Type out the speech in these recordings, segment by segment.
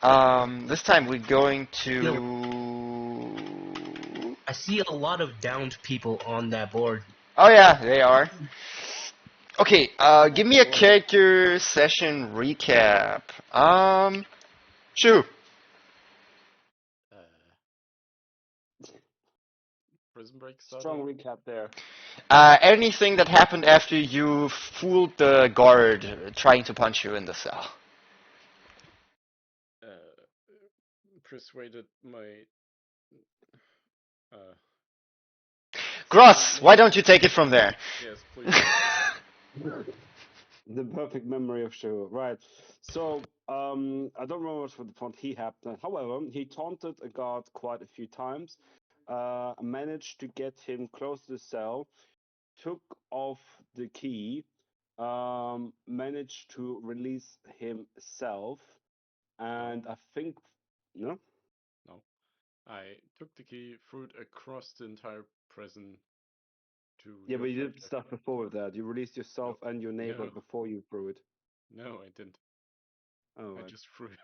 This time we're going Yo, to... I see a lot of downed people on that board. Oh yeah, they are. Okay, give me a character session recap. Shoo. Prison Break started. Strong recap there. Anything that happened after you fooled the guard trying to punch you in the cell. Persuaded my... Gross, why don't you take it from there? Yes, please. The perfect memory of Shu. Right. So, I don't remember much for the taunt he had. However, he taunted a guard quite a few times, managed to get him close to the cell, took off the key, managed to release himself, and I think... No? No. I took the key, threw it across the entire prison to Yeah, your but you did character. stuff before with that. You released yourself and your neighbor No. before you threw it. No, I didn't. Oh, I right. just threw it.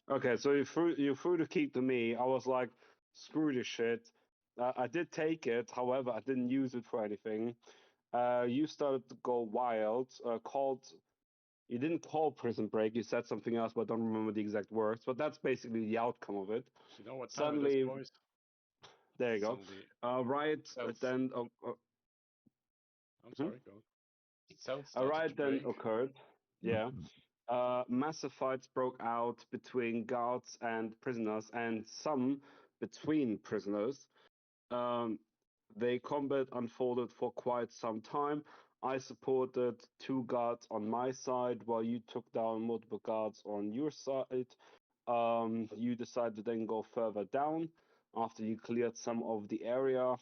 Okay, so you threw the key to me. I was like, screw this shit. I did take it, however, I didn't use it for anything. You started to go wild. You didn't call Prison Break. You said something else, but I don't remember the exact words. But that's basically the outcome of it. You know what time Suddenly, it is, boys? there you go. Suddenly, Riot cells. then. I'm sorry, go on. Cells A started riot to then break. occurred. Yeah. Massive fights broke out between guards and prisoners, and some between prisoners. The combat unfolded for quite some time. I supported 2 guards on my side while you took down multiple guards on your side. You decided to then go further down after you cleared some of the area.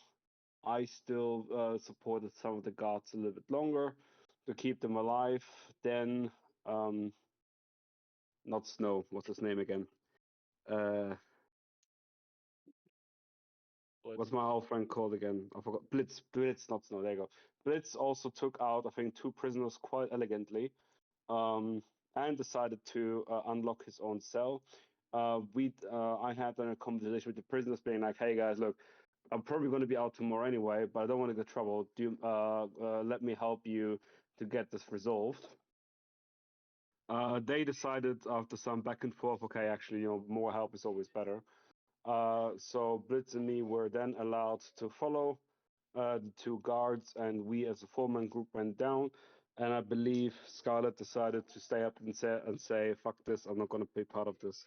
I still supported some of the guards a little bit longer to keep them alive. Then, not Snow, what's his name again? What's my old friend called again? I forgot. Blitz, not Snow. There you go. Blitz also took out, I think, 2 prisoners quite elegantly, and decided to unlock his own cell. I had then a conversation with the prisoners, being like, "Hey guys, look, I'm probably going to be out tomorrow anyway, but I don't want to get trouble. Let me help you to get this resolved." They decided after some back and forth, okay, actually, more help is always better. So Blitz and me were then allowed to follow the 2 guards, and we as a 4-man group went down. And I believe Scarlet decided to stay up and say, "Fuck this! I'm not going to be part of this."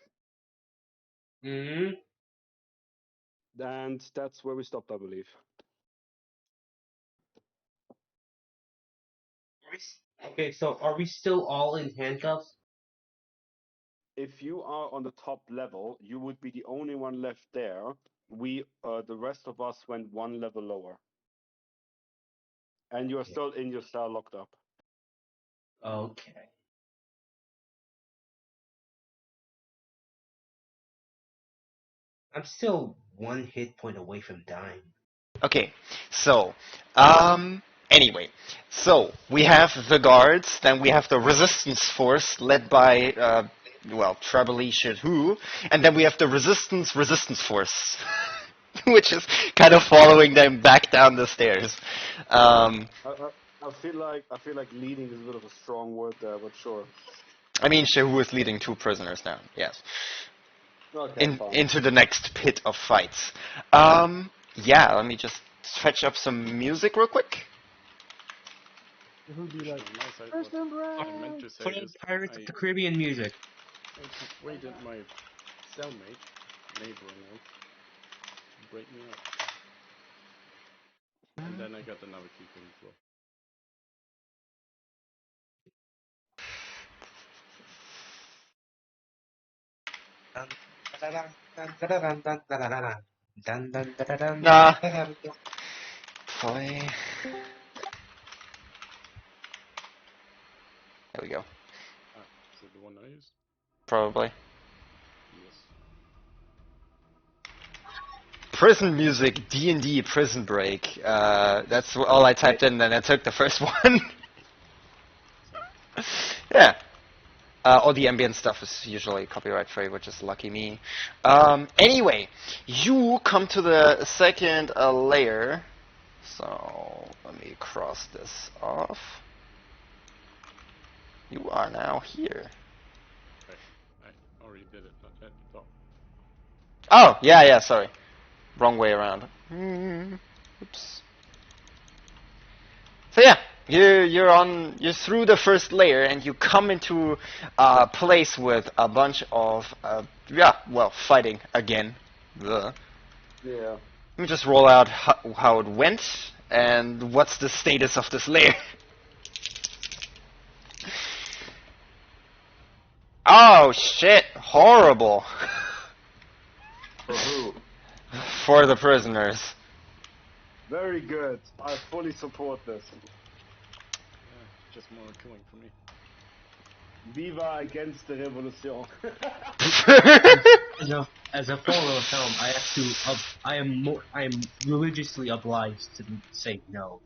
Mm-hmm. And that's where we stopped, I believe. Okay, so are we still all in handcuffs? If you are on the top level, you would be the only one left there. The rest of us went 1 level lower, and you're still in your cell locked up. Okay. I'm still 1 hit point away from dying. Okay, so, anyway. So, we have the guards, then we have the resistance force led by, Trebly who, and then we have the resistance force, which is kind of following them back down the stairs. I feel like leading is a bit of a strong word there, but sure. I mean, Shehu is leading 2 prisoners now, yes. Okay, Into the next pit of fights. Yeah, let me just fetch up some music real quick. Who do you like? Prison Break! I meant to say Put in is Pirates of the Caribbean music. I persuaded my cellmate, neighbor now, to break me up. And then I got another key from the floor. Nah. Boy. There we go. Ah, is it the one I used? Probably. Yes. Prison music, D&D Prison Break. That's all I typed in, and I took the first one. Yeah. All the ambient stuff is usually copyright free, which is lucky me. Anyway, you come to the second layer. So let me cross this off. You are now here. Okay, I already did it, not at the top. Oh, yeah, sorry. Wrong way around. Oops. So yeah, you're through the first layer and you come into a place with a bunch of fighting again. Ugh. Yeah. Let me just roll out how it went and what's the status of this layer. Oh shit, horrible. For who? For the prisoners. Very good. I fully support this. Just more killing for me. Viva against the revolution. As a follower film, I have to. I am religiously obliged to say no.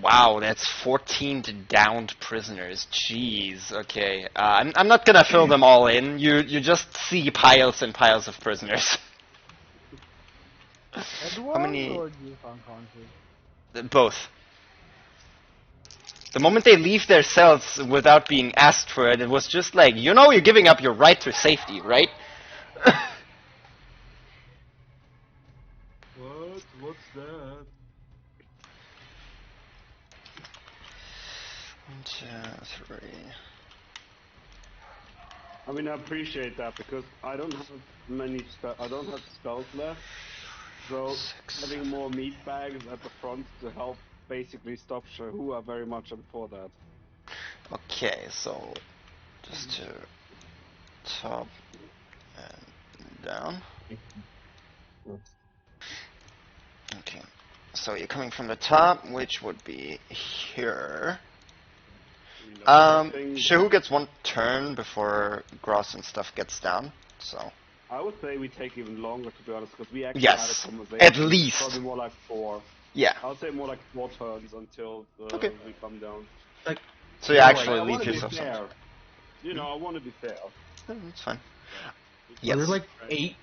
Wow, that's 14 downed prisoners. Jeez. Okay. I'm not gonna fill them all in. You just see piles and piles of prisoners. Edward How many? or just unconscious? Both. The moment they leave their cells without being asked for it, it was just like, you're giving up your right to safety, right? What? What's that? 1, 2, 3. I mean, I appreciate that because I don't have I don't have spells left. So 6. having more meat bags at the front to help basically stop Shahu are very much for that. Okay, so just to top and down. Okay, so you're coming from the top, which would be here. Shahu gets one turn before Gross and stuff gets down, so. I would say we take even longer, to be honest, because we actually Yes, had a conversation. at least. Probably more like 4. Yeah. I would say more like 4 turns until we come down. So you actually I leave want to be yourself some. fair. I want to be fair. That's fine. Are there Yes. like 8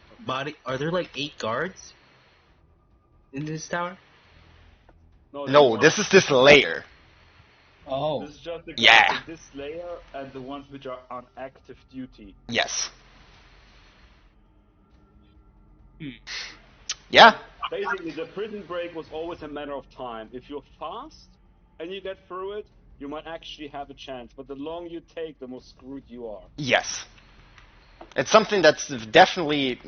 Are there like 8 guards in this tower? No, this is this layer. Oh. This is just the Yeah. guards in this layer and the ones which are on active duty. Yes. Yeah. Basically, the prison break was always a matter of time. If you're fast and you get through it, you might actually have a chance. But the longer you take, the more screwed you are. Yes. It's something that's definitely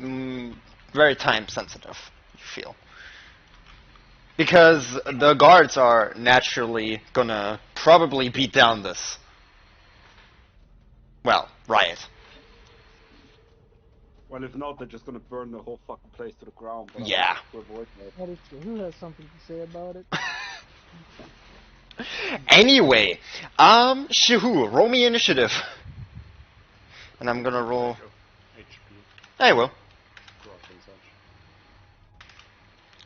very time sensitive, you feel. Because the guards are naturally gonna probably beat down this. Well, riot. Well, if not, they're just gonna burn the whole fucking place to the ground. But Yeah. I want to avoid that. That is true. Who has something to say about it? Anyway, Shahu, roll me initiative. And I'm gonna roll. HP, I will. grog and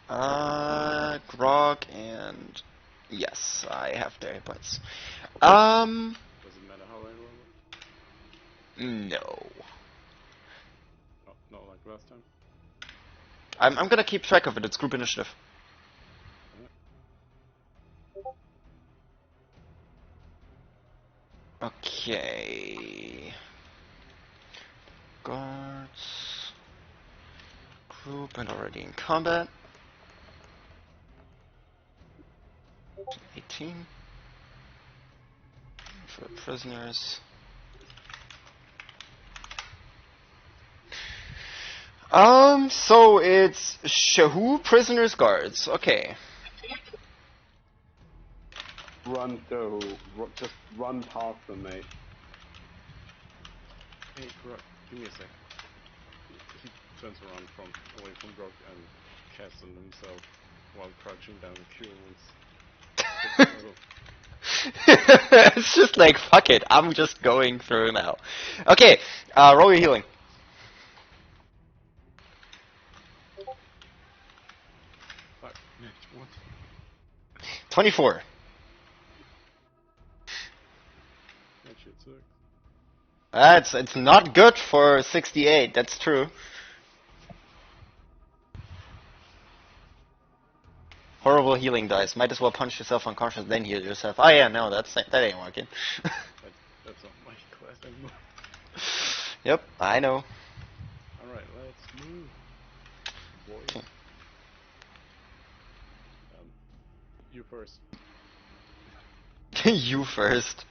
such. Grog and yes, I have their hit points. Does it matter how I roll it? No. Oh, not like last time. I'm gonna keep track of it. It's group initiative. Okay. Guards. Group and already in combat. 18. For prisoners. So it's Shahu, prisoners, guards. Okay. Just run past them, mate. Hey, Grog, give me a sec. He turns around away from Grog and casts on himself while crouching down Cure Wounds. It's just like, fuck it, I'm just going through now. Okay, roll your healing. Fuck, Mitch, what? 24. That shit sucks. It's not good for 68. That's true. Horrible healing dice. Might as well punch yourself unconscious, then heal yourself. Oh yeah, no, that ain't working. That's not my class anymore. Yep, I know. Alright, let's move. Boys. You first. You first.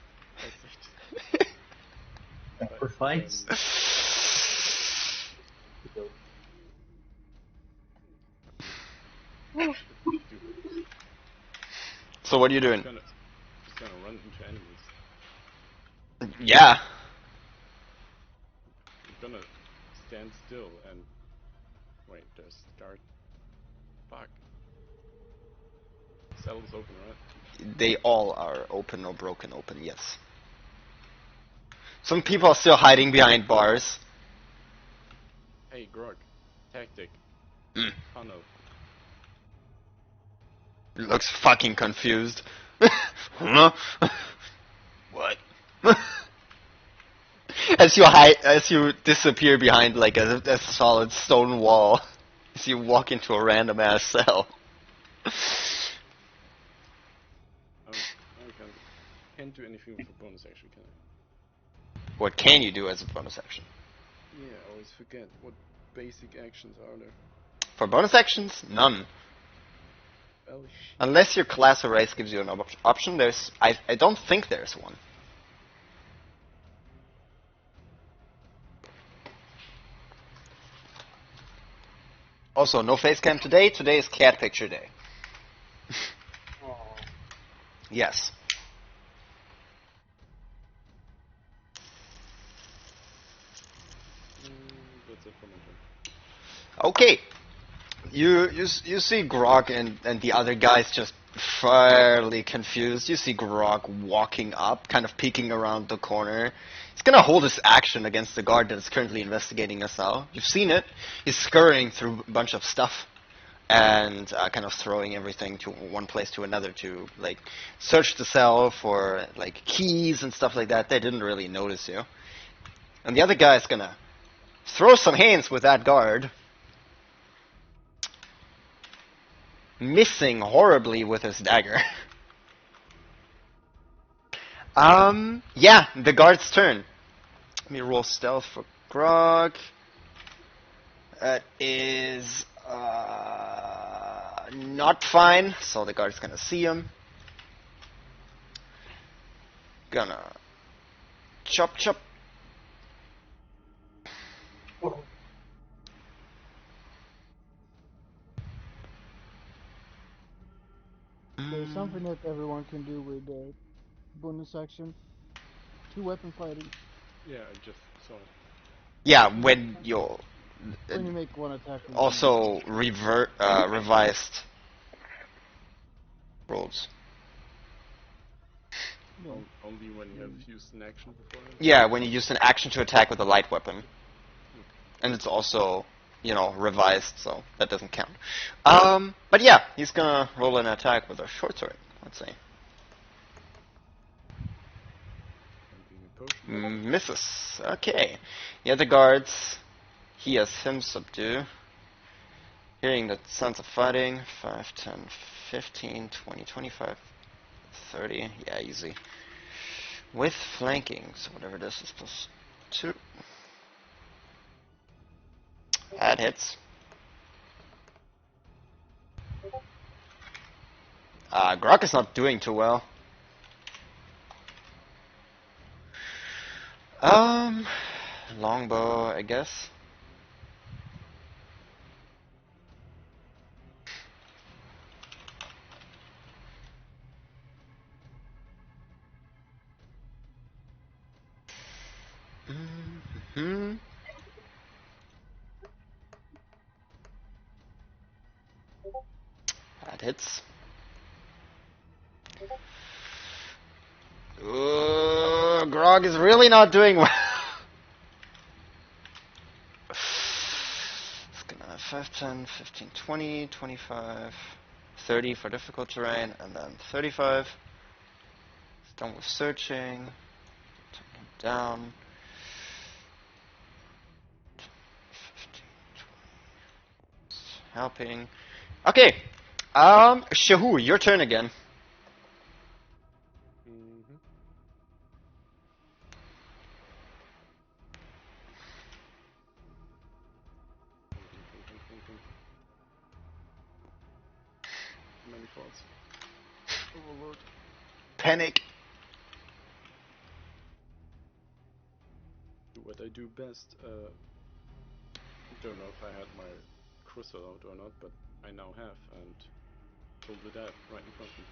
Perfect. For fights. So what are you doing? Just gonna run into enemies. Yeah. I'm gonna stand still and wait. There's guard. Fuck. Cell's open, right? They all are open or broken open. Yes. Some people are still hiding behind bars. Hey, Grog. Tactic. Mm. Tunnel. Looks fucking confused. Huh? What? As you disappear behind like a solid stone wall, as you walk into a random ass cell. I can't do anything for bonus action, can I? What can you do as a bonus action? Yeah, I always forget. What basic actions are there? For bonus actions, none. Oh shit. Unless your class or race gives you an option, I don't think there's one. Also, no face cam today. Today is cat picture day. Yes. That's it for my turn. Okay. You see Grog and the other guys just fairly confused. You see Grog walking up, kind of peeking around the corner. He's gonna hold his action against the guard that is currently investigating a cell. You've seen it. He's scurrying through a bunch of stuff and kind of throwing everything to one place to another to like search the cell for like keys and stuff like that. They didn't really notice you. And the other guy's gonna throw some hands with that guard. Missing horribly with his dagger. Yeah, the guard's turn. Let me roll stealth for Grog. That is not fine, so the guard's gonna see him. Gonna chop chop. There's something that everyone can do with bonus action. Two weapon fighting. Yeah, I just saw it. Yeah, when you When you make one attack. also revised rolls. No. Only when you have used an action beforehand? Yeah, when you use an action to attack with a light weapon. And it's also, revised, so that doesn't count. But yeah, he's gonna roll an attack with a short sword. Let's see. Misses. Okay. The other guards, he has him subdue. Hearing the sounds of fighting. 5, 10, 15, 20, 25, 30. Yeah, easy. With flanking, so whatever this is, plus 2. That hits. Grok is not doing too well. Longbow, I guess. Mm-hmm. That hits. Grog is really not doing well. It's gonna 5, 10, 15, 20, 25, 30 for difficult terrain, and then 35. It's done with searching. Turn him down. helping. Okay. Shahu, your turn again. Mm-hmm. Thinking. Too many thoughts. Overload. Panic. Do what I do best. Don't know if I had my crystal out or not, but I now have, and told the dad right in front of me.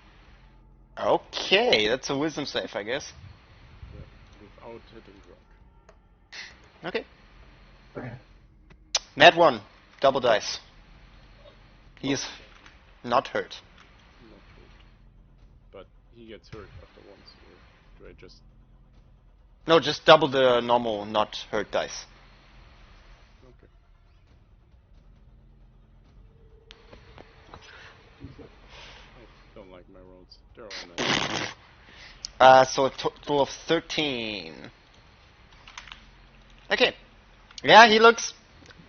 Okay, that's a wisdom save, I guess. Yeah, without hitting Grog. Okay. Nat 1, double dice. He is not hurt. Not hurt. But he gets hurt after once, or do I just... No, just double the normal not hurt dice. Okay. I don't like my rolls. They're all nice. So a total of 13. Okay. Yeah, he looks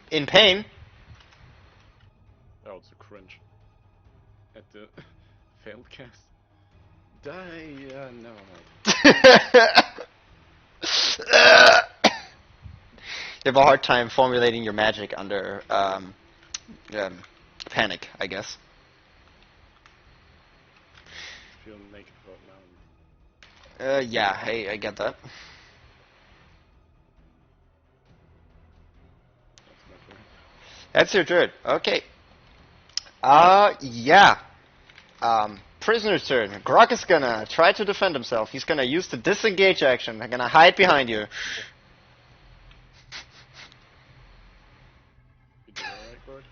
in pain. I also cringe at the failed cast. Die! Never mind. You have a hard time formulating your magic under panic, I guess. Feel naked right now. Yeah, I get that. That's my turn. That's your turn. Okay. Yeah. Prisoner's turn. Grok is gonna try to defend himself. He's gonna use the disengage action. They're gonna hide behind you. You doing alright, Gord?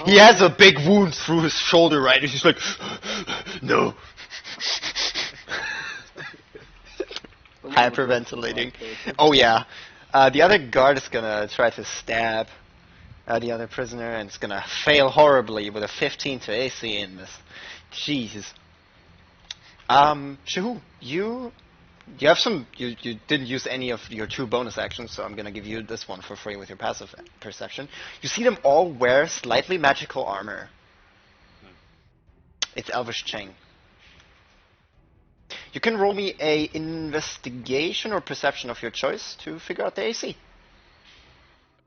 He has a big wound through his shoulder, right? He's like, no. Hyperventilating. Oh yeah. The other guard is gonna try to stab the other prisoner, and it's gonna fail horribly with a 15 to AC in this. Jeez. Shahu, you have some. You didn't use any of your 2 bonus actions, so I'm gonna give you this one for free with your passive perception. You see them all wear slightly magical armor. It's Elvish Chain. You can roll me a investigation or perception of your choice to figure out the AC.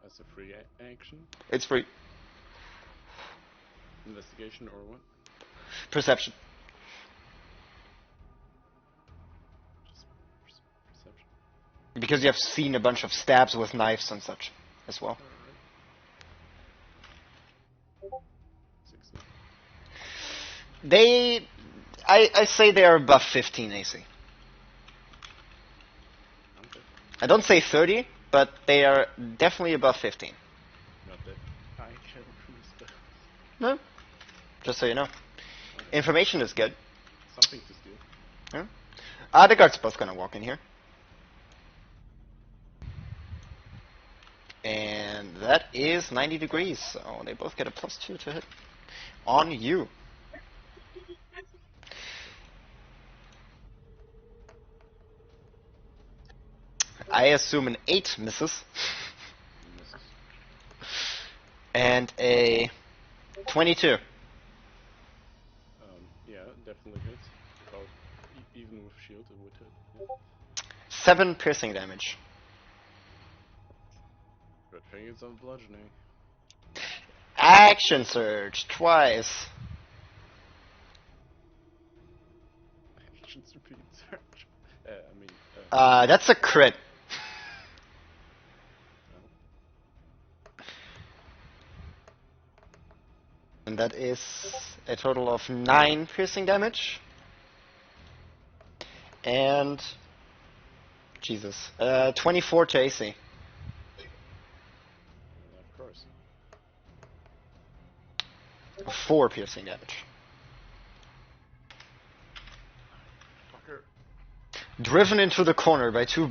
As a free action? It's free. Investigation or what? Perception. Just perception. Because you have seen a bunch of stabs with knives and such as well. Alright. 16. I say they are above 15 AC. Okay. I don't say 30, but they are definitely above 15. Not that I can choose, but No? Just so you know. Information is good. something to steal. Yeah. The guard's both gonna walk in here. And that is 90 degrees, so they both get a +2 to hit. On you. I assume an 8 misses. Misses. And a 22. Yeah, definitely hits. About even with shield, it would hit. Yeah. 7 piercing damage. Good thing it's on bludgeoning. Action surge twice. Actions repeat search. That's a crit. Well, And that is a total of 9 piercing damage. And Jesus, 24 to AC. of course. 4 piercing damage. Fucker. Driven into the corner by 2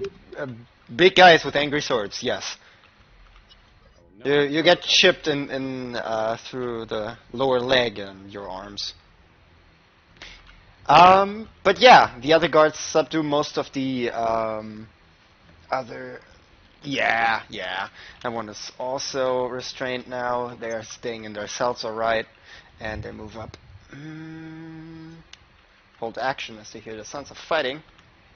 big guys with angry swords. Yes. Oh, no. You get chipped in through the lower leg and your arms. But yeah, the other guards subdue most of the other Yeah, yeah. That one is also restrained now. They are staying in their cells, alright. And they move up. Hold action as they hear the sounds of fighting.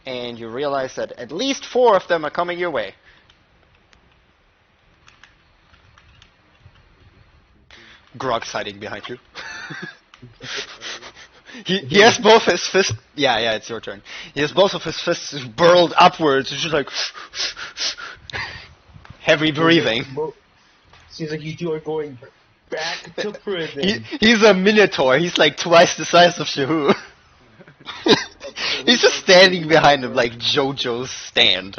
And you realize that at least 4 of them are coming your way. Grog's hiding behind you. He has both his fists. Yeah, it's your turn. He has both of his fists burled upwards. It's just like heavy breathing. Seems like you two are going back to prison. He's a minotaur. He's like twice the size of Shahu. He's just standing behind him like JoJo's stand,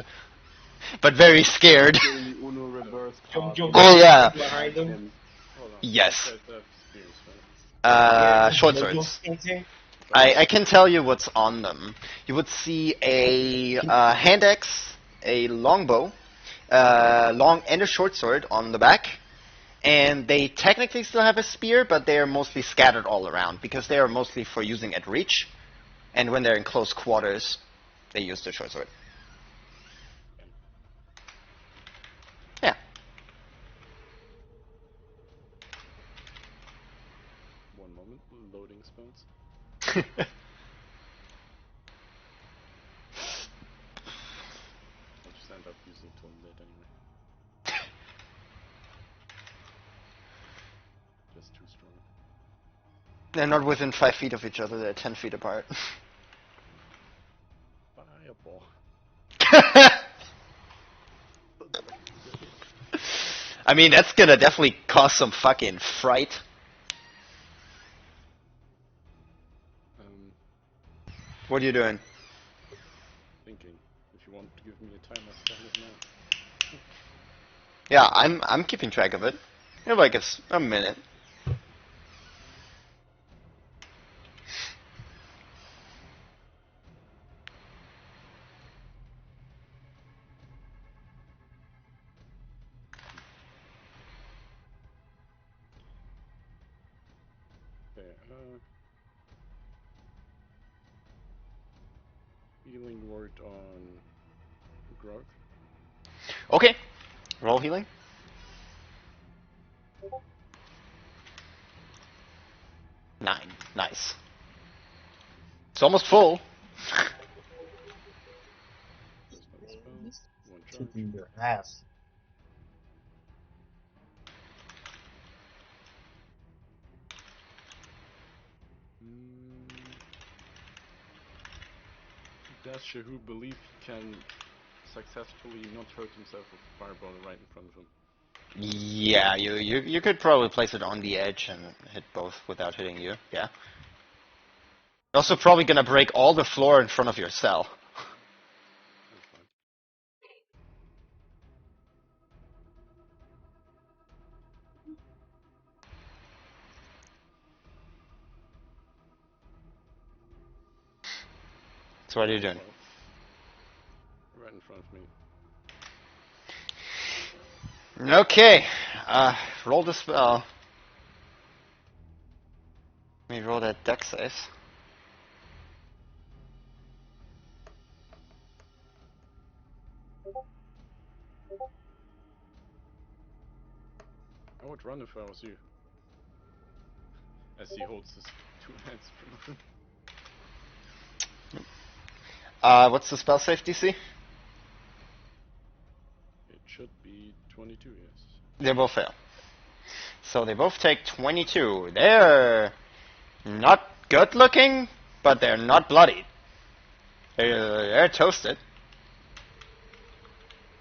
but very scared. Uno reverse Oh yeah. Behind him. Hold on. Yes. You guys have spears, right? Short swords. I can tell you what's on them. You would see a hand axe, a longbow, long and a short sword on the back, and they technically still have a spear, but they are mostly scattered all around because they are mostly for using at reach, and when they're in close quarters, they use the short sword. Yeah. One moment, loading spells. I'll just end up using Toneblade anyway. Just too strong. They're not within 5 feet of each other. They're 10 feet apart. Fireball. I mean, that's gonna definitely cause some fucking fright. What are you doing? Thinking. If you want to give me a time, I'll stand it now. Yeah, I'm keeping track of it. You have like a minute. Okay, healing word on Grog. Okay. Roll healing. 9. Nice. It's almost full. There's one spell, one charge. Kicking your ass. Does Shahu believe he can successfully not hurt himself with a fireball right in front of him? Yeah, you could probably place it on the edge and hit both without hitting you. Yeah. You're also probably gonna break all the floor in front of your cell. That's fine. So what are you doing? Right in front of me. Okay. Roll the spell. Let me roll that deck save. I would run if I was you. As he holds his 2 hands in front of him. What's the spell save DC? It should be 22, yes. They both fail. So they both take 22. They're not good looking, but they're not bloody. They're toasted.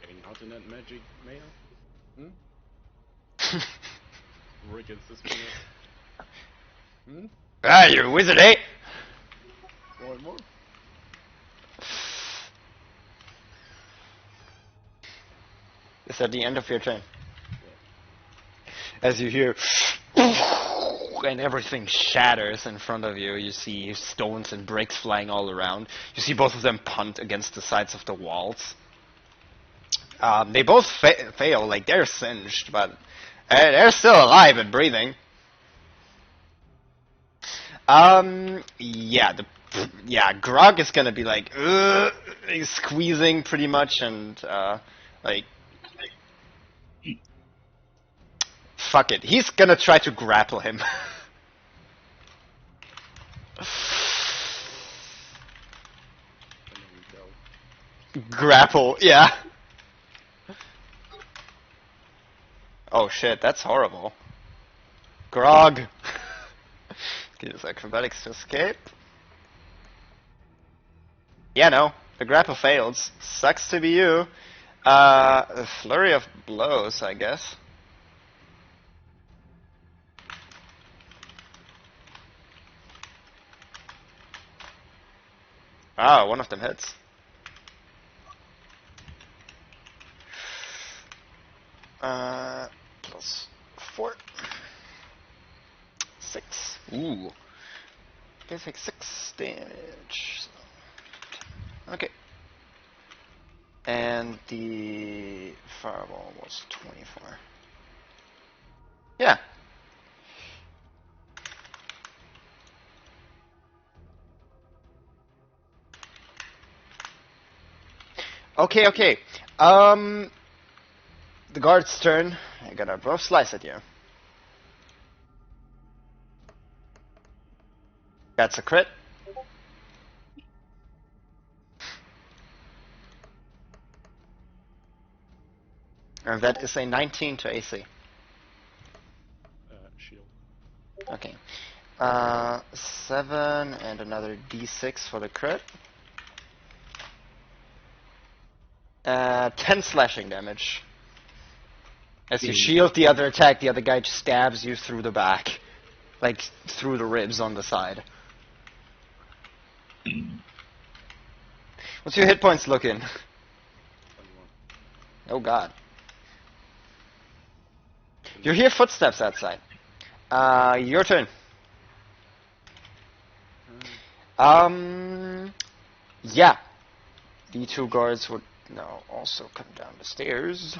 Getting out in that magic mail? Riggins this minute. Ah, you're a wizard, eh? One more? It's at the end of your turn. As you hear, and everything shatters in front of you. You see stones and bricks flying all around. You see both of them punt against the sides of the walls. They both fail, like they're singed, but they're still alive and breathing. Yeah, Grog is gonna be like, he's squeezing pretty much, and like Fuck it. He's gonna try to grapple him. And then we go. Grapple, yeah. Oh shit, that's horrible. Grog. Use acrobatics to escape. Yeah, no. The grapple fails. Sucks to be you. A flurry of blows, I guess. Ah, one of them hits. Plus 4. 6. Ooh. They take 6 damage. Okay. And the fireball was 24. Yeah. Okay, okay. The guard's turn. I gotta rough slice at you. That's a crit. And that is a 19 to AC. Shield. Okay. 7 and another d6 for the crit. 10 slashing damage. As you shield the other attack, the other guy just stabs you through the back. Like, through the ribs on the side. What's your hit points looking? 21. Oh god. You hear footsteps outside. Your turn. Yeah. The 2 guards would now also come down the stairs.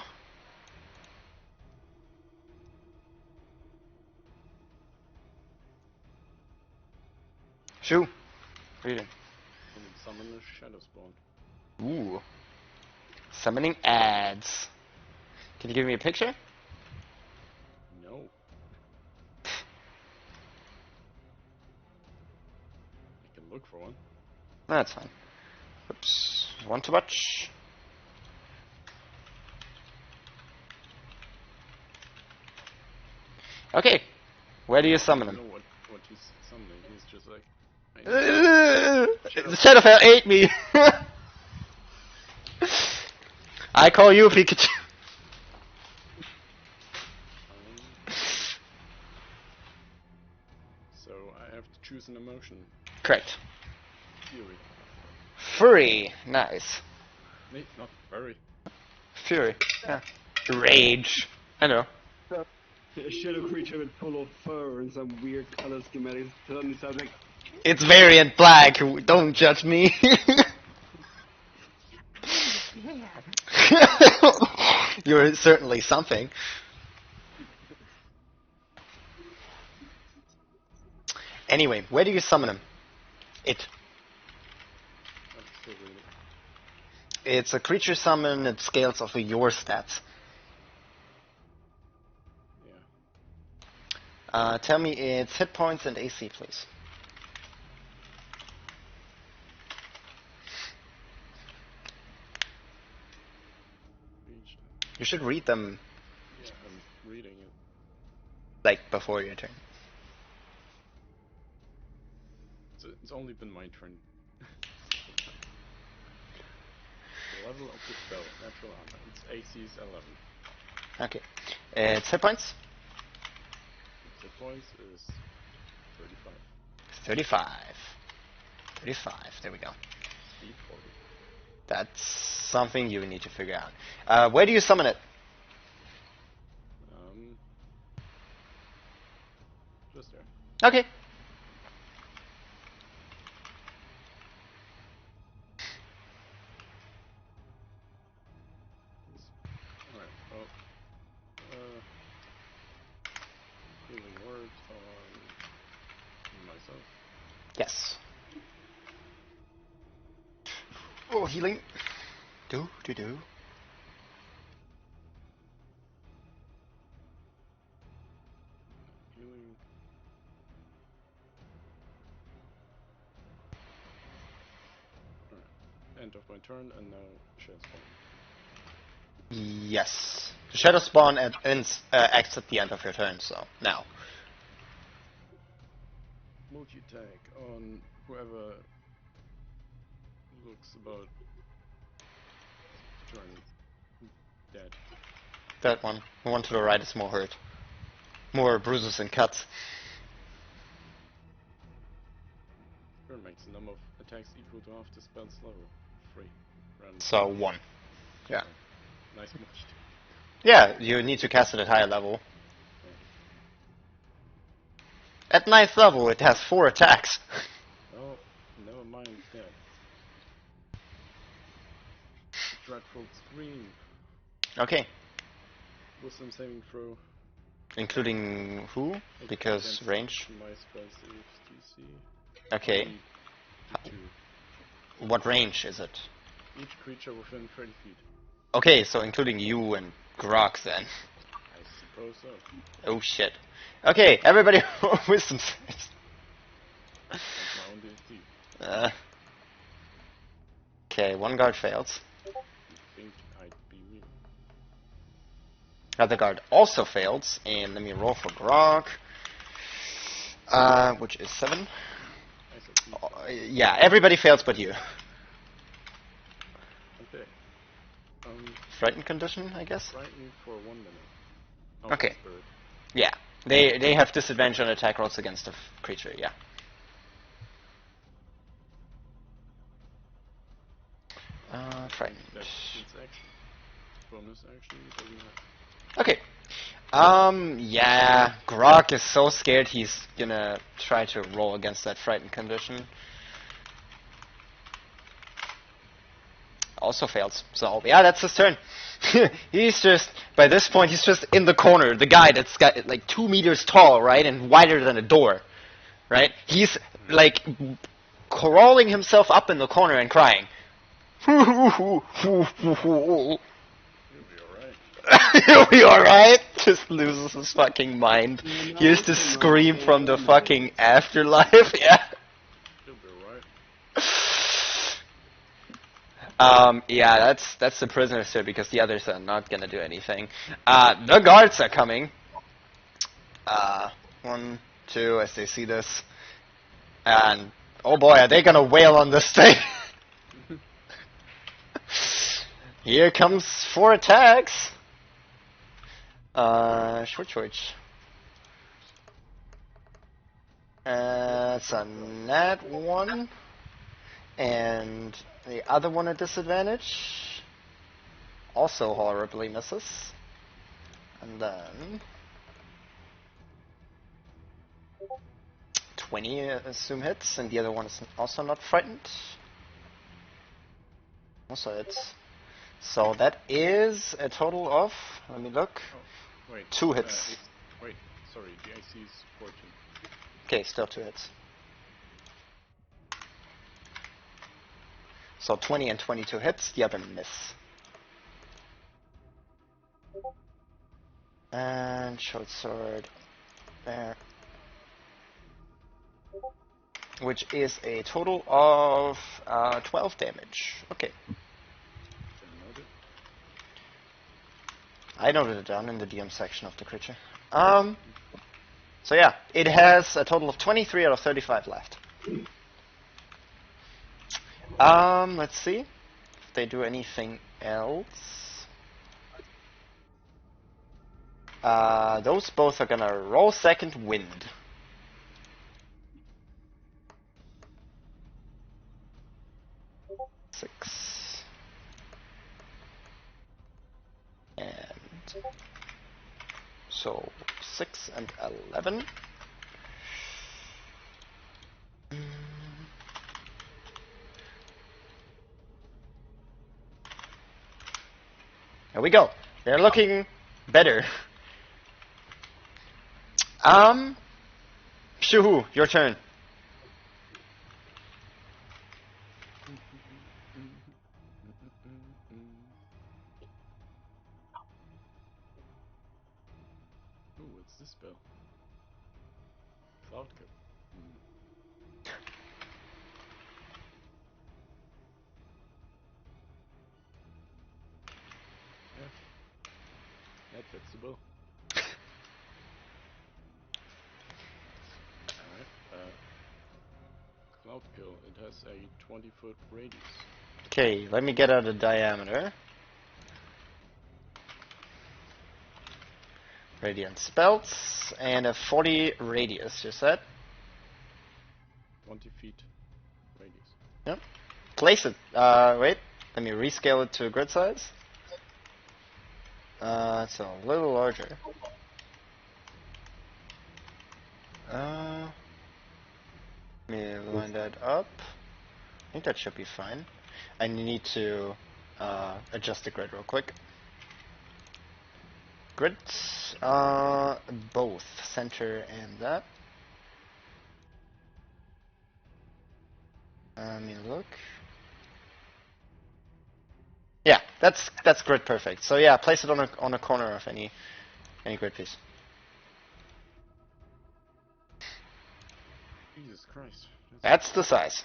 Shoo. Read it. And summon a shadow spawn. Ooh. Summoning ads. Can you give me a picture? No. I can look for one. That's fine. Oops. One too much. Okay. Where do you summon I him? don't know what he's summoning. He's just like. The Shadowfell ate me! I call you Pikachu. So I have to choose an emotion. Correct. Fury. Fury. Nice. Nee, not very. Fury. Yeah. Rage. I know. A shadow creature with full of fur and some weird color schematics suddenly sounds like It's variant black. Don't judge me. You're certainly something. Anyway, where do you summon him? It. I'm still reading. It's a creature summon. It scales off of your stats. Yeah. Tell me its hit points and AC, please. Reached. You should read them, Yeah, I'm reading it. like, before your turn. So it's only been my turn. The level of the spell, natural armor. Its AC is 11. Okay. Its hit points? Its hit points is 35. 35. 35. There we go. Speed 40. That's something you need to figure out. Where do you summon it? Just there. Okay. Alright, well, healing words on myself. Yes. Oh, healing. Do. end of my turn, and now Shadow Spawn. Yes. The Shadow Spawn acts at the end of your turn, so now. Multi-attack on whoever looks about turn dead. That one. The one to the right is more hurt. More bruises and cuts. Turn makes the number of attacks equal to half the spell's level. 3. Random. So 1. Yeah. Nice much. Yeah, you need to cast it at higher level. At 9th level, it has 4 attacks. Oh, never mind that. Dreadful Scream. Okay. Wisdom saving throw. Including who? Because Against range. My spell saves DC. Okay. D2. What range is it? Each creature within 30 feet. Okay, so including you and Grok then. I suppose so. Oh shit. Okay, everybody wisdom saves. That's my own DC. Okay, 1 guard fails. You think I'd be me? Other guard also fails, and let me roll for Grok. Which is 7. I said Yeah, everybody fails but you. okay. Frightened condition, I guess? Frightened for 1 minute. Oh, Okay. Spirit. Yeah, they have disadvantage on attack rolls against the creature, yeah. Frightened. That's its action. Bonus action doesn't have. Okay. Yeah, Grok is so scared he's gonna try to roll against that frightened condition. Also fails. So, yeah, that's his turn. He's just, by this point, he's just in the corner. The guy that's got, like, 2 meters tall, right, and wider than a door, right? He's, like, crawling himself up in the corner and crying. You'll He'll be alright. Just loses his fucking mind. Here's the scream from the fucking afterlife. Yeah. be alright. Yeah, that's the prisoners here because the others are not gonna do anything. The guards are coming. 1, 2, as they see this. And, oh boy, are they gonna wail on this thing? Here comes 4 attacks. Switch. It's a nat 1. And the other one at disadvantage. Also horribly misses. And then 20, assume hits, and the other one is also not frightened. Also hits. So that is a total of, let me look, Oh, wait. 2 hits. Wait, sorry, the AC is 14. Okay, still 2 hits. So 20 and 22 hits, the other miss. And short sword there. Which is a total of 12 damage. Okay. I noted it down in the DM section of the creature. So yeah, it has a total of 23 out of 35 left. Let's see if they do anything else. Those both are gonna roll second wind. Six. And so 6 and 11. There we go. They're looking better. Shuhu, your turn. Ooh, what's this spell? Cloud Cup. That fits the bill. Alright, Cloud Kill, it has a 20-foot radius. Okay, let me get out a diameter. Radiant spells and a 40 radius, you said? 20 feet radius. Yep. Place it. Wait. Let me rescale it to grid size. It's a little larger. Let me line that up. I think that should be fine. I need to adjust the grid real quick. Grid, both center and that. Let me look. Yeah, that's grid perfect. So yeah, place it on a corner of any grid piece. Jesus Christ. That's the size.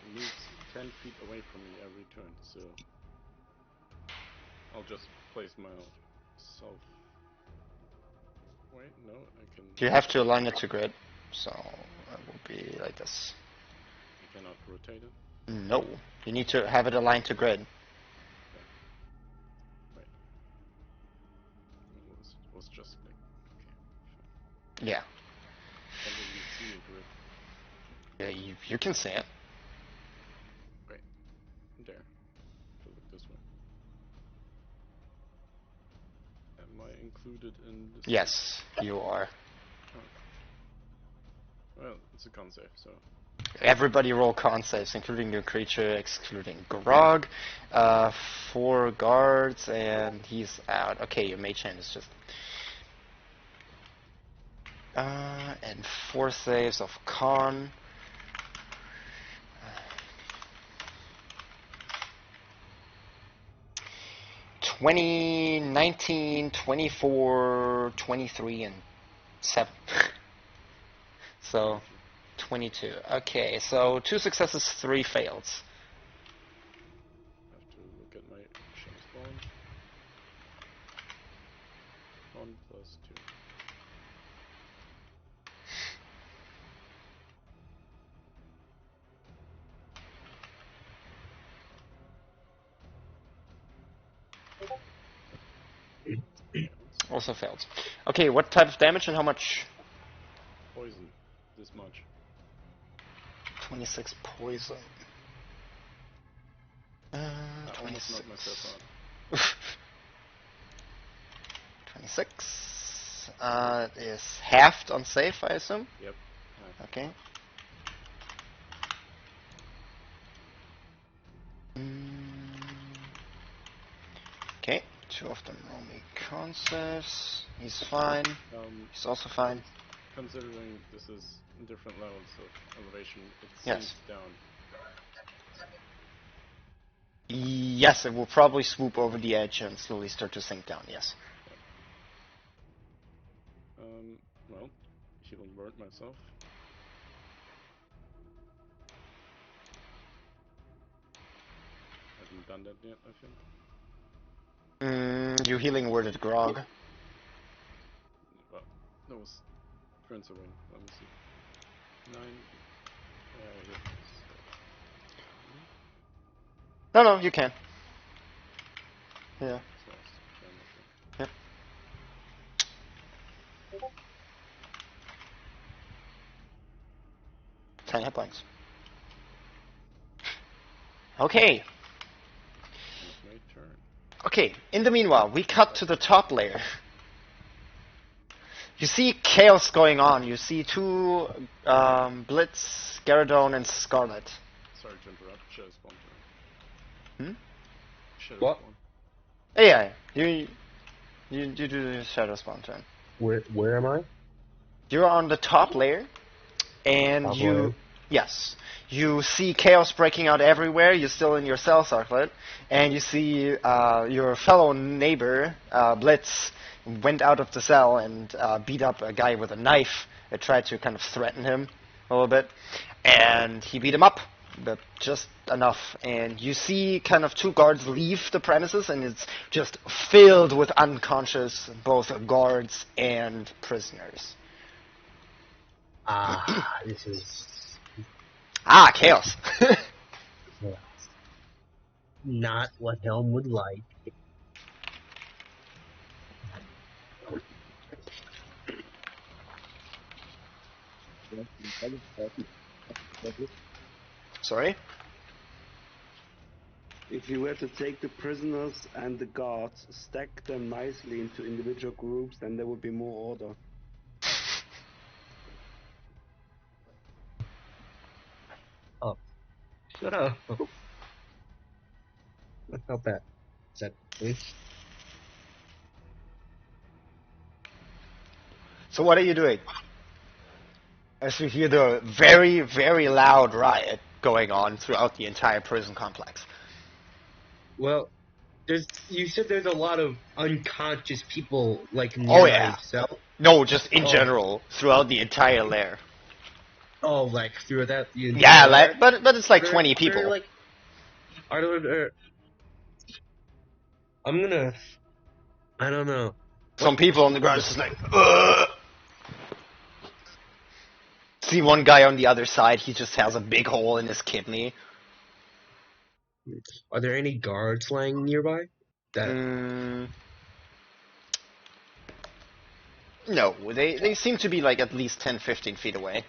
It moves 10 feet away from me every turn, so I'll just place myself. Wait, no, I can. You have to align it to grid, so it will be like this. I cannot rotate it. No, you need to have it aligned to grid. Right. It was just like, okay. Yeah. Can't even see a grid. Yeah, you can see it. Right. There. To look this way. Am I included in this? Yes, you are. Okay. Well, it's a con save, so. Everybody roll con saves, including your creature, excluding Grog. 4 guards, and he's out. Okay, your mage hand is just... and 4 saves of con. Uh, 20, 19, 24, 23, and 7. So... 22. Okay, so 2 successes, 3 fails. I have to look at my shadow spawn. 1 plus 2. Also failed. Okay, what type of damage and how much? Poison. This much. 26 poison. I almost 26. knocked myself out. 26. Is halved on save, I assume? Yep. Okay. Okay, 2 of them roll me con saves. He's fine. He's also fine. Considering this is different levels of elevation, it Yes. sinks down. Yes, it will probably swoop over the edge and slowly start to sink down, yes. Well, healing word myself. I haven't done that yet, I think. You healing worded Grog. Well, that was turns away. Let me see. 9. Yes. No, you can. Yeah. Yep. 10 hit points. Okay. My turn. Okay, in the meanwhile, we cut to the top layer. You see chaos going on. You see 2 Blitz, Garadone, and Scarlet. Sorry to interrupt. Shadow spawn turn. Shadow What? spawn. Yeah, you do the Shadow Spawn turn. Where am I? You're on the top layer, and Top you... layer. Yes. You see chaos breaking out everywhere. You're still in your cell circlet. And you see your fellow neighbor, Blitz, went out of the cell and beat up a guy with a knife that tried to kind of threaten him a little bit. And he beat him up. but just enough. And you see kind of two guards leave the premises, and it's just filled with unconscious both guards and prisoners. This is Chaos. not what Helm would like. Sorry? If you were to take the prisoners and the guards, stack them nicely into individual groups, then there would be more order. Oh, shut up. How bad is that, please? So what are you doing? As we hear the very, very loud riot going on throughout the entire prison complex. Well, you said there's a lot of unconscious people, like, near Oh, my yeah. cell? No, just in Oh. general, throughout the entire lair. Oh, like, through that? Yeah, like, but it's like 20 people. Like, I don't know. Some people on the ground is just like, ugh. See one guy on the other side, he just has a big hole in his kidney. Are there any guards lying nearby? No, they seem to be like at least 10, 15 feet away.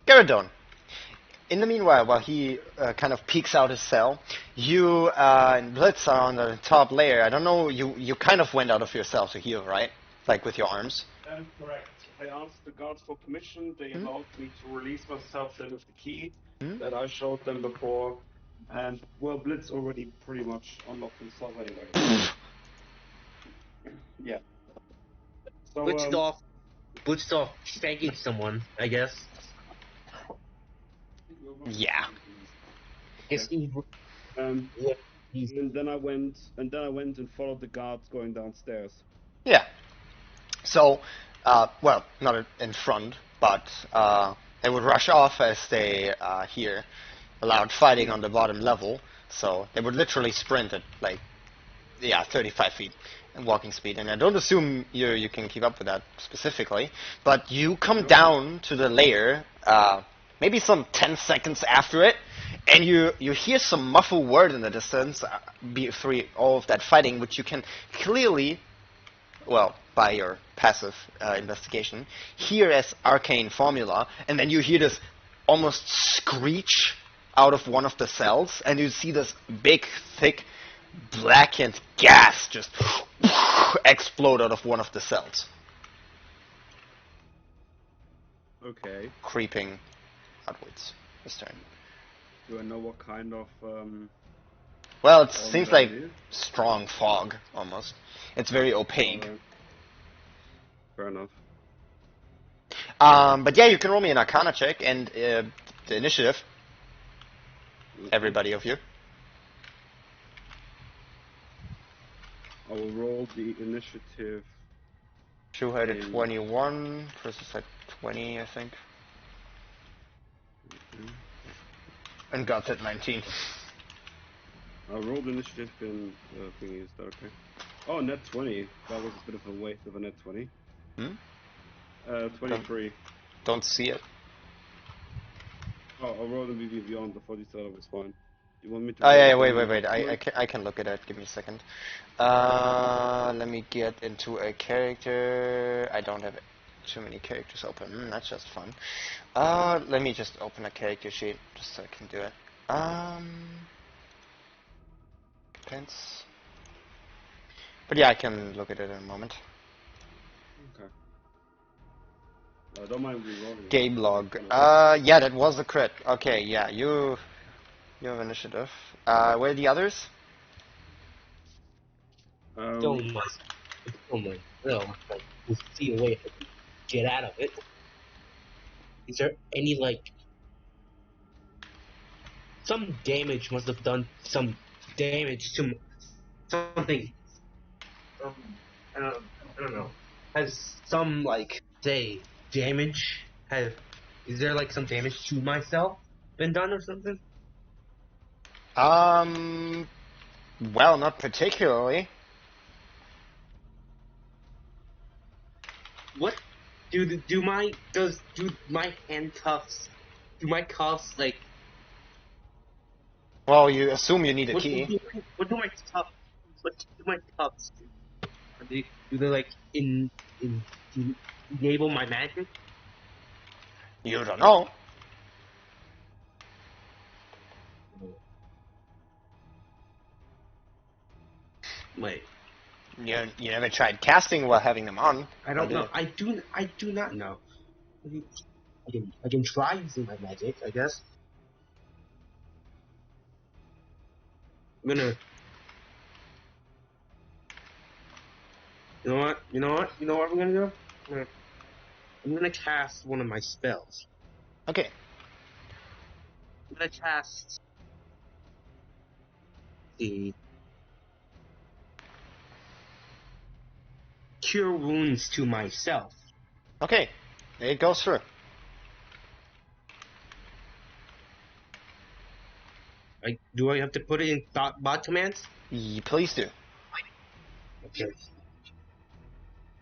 Garadon. In the meanwhile, while he kind of peeks out his cell, you and Blitz are on the top layer. I don't know, you kind of went out of your cell to heal, right? Like with your arms? That is correct. I asked the guards for permission. They allowed me to release myself then with the key that I showed them before. And, well, Blitz already pretty much unlocked himself anyway. Yeah. So, Blitzed off spanking someone, I guess. Yeah. Guess and then I went and followed the guards going downstairs. Yeah. So, well, not in front, but they would rush off as they hear loud fighting on the bottom level. So they would literally sprint at like, 35 feet in walking speed. And I don't assume you can keep up with that specifically, but you come down to the layer, maybe some 10 seconds after it, and you hear some muffled word in the distance through all of that fighting, which you can clearly, well, by your passive investigation, hear as arcane formula, and then you hear this almost screech out of one of the cells, and you see this big, thick, blackened gas just explode out of one of the cells. Okay. Creeping outwards this turn. Do I know what kind of Well, it seems like is? strong fog, almost. It's very opaque. Fair enough. But yeah, you can roll me an Arcana check and the initiative. Everybody of you. I will roll the initiative. Drew had a 21, Chris had 20, I think. And Guts at 19. I rolled initiative in thingy, is that okay? Oh, net 20. That was a bit of a waste of a net 20. 23. Don't see it. Oh, I rolled a BB beyond before you said it was fine. You want me to? Oh yeah, wait. I can look at it. Give me a second. Let me get into a character. I don't have too many characters open. That's just fun. Let me just open a character sheet just so I can do it. Depends. But yeah, I can look at it in a moment. Okay. I don't mind re-rolling. Game log. Yeah, that was a crit. Okay, yeah, you have initiative. Where are the others? Don't like, we'll see a way to get out of it. Is there any, like, some damage must have done some damage to something. I don't know. Has some, like, say, damage have Is there like some damage to myself been done or something? Well, not particularly. What do my handcuffs do my cuffs like Well, you assume you need a key. what do my cuffs do? Do they like enable my magic? You don't know. Wait, You never tried casting while having them on. I don't know. I do not know. I can try using my magic, I guess. I'm gonna. You know what? You know what I'm gonna do? I'm gonna cast one of my spells. Okay. I'm gonna cast the Cure Wounds to myself. Okay. It goes through. Do I have to put it in bot commands? Please do. Okay.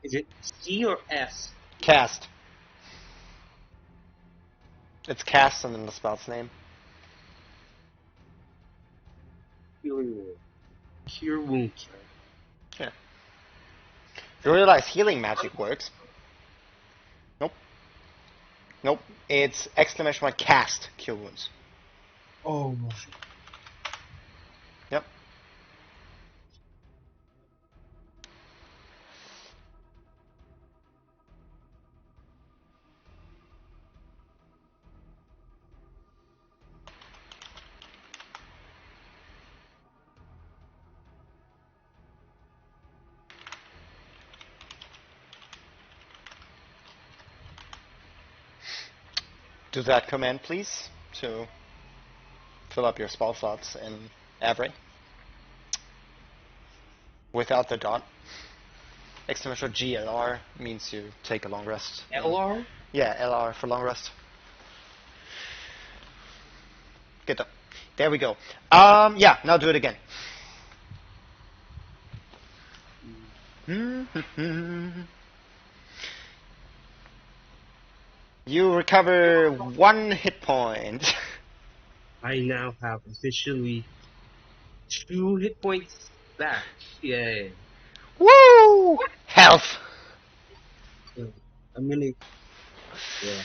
Is it C or S? Cast. It's cast and then the spell's name. Healing Word. Cure Wounds, right? Yeah. You realize healing magic works. Nope. Nope. It's exclamation mark cast cure wounds. Oh. Yep. Do that command, please, to fill up your spell slots in Avery. Without the dot. Exclamation GLR means you take a long rest. LR? Yeah, LR for long rest. Good. There we go. Yeah, now do it again. You recover 1 hit point. I now have officially 2 hit points back. Yay. Woo! Health. I'm gonna. Yeah.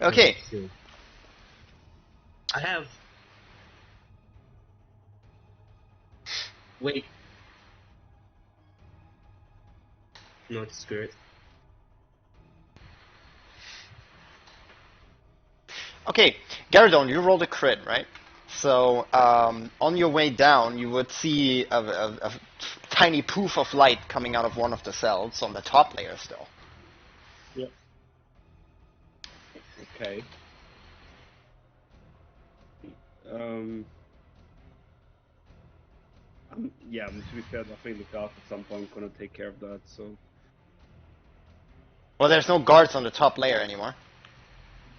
Okay. I have. Wait. No, it's spirit. Okay, Garadon, you rolled a crit, right? So on your way down, you would see a tiny poof of light coming out of one of the cells on the top layer still. Yeah. Okay. Yeah, to be fair, I think the guards at some point gonna take care of that, so. Well, there's no guards on the top layer anymore.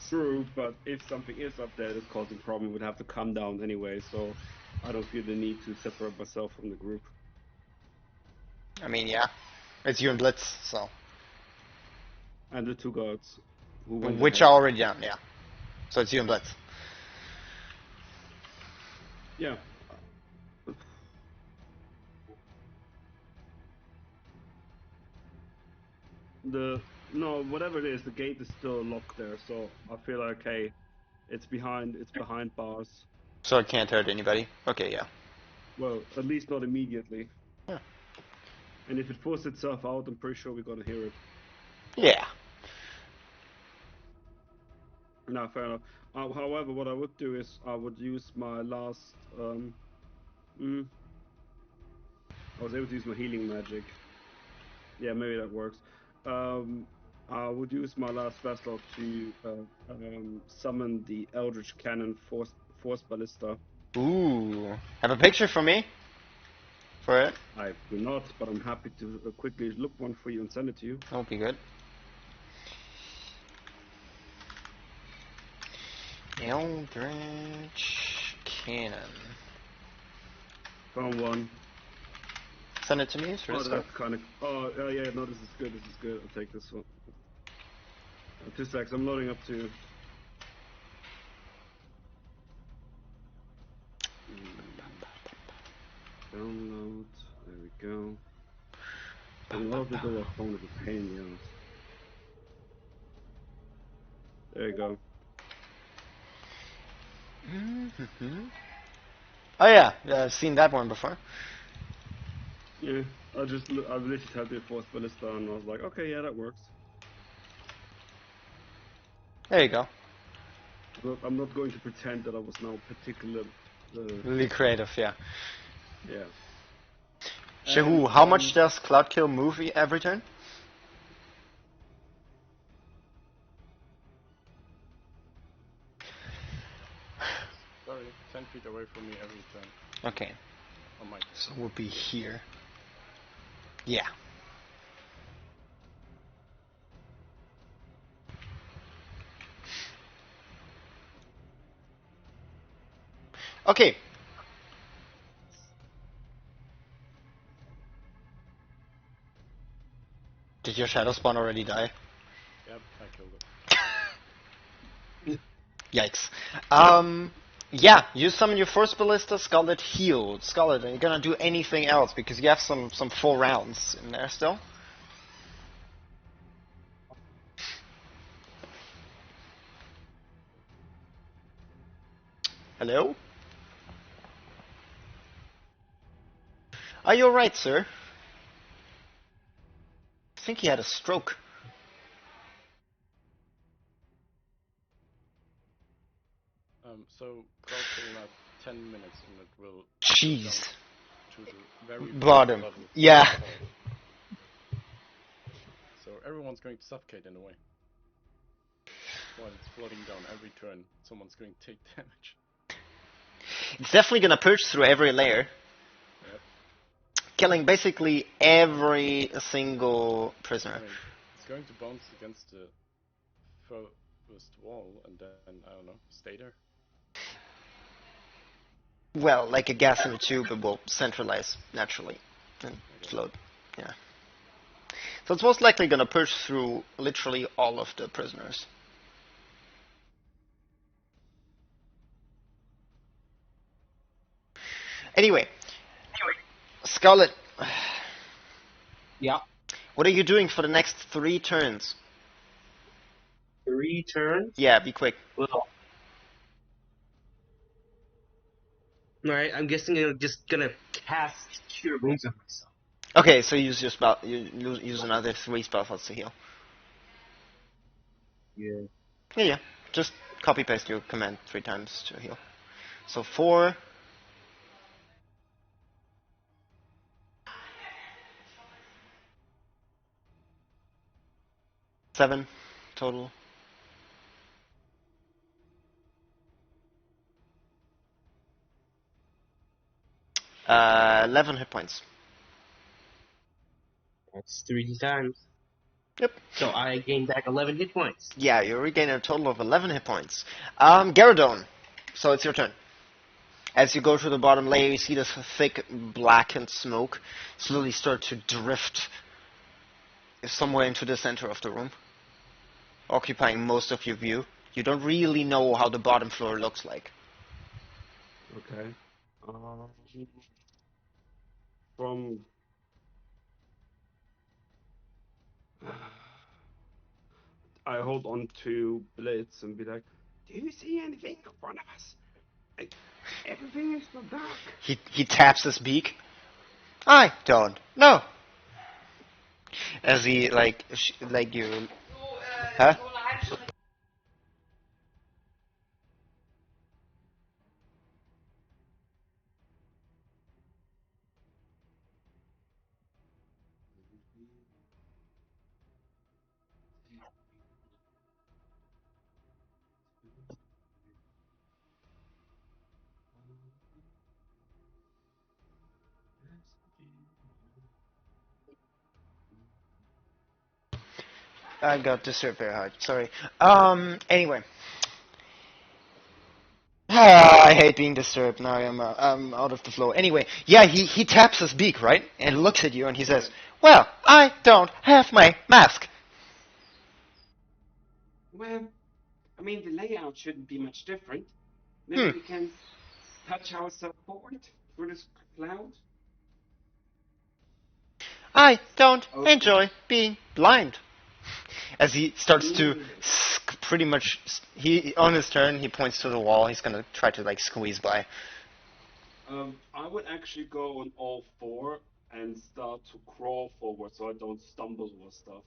True, but if something is up there that's causing problem, it would have to come down anyway, so I don't feel the need to separate myself from the group. I mean, yeah. It's you and Blitz, so. And the 2 guards who went Which ahead. are already down, yeah. So it's you and Blitz. Yeah. No, whatever it is, the gate is still locked there, so I feel like, hey, it's behind bars. So it can't hurt anybody. Okay, yeah. Well, at least not immediately. Yeah. And if it forces itself out, I'm pretty sure we're gonna hear it. Yeah. No, fair enough. However, what I would do is I would use my last. I was able to use my healing magic. Yeah, maybe that works. I would use my last spell slot to summon the Eldritch Cannon Force Ballista. Ooh. Have a picture for me? For it? I do not, but I'm happy to quickly look one for you and send it to you. That would be good. Eldritch Cannon. Found one. Send it to me through Oh, Discord. that's kind of. Oh, yeah. No, this is good. This is good. I'll take this one. 2 seconds. I'm loading up too. Download. There we go. A lot of people are phone is a pain in the ass. There you go. Oh yeah, I've seen that one before. Yeah, I literally typed it for Spellista and I was like, okay, yeah, that works. There you go. I'm not going to pretend that I was now particular. Really creative, yeah. Yeah. Shahu, how much does Cloudkill move every turn? Sorry, 10 feet away from me every turn. Okay. On my So we'll be here. Yeah. Okay. Did your shadow spawn already die? Yep, I killed it. Yikes. Yeah, you summon your first ballista, Scarlet healed. Scarlet, are you gonna do anything else? Because you have some 4 rounds in there still. Hello? Are you alright, sir? I think he had a stroke. So Cloud will have 10 minutes and it will go Jeez. down to the very Bottom. level. Yeah. So everyone's going to suffocate in a way. While it's floating down every turn, someone's going to take damage. It's definitely gonna push through every layer. Yep. Killing basically every single prisoner. I mean, it's going to bounce against the furthest wall and then, I don't know, stay there. Well, like a gas in a tube, it will centralize naturally and float. Yeah. So it's most likely gonna push through literally all of the prisoners. Anyway, Scarlet, Yeah. what are you doing for the next 3 turns? 3 turns? Yeah, be quick. Well. Alright, I'm guessing I'm just gonna cast Cure Wounds on myself. Okay, so use your spell. You use another 3 spell slots to heal. Yeah. Yeah. Just copy paste your command 3 times to heal. So 4. 7 total. 11 hit points. That's 3 times. Yep. So I gain back 11 hit points. Yeah, you regain a total of 11 hit points. Garadone, so it's your turn. As you go through the bottom layer, you see this thick, blackened smoke slowly start to drift somewhere into the center of the room, occupying most of your view. You don't really know how the bottom floor looks like. Okay. From. I hold on to Blitz and be like, "Do you see anything in front of us? Everything is so dark." He taps his beak. I don't know. As he like you, huh? I got disturbed very hard. Sorry. Anyway. I hate being disturbed. Now I'm out of the flow. Anyway, yeah, he taps his beak, right? And looks at you and he says, "Well, I don't have my mask." Well, I mean, the layout shouldn't be much different. Hmm. Maybe we can touch ourselves forward through this cloud. I don't Okay. enjoy being blind. As he starts to Mm. pretty much, he on his turn, he points to the wall. He's gonna try to like squeeze by. I would actually go on all four and start to crawl forward so I don't stumble over stuff.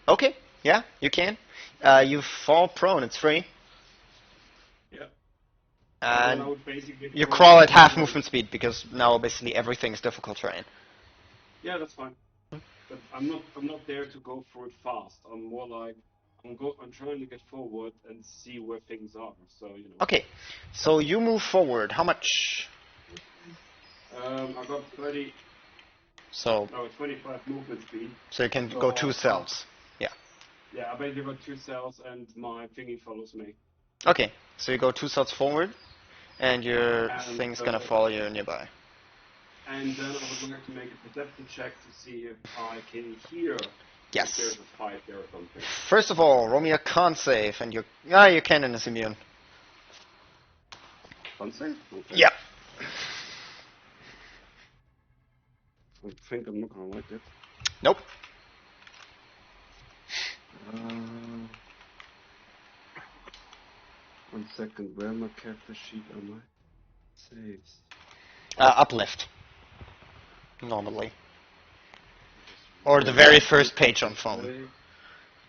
Okay, yeah, you can. You fall prone. It's free. Yeah. And then I And would basically you crawl crawl at half forward. movement speed because now basically everything is difficult terrain. Yeah, that's fine. But I'm not there to go through it fast. I'm more like I'm trying to get forward and see where things are. So, you know. Okay, so you move forward. How much? I got 30 So, no 25 movement speed. so you can go two So cells. Yeah. yeah, I basically got 2 cells and my thingy follows me. Okay, so you go two cells forward, and your And thing's gonna follow you nearby. and then I would like to make a perception check to see if I can hear Yes. if there's a fight there or something. First of all, roll me a con save, and your cannon is immune. Unsave? Okay. Yeah. I think I'm not gonna like it. Nope. Uh, 1 second, where my character sheet am I? Saves. Uplift. Normally. Or the very first page on phone.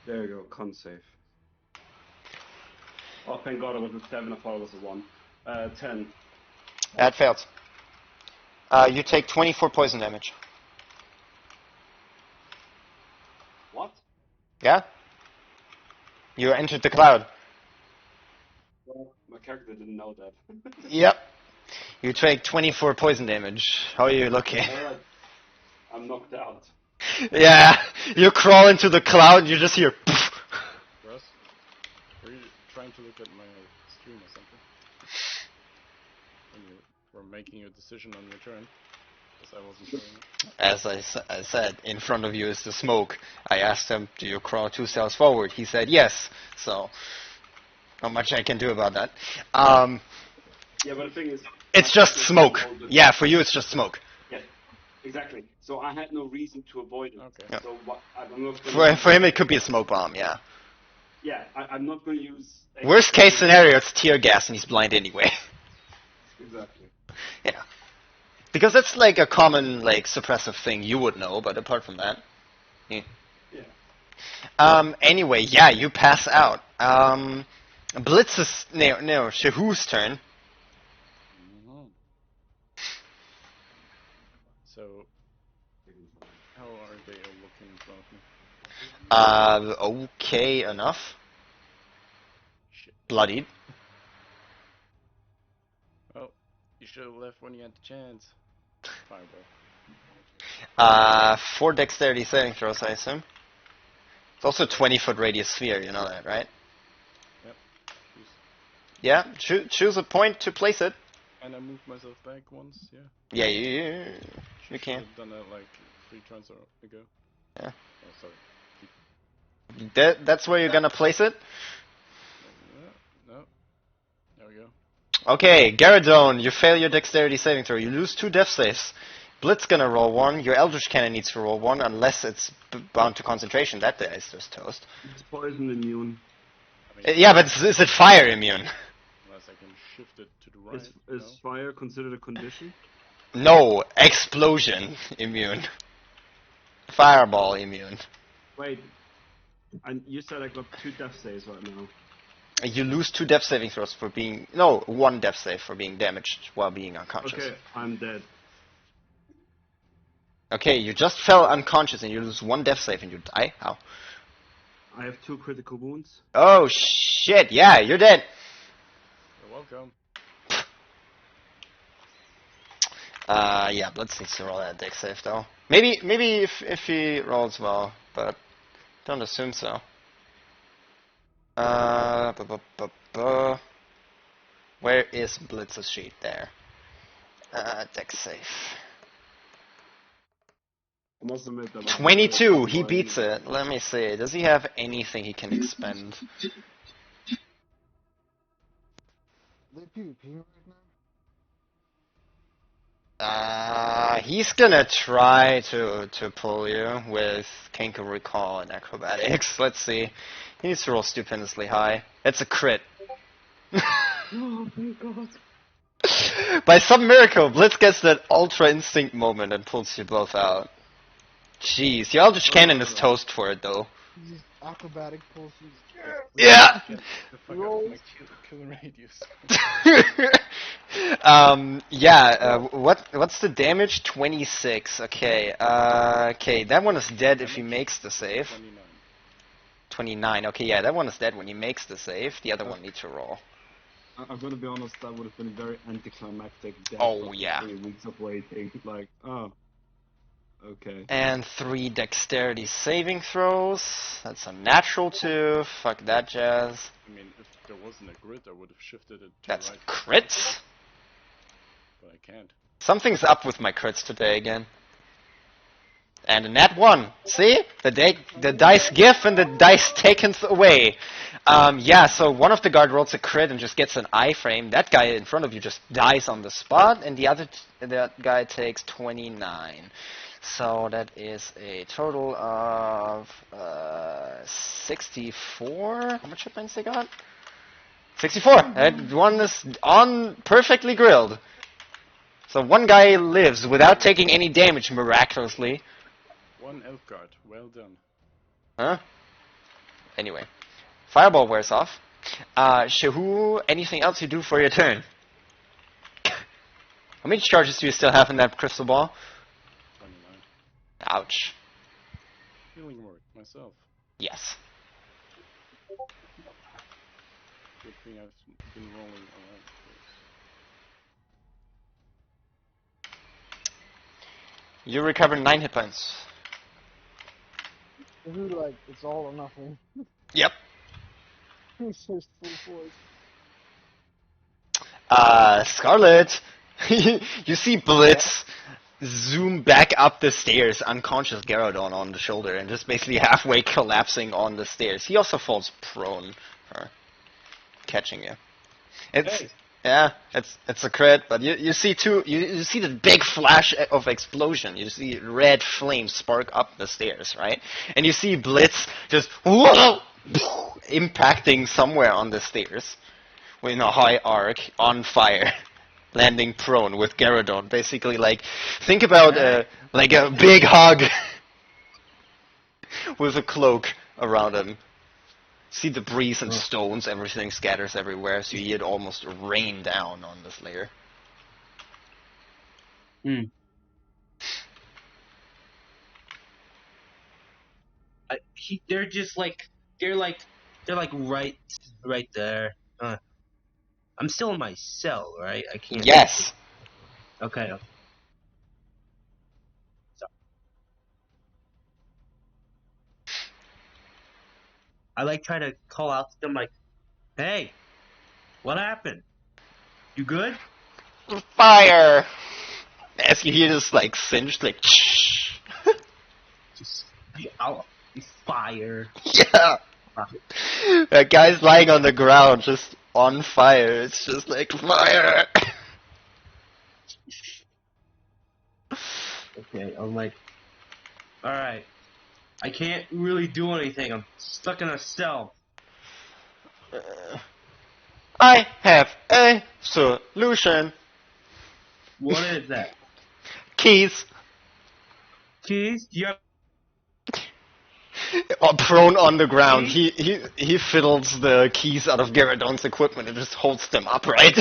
There you go, con save. Oh, thank God it was a 7, I thought it was a 1. 10. That fails. You take 24 poison damage. What? Yeah? You entered the cloud. Well, my character didn't know that. Yep. You take 24 poison damage. How are you looking? Alright. I'm knocked out. Yeah, you crawl into the cloud, you just hear poof. Russ, were you trying to look at my stream or something? When you were making your decision on your turn? Because I wasn't showing it. As I said, in front of you is the smoke. I asked him, do you crawl two cells forward? He said yes, so not much I can do about that. Yeah, but the thing is... It's just smoke. Yeah, for you it's just smoke. Yeah, exactly. So I had no reason to avoid it. Okay. Yeah. So what, I'm not gonna For him it could be a smoke bomb, yeah. Yeah, I'm not going to use... Worst case scenario, it's tear gas and he's blind anyway. Exactly. Yeah. Because that's like a common like suppressive thing you would know, but apart from that. Yeah. Anyway, yeah, you pass out. Blitz is no, Shahu's turn. Mhm. So, how are they all looking in front of me? Okay enough. Shit. Bloodied. Oh, you should have left when you had the chance. Fireball. 4 dexterity saving throws, I assume. It's also a 20-foot radius sphere, you know that, right? Yep. Choose. Yeah, choose a point to place it. And I moved myself back once, yeah. Yeah, you Should can. have done that like 3 turns ago. Yeah. Oh, sorry. That's where you're gonna place it? No. There we go. Okay, Garadone, you fail your dexterity saving throw. You lose 2 death saves. Blitz gonna roll 1. Your Eldritch Cannon needs to roll 1 unless it's bound to concentration. That die is just toast. It's poison immune. I mean, Yeah, but is it fire immune? unless I can shift it to the right. Is fire considered a condition? No, explosion immune. Fireball immune. Wait, and you said I got 2 death saves right now. You lose 2 death saving throws for being... No, 1 death save for being damaged while being unconscious. Okay, I'm dead. Okay, you just fell unconscious and you lose 1 death save and you die? How? I have 2 critical wounds. Oh shit, yeah, you're dead. You're welcome. Yeah, Blitz needs to roll that dex save though. Maybe if he rolls well, but don't assume so. Where is Blitz's sheet? There. Deck save. I must admit that was 22. very He fun beats line. it. Let me see. Does he have anything he can expend? Are they PvP right now? He's gonna try to pull you with Kenku Recall and Acrobatics. Let's see. He needs to roll stupendously high. It's a crit. Oh my god. By some miracle, Blitz gets that Ultra Instinct moment and pulls you both out. Jeez, your Eldritch Cannon is toast for it though. He just acrobatic pulses. Yeah! Get the fuck out Rolls. of my killing radius. What's the damage? 26. Okay. Okay, that one is dead if he makes the save. 29. 29. Okay, yeah, that one is dead when he makes the save. The other one needs to roll. I'm gonna be honest, that would have been very anticlimactic. Death Oh, after yeah. 3 weeks of waiting. Like, oh. Okay. And 3 dexterity saving throws. That's a natural 2. Fuck that jazz. I mean, if there wasn't a grid, I would have shifted it to That's right. crits? But I can't. Something's up with my crits today again. And a nat 1. See? The dice give and the dice taken away. Yeah, so one of the guard rolls a crit and just gets an iframe. That guy in front of you just dies on the spot, and that guy takes 29. So that is a total of 64. How much hit points they got? 64. That one is on perfectly grilled. So one guy lives without taking any damage miraculously. 1 elf guard. Well done. Huh? Anyway. Fireball wears off. Shahu, anything else you do for your turn? How many charges do you still have in that crystal ball? 29. Ouch. Healing word. Myself. Yes. Good thing I've been rolling around. You recover 9 hit points. Who like it's all or nothing. Yep. He's just full force. Scarlet! You see Blitz zoom back up the stairs, unconscious Garrodon on the shoulder, and just basically halfway collapsing on the stairs. He also falls prone for catching you. It's Hey. yeah, it's a crit, but you see you see the big flash of explosion. You see red flames spark up the stairs, right? And you see Blitz just impacting somewhere on the stairs in a high arc on fire. Landing prone with Garrodon, basically like think about like a big hug with a cloak around him. See debris and stones, everything scatters everywhere, so you hear it almost rain down on the Slayer. They're just like they're like right there. I'm still in my cell, right? I can't. Yes. Okay. So, I like try to call out to them like, "Hey, what happened? You good?" Fire! As you hear this like singed like Just I'll fire. yeah. That guy's lying on the ground just on fire. It's just like fire. Okay, I'm like, all right. I can't really do anything. I'm stuck in a cell. I have a solution. What is that? Keys. Keys? Do you have Prone on the ground. He fiddles the keys out of Garrodon's equipment and just holds them upright.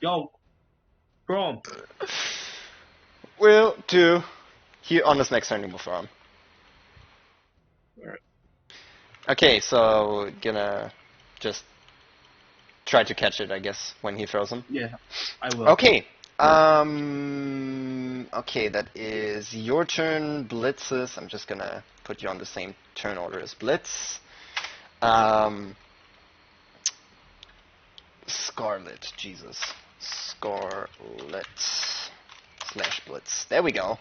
Yo, bro. Will do. He on his next turn he will throw him. Alright. Okay, so gonna just try to catch it, I guess, when he throws him. Yeah, I will. Okay. Okay, that is your turn, Blitzes. I'm just gonna put you on the same turn order as Blitz. Scarlet, Jesus. Scarlet slash Blitz. There we go.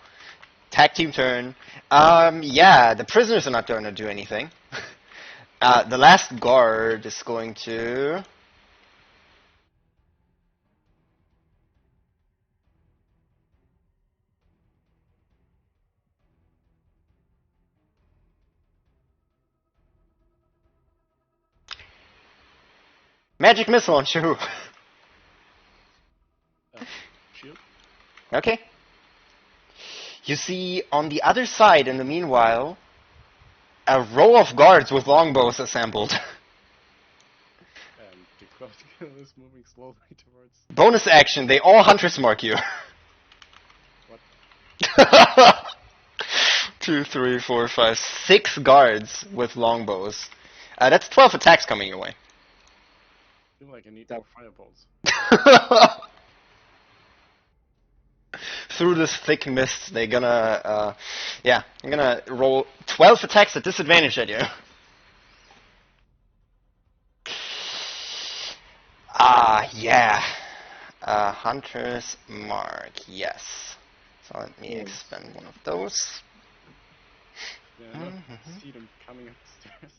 Tag team turn. Yeah, the prisoners are not going to do anything. The last guard is going to... Magic Missile on Shahu. Shield. Okay. You see, on the other side, in the meanwhile, a row of guards with longbows assembled. And the crowd killer is moving slowly towards. Bonus action, they all Hunter's Mark you. What? 2, 3, 4, 5, 6 guards with longbows. That's 12 attacks coming your way. I feel like I need more fireballs. Through this thick mist, they're gonna, I'm gonna roll 12 attacks at disadvantage at you. Yeah. Hunter's Mark, yes. So let me expend one of those. Yeah, I not see them coming upstairs.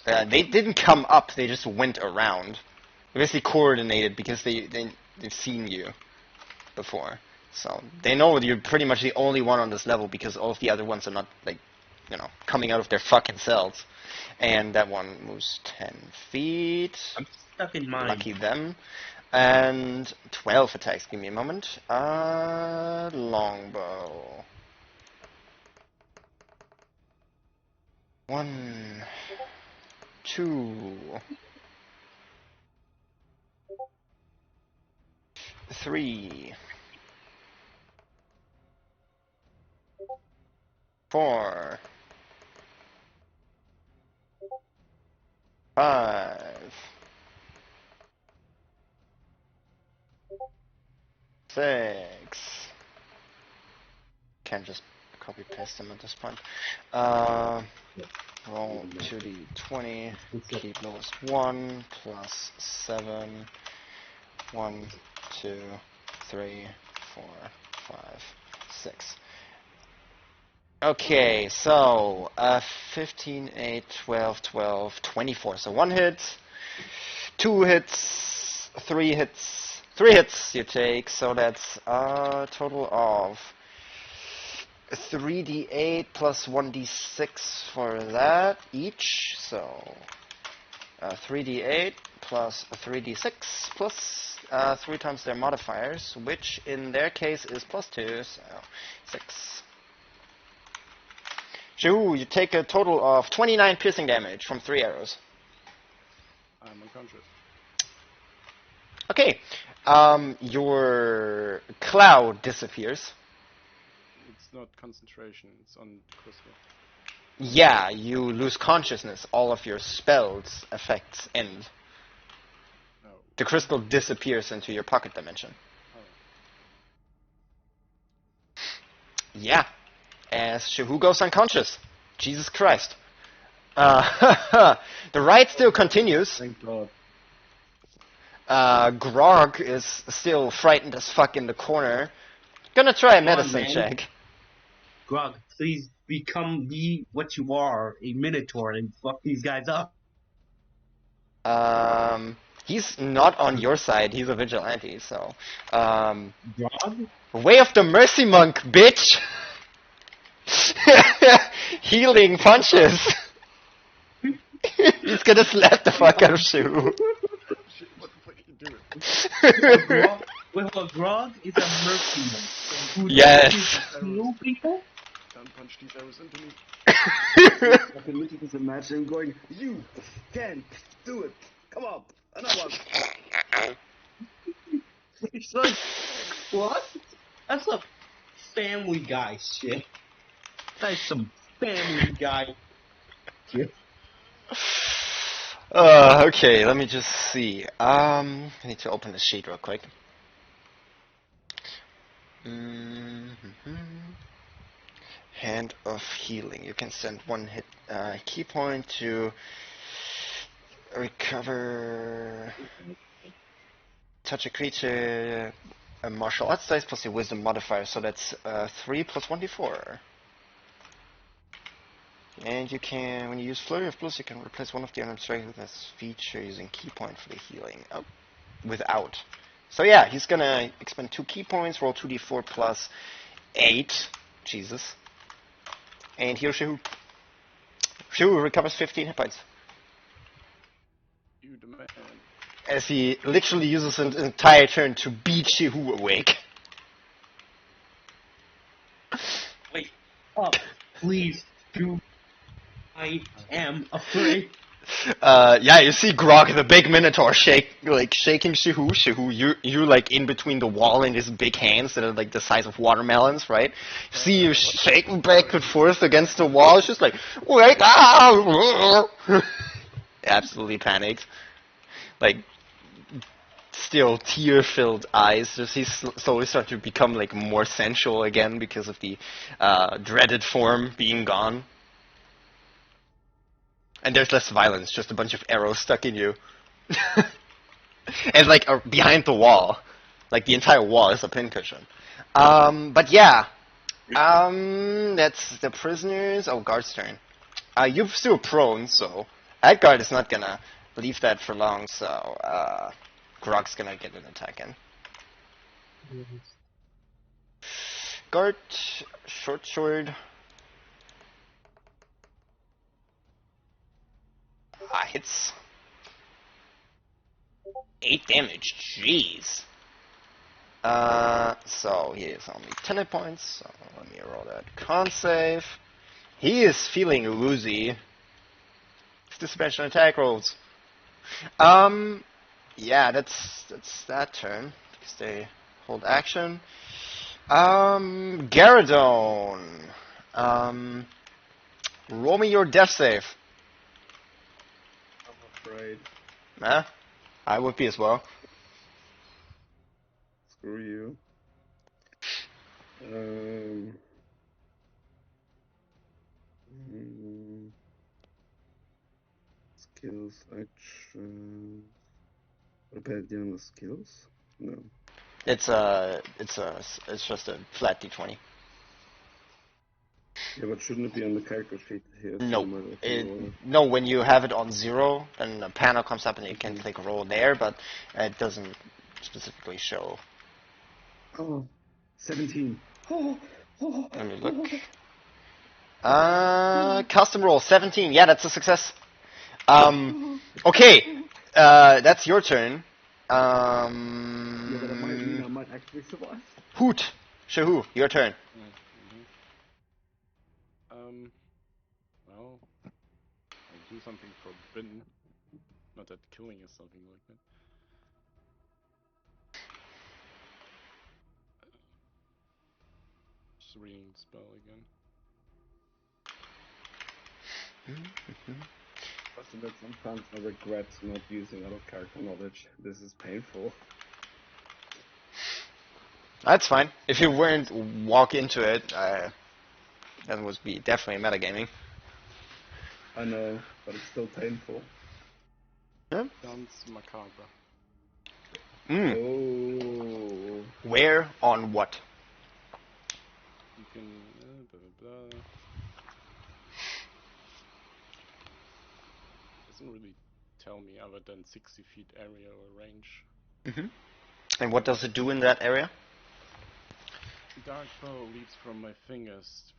So. They didn't come up, they just went around. They basically coordinated because they've seen you before. So they know you're pretty much the only one on this level because all of the other ones are not, like, coming out of their fucking cells. And that one moves 10 feet. I'm stuck in mine. Lucky them. And 12 attacks. Give me a moment. Longbow. 1, 2, 3, 4, 5, 6. Can't just copy paste them at this point. Roll 2d20. Keep lowest 1 plus 7. 1, 2, 3, 4, 5, 6. Okay, so 15, 8, 12, 12, 24. So 1 hit, 2 hits, 3 hits, 3 hits you take. So that's a total of 3d8 plus 1d6 for that each. So 3d8 plus 3d6 plus 3 times their modifiers, which in their case is plus 2, so 6. Shahu, you take a total of 29 piercing damage from 3 arrows. I'm unconscious. Okay, your cloud disappears. It's not concentration, it's on the crystal. Yeah, you lose consciousness. All of your spells effects end. Oh. The crystal disappears into your pocket dimension. Oh. Yeah, as Shahu goes unconscious. Jesus Christ. The ride still continues. Thank God. Grog is still frightened as fuck in the corner. Gonna try a Come on, medicine man. check. Grog, please be what you are, a minotaur, and fuck these guys up. He's not on your side. He's a vigilante, so. Grog? Way of the Mercy Monk, bitch! Healing punches! He's gonna slap the fuck out of Shahu. Shit, what the fuck are you doing? Grog is a mercy monk. Who Yes. heal people? Don't punch these arrows into me. I can literally just imagine him going, "You can do it. Come on, another one." It's like, what? That's a Family Guy shit. That's some Family Guy shit. Okay, let me just see. I need to open the sheet real quick. Hand of Healing. You can send 1 hit key point to recover. Touch a creature. A martial arts dice plus your wisdom modifier, so that's 3 plus 1d4. And you can, when you use Flurry of Blows, you can replace one of the unarmed strikes with this feature using key point for the healing. Oh, without. So yeah, he's gonna expend 2 key points, roll 2d4 plus 8. Jesus. And heal Shehu. Shehu recovers 15 hit points. You the man. As he literally uses an entire turn to beat Shehu awake. Wait up, please, do. I am afraid. Yeah, you see Grog, the big minotaur, shaking Shehu. Shehu, you like in between the wall and his big hands that are like the size of watermelons, right? You see you shaking back and forth against the wall. It's just like, wake up! Absolutely panicked. Like, still tear-filled eyes. Just he's slowly starting to become like more sensual again because of the dreaded form being gone. And there's less violence, just a bunch of arrows stuck in you. And like behind the wall. Like the entire wall is a pincushion. But yeah. That's the prisoners. Oh, guard's turn. You're still prone, so that guard is not gonna leave that for long, so Grog's gonna get an attack in. Guard, short sword. Hits. 8 damage, jeez. So he is only 10 hit points, so let me roll that con save. He is feeling woozy. It's disadvantage on attack rolls. Yeah, that's that turn, because they hold action. Garadone. Roll me your death save. I'm afraid. Nah, I would be as well. Screw you. Skills, actions. What about the other skills? No. It's just a flat d20. Yeah, but shouldn't it be on the character sheet here? No, no. When you have it on 0, then a panel comes up and you can click roll there, but it doesn't specifically show. Oh, 17. Oh, oh, Let me look. Custom roll 17. Yeah, that's a success. Okay, that's your turn. Yeah, but it might mean I might actually survive. Hoot, Shahu, your turn. Well, I'll do something forbidden. Not that killing is something like that. Just reading the spell again. Trust that sometimes I regret not using other character knowledge. This is painful. That's fine. If you weren't walk into it, that would be definitely metagaming. I know, but it's still painful. Yeah. Sounds macabre. Oh. Where on what? You can blah blah blah. Doesn't really tell me other than 60 feet area or range. And what does it do in that area? Dark bow leads from my fingers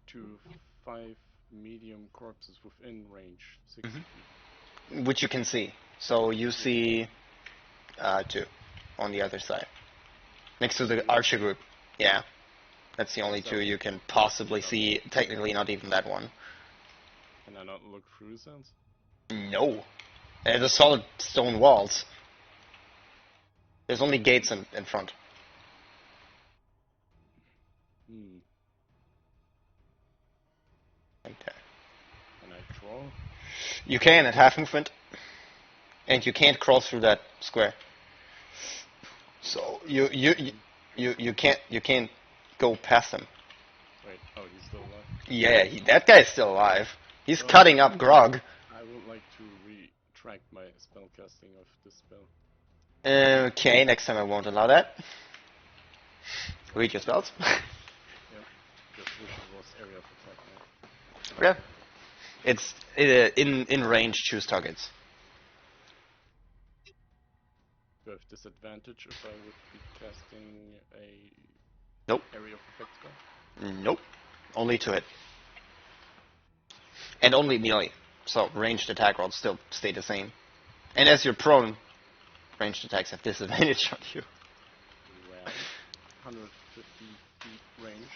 to 5 medium corpses within range, 60 feet. Which you can see. So you see 2 on the other side. Next to the archer group. Yeah. That's the only 2 you can possibly see. Technically not even that one. Can I not look through that? No. There's solid stone walls. There's only gates in front. Okay. Can I crawl? You can at half movement. And you can't crawl through that square. So you can't go past him. Wait, oh, he's still alive? Yeah, that guy's still alive. He's cutting up Grog. I would like to retract my spellcasting of this spell. Okay, next time I won't allow that. Read your spells. Yep. Just wish it was area of attack now. Yeah. It's in range, choose targets. Do I have disadvantage if I would be casting a Nope. area of effect spell? Nope. Only to hit. And only melee. So ranged attack rolls still stay the same. And as you're prone, ranged attacks have disadvantage on you. Well, 150 feet range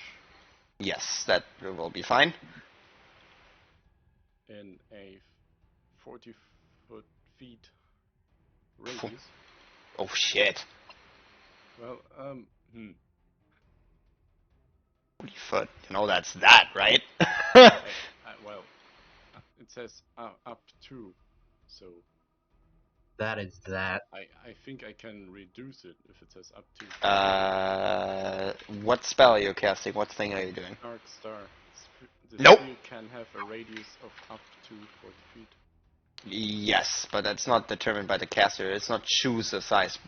Yes, that will be fine. in a 40 feet radius. Oh shit. Well, 40 foot. You know that's that, right? Well, it says up to, so That is that. I think I can reduce it if it says up to. What spell are you casting? What thing are you doing? Dark Star. The Nope. sphere can have a radius of up to 40 feet. Yes, but that's not determined by the caster. It's not choose a size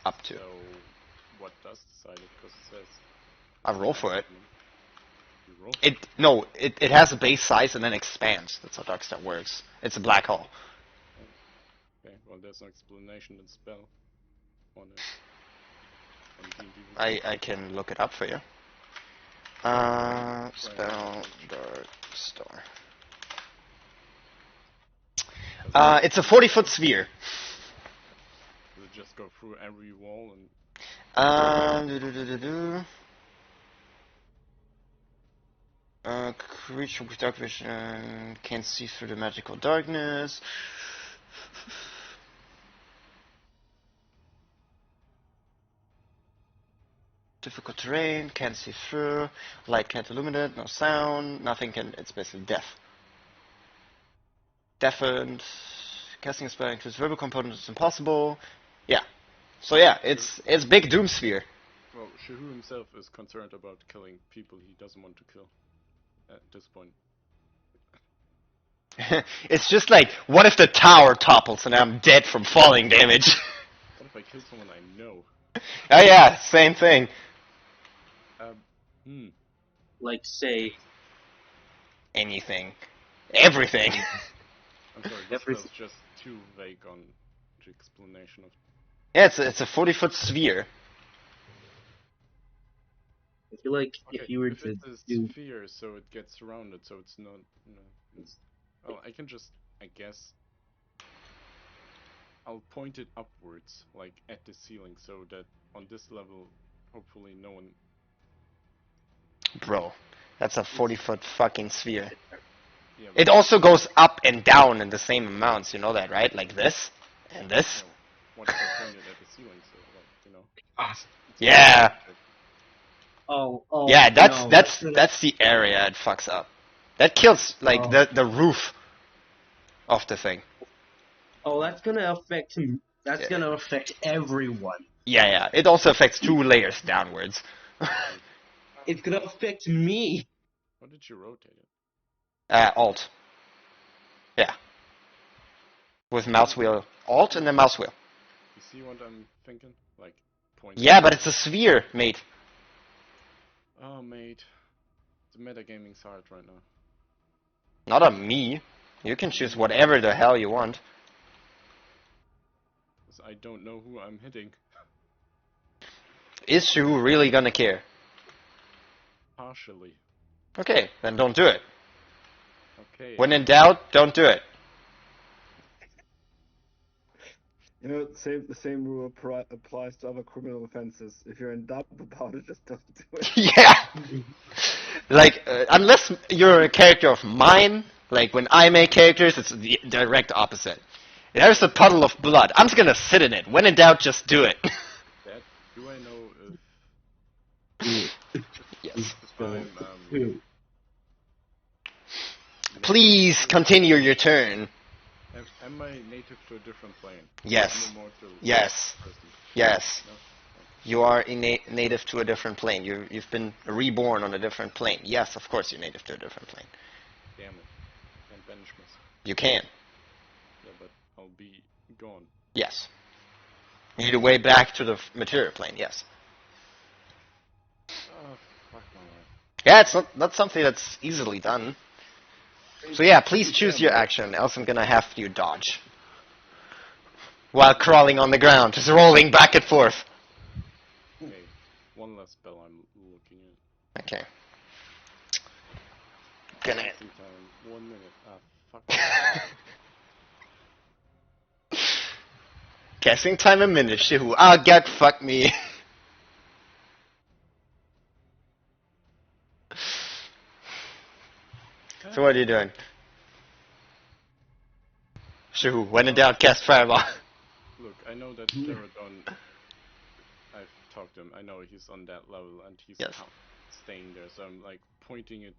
up to. So, what does decide it? Because it says. I roll for it. You roll? It has a base size and then expands. That's how Darkstar works. It's a black hole. Okay, well, there's no explanation in spell on it. On D&D. I can look it up for you. Spell Darkstar. It's a 40-foot sphere. Does it just go through every wall and. Creature with dark vision can see through the magical darkness. Difficult terrain, can't see through. Light can't illuminate, no sound, nothing can. It's basically deaf. Deafened. Casting a spell includes verbal components is impossible. Yeah. So yeah, it's big doom sphere. Well, Shahu himself is concerned about killing people he doesn't want to kill at this point. It's just like, what if the tower topples and I'm dead from falling damage? What if I kill someone I know? Oh yeah, same thing. Like, say, Anything. Everything. I'm sorry, this was just too vague on the explanation of. Yeah, it's a 40-foot sphere. I feel like Okay, if you were if to it's a do... sphere, so it gets surrounded, so it's not. Well, I can just, I guess, I'll point it upwards, like at the ceiling, so that on this level, hopefully no one. Bro, that's a 40-foot fucking sphere. Yeah, It also goes up and down in the same amounts, you know that, right? Like this, and this. What if I pointed at the ceiling, so, like, you know? Yeah. Oh, Yeah, no, that's the area it fucks up. That kills, like, the roof of the thing. Oh, that's gonna affect him. That's gonna affect everyone. Yeah. It also affects 2 layers downwards. It's gonna affect me. How did you rotate it? Alt. Yeah. With mouse wheel. Alt and then mouse wheel. You see what I'm thinking? Like, point. Yeah, but it's a sphere, mate. Oh, mate. The metagaming's hard right now. Not on me. You can choose whatever the hell you want. Because I don't know who I'm hitting. Is Shu really gonna care? Partially. Okay, then don't do it. Okay. When in doubt, don't do it. You know, the same rule applies to other criminal offenses. If you're in doubt about it, just don't do it. Yeah. Like, unless you're a character of mine, like when I make characters, it's the direct opposite. There's a puddle of blood. I'm just gonna sit in it. When in doubt, just do it. That, do I know if Yes. I'm, Please continue your turn. am I native to a different plane? Yes. I'm immortal. Yes. Person. Yes. No? You are native to a different plane. You've been reborn on a different plane. Yes, of course you're native to a different plane. Damn it. Can't banish myself. You can. Yeah, but I'll be gone. Yes. You need a way back to the material plane, yes. Oh, fuck my life. Yeah, it's not something that's easily done. So yeah, please choose your Yeah, action, else I'm gonna have you dodge. While crawling on the ground, just rolling back and forth. Okay, one last spell I'm looking at. Okay. Gonna... Casting time, 1 minute. Ah, fuck. Guessing time a minute, Shihu. Ah, get fuck me. So what are you doing? Shihu, when in doubt, cast Fireball. Look, I know that Garrodon, I've talked to him, I know he's on that level and he's Yes. staying there, so I'm like pointing it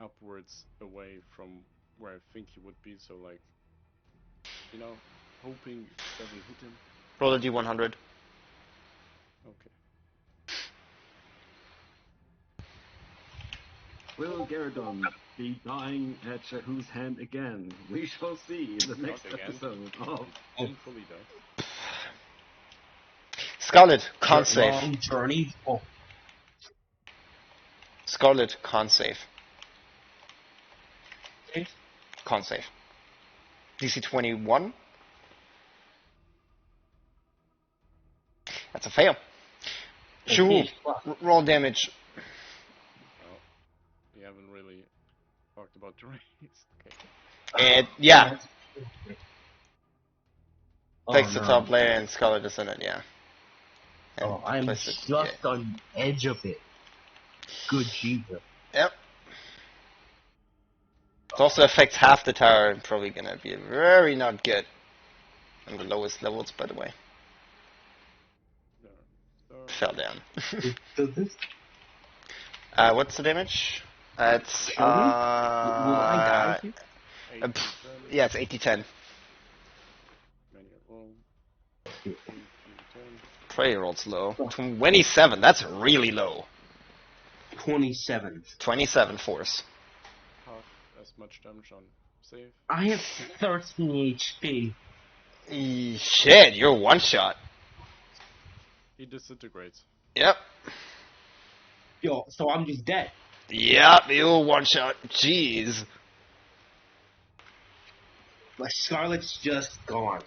upwards away from where I think he would be, so like, you know, hoping it doesn't hit him. Roll a d100. Okay. Will Garrodon be dying at Shahu's hand again? We shall see in the next again. episode of... Hopefully though. Scarlet, con save. Long journey. Oh, Scarlet, con save. okay. Con save. DC 21. That's a fail. Shihu, roll damage. Well, we haven't really talked about the race. Okay. And yeah, Oh, takes the no. top layer and Scarlet is in it, yeah. And Oh, I'm place it- just on the edge of it. Good Jesus. Yep. It also affects half the tower and probably gonna be very not good. On the lowest levels, by the way. Fell down. Does this? What's the damage? It's Will I die? yeah, it's 80-10. Pray rolls low. 27. That's really low. 27. 27 force. Half as much damage on save. I have 13 HP. Shit, you're one shot. He disintegrates. Yep. Yo, so I'm just dead. Yep, you're one shot. Jeez. My Scarlet's just gone.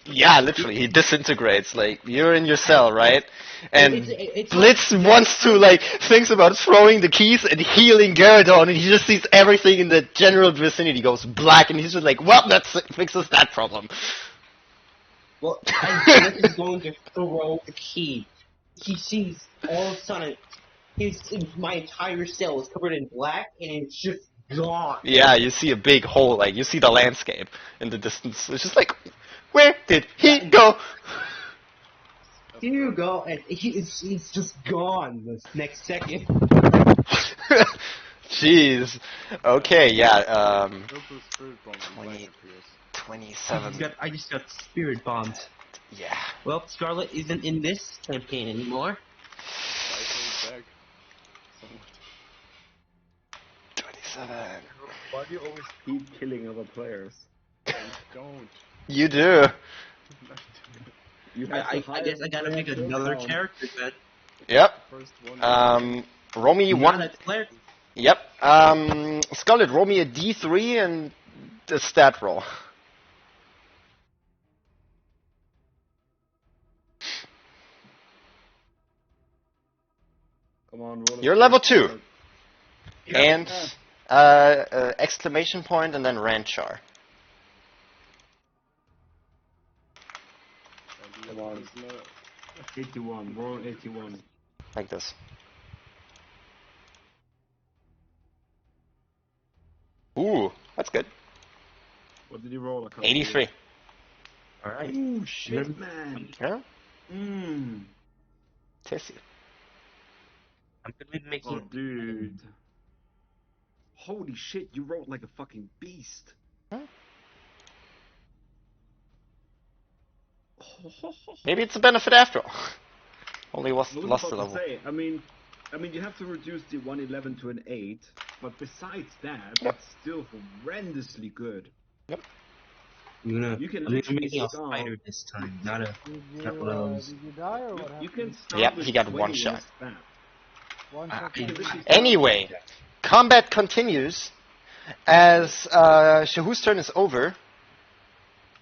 Yeah, literally, he disintegrates. Like, you're in your cell, right? And It's Blitz wants to, like, thinks about throwing the keys and healing Garrodon, and he just sees everything in the general vicinity goes black, and he's just like, well, that fixes that problem. Well, and Blitz is going to throw the key. He sees all of a sudden, my entire cell is covered in black, and it's just gone. Yeah, you see a big hole, like, you see the landscape in the distance. It's just like, where did he go? Here you go, and he's just gone this next second. Jeez. Okay, yeah, Purple spirit bomb 20. appears. 27. I just got spirit bombed. Yeah. Well, Scarlet isn't in this campaign anymore. Cycling back. Somewhat. 27. Why do you always keep killing other players? I don't. You do. You have I to hire guess I gotta player make to another count. character then. Yep. First one. Roll me Not one. a player. Yep. Scarlet, roll me a D3 and a stat roll. Come on, roll a You're stat. level 2. Yeah. And exclamation point and then Ranchar. Come on. 81, roll 81. Like this. Ooh, that's good. What did you roll? I can't 83. Alright. Ooh, shit, man. Yeah? Mmm. Tasty. I'm gonna be making. Oh, dude. Holy shit, you rolled like a fucking beast. Huh? Maybe it's a benefit after all. Only I lost was the about to level. say, I mean, you have to reduce the 111 to an 8, but besides that, Yep. it's still horrendously good. Yep. You can I'm literally making a start. fighter this time, not one of those. Did you die or what You can happened? start Yep, with he got 20 one in a shot. stab. One I shot You to can me. literally start Anyway, with combat continues as Shahu's turn is over.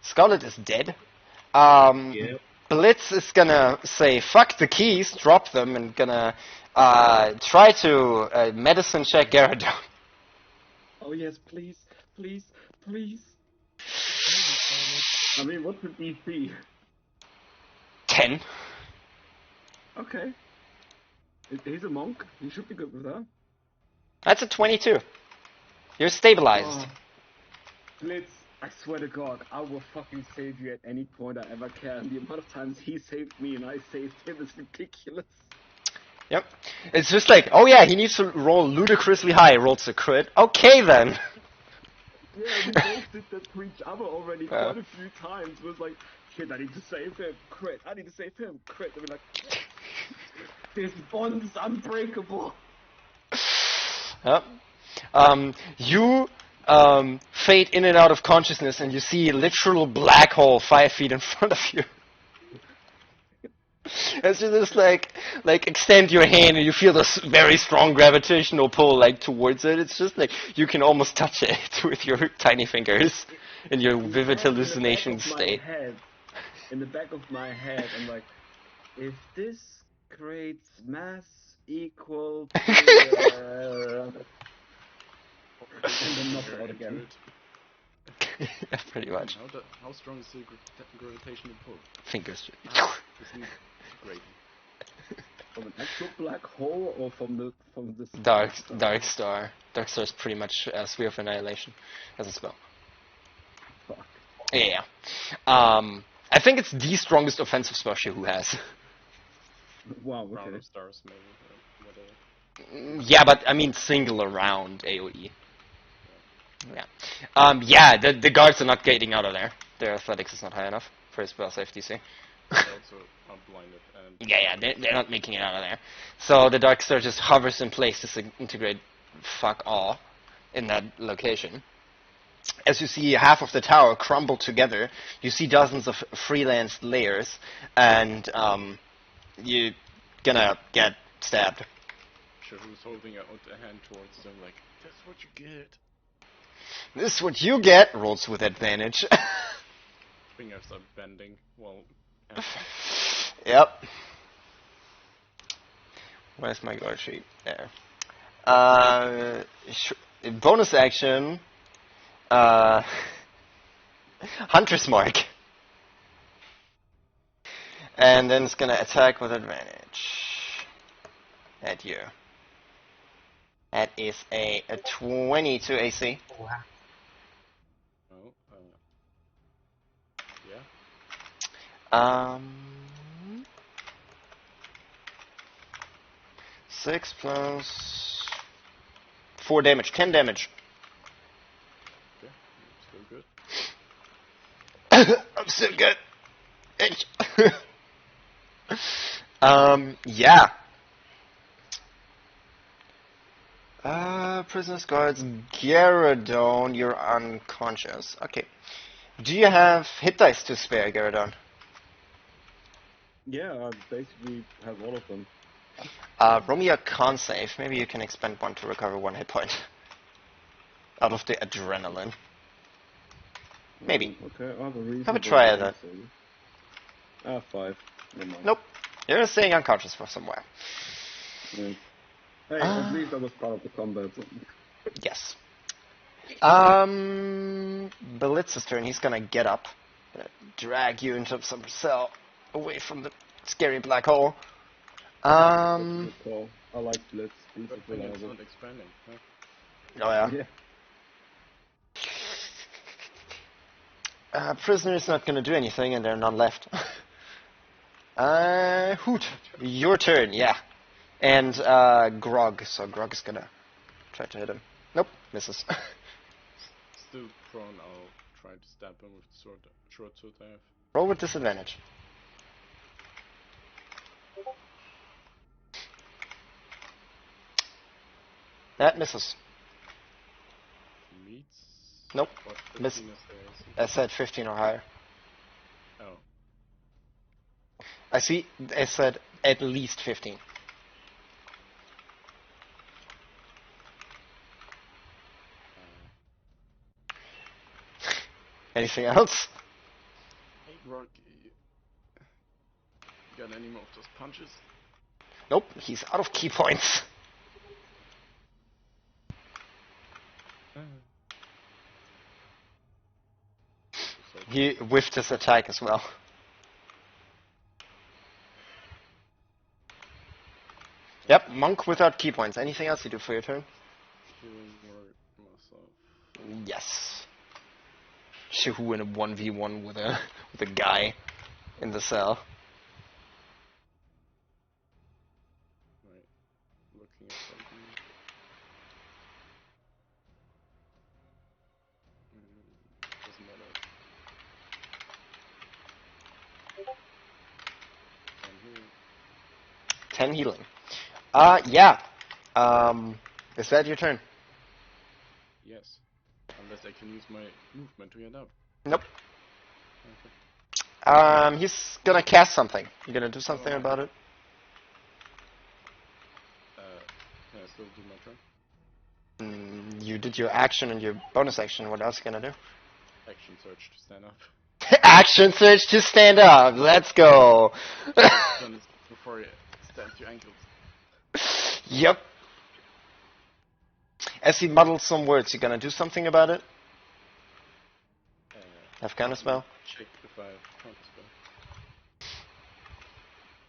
Scarlet is dead. Yeah. Blitz is gonna say fuck the keys, drop them, and gonna try to medicine check Gyarados. Oh yes, please, please, please. Maybe Scarlet. I mean, what's the DC? 10. Okay. He's a monk. He should be good with that. That's a 22. You're stabilized. Oh, Blitz, I swear to God, I will fucking save you at any point I ever can. The amount of times he saved me and I saved him is ridiculous. Yep. It's just like, oh yeah, he needs to roll ludicrously high. Rolls a crit. Okay then. Yeah, we both did that to each other already Yeah. quite a few times. It was like, shit, I need to save him. Crit. I need to save him. Crit. And we're like, this bond's unbreakable. Yep. You fade in and out of consciousness, and you see a literal black hole 5 feet in front of you. As you just like extend your hand, and you feel this very strong gravitational pull like towards it. It's just like you can almost touch it with your tiny fingers in your vivid hallucination state. In the back of my head, I'm like, if this creates mass equal to, and then knocked You're out into again. it. Yeah, pretty much. How strong is the gravitational pull? Fingers. Isn't it great? From an actual black hole or from this Dark Star. Dark Star is pretty much Sphere of Annihilation as a spell. Fuck. Yeah. I think it's the strongest offensive spell Shahu has. Wow. Round Okay. of stars, maybe. Whatever. Yeah, but I mean single round AoE. Yeah. Yeah, the guards are not getting out of there. Their athletics is not high enough for his spell safety, see? They also are blinded and. Yeah, they're not making it out of there. So the Dark Star just hovers in place to integrate fuck all in that location. As you see half of the tower crumble together, you see dozens of freelance layers, and you're gonna get stabbed. Shahu's holding out a hand towards them, like, that's what you get. This is what you get, rolls with advantage. Fingers are bending while. Yep. Where's my guard sheet? There. Bonus action. Hunter's Mark. And then it's gonna attack with advantage. At you. That is a 22 AC. Wow. Oh, yeah. 6 plus 4 damage. 10 damage. Okay, still good. I'm so good. Yeah. Prisoner's guards. Gyarados, you're unconscious. Okay. Do you have hit dice to spare, Gyarados? Yeah, I basically have all of them. Roll me a con save. Maybe you can expend one to recover 1 hit point. Out of the adrenaline. Maybe. Okay, I have a reason. Have a try at that. 5. Never mind. Nope. You're staying unconscious for somewhere. Yeah. Hey, at least I was part of the combat. Yes. Blitz's turn. He's gonna get up. Gonna drag you into some cell away from the scary black hole. That's a good call. I like Blitz. Blitz is Good thing it's reliable. not expanding, huh? Oh yeah. Prisoner's not gonna do anything, and there are none left. Hoot, your turn, yeah. And Grog, so Grog is gonna try to hit him. Nope, misses. Still prone, I'll try to stab him with the short sword I have. Roll with disadvantage. That misses. Meets. Nope. What, Miss. 15 is their AC? I said 15 or higher. Oh. I see. I said at least 15. Anything else? Hey, Rock, you got any more of those punches? Nope. He's out of key points. He whiffed his attack as well. Yep, monk without key points. Anything else you do for your turn? Healing word myself. Yes. Shihu in a 1v1 with a guy in the cell. Right. Looking at something. Doesn't matter. And here. 10 healing. Yeah. Is that your turn? Yes. Unless I can use my movement to get up. Nope. Okay. He's gonna cast something. You gonna do something Oh. about it? Can I still do my turn? You did your action and your bonus action. What else are you gonna do? Action search to stand up. Action search to stand up. Let's go. Done this before you stand your ankles. Yep. As he muddles some words, you gonna do something about it? Have counter spell? Check if I have counter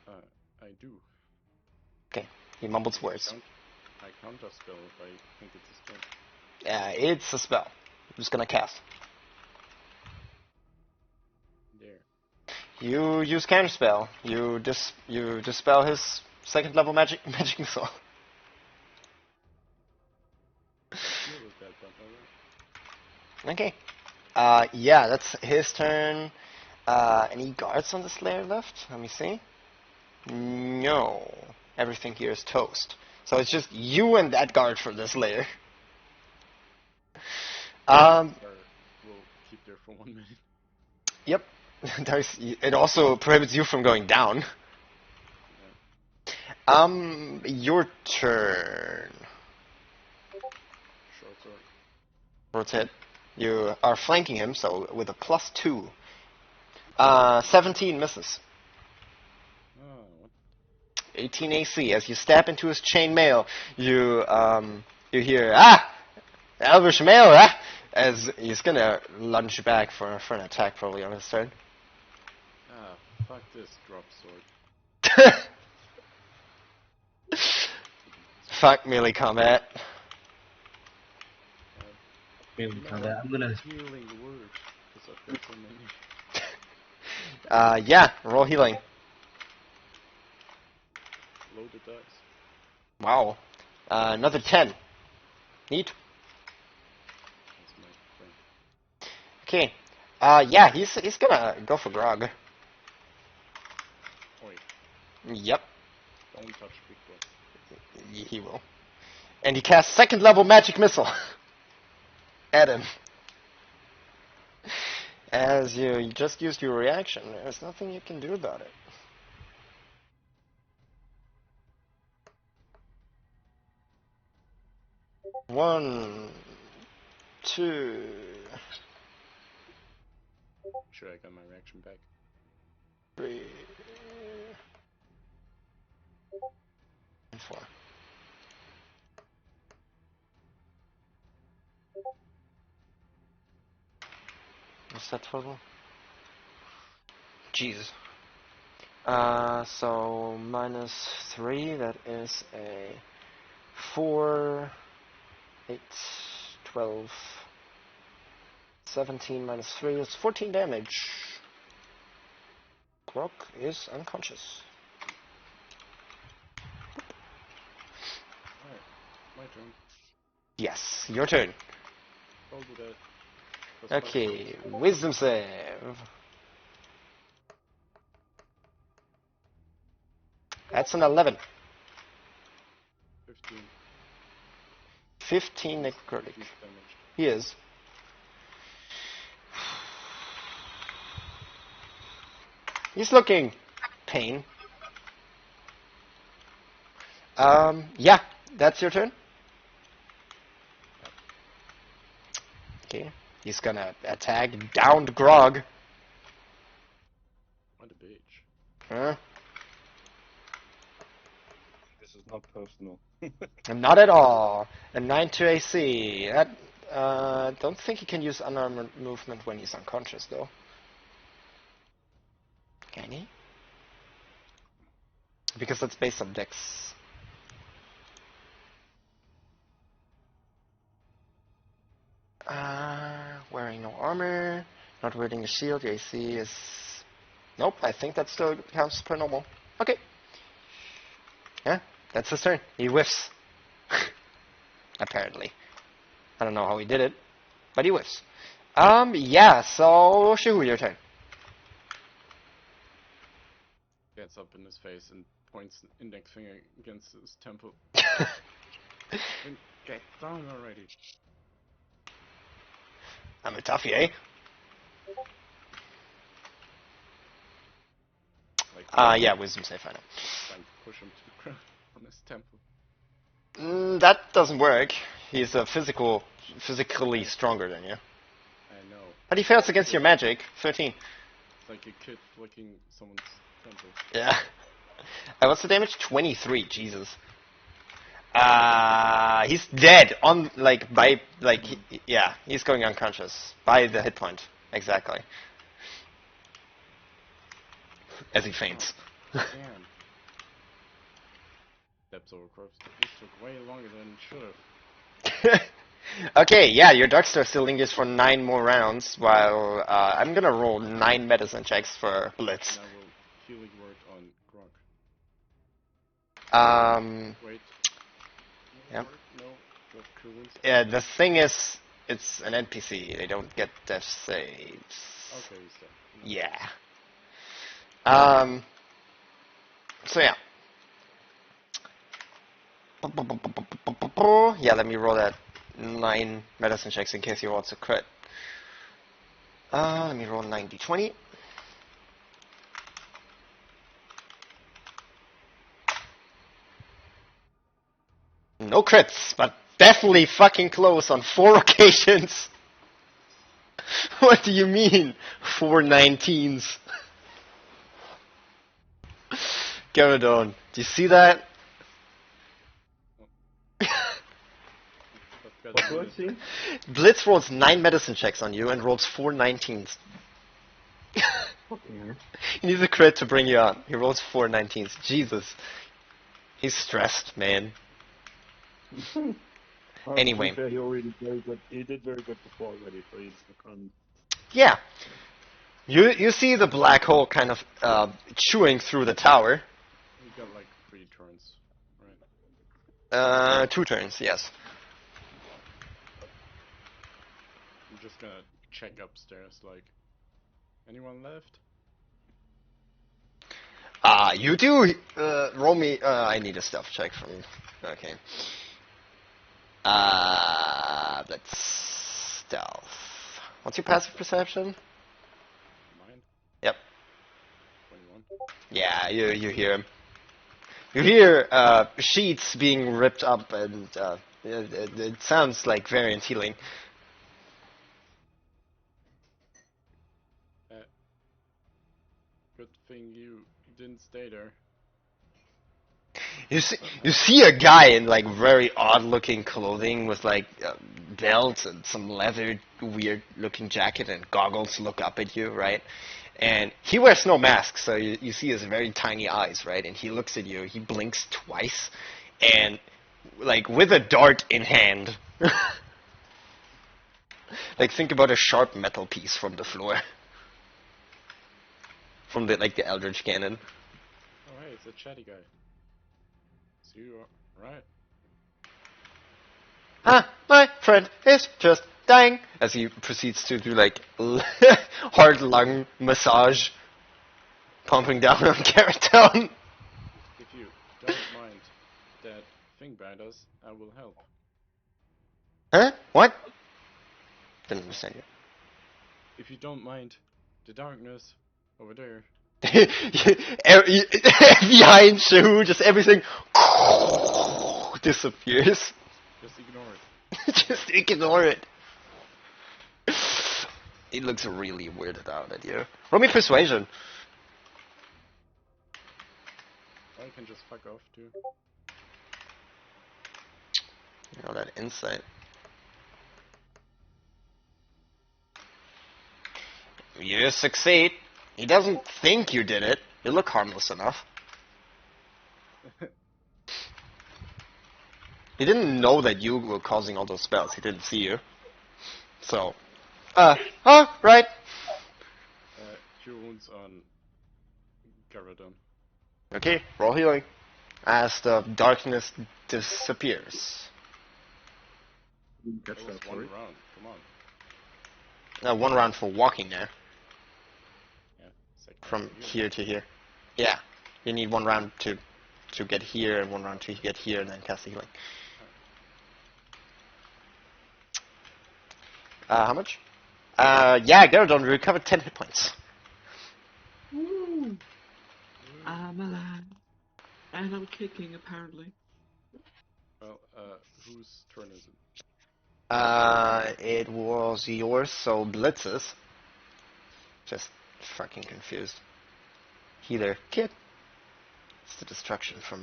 spell. I do. Okay. He mumbles words. I counter spell if I think it's a spell. It's a spell. I'm just gonna cast. There. You use counter spell. You dispel his second level magic missile. Deal with that, but alright. Okay. Yeah, that's his turn. Any guards on the Slayer left? Let me see. No. Everything here is toast. So it's just you and that guard for the Slayer. We'll keep there for 1 minute. Yep. It also prohibits you from going down. Yeah. Your turn. Short sword. Rotate. You are flanking him, so with a +2. 17 misses. Oh, what? 18 AC. As you stab into his chain mail, you hear Elvish mail, as he's gonna lunge back for an attack probably on his turn. Fuck this drop sword. Fuck melee combat. Really, You know kinda. what? I'm gonna. Healing word, because I've got so many. Yeah, roll healing. Loaded dice. Wow. Another 10. Neat. That's my thing. Okay. Yeah, he's gonna go for Grog. Oi, Yep, don't touch big boy. he will. And he casts second level magic missile at him. As you just used your reaction, there's nothing you can do about it. One, two, Sure, I got my reaction back. 3, and 4. What's that total? Jesus. So -3, that is a 4, 8, 12, 17 -3 is 14 damage. Grog is unconscious. Alright, my turn. Yes, your turn. I'll do that. Okay, wisdom save. That's an 11. 15. 15 necrotic. He's damaged. He is. He's looking pain. Yeah, that's your turn. Okay, he's gonna attack downed Grog. What a bitch. Huh? This is not personal. Not at all. A 9 to AC. That, don't think he can use unarmored movement when he's unconscious, though. Can he? Because that's based on Dex. Wearing no armor, not wielding a shield. The AC is... Nope, I think that still counts per normal. Okay. Yeah, that's his turn. He whiffs. Apparently. I don't know how he did it, but he whiffs. Yeah, so Shihu, your turn. Gets up in his face and points the index finger against his temple. And get down already. I'm a toughie, eh? Like, Yeah, wisdom save, I know. trying to push him to the ground on his temple. That doesn't work. He's physically stronger than you. I know. But he fails against your magic. 13. It's like a kid flicking someone's temple. Yeah. What's the damage? 23. Jesus. He's dead on yeah, he's going unconscious by the hit point. Exactly. As he faints. Damn. Steps over corpse. This took way longer than it should have. Okay, yeah, your Darkstar still lingers for 9 more rounds, while I'm gonna roll 9 medicine checks for Blitz. And I will healing word on Grog. Wait. Yeah. No. Got coolant. Yeah, the thing is, it's an NPC. They don't get death saves. Okay, he's dead. Yeah. So yeah. Yeah, let me roll that 9 medicine checks in case he rolls a crit. Let me roll 9d20. No crits, but definitely fucking close on 4 occasions. What do you mean? 4 19s. Garadon, do you see that? That's better What than was he? Blitz rolls 9 medicine checks on you and rolls 4 19s. Fucking He needs a crit to bring you out. He rolls 4 19s. Jesus. He's stressed, man. Anyway. To be fair, he already did very good. He did very good before already, so he's on. Yeah. You see the black hole kind of chewing through the tower. We got like 3 turns, right? 2 turns, yes. I'm just gonna check upstairs, like, anyone left? You do, roll me, I need a stealth check from you. Okay. Let's stealth. What's your passive perception? Mine? Yep. 21. Yeah, you hear him. You hear, sheets being ripped up and, it sounds like Variant healing. Good thing you didn't stay there. You see a guy in like very odd looking clothing with like belts and some leather weird looking jacket and goggles look up at you, right? And he wears no mask, so you see his very tiny eyes, right? And he looks at you, he blinks twice, and like with a dart in hand. Like think about a sharp metal piece from the floor. From the Eldritch Cannon. Oh hey, it's a chatty guy. So you are right. My friend is just dying. As he proceeds to do like hard lung massage, pumping down on Garrett. If you don't mind that thing behind us, I will help. Huh? What? Didn't understand you. If you don't mind the darkness over there. Behind Shahu, just everything disappears. Just ignore it. Just ignore it. It looks really weirded out at you. Roll me persuasion. Or you can just fuck off too. You know, that insight. You succeed. He doesn't think you did it. You look harmless enough. He didn't know that you were causing all those spells. He didn't see you. So, right. Cure wounds on Garadon. Okay, roll healing. As the darkness disappears. Didn't catch That was that, one sorry. round. Come on. 1 round for walking there. Yeah. Second From round for you. here to here. Yeah. You need 1 round to get here, and 1 round to get here, and then cast the healing. How much? Yeah, Garadon recovered 10 hit points. Woo! I'm alive. And I'm kicking, apparently. Well, whose turn is it? It was yours, so Blitzes. Just fucking confused. Healer kit. It's the destruction from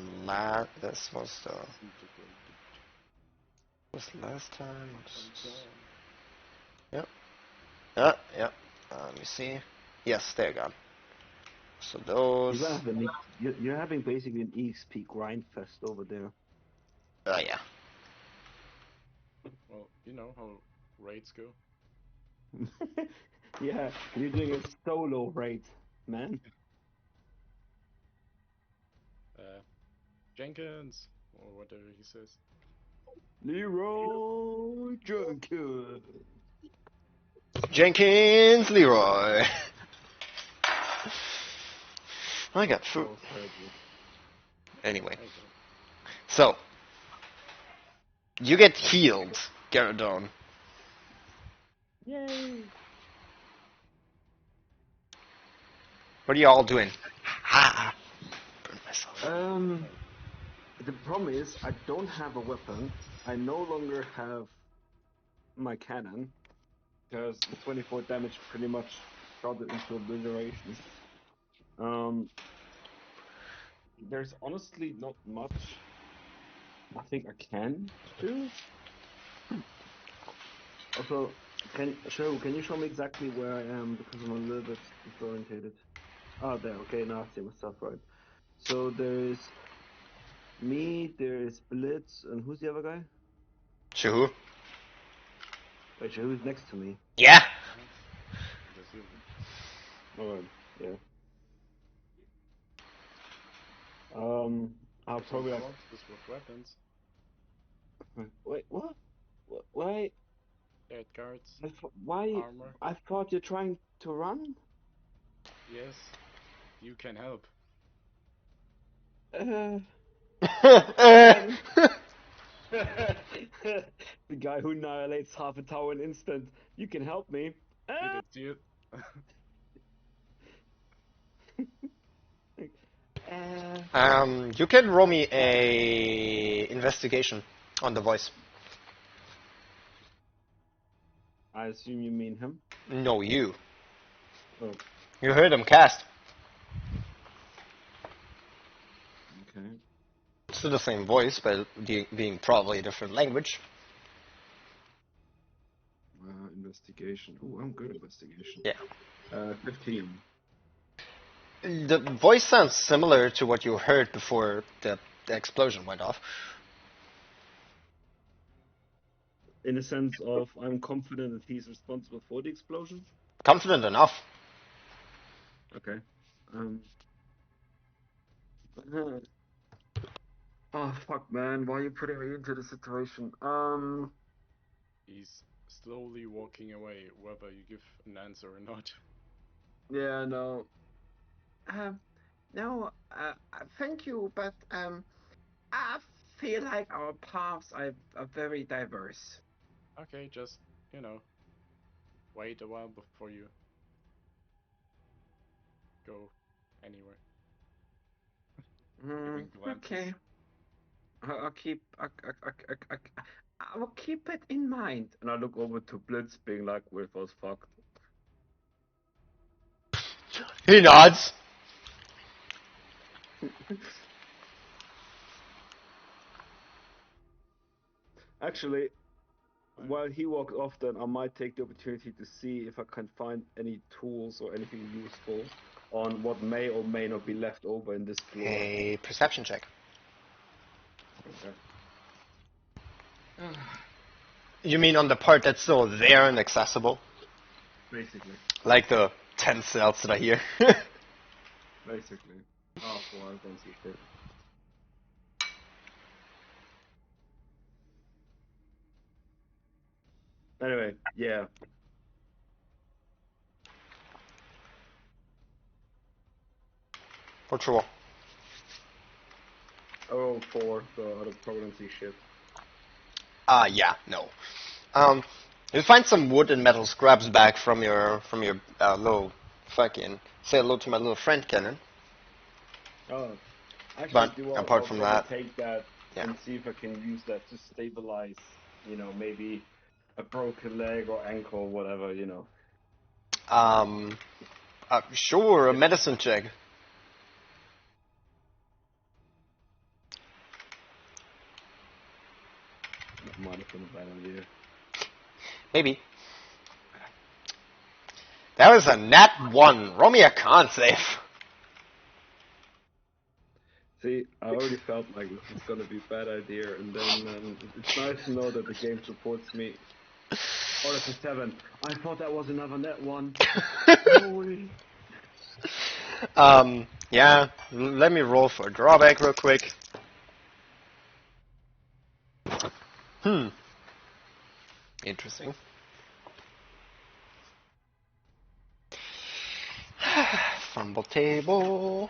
this was the last time. Yep. Yep. Let me see. Yes, there you go. So those. You're having basically an EXP grind fest over there. Yeah. Well, you know how raids go. Yeah, you're doing a solo raid, man. Jenkins, or whatever he says. Leroy Jenkins. Jenkins Leroy. I got food. Oh, Sergio. Anyway, There you go. so you get healed, Garadon. Yay! What are you all doing? Ha! Burned myself. The problem is I don't have a weapon. I no longer have my cannon because the 24 damage pretty much shot it into obliteration. There's honestly not much I think I can do. Also, can you show me exactly where I am because I'm a little bit disorientated. Oh, there. Okay, now I see myself right. So there's me, there's Blitz, and who's the other guy? Shahu? Wait, who's next to me? Yeah. That's you. Oh, yeah. I'll There's some probably like. corpses with weapons. Wait, what? Why? Dead guards. Why? Armor. I thought you're trying to run. Yes. You can help. Man. The guy who annihilates half a tower in an instant. You can help me. Did it see it? You can roll me a investigation on the voice. I assume you mean him. No, you. Oh, You heard him cast. okay. Still the same voice, but being probably a different language. Investigation. Oh, I'm good at investigation. Yeah. 15. The voice sounds similar to what you heard before the explosion went off. In a sense of, I'm confident that he's responsible for the explosion. Confident enough. Okay. Oh fuck, man! Why are you putting me into this situation? He's slowly walking away, whether you give an answer or not. Yeah, no. No. Thank you, but I feel like our paths are very diverse. Okay, just, wait a while before you go anywhere. Giving glances. Okay. I'll keep. I will keep it in mind. And I look over to Blitz, being like, "We're both fucked." He nods. Actually, while he walks off, then I might take the opportunity to see if I can find any tools or anything useful on what may or may not be left over in this floor. A perception check. Okay. You mean on the part that's still there and accessible? Basically. Like the 10 cells that are here? Basically. Oh, well, I don't see shit. Anyway, yeah. What's your roll? I rolled 4, so I don't probably don't see shit. Yeah, no. You find some wood and metal scraps back from your little fucking. Say hello to my little friend Kenan. Oh. Actually, But do apart I'll from probably that, take that yeah. and see if I can use that to stabilize, maybe a broken leg or ankle or whatever, Sure, a medicine check. That might have been a bad idea. Maybe. That was a nat 1. Roll me a con save. See, I already felt like this was gonna be a bad idea, and then it's nice to know that the game supports me. Oh, that's a 7. I thought that was another net 1. Holy. Yeah, let me roll for a drawback real quick. Interesting. Fumble table.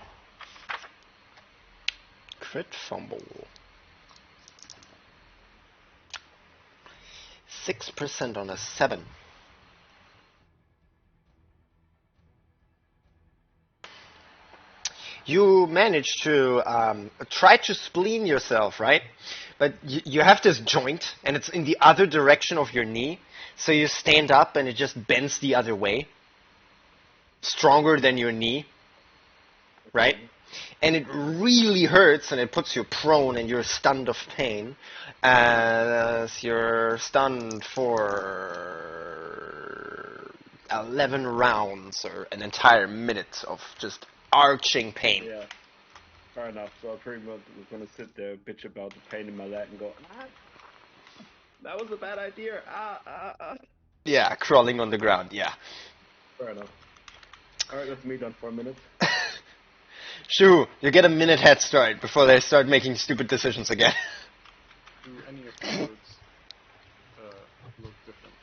Crit fumble. 6% on a 7. You manage to try to spleen yourself, right? But you have this joint, and it's in the other direction of your knee. So you stand up, and it just bends the other way. Stronger than your knee, right? And it really hurts, and it puts you prone, and you're stunned of pain. As you're stunned for 11 rounds, or an entire minute of just arching pain. Yeah. Fair enough. So I pretty much was gonna sit there, bitch about the pain in my leg, and go, that was a bad idea. Yeah, crawling on the ground, yeah. Fair enough. Alright, that's me done for a minute. Shoo, you get a minute head start before they start making stupid decisions again. Do any of the swords look different?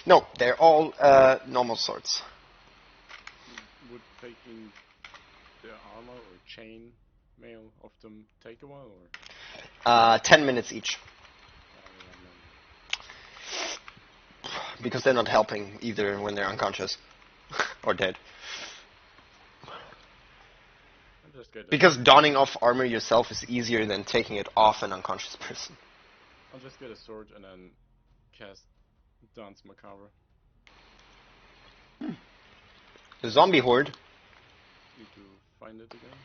No, they're all normal swords. Would taking the armor or chain mail of them take a while, or? 10 minutes each. Because they're not helping either when they're unconscious or dead. Because donning off armor yourself is easier than taking it off an unconscious person. I'll just get a sword and then cast Dance Macabre. The zombie horde. Need to find it again.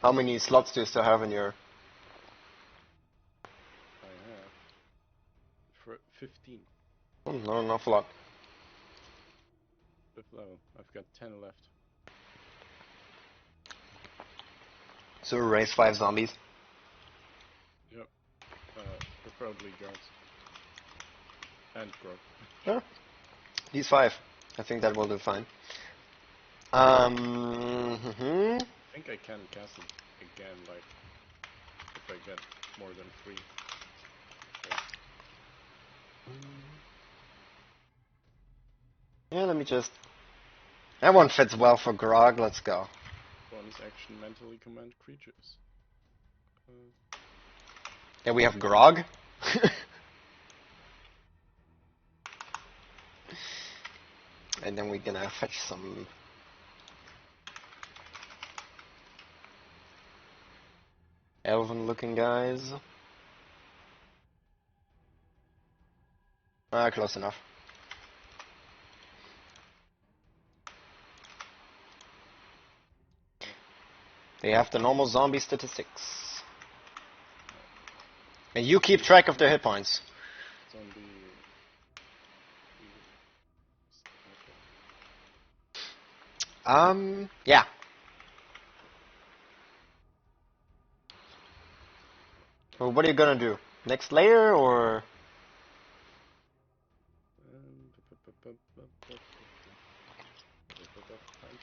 How many slots do you still have in your... I have 15. Oh, not an awful lot. 5th level. I've got 10 left. So raise 5 zombies. Yep. Preferably guards. And grog. Yeah. These 5. I think that will do fine. I think I can cast it again, like, if I get more than 3. Okay. Yeah, let me just... That one fits well for Grog, let's go. Bonus action, mentally command creatures. Yeah, we have Grog. And then we're gonna fetch some elven looking guys. Close enough. They have the normal zombie statistics. And you keep track of their hit points. Zombie. Okay. Yeah. Well, what are you gonna do? Next layer or? Time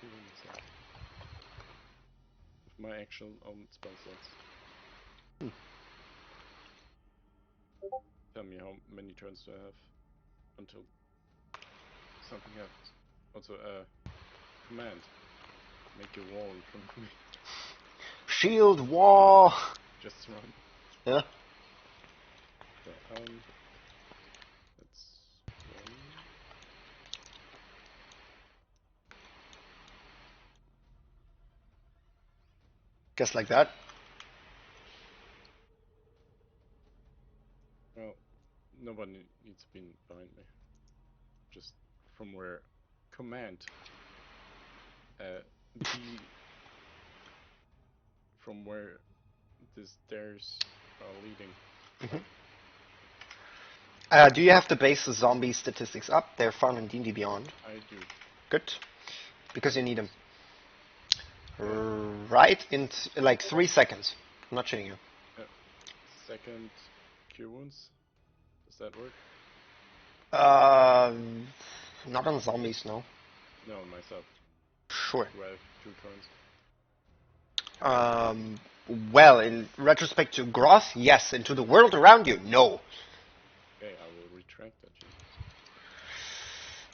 to reset. With my actual own spell slots. Tell me how many turns do I have until something happens. Also, command. Make a wall in front of me. Shield wall. Just run. Yeah. Okay, that's one. Just like that. Well, nobody needs to be behind me. Just from where command be from where the stairs are leading. Do you have to base the zombie statistics up? They're found in D&D Beyond. I do. Good. Because you need them. Right in like 3 seconds. I'm not shitting you. Second cure wounds. Does that work? Not on zombies, no. No, myself. Sure. Do I have 2 turns? Well, in retrospect to Groth, yes. And to the world around you, no. Okay, I will retract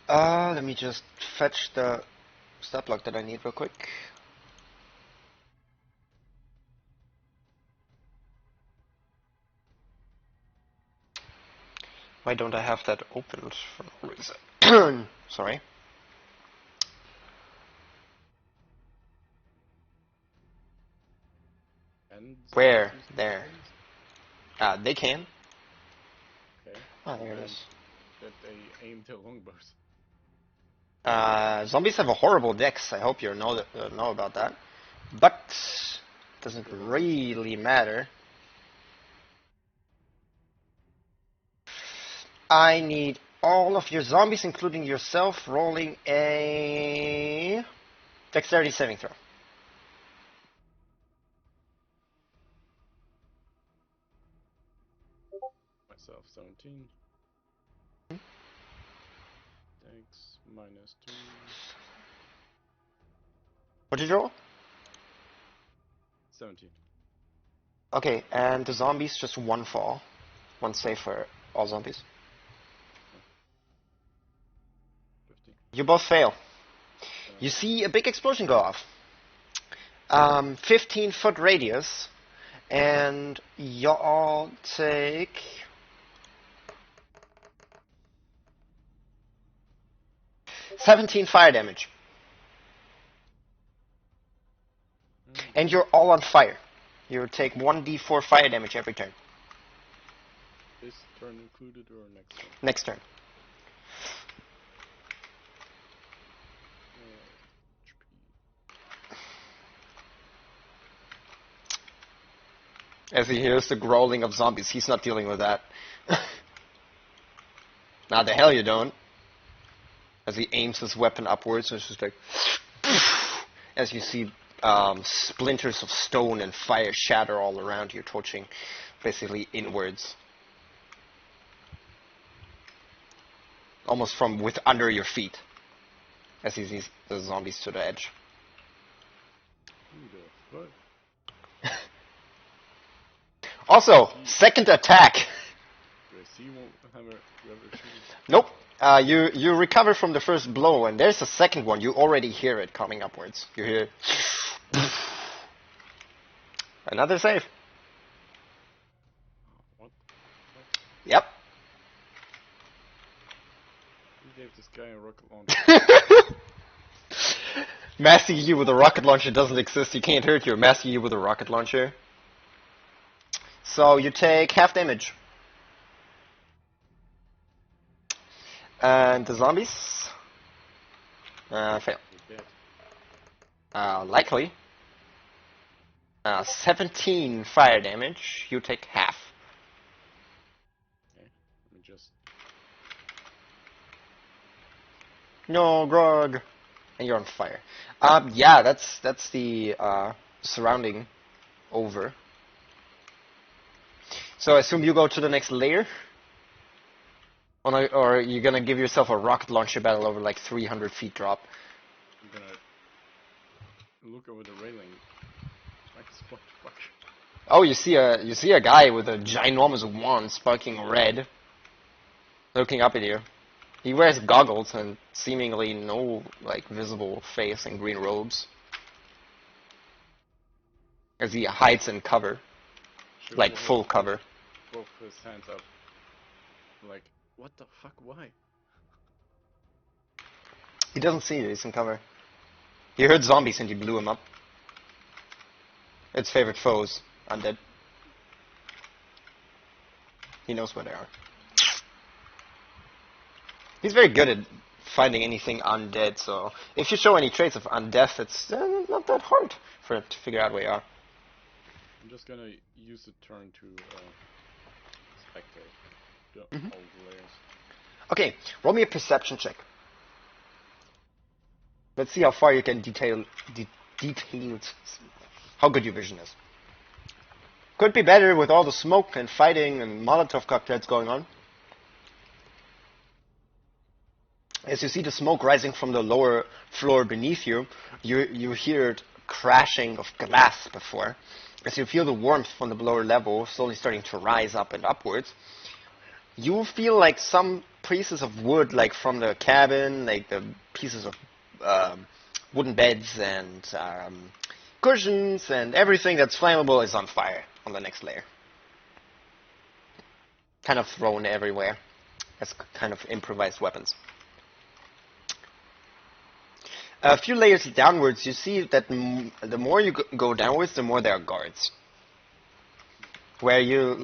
that. Let me just fetch the stat block that I need real quick. Why don't I have that opened for no reason? Sorry. And Where? There. They can. Okay. Oh, there it is. That they aim their longbows. Zombies have a horrible dex. I hope you know about that. But doesn't really matter. I need all of your zombies, including yourself, rolling a dexterity saving throw. Myself 17. Dex -2. What did you roll? 17. Okay, and the zombies just one fall. One save for all zombies. 50. You both fail. You see a big explosion go off. 15-foot radius, and you all take 17 fire damage. And you're all on fire. You take 1d4 fire damage every turn. This turn included or next turn? Next turn. As he hears the growling of zombies, he's not dealing with that. Now the hell you don't. As he aims his weapon upwards, it's just like... As you see splinters of stone and fire shatter all around you, torching basically inwards. Almost from under your feet. As he sees the zombies to the edge. Who the fuck? Also, second attack. Do I see one hammer? Do I have a shield? Nope. You recover from the first blow, and there's a second one. You already hear it coming upwards. You hear another save. What? Yep. gave this guy a rocket launcher. Masking you with a rocket launcher doesn't exist. You can't hurt you. Masking you with a rocket launcher. So you take half damage. And the zombies? Fail. You're dead. Likely. 17 fire damage. You take half. Okay. Let me just. No, Grog. And you're on fire. Yeah, that's the surrounding over. So I assume you go to the next layer? Or you're gonna give yourself a rocket launcher battle over like 300 feet drop. I'm gonna look over the railing. Like spot fuck. Oh, you see a guy with a ginormous wand sparking red, looking up at you. He wears goggles and seemingly no like visible face and green robes, as he hides in cover, Should like hold full cover. both his hands up. Like, what the fuck? Why? He doesn't see you. He's in cover. He heard zombies and you blew him up. Its favorite foes, undead. He knows where they are. He's very good at finding anything undead, so if you show any traits of undeath, it's not that hard for it to figure out where you are. I'm just gonna use the turn to spectate the all the layers. Okay, roll me a perception check. Let's see how far you can detailed how good your vision is. Could be better with all the smoke and fighting and Molotov cocktails going on. As you see the smoke rising from the lower floor beneath you, you hear it crashing of glass before. As you feel the warmth from the lower level slowly starting to rise up and upwards, you feel like some pieces of wood, like from the cabin, like the pieces of wooden beds and cushions and everything that's flammable is on fire on the next layer. Kind of thrown everywhere as kind of improvised weapons. A few layers downwards, you see that the more you go downwards, the more there are guards. Where you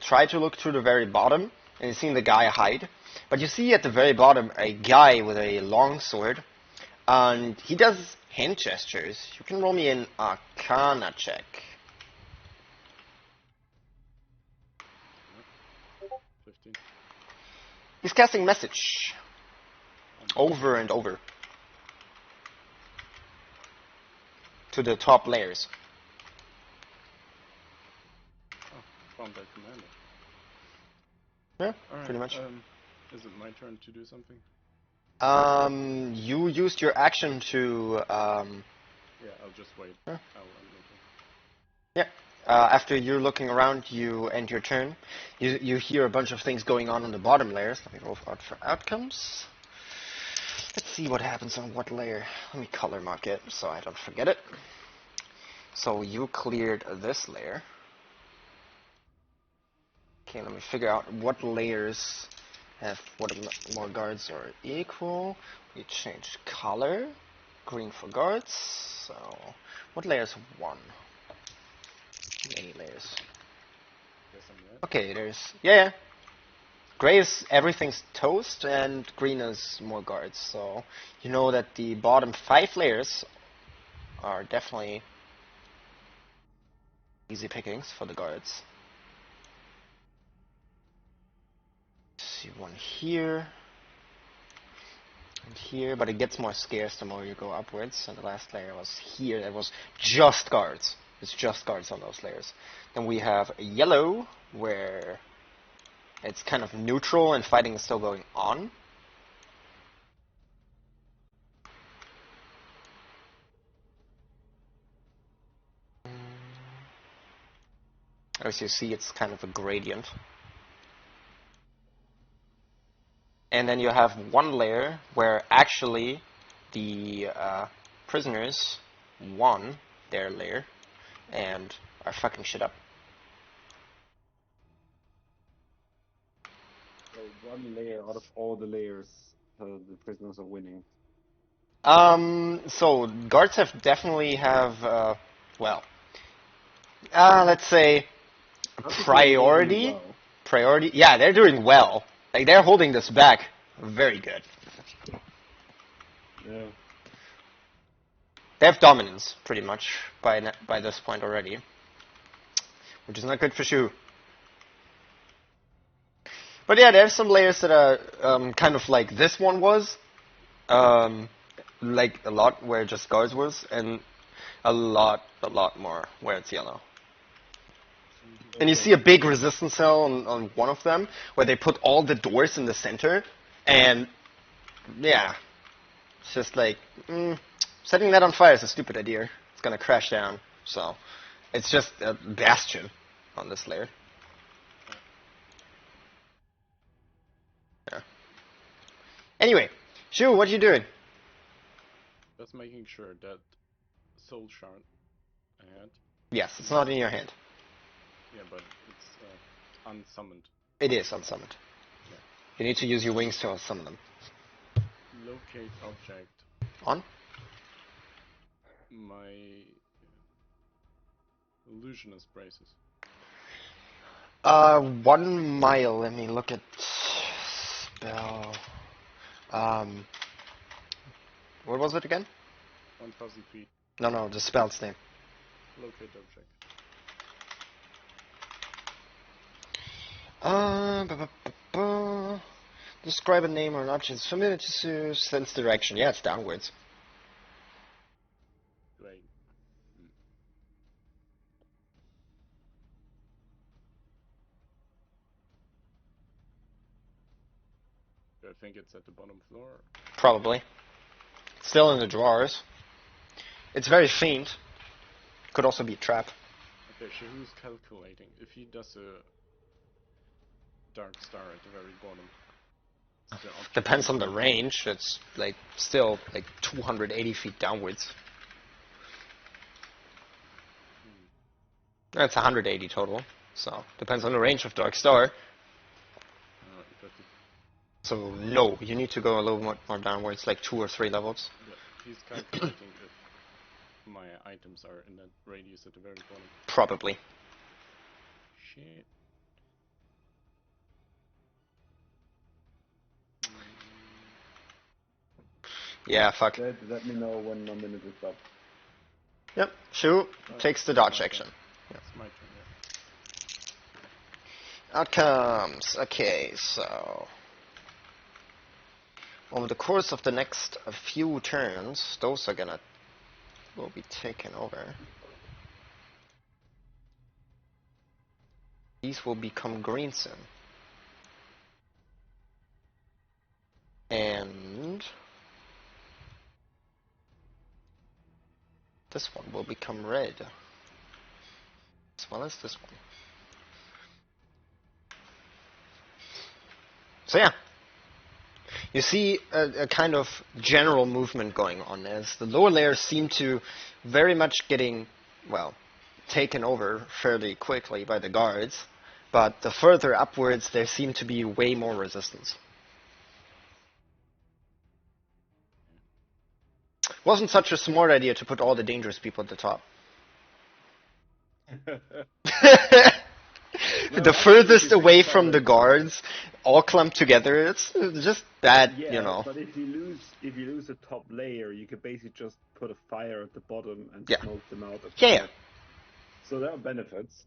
try to look to the very bottom, and you see the guy hide. But you see at the very bottom a guy with a long sword, and he does hand gestures. You can roll me an Arcana check. 15. He's casting message over and over to the top layers. Oh, found that commander. Yeah, Alright, pretty much. Is it my turn to do something? You used your action to Yeah, I'll just wait. Huh? I'll end my turn. Yeah. After you're looking around, you end your turn. You hear a bunch of things going on the bottom layers. Let me roll out for outcomes. Let's see what happens on what layer. Let me color mark it so I don't forget it. So you cleared this layer. Okay, let me figure out what layers have what more guards are equal. We change color. Green for guards. So what layer is 1? Many layers. Guess I'm red. Okay, yeah. Gray is everything's toast, and green is more guards. So you know that the bottom 5 layers are definitely easy pickings for the guards. See one here and here, but it gets more scarce the more you go upwards. And the last layer was here. That was just guards. It's just guards on those layers. Then we have a yellow, where it's kind of neutral and fighting is still going on. As you see, it's kind of a gradient. And then you have one layer where actually the prisoners won their layer and are fucking shit up. So one layer out of all the layers the prisoners are winning. So guards definitely have, well, let's say Not to say they're doing priority. well. Priority. Yeah, they're doing well. Like they're holding this back very good. Yeah. They have dominance pretty much by this point already, which is not good for Shu. But yeah, there's some layers that are kind of like this one was, like a lot where just guards was, and a lot more where it's yellow. And you see a big resistance cell on one of them, where they put all the doors in the center, and yeah, it's just like, setting that on fire is a stupid idea. It's gonna crash down, so it's just a bastion on this layer. Yeah. Anyway, Shu, what you doing? Just making sure that soul shard I had. Yes, it's not in your hand. Yeah, but it's unsummoned. It is unsummoned. Yeah. You need to use your wings to summon them. Locate object. On? My illusionist braces. 1 mile. Let me look at spell. What was it again? 1,000 feet. No, the spell's name. Locate object. Describe a name or an object familiar to sense direction. Yeah, it's downwards. Great. I think it's at the bottom floor. Probably. Still in the drawers. It's very faint. Could also be a trap. Okay, so who's calculating? If he does a dark star at the very bottom. the object Depends on the will- range. It's like still like 280 feet downwards. That's 180 total. So depends on the range of Dark Star. But So no, you need to go a little more downwards, like 2 or 3 levels. he's calculating if my items are in that radius at the very bottom. Probably. Shit. Yeah, fuck. Let me know when 1 minute is up. Yep. Shu takes the dodge action. It's my turn, Outcomes. Okay, so over the course of the next few turns, those will be taken over. These will become green soon. And this one will become red. As well as this one. So yeah. You see a kind of general movement going on as the lower layers seem to very much getting, well, taken over fairly quickly by the guards, but the further upwards there seem to be way more resistance. Wasn't such a smart idea to put all the dangerous people at the top. yeah. The furthest away from the guards, all clumped together, it's just bad, Yeah, you know. but if you lose a top layer, you could basically just put a fire at the bottom and Yeah. smoke them out. At the Yeah. top. So there are benefits.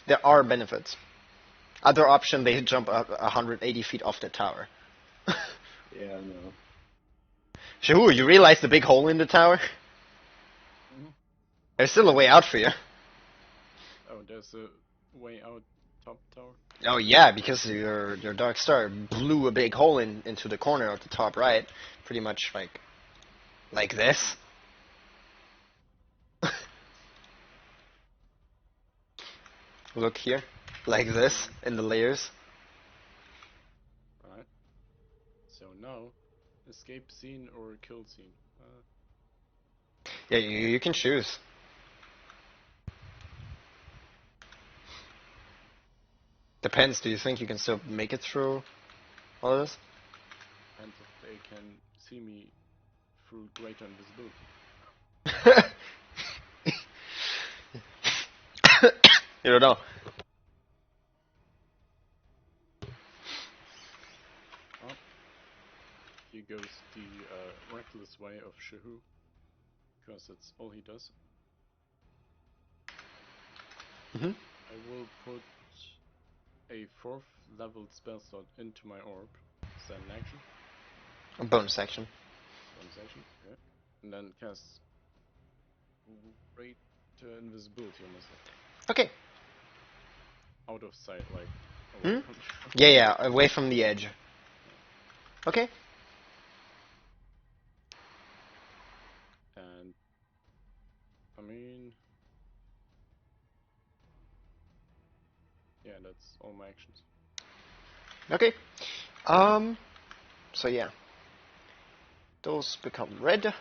There are benefits. Other option, they jump up 180 feet off the tower. Yeah, no. Shahu, you realize the big hole in the tower? There's still a way out for you. Oh, there's a way out top tower. Oh yeah, because your Dark Star blew a big hole into the corner of the top right. Pretty much like this. Look here. Like this, in the layers. Right. So now, escape scene or kill scene. Yeah, you can choose. Depends, do you think you can still make it through? What is And they can see me through greater invisibility. You don't know. Well, here goes the reckless way of Shahu, because that's all he does. Mhm. I will put a 4th level spell slot into my orb. Is that an action? A bonus action. Bonus action, yeah. And then cast greater invisibility on myself. Okay. Out of sight, like away from Yeah, away from the edge. Okay. And I mean, yeah, that's all my actions. Okay. So yeah. Those become red.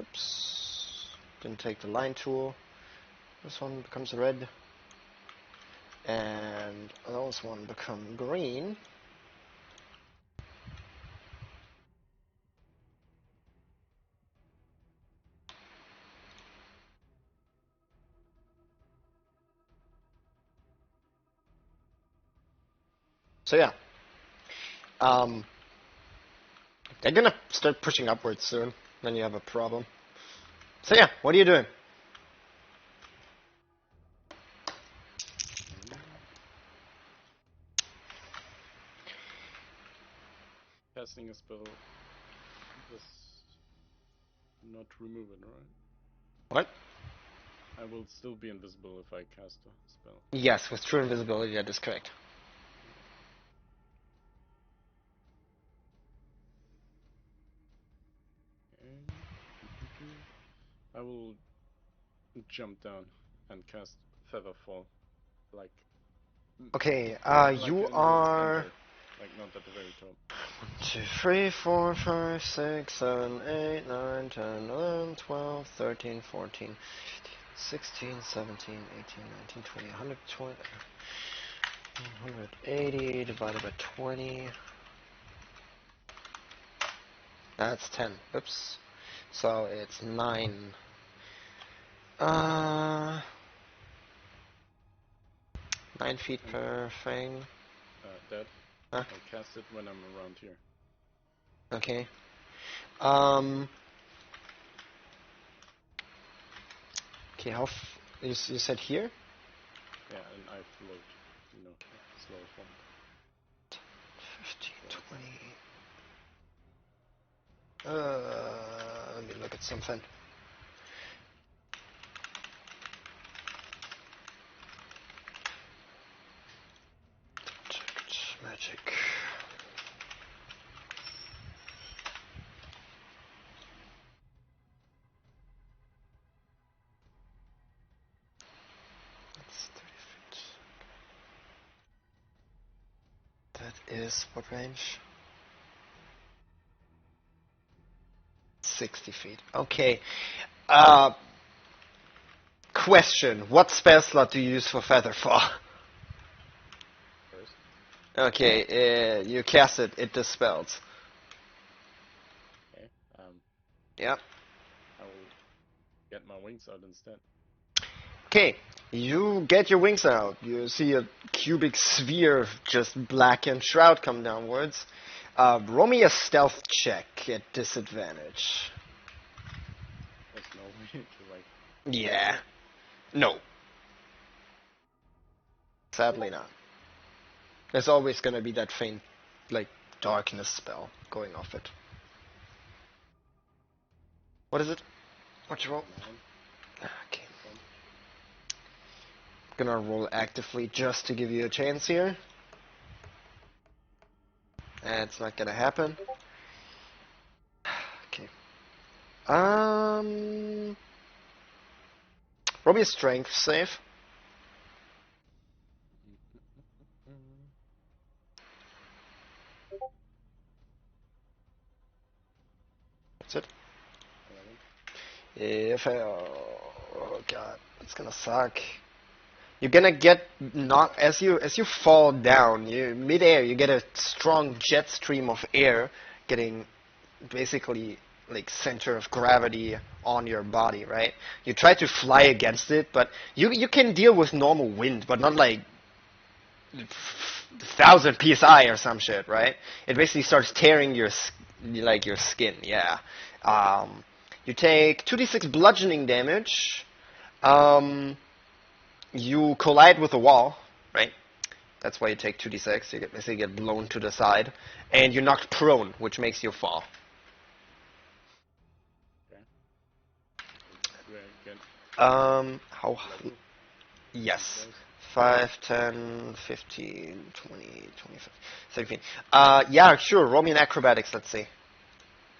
Oops. Didn't take the line tool. This one becomes red. And those one become green. So yeah. They're gonna start pushing upwards soon. Then you have a problem. So yeah, what are you doing? Casting a spell does not remove it, right? What? I will still be invisible if I cast a spell. Yes, with true invisibility, that is correct. Okay. I will jump down and cast Featherfall, like Okay, like you in the are... center, like not at the very top. 1, 2, 3, 4, 5, 6, 7, 8, 9, 10, 11, 12, 13, 14, 16, 17, 18, 19, 20, 120, 180 divided by 20. That's 10. Oops. So it's 9. 9 feet per thing. Dad, Huh? I cast it when I'm around here. Okay. Okay, you said here? Yeah, and I float, slow form. 15, 20. Let me look at something. Magic. That's 30 feet. That is what range? 60 feet. Okay. Question. What spell slot do you use for Featherfall? First, Okay, you cast it, it dispels. okay. Yep. I will get my wings out instead. Okay, you get your wings out. You see a cubic sphere, just black and shroud come downwards. Roll me a stealth check at disadvantage. There's no way to like. Yeah. No. Sadly not. There's always gonna be that faint, like, darkness spell going off it. What is it? What'd you roll? 9. Okay. Fun. Gonna roll actively just to give you a chance here. It's not gonna happen. Okay. Roll me a strength save. That's it. 11. If I... Oh god, it's gonna suck. you're gonna get not as you fall down, you midair, you get a strong jet stream of air getting basically like center of gravity on your body, right? You try to fly against it, but you can deal with normal wind, but not like 1,000 psi or some shit, right? It basically starts tearing your skin. Yeah. You take 2d6 bludgeoning damage. You collide with a wall, right? That's why you take 2d6. You basically get blown to the side, and you're knocked prone, which makes you fall. Okay. Do I get How? level? Yes. Those? 5, 10, 15, 20, 25, 17. Yeah, sure. Roll me an acrobatics, let's see.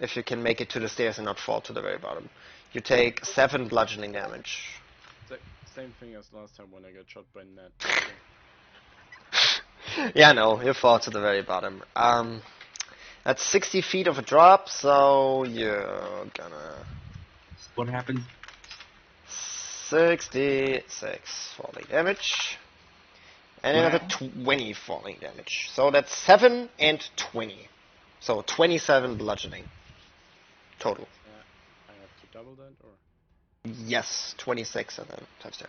If you can make it to the stairs and not fall to the very bottom. You take 7 bludgeoning damage. Same thing as last time when I got shot by Ned. Yeah, no, you fall to the very bottom. That's 60 feet of a drop, so you're gonna... What happened? 66 falling damage. And Wow. another 20 falling damage. So that's 7 and 20. So 27 bludgeoning. Total. I have to double that, or? Yes, 26 and then times 2.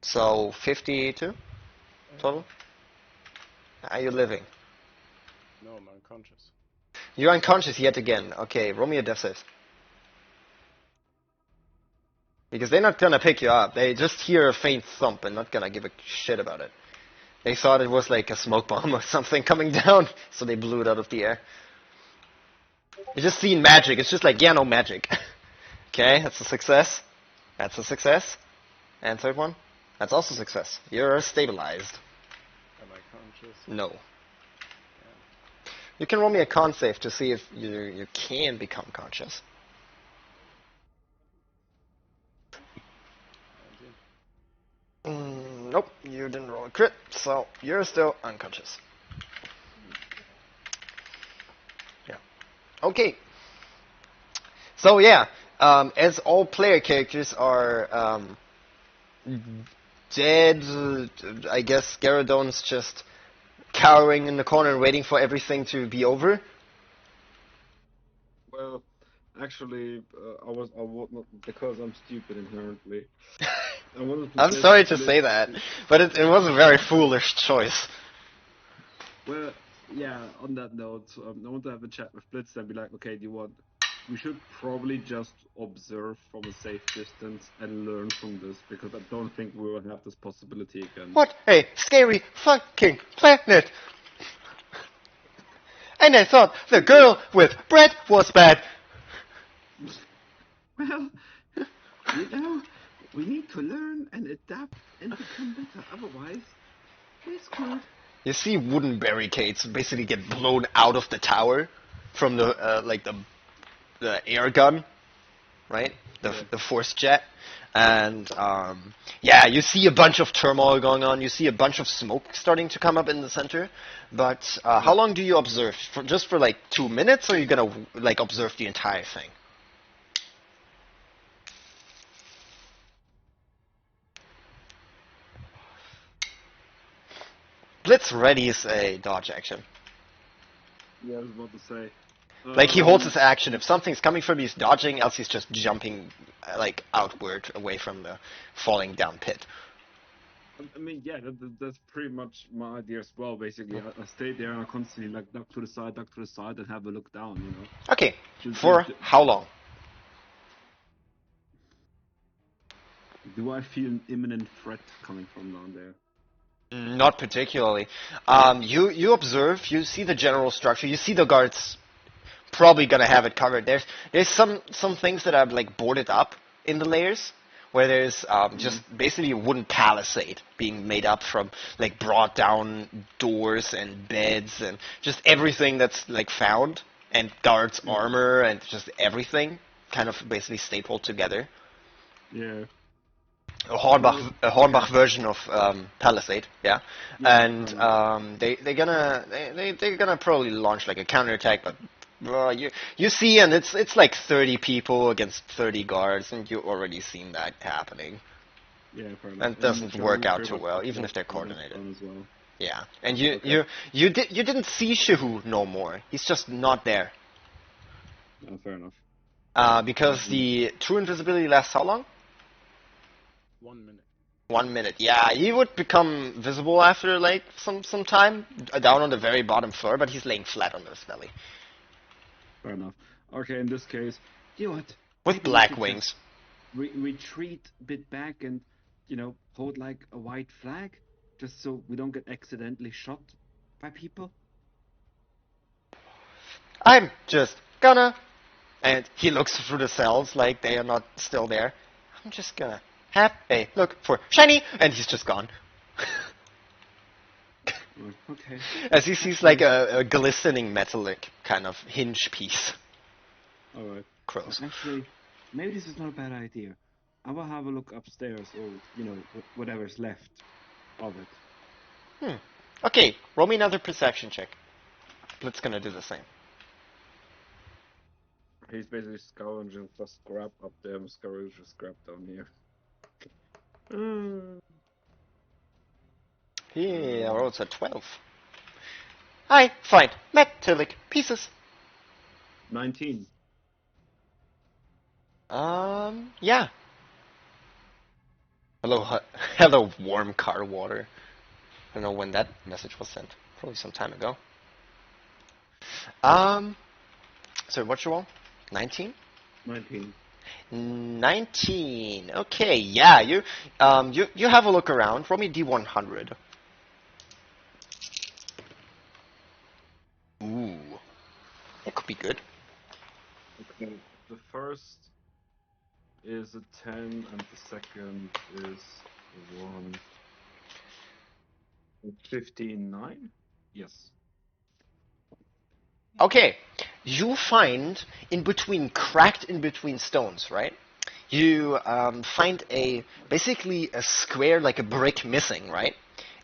So 52 total? Are you living? No, I'm unconscious. You're unconscious yet again. Okay, roll me a death save. Because they're not gonna pick you up. They just hear a faint thump and not gonna give a shit about it. They thought it was like a smoke bomb or something coming down, so they blew it out of the air. You just seen magic. It's just like, yeah, no magic. Okay, that's a success. That's a success. And third one? That's also success. You're stabilized. Am I conscious? No. Yeah. You can roll me a con save to see if you can become conscious. 19. Nope, you didn't roll a crit, so you're still unconscious. Yeah. Okay. So yeah, as all player characters are dead, I guess Garadon's just cowering in the corner and waiting for everything to be over. Well, actually, I was not because I'm stupid inherently. I wanted to I'm say sorry to Blitz- say that, but it was a very foolish choice. Well, yeah. On that note, I want to have a chat with Blitz and be like, okay, do you want? We should probably just observe from a safe distance and learn from this because I don't think we will have this possibility again. What a scary fucking planet! And I thought the girl with bread was bad. Well, we need to learn and adapt and become better. Otherwise, we're screwed. You see wooden barricades basically get blown out of the tower from the the air gun, right? The force jet, and yeah, you see a bunch of turmoil going on. You see a bunch of smoke starting to come up in the center. But how long do you observe? Just for like 2 minutes, or are you gonna like observe the entire thing? Blitz readies a dodge action. Yeah, I was about to say. Like he holds his action. If something's coming from him, he's dodging. Else he's just jumping like outward away from the falling down pit. I mean, yeah, that's pretty much my idea as well. Basically, I stay there and I constantly like duck to the side, and have a look down. You know. Okay. For how long? Do I feel an imminent threat coming from down there? Not particularly. You observe. You see the general structure. You see the guards probably gonna have it covered. There's some things that are like boarded up in the layers, where there's just basically a wooden palisade being made up from like brought down doors and beds and just everything that's like found, and guards' armor and just everything kind of basically stapled together. Yeah. A Hornbach version of Palisade, yeah. And they're gonna probably launch like a counterattack, but Well, you see, and it's like 30 people against 30 guards, and you already seen that happening. Yeah, fair enough. That doesn't work Johnny out pretty too much well, got even if they're lost on that coordinated. front as well. Yeah, and Okay. you didn't see Shihu no more. He's just not there. Oh, fair enough. Because the true invisibility lasts how long? 1 minute. 1 minute. Yeah, he would become visible after like some time down on the very bottom floor, but he's laying flat on his belly Fair enough. Okay, in this case, you know what? with Maybe we black should wings. just retreat a bit back and, hold like a white flag, just so we don't get accidentally shot by people. I'm just gonna, and he looks through the cells like they are not still there. I'm just gonna have a look for shiny, and he's just gone. Okay. As he sees like a glistening metallic kind of hinge piece. All right. Crows. Actually, maybe this is not a bad idea. I will have a look upstairs, or whatever's left of it. Okay, roll me another perception check. Blitz's gonna do the same. He's basically scavenging for scrap up there, and scavenging for scrap down here. He rolls a 12. I find metallic pieces. 19. Yeah. Hello, warm car water. I don't know when that message was sent. Probably some time ago. So what's your roll? 19? 19. 19. Okay, yeah, you have a look around. Roll me D100. Ooh. That could be good. Okay. The first is a 10, and the second is a 1. 15, 9? Yes. Okay, you find cracked in between stones, right? You find basically a square, like a brick missing, right?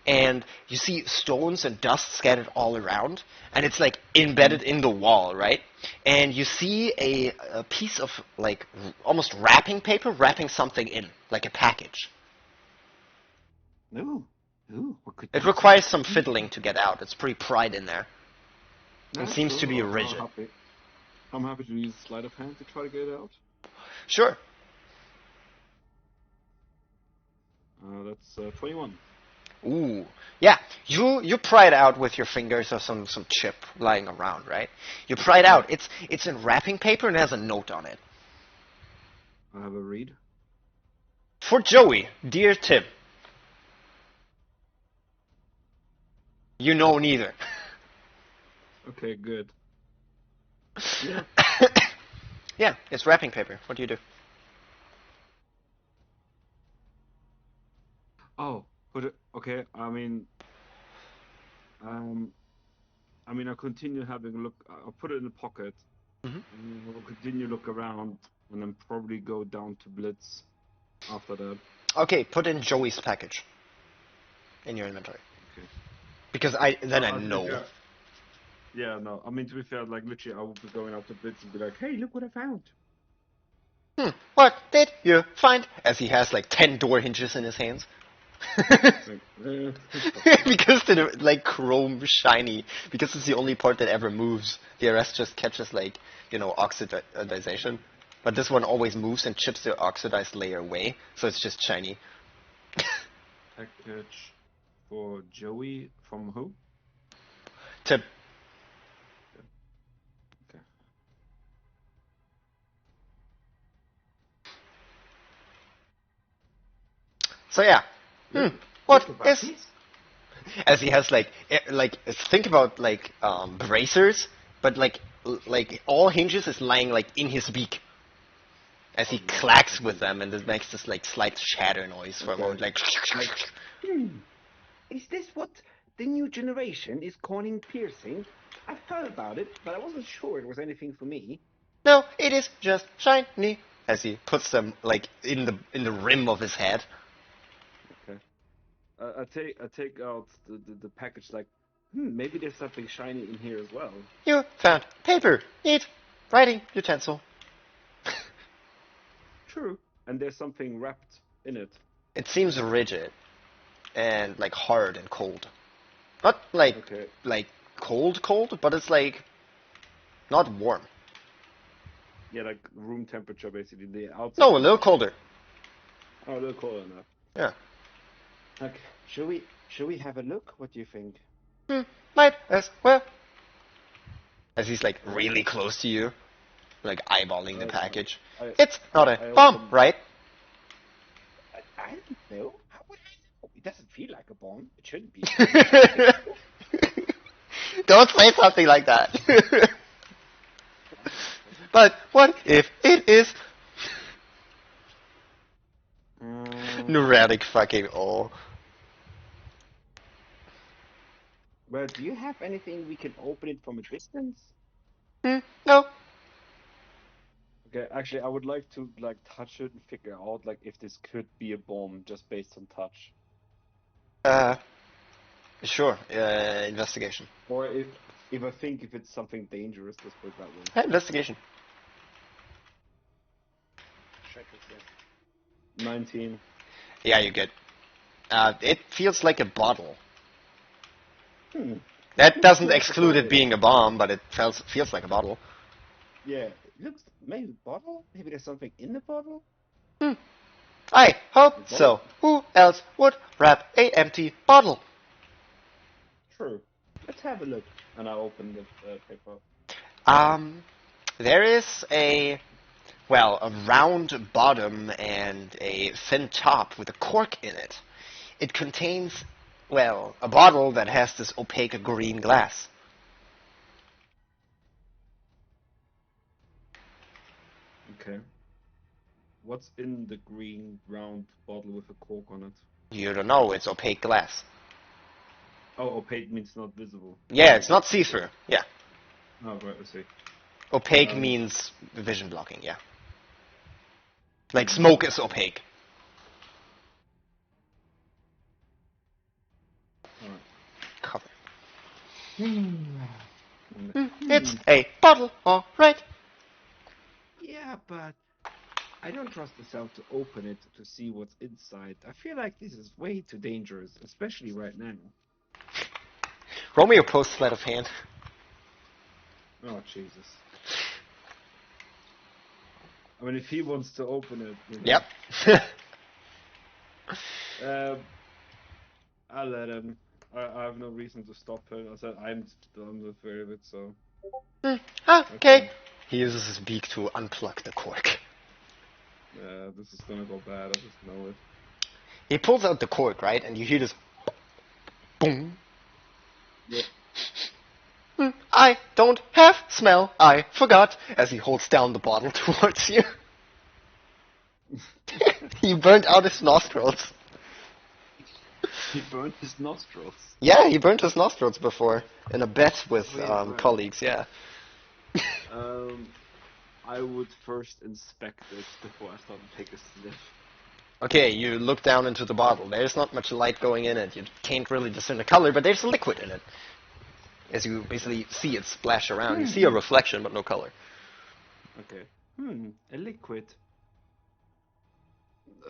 And you see stones and dust scattered all around, and it's like embedded in the wall, right? And you see a piece of like almost wrapping paper wrapping something in, like a package. Ooh. What could It that requires some fiddling to get out. It's pretty pried in there. No, It seems to be sure. rigid. I'm happy to use sleight of hand to try to get it out. Sure. That's 21. Ooh, yeah. You pry it out with your fingers or some chip lying around, right? You pry it out. It's in wrapping paper and it has a note on it. I have a read. For Joey, dear Tim. You know neither. Okay, good. Yeah. Yeah, it's wrapping paper. What do you do? Oh, okay. I'll continue having a look. I'll put it in the pocket. And we'll continue look around, and then probably go down to Blitz after that. Okay, put in Joey's package in your inventory. Okay. Because I To be know. fair- Yeah, no. To be fair, like literally, I will be going out to Blitz and be like, "Hey, look what I found." What did you find? As he has like 10 door hinges in his hands. Because they're like chrome shiny. Because it's the only part that ever moves. The rest just catches like, oxidization. But this one always moves and chips the oxidized layer away. So it's just shiny. Package for Joey from who? Tip. Okay. So yeah. What Look about is... this. As he has think about bracers, but like all hinges is lying like in his beak. As he clacks with them, and it makes this like slight shatter noise for a moment, like. Is this what the new generation is calling piercing? I've heard about it, but I wasn't sure it was anything for me. No, it is just shiny. As he puts them like in the rim of his head. Okay. I take out the package like, maybe there's something shiny in here as well. You found paper. Neat. Writing utensil. True. And there's something wrapped in it. It seems rigid and like hard and cold. Not like Okay. cold, but it's like not warm. Yeah, like room temperature, basically. The outside. No, a little colder. Oh, a little colder enough. Yeah. Okay. Should we have a look? What do you think? Might as well. As he's like really close to you, like eyeballing the package. It's not a bomb, right? I don't know. How would I know? It doesn't feel like a bomb. It shouldn't be. Don't say something like that. But what if it is? Neurotic fucking all. Well, do you have anything we can open it from a distance? No. Okay, actually, I would like to like touch it and figure out like if this could be a bomb just based on touch, Sure. Investigation. or if I think if it's something dangerous, let's put it that way. Hey, investigation. Check it. Yeah. 19. Yeah, you get. It feels like a bottle. That doesn't exclude it being a bomb, but it feels like a bottle. Yeah, it looks maybe bottle. Maybe there's something in the bottle. I hope so. Who else would wrap a empty bottle? True. Let's have a look. And I open the paper. There is a round bottom and a thin top with a cork in it. It contains, a bottle that has this opaque green glass. Okay. What's in the green round bottle with a cork on it? You don't know, it's opaque glass. Oh, opaque means not visible. Yeah, it's not see-through. Yeah. Oh, right, I see. Opaque means vision blocking, yeah. Like smoke is opaque. Alright. Cover. Mm. It's a bottle, alright. Yeah, but I don't trust myself to open it to see what's inside. I feel like this is way too dangerous, especially right now. Roll me your post sleight of hand. Oh, Jesus. I mean, if he wants to open it... Yep. I'll let him. I have no reason to stop him. I said I'm done with it, so... Okay. He uses his beak to unplug the cork. Yeah, this is gonna go bad, I just know it. He pulls out the cork, right? And you hear this boom. Yep. I don't have smell. I forgot. As he holds down the bottle towards you. He burnt out his nostrils. He burned his nostrils. Yeah, he burnt his nostrils before in a bet with colleagues. Yeah. I would first inspect it before I start to take a sniff. Okay, you look down into the bottle. There's not much light going in it. You can't really discern the color, but there's liquid in it. As you basically see it splash around. You see a reflection, but no color. Okay. A liquid.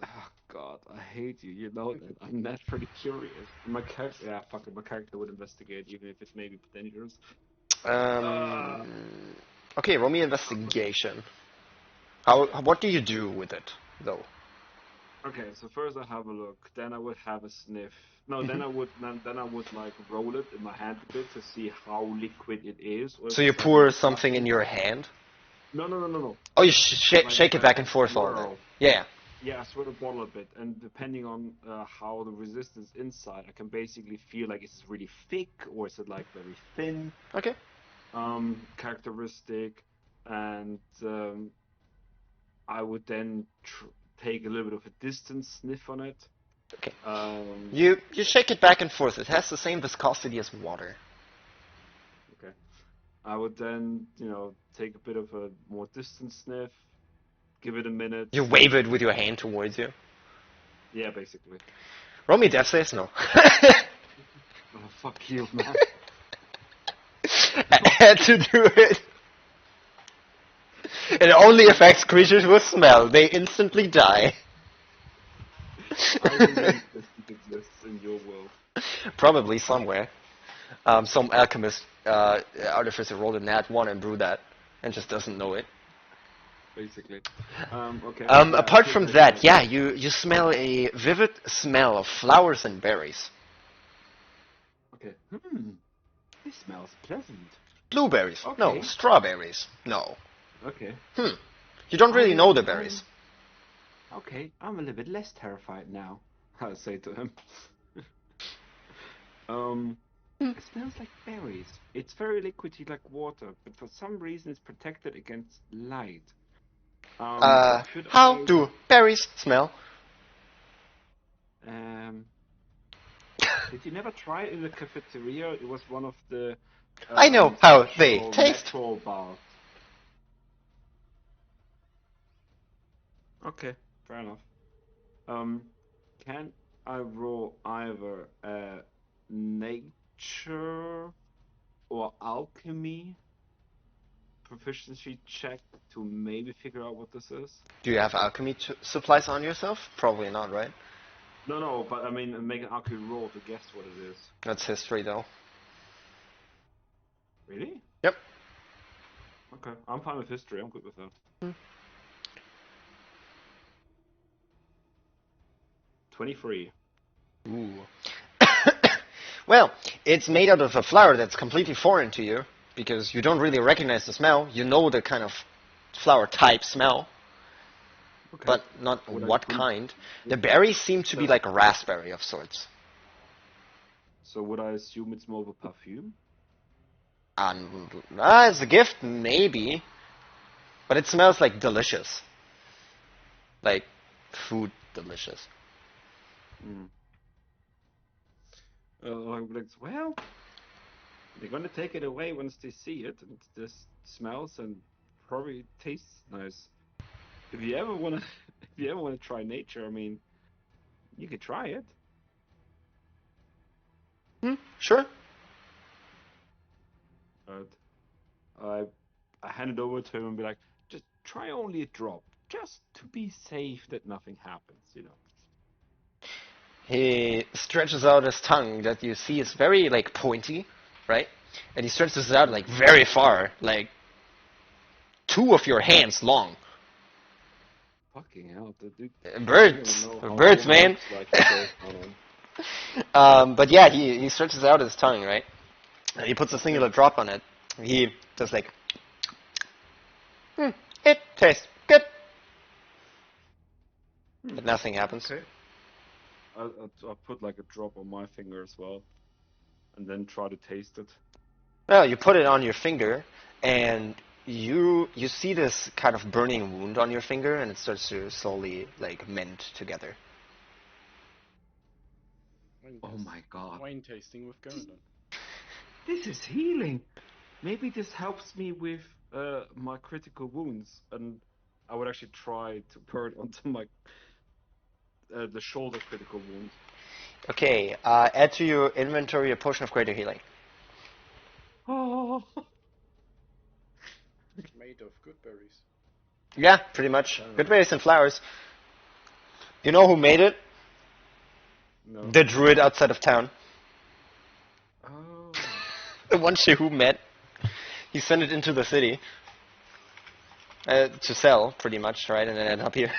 Oh, God, I hate you. You know that. I'm naturally curious. My character, fuck it. My character would investigate, even if it's maybe dangerous. Okay, roll me investigation. What do you do with it, though? Okay, so first I have a look, then I would have a sniff. No, then I would like roll it in my hand a bit to see how liquid it is. So you pour something in your hand? No. Oh, you shake it back and forth all that. Yeah. Yeah, I swirl the bottle a bit, and depending on how the resistance inside, I can basically feel like it's really thick or is it like very thin. Okay. Characteristic, and I would then take a little bit of a distance sniff on it. Okay. You shake it back and forth. It has the same viscosity as water. Okay. I would then, take a bit of a more distant sniff, give it a minute. You wave it with your hand towards you. Yeah, basically. Roll me death saves, no. Oh, fuck you, man. had to do it. It only affects creatures with smell. They instantly die. I believe this exists in your world. Probably somewhere. Some alchemist, artificer rolled a nat 1 and brewed that, and just doesn't know it. Basically. Okay. Yeah, Apart so from that's that, like- yeah, you smell a vivid smell of flowers and berries. Okay. This smells pleasant. Blueberries. No. Okay. Strawberries. No. Okay. You don't really know the berries. Okay, I'm a little bit less terrified now. I'll say to him. It smells like berries. It's very liquidy like water, but for some reason it's protected against light. Should How I do berries smell? Did you never try it in the cafeteria? It was one of the I know how they special taste. natural bars. Okay, fair enough. Can I roll either nature or alchemy proficiency check to maybe figure out what this is? Do you have alchemy supplies on yourself? Probably not, right? No, but I mean, make an alchemy roll to guess what it is. That's history, though. Really? Yep. Okay, I'm fine with history. I'm good with that. 23. Ooh. Well, it's made out of a flower that's completely foreign to you, because you don't really recognize the smell. You know the kind of flower type smell, Okay. but not Would I what prove- kind. The berries seem to be like a raspberry of sorts. So would I assume it's more of a perfume? As a gift, maybe. But it smells like delicious. Like food delicious. Like, well, they're gonna take it away once they see it, and this smells and probably tastes nice. If you ever wanna, if you ever wanna try nature, I mean, you could try it. Sure. But I hand it over to him and be like, just try only a drop, just to be safe that nothing happens, you know. He stretches out his tongue that you see is very like pointy, right? And he stretches it out like very far, like 2 of your hands long. Fucking hell, dude. Birds, I don't know how birds, it man. looks like it goes on. But yeah, he stretches out his tongue, right? And he puts a singular drop on it. He does like, it tastes good, but nothing happens. Okay. I'll put like a drop on my finger as well, and then try to taste it. Well, you put it on your finger, and you see this kind of burning wound on your finger, and it starts to slowly like mend together. Oh my god. Wine tasting with Garland. This is healing. Maybe this helps me with my critical wounds, and I would actually try to pour it onto my the shoulder critical wound. Okay, add to your inventory a potion of greater healing. Oh. Made of good berries. Yeah, pretty much. Good berries and flowers. You know who made it? No. The druid outside of town. Oh. The one who met. He sent it into the city to sell, pretty much, right? And then end up here.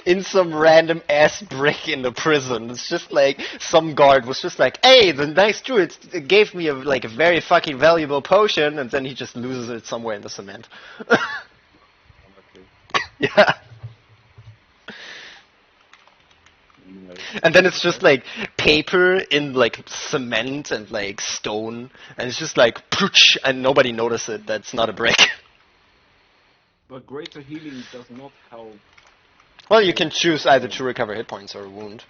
In some random ass brick in the prison. It's just like some guard was just like, "Hey, the nice druid gave me a very fucking valuable potion," and then he just loses it somewhere in the cement. Okay. Yeah. Nice. And then it's just like paper in like cement and like stone, and it's just like pooch, and nobody notices it. That's not a brick. But greater healing does not help. Well, you can choose either to recover hit points or a wound.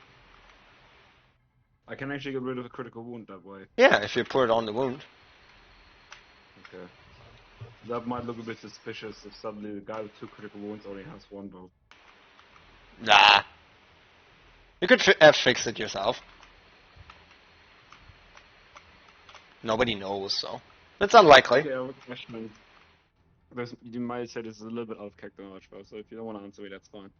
I can actually get rid of a critical wound that way. Yeah, if you pour it on the wound. Okay. That might look a bit suspicious if suddenly the guy with 2 critical wounds only has 1 though. Nah. You could fix it yourself. Nobody knows, so it's unlikely. Okay, I have a question. You might say this is a little bit out of character knowledge, so if you don't want to answer me, that's fine.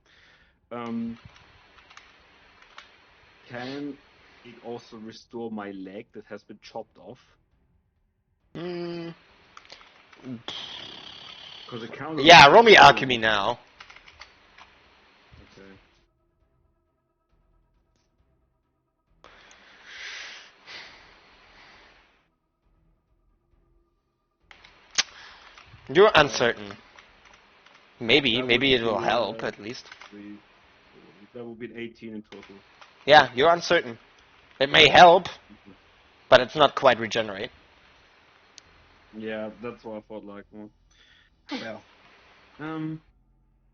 Can it also restore my leg that has been chopped off? Mm, Because it counts. yeah, roll me alchemy now. Okay. You're uncertain. Maybe That it would will be, help at least. 3, 4, that would be an 18 in total. Yeah, you're uncertain. It may help, but it's not quite regenerate. Yeah, that's what I thought. Like, well, oh well.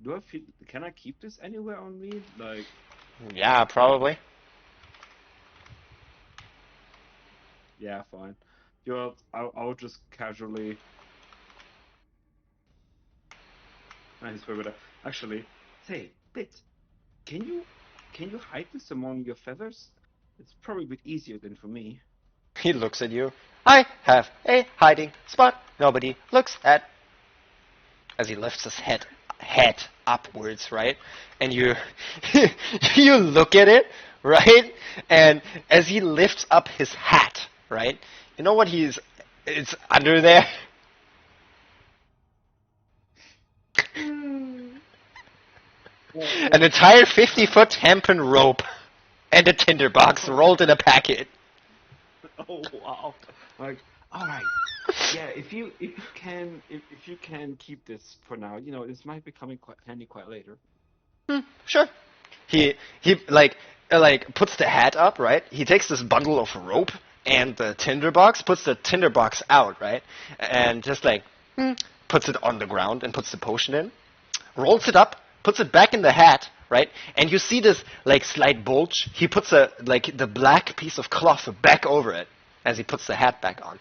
Do I feel? Can I keep this anywhere on me? Like, Yeah, probably. yeah, fine. You know, I'll just casually. Nice way with that. Actually, say, Bit, can you hide this among your feathers? It's probably a bit easier than for me. He looks at you. I have a hiding spot nobody looks at. As he lifts his head upwards, right? And you you look at it, right? And as he lifts up his hat, right? You know what it's under there? An entire 50-foot hempen rope and a tinderbox rolled in a packet. Oh wow! Like, all right, yeah. If you can keep this for now, you know, this might be coming quite handy quite later. Sure. He puts the hat up, right? He takes this bundle of rope and the tinderbox, puts the tinderbox out, right? And just puts it on the ground and puts the potion in, rolls it up, puts it back in the hat, right? And you see this slight bulge. He puts the black piece of cloth back over it as he puts the hat back on.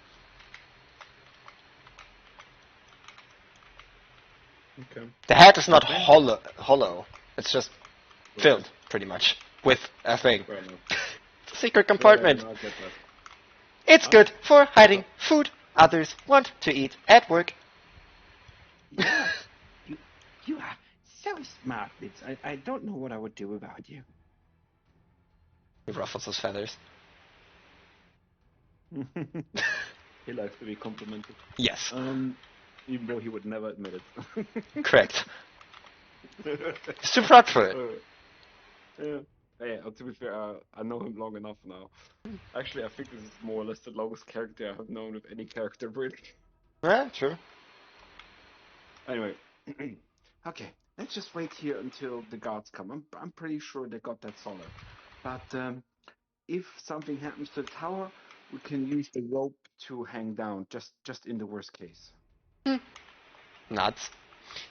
Okay. The hat is not hollow. It's just filled, pretty much, with a thing. Fair enough. It's a secret compartment. Yeah, no, I get that. It's good for hiding food others want to eat at work. Yeah, you are so smart, Bits. I don't know what I would do without you. He ruffles his feathers. He likes to be complimented. Yes, Even though he would never admit it. correct. He's too proud for it. Yeah. Hey, to be fair, I know him long enough now. Actually, I think this is more or less the longest character I have known of any character, really. Yeah, true. Anyway, okay, let's just wait here until the guards come. I'm pretty sure they got that solid. But if something happens to the tower, we can use the rope to hang down, just in the worst case. Nuts.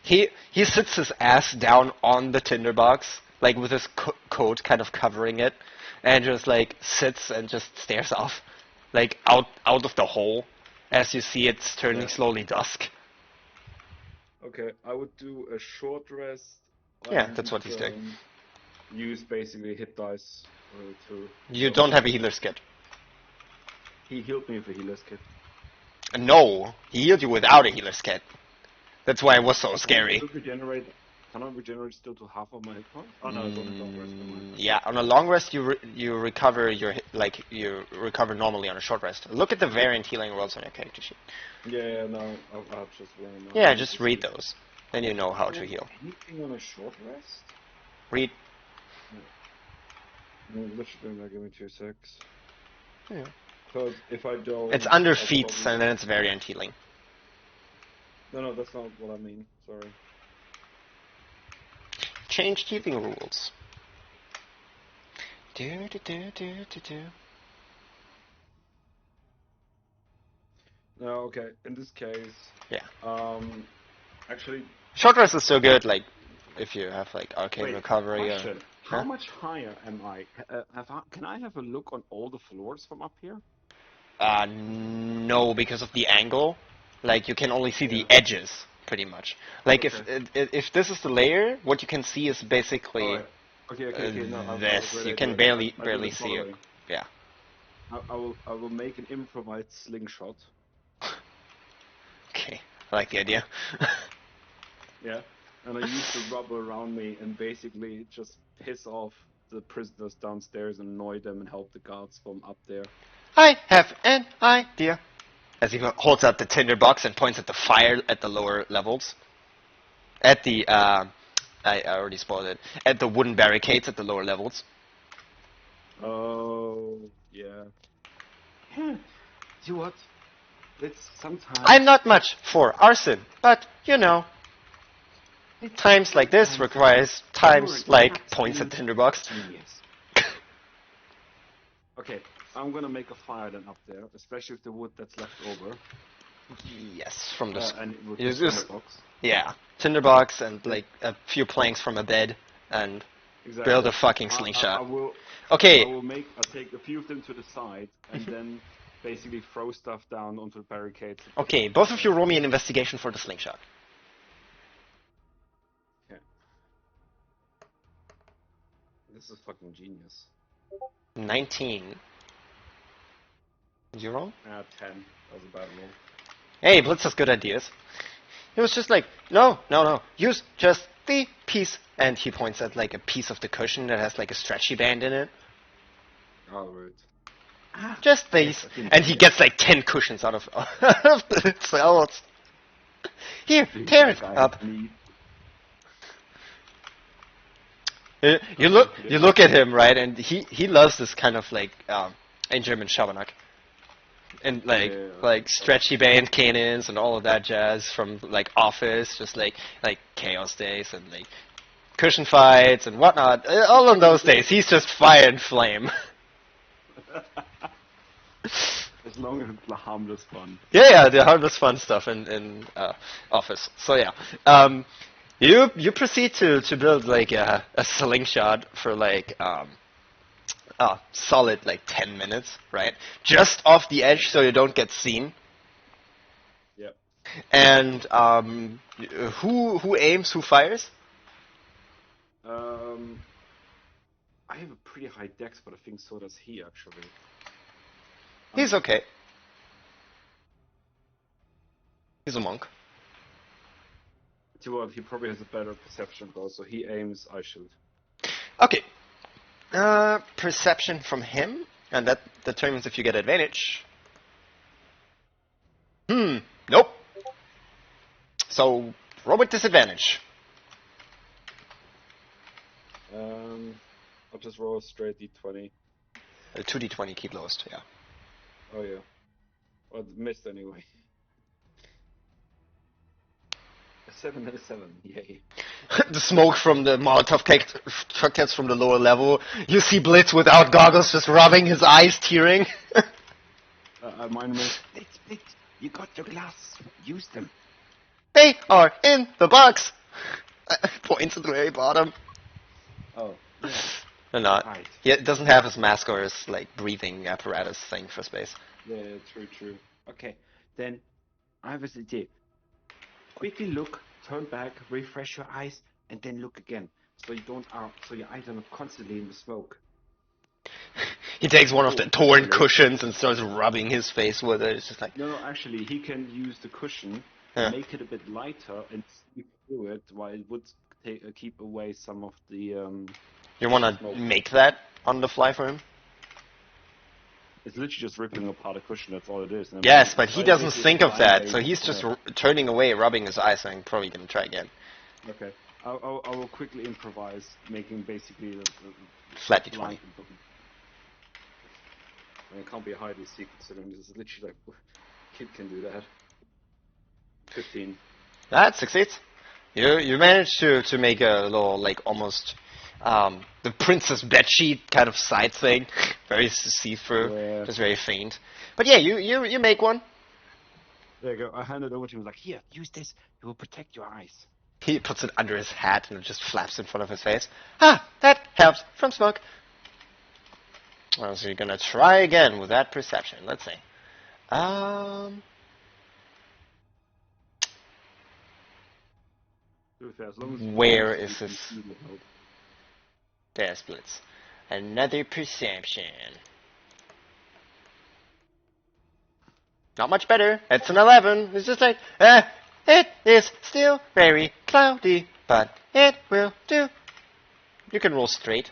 He sits his ass down on the tinderbox, with his coat kind of covering it, and just sits and just stares off, out of the hole, as you see it's turning slowly dusk. Okay, I would do a short rest. Yeah, that's what he's doing. Use basically hit dice to. You don't have a healer's kit. He healed me with a healer's kit. No, he healed you without a healer's kit. That's why it was so scary. Can I regenerate still to half of my hit points? Oh no, it's on a long rest. Yeah, on a long rest you recover you recover normally on a short rest. Look at the variant healing rolls on your character sheet. Yeah, no, I'll just learn. Yeah, just read those. Then you know how to heal. Anything on a short rest? Read. No, literally, give me 2 secs. Yeah. Because if I don't... It's under feats, and then it's variant healing. No, that's not what I mean. Sorry. Changed healing rules. No, okay. In this case... Yeah. Actually... Short rest is so good, if you have, arcane recovery. Question. How much higher am I? Can I have a look on all the floors from up here? No, because of the angle. You can only see the edges, pretty much. If this is the layer, what you can see is basically Okay. No, this. You can barely see it. Yeah. I will make an improvised slingshot. Okay, I like the idea. Yeah, and I use the rubber around me and basically just piss off the prisoners downstairs and annoy them and help the guards from up there. I have an idea. As he holds out the tinder box and points at the fire at the lower levels. At the, I already spoiled it. At the wooden barricades at the lower levels. Oh, yeah. See what? It's sometimes. I'm not much for arson, but you know, times like this requires times like points at tinderbox. Okay, I'm gonna make a fire then up there, especially with the wood that's left over. Yes, from the And with it's the just- tinderbox. yeah, tinderbox and like a few planks from a bed and Exactly. build a fucking slingshot. I will Okay, I'll take a few of them to the side and then basically throw stuff down onto the barricades. okay, both of you roll me an investigation for the slingshot. Okay. This is fucking genius. 19. Did you roll? 10. That was a bad roll. Hey, Blitz has good ideas. He was just like, no, use just the piece, and he points at like a piece of the cushion that has like a stretchy band in it. Oh, right. Just these. And he gets like 10 cushions out of the cells. Here, tear it up. You look at him, right, and he loves this kind of like in German Schabernack. And like stretchy band cannons and all of that jazz from like Office, just like Chaos Days and like cushion fights and whatnot. All of those days, he's just fire and flame. As long as it's the harmless fun. Yeah, the harmless fun stuff in Office. So yeah, you proceed to build like a slingshot for like solid like 10 minutes, right? Just off the edge so you don't get seen. Yep. And who aims, who fires? I have a pretty high dex, but I think so does he actually. He's okay. He's a monk. See what? He probably has a better perception though, so he aims. I shoot. Okay. Perception from him, and that determines if you get advantage. Nope. So roll with disadvantage. I'll just roll a straight d20. 2d20 keep lowest, yeah. Oh yeah. Well, missed anyway. A 7 and a 7, yay. The smoke from the Molotov cocktails from the lower level. You see Blitz without goggles just rubbing his eyes, tearing. Mine was, Blitz, you got your glass. Use them. They are in the box. Points at the very bottom. Oh, yeah. They're not. Right. He doesn't have his mask or his like breathing apparatus thing for space. Yeah, true. Okay, then I have a idea. Quickly look, turn back, refresh your eyes, and then look again. So your eyes are not constantly in the smoke. He takes one of the torn cushions and starts rubbing his face with it. It's just like No, actually, he can use the cushion, Yeah. make it a bit lighter, and sleep through it, while it would keep away some of the. You want to make that on the fly for him? It's literally just ripping apart a cushion. That's all it is. And Yes, but he doesn't basically think of that, so blind he's just yeah. turning away, rubbing his eyes, and probably gonna try again. Okay, I will quickly improvise, making basically the Flat d20. blind. I mean, it can't be a highly secret, considering this is literally like kid can do that. 15. That succeeds. You managed to make a little like almost the princess bedsheet kind of side thing, very see-through, Yeah. just very faint. But yeah, you make one. There you go. I handed it over to him. Like, here, use this. It will protect your eyes. He puts it under his hat and it just flaps in front of his face. Ah, that helps from smoke. Well, so you're gonna try again with that perception. Let's see. To be fair, as long as Where you is can this? see the help. There's Blitz. Another perception. Not much better. It's an 11. It's just like, it is still very cloudy, but it will do. You can roll straight.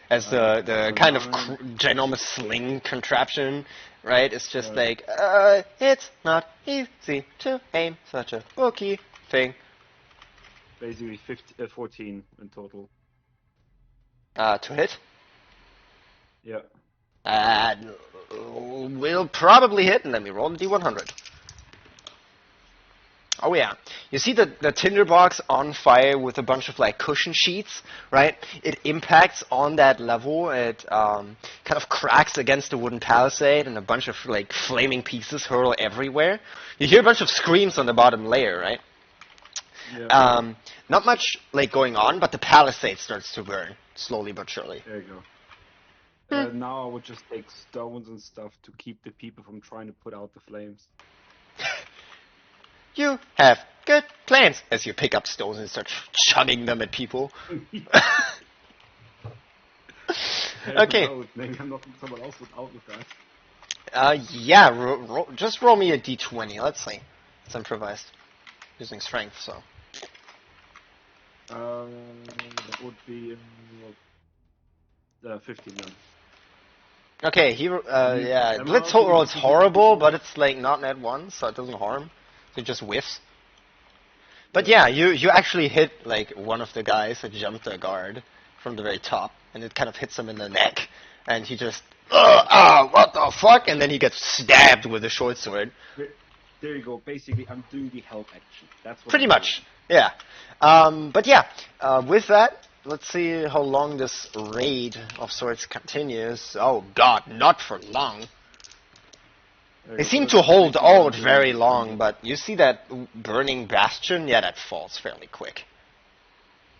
As the kind of ginormous sling contraption, right? It's just like, it's not easy to aim such a wookie thing. Basically 14 in total. To hit? Yeah. Will probably hit, and let me roll the D100. Oh yeah, you see the tinderbox on fire with a bunch of like cushion sheets, right? It impacts on that level. It kind of cracks against the wooden palisade, and a bunch of like flaming pieces hurl everywhere. You hear a bunch of screams on the bottom layer, right? Yeah. Not much like going on, but the palisade starts to burn slowly but surely. There you go. Now I would just take stones and stuff to keep the people from trying to put out the flames. You have good plans as you pick up stones and start chugging them at people. Okay. Maybe I'm knocking someone else out with that. Yeah, just roll me a d20. Let's see. It's improvised. Using strength, so. That would be 15 then. Okay, Blitz roll is horrible, but it's like not net 1, so it doesn't harm. So it just whiffs. But yeah, you actually hit like one of the guys that jumped the guard from the very top, and it kind of hits him in the neck, and he just, what the fuck? And then he gets stabbed with a short sword. There you go. Basically, I'm doing the help action. That's what Pretty much, yeah. But yeah, with that, let's see how long this raid of sorts continues. Oh god, not for long. They seem to hold out very long, but you see that burning bastion? Yeah, that falls fairly quick.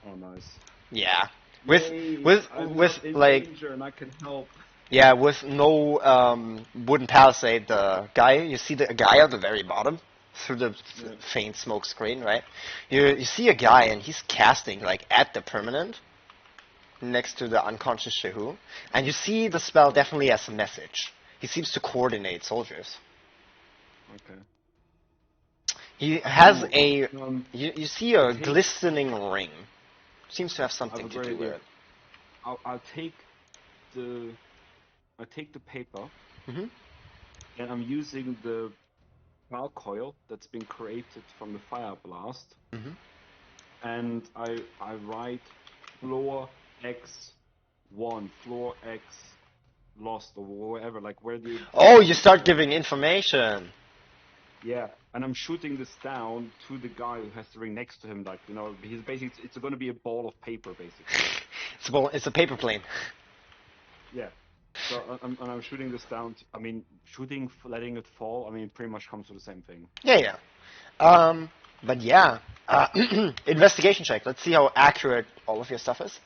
Oh, nice. Yeah. With like danger and I can help. Yeah, with no wooden palisade, you see the guy at the very bottom through the faint smoke screen, right? You see a guy and he's casting like at the permanent next to the unconscious Shehu, and you see the spell definitely as a message. He seems to coordinate soldiers. Okay. He has you see a glistening ring. Seems to have something to do with it. I'll take the paper, and I'm using the bow coil that's been created from the fire blast, and I write floor X1, floor X lost, or wherever, like where the... Oh, you start giving information! Yeah, and I'm shooting this down to the guy who has the ring next to him, like, he's basically, it's going to be a ball of paper, basically. It's a paper plane. Yeah. So I'm shooting this down. Letting it fall. Pretty much comes to the same thing. Yeah. But yeah, investigation check. Let's see how accurate all of your stuff is.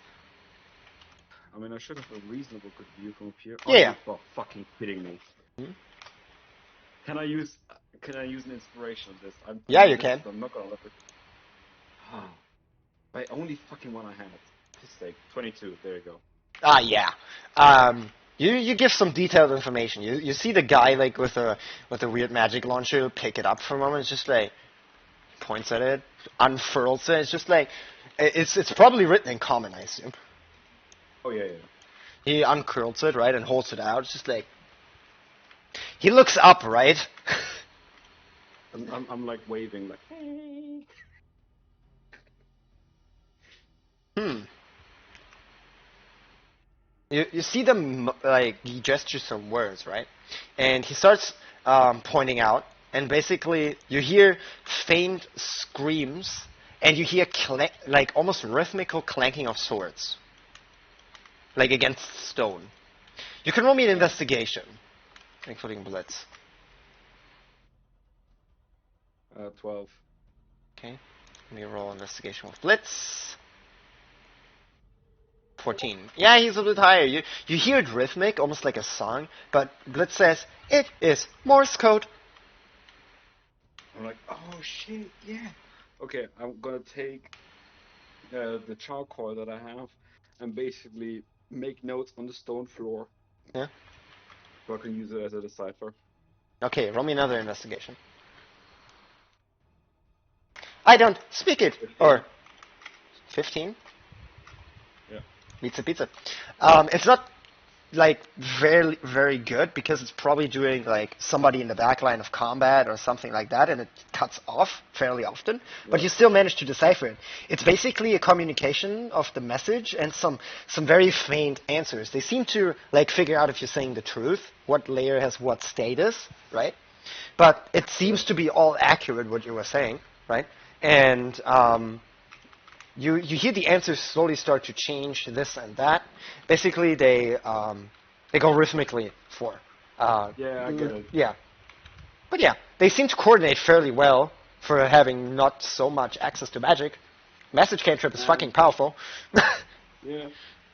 I should have a reasonable good view from up here. Yeah. You're fucking kidding me. Can I use an inspiration on this? Yeah, you can. I'm not gonna let it. I only fucking one I had. Mistake. 22. There you go. Yeah. You give some detailed information. You see the guy like with a weird magic launcher pick it up for a moment. It's just like points at it, unfurls it. It's just like it's probably written in common, I assume. Oh yeah. He uncurls it, right, and holds it out. It's just like he looks up, right. I'm like waving, like hey. You see them, like, he gestures some words, right? And he starts pointing out, and basically you hear faint screams, and you hear, like, almost rhythmical clanking of swords. Like, against stone. You can roll me an investigation, including Blitz. 12. Okay. Let me roll investigation with Blitz. 14. Yeah, he's a bit higher. You hear it rhythmic, almost like a song, but Blitz says, it is Morse code. I'm like, oh shit, yeah. Okay, I'm gonna take the charcoal that I have and basically make notes on the stone floor. Yeah. So I can use it as a decipher. Okay, roll me another investigation. I don't speak it. 15. Or 15? Yeah. Pizza. It's not like very very good because it's probably doing like somebody in the back line of combat or something like that, and it cuts off fairly often. But you still manage to decipher it. It's basically a communication of the message and some very faint answers. They seem to like figure out if you're saying the truth, what layer has what status, right? But it seems to be all accurate what you were saying, right? And you hear the answers slowly start to change this and that. Basically, they go rhythmically for. Yeah, I get it. Yeah, but yeah, they seem to coordinate fairly well for having not so much access to magic. Message cantrip is fucking powerful. Yeah,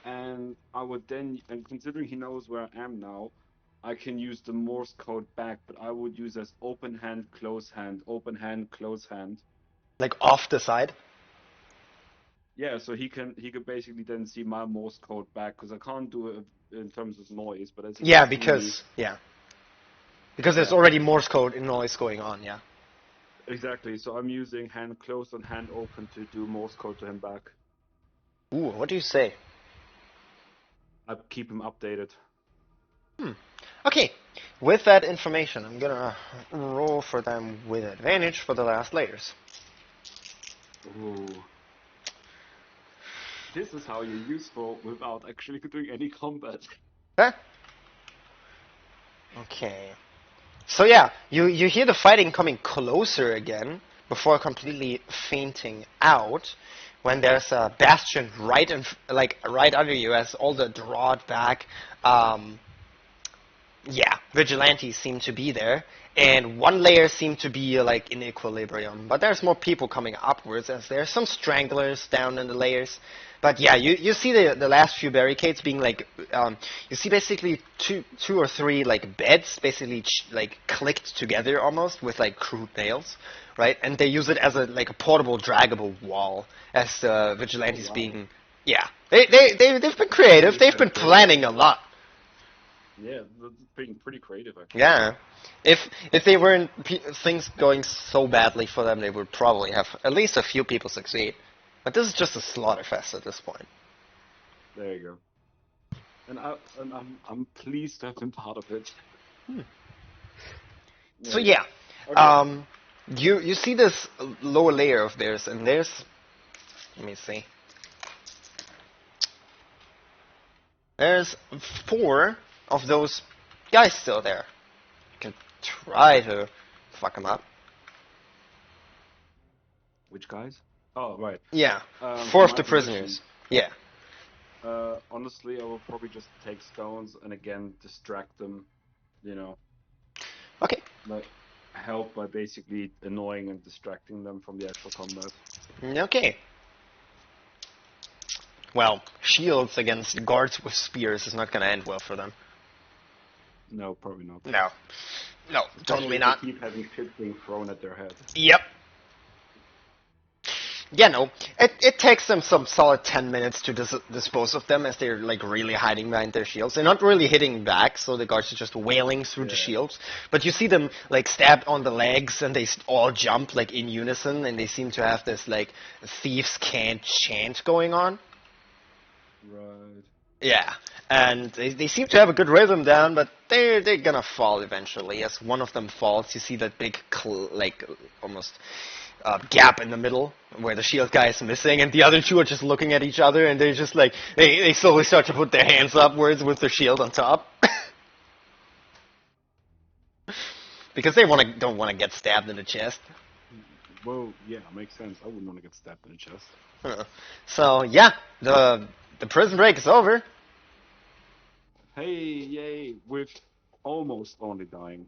and I would then, and considering he knows where I am now, I can use the Morse code back, but I would use as open hand, close hand, open hand, close hand. Like off the side. Yeah, so he could basically then see my Morse code back because I can't do it in terms of noise, but as he Yeah, can see because me, because there's Yeah. already Morse code and noise going on. Yeah. exactly. So I'm using hand closed and hand open to do Morse code to him back. Ooh, what do you say? I keep him updated. Okay, with that information, I'm gonna roll for them with advantage for the last layers. Ooh. This is how you're useful without actually doing any combat. Huh? Okay. So yeah, you hear the fighting coming closer again before completely fainting out when there's a bastion right right under you as all the drawed back vigilantes seem to be there, and one layer seemed to be like in equilibrium. But there's more people coming upwards as there's some stranglers down in the layers. But yeah, you see the last few barricades being like you see basically two or three like beds basically like clicked together almost with like crude nails, right? And they use it as a like a portable draggable wall as the vigilantes wow. being they've been creative. They've been planning a lot. Yeah, that's being pretty creative, actually. Yeah, if they weren't things going so badly for them, they would probably have at least a few people succeed. But this is just a slaughterfest at this point. There you go. And I'm pleased to have been part of it. So yeah, Okay. you see this lower layer of theirs, and there's let me see. There's 4 of those guys still there. You can try to fuck them up. Which guys? Oh, right. Yeah, For 4 of my the position, prisoners. Yeah. honestly, I will probably just take stones and again distract them. You know, Okay. like help by basically annoying and distracting them from the actual combat. Okay. Well, shields against guards with spears is not going to end well for them. No, probably not. No. No, Especially totally if not. they keep having shit being thrown at their head. Yep. Yeah, no. It takes them some solid 10 minutes to dispose of them as they're like really hiding behind their shields. They're not really hitting back, so the guards are just wailing through the shields. But you see them like stabbed on the legs, and they all jump like in unison, and they seem to have this like thieves can't chant going on. Right. Yeah, and they seem to have a good rhythm down, but they're gonna fall eventually. As one of them falls, you see that big like almost gap in the middle where the shield guy is missing, and the other 2 are just looking at each other, and they're just like they slowly start to put their hands upwards with their shield on top. Because they don't want to get stabbed in the chest. Well, yeah, makes sense. I wouldn't want to get stabbed in the chest. So yeah, the prison break is over. Hey, yay! With almost only dying.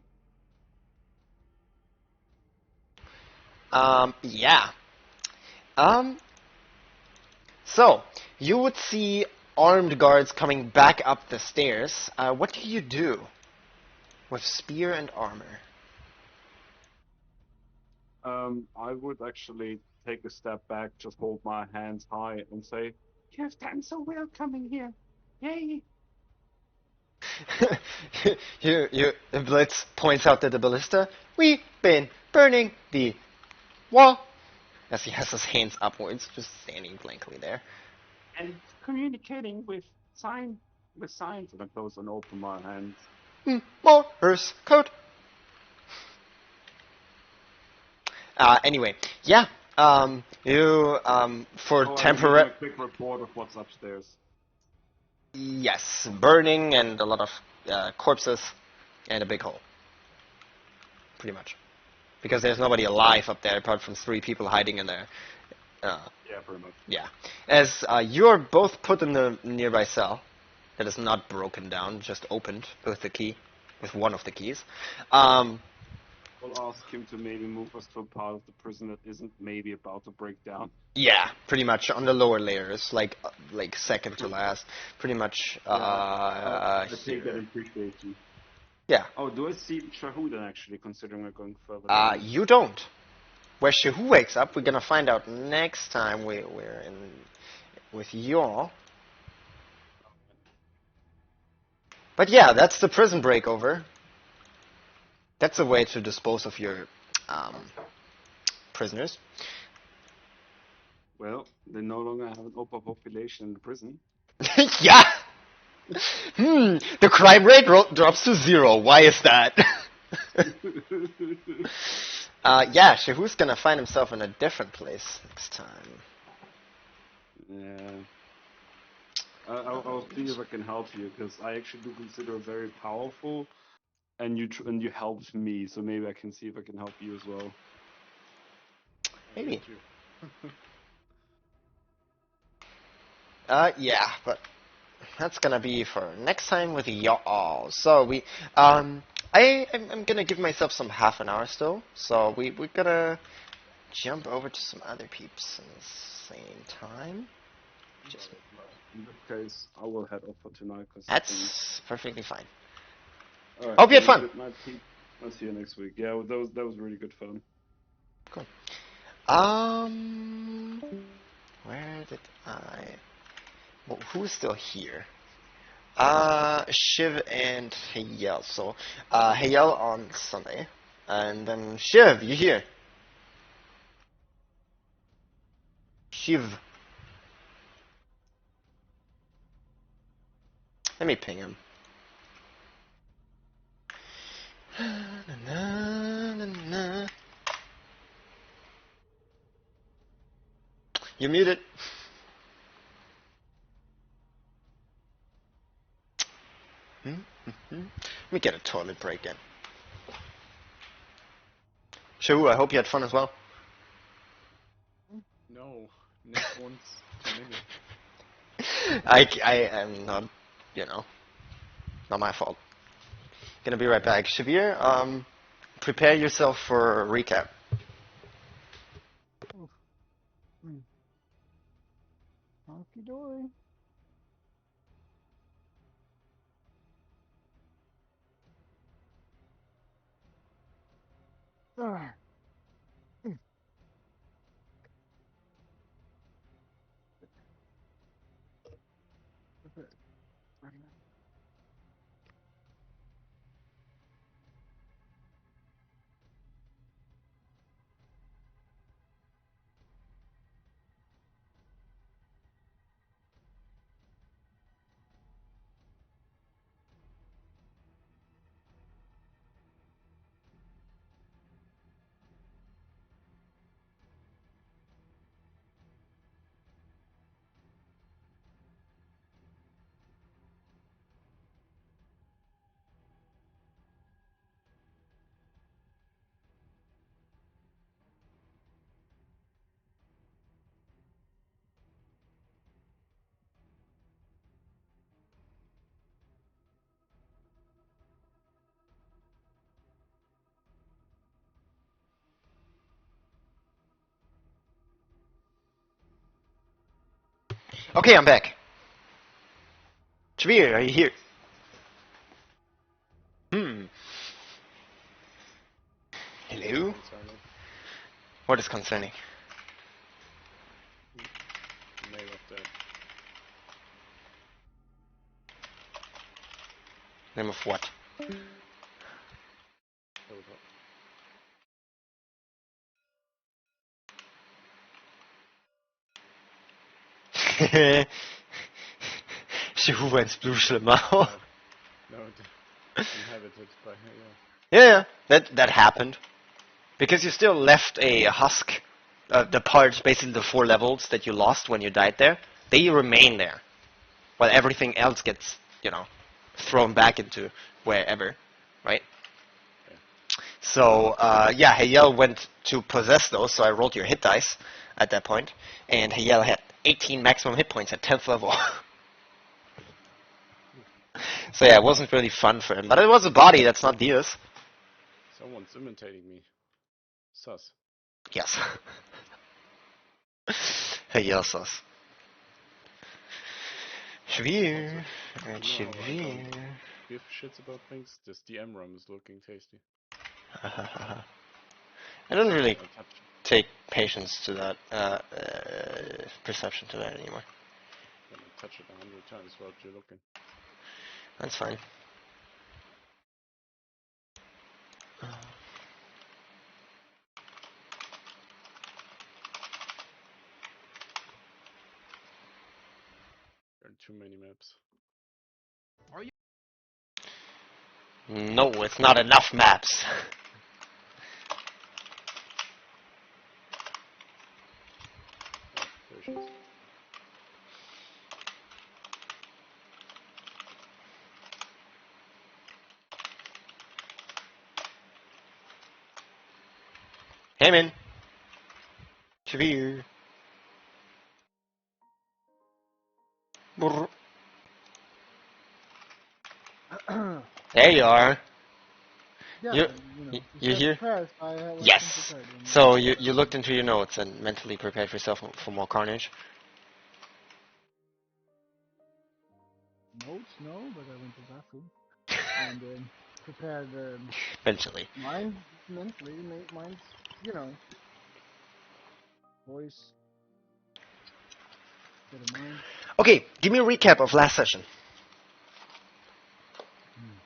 Yeah. Um. So you would see armed guards coming back up the stairs. What do you do with spear and armor? I would actually take a step back, just hold my hands high, and say, "You've done so well coming here. Yay! Blitz points out to the ballista. We've been burning the wall. As he has his hands upwards, just standing blankly there. And communicating with signs, and I close and open my hands. Morse code. Anyway, yeah. For temporary. A quick report of what's upstairs. Yes, burning and a lot of corpses and a big hole. Pretty much. Because there's nobody alive up there apart from 3 people hiding in there. Yeah, pretty much. Yeah. As you're both put in the nearby cell that is not broken down, just opened with the key, with one of the keys. We'll ask him to maybe move us to a part of the prison that isn't maybe about to break down. Yeah, pretty much on the lower layers, like second to last. Pretty much. I take that in appreciation. Yeah. Oh, do I see Shahu then actually, considering we're going further down? You don't. Where Shahu wakes up, we're gonna find out next time we're in with y'all. But yeah, that's the prison breakover. That's a way to dispose of your prisoners. Well, they no longer have an overpopulation in the prison. Yeah. The crime rate drops to 0. Why is that? Yeah, Shahu's gonna find himself in a different place next time. Yeah. I'll see if I can help you, because I actually do consider it very powerful, and you helped me, so maybe I can see if I can help you as well. Maybe. Yeah, but that's gonna be for next time with y'all. So I'm gonna give myself some half an hour still. So we're gonna jump over to some other peeps in the same time. Just in that case, I will head off for tonight. That's perfectly fine. Right, Hope you had fun. Good night, Pete. I'll see you next week. Yeah, that was really good fun. Cool. Where did I? Well, who's still here? Shiv and Hayel. So, Hayel on Sunday, and then Shiv, you here? Shiv. Let me ping him. You're muted. Let me get a toilet break in. Shahu, I hope you had fun as well. No, next once too many. I am not, not my fault. Gonna be right back. Shavir, prepare yourself for a recap. Honky dory. Ah. Okay, I'm back. Shavir, are you here? Hello? What is concerning? Name of the Name of what? Total. Schuwens Bluschlemau. No, inhabited by Yeah, that happened. Because you still left a husk. The parts, basically the 4 levels that you lost when you died there, they remain there. While everything else gets, thrown back into wherever, right? Yeah. So, yeah, Hayel went to possess those, so I rolled your hit dice at that point, and Hayel had 18 maximum hit points at 10th level. So yeah, it wasn't really fun for him, but it was a body, that's not Diaz. Someone's imitating me. Sus. Yes. Hayel sus. Schwer. And You know how I don't schwer. give shits about things? This DM rum is looking tasty. I don't really I touch take patience to that, perception to that anymore. Gonna touch it 100 times while you're looking. That's fine. There are too many maps. No, it's not enough maps. Oh, there she is. Hey, man. Schwer. Brr. There you are. Yeah, You, you you said here? prepare, so I wasn't Yes. prepared. So you looked into your notes and mentally prepared yourself for more carnage. Notes, no, but I went to the bathroom and prepared Mentally. mind mentally, mind, you know, voice, state of mind. Okay, give me a recap of last session. Hmm.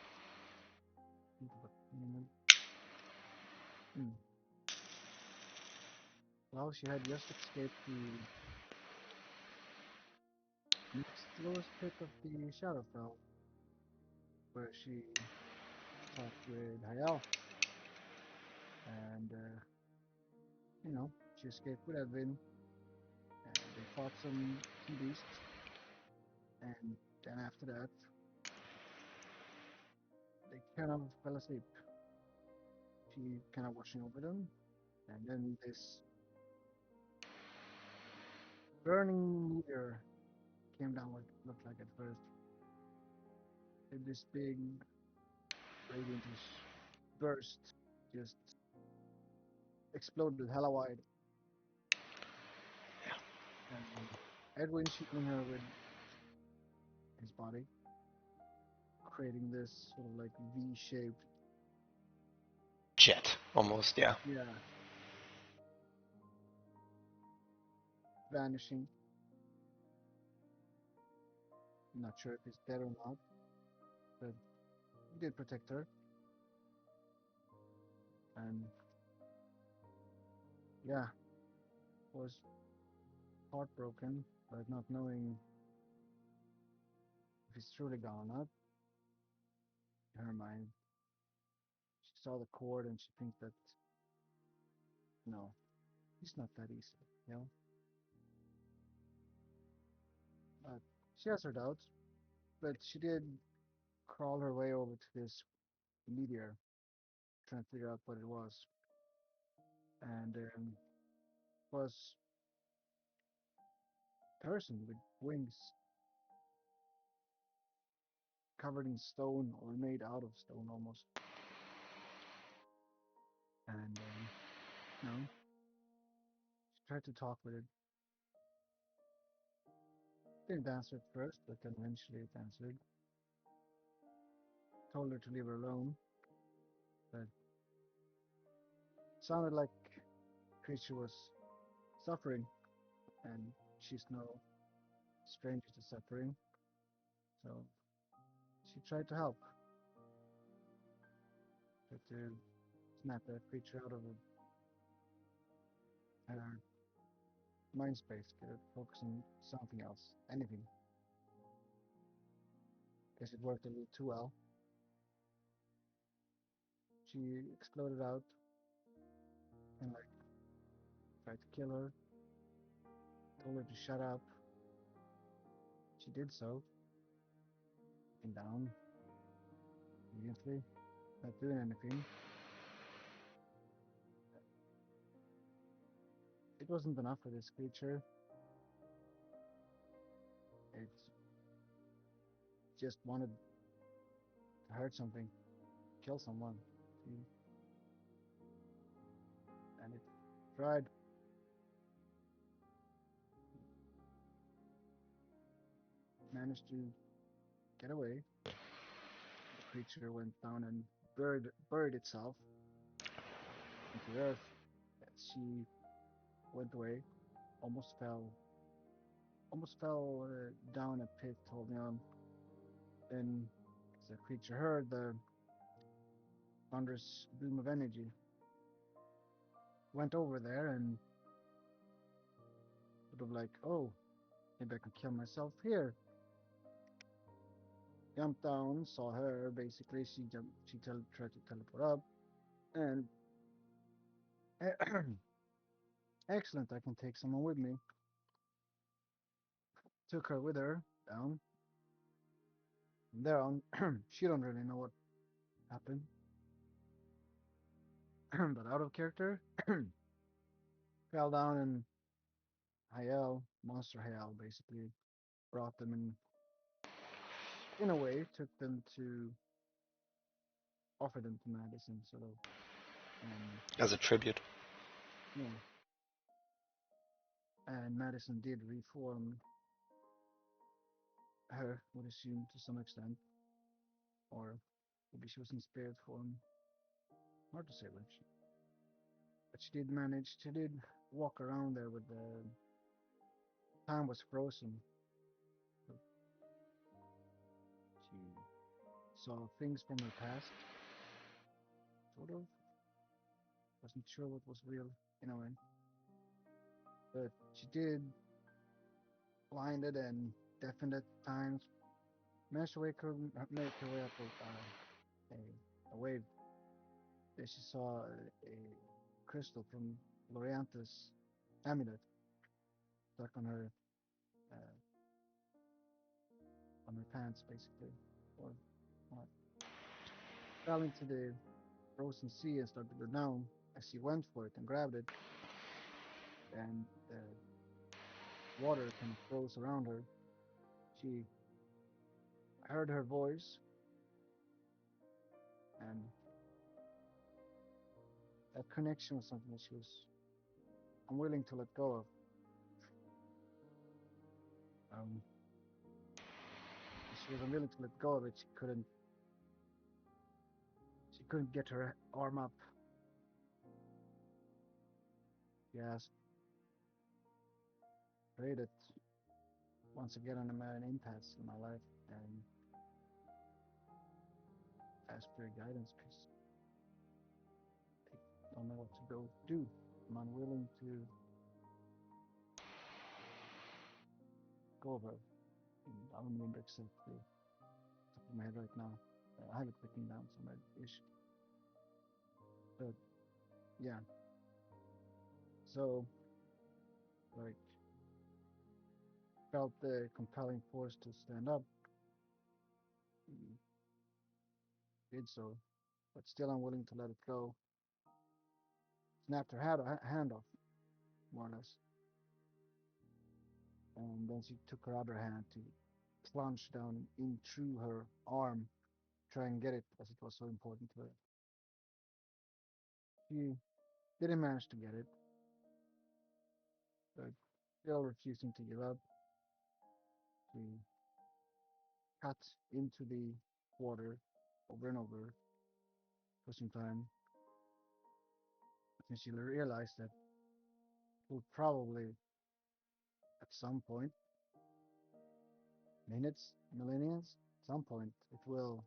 Think about it a minute. Hmm. Well, she had just escaped the next lowest pit of the Shadowfell, where she talked with Hayal, and she escaped with Edwin, and they fought some beasts, and then after that, they kind of fell asleep. She kind of watching over them, and then this burning meteor came down what it looked like at first. This big radiantish burst just exploded hella wide, and Edwin shielding her with his body, creating this sort of like V-shaped, Jet, almost, yeah. yeah, vanishing. I'm not sure if he's dead or not, but he did protect her, and yeah, was heartbroken, but not knowing if he's truly gone or not. In her mind, she saw the cord and she thinks that no, he's not that easy, you know. But she has her doubts, but she did crawl her way over to this meteor, trying to figure out what it was, and was a person with wings covered in stone or made out of stone almost, and she tried to talk with it. Didn't answer at first, but then eventually it answered. Told her to leave her alone, but sounded like the creature was suffering, and she's no stranger to suffering, so she tried to help. Try to snap that creature out of her mind space. Get it focus on something else. Anything. Guess it worked a little too well. She exploded out and like tried to kill her. Told her to shut up. She did so. And down immediately, not doing anything. It wasn't enough for this creature. It just wanted to hurt something, kill someone. And it tried. Managed to get away. The creature went down and buried itself into the earth. As she went away, almost fell down a pit, holding on. Then, as the creature heard the thunderous boom of energy, went over there and sort of like, oh, maybe I can kill myself here. Jumped down, saw her. Basically, she jumped. Tried to teleport up, and excellent. I can take someone with me. Took her with her down. From there on, she don't really know what happened, but out of character, fell down and Hayel, Monster Hayel, basically brought them in a way, took them to offer them to Madison, sort of, and As a tribute. yeah, and Madison did reform her, would assume to some extent, or maybe she was in spirit form. Hard to say which, but she did manage. She did walk around there with the time was frozen. So she saw things from her past, sort of. Wasn't sure what was real in a way, but she did blinded and deafened at times. Managed to make her way up a wave. There she saw a crystal from Lorianthus amulet stuck uh, on her pants, basically, or what? Fell into the frozen sea and started to go down. As she went for it and grabbed it, and the water kind of froze around her. She heard her voice, and that connection was something that she was unwilling to let go of. Um, she was unwilling to let go of it. She couldn't. She couldn't get her arm up. She asked, prayed that once again I'm at an impasse in my life, and asked for your guidance because I don't know what to go do. I'm unwilling to go over. I don't remember exactly top of my head right now. I have it written down somewhere ish. But yeah. So like felt the compelling force to stand up. Did so, but still unwilling to let it go. Snapped her hand off, more or less. And then she took her other hand to plunge down in through her arm, try and get it as it was so important to her. She didn't manage to get it, but still refusing to give up. She cut into the water over and over for some time. And she realized that it would probably, at some point, minutes, millenniums, at some point, it will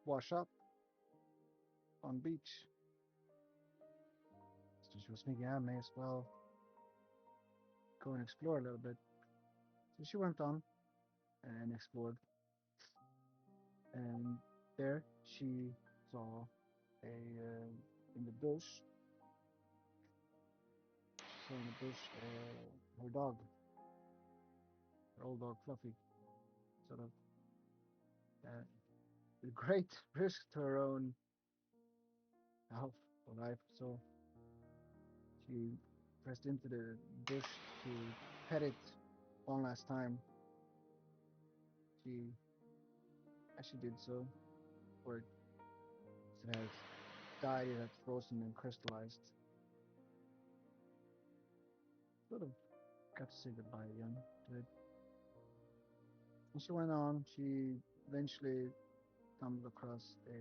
wash up. on beach. So she was thinking, I may as well go and explore a little bit. So she went on and explored, and there she saw in the bush. She saw in the bush her dog, her old dog Fluffy, sort of uh, with great risk to her own health or life. So she pressed into the bush to pet it one last time. She, as she did so, where it has died, it had frozen and crystallized. Sort of got to say goodbye again to it. And she went on. She eventually stumbled across a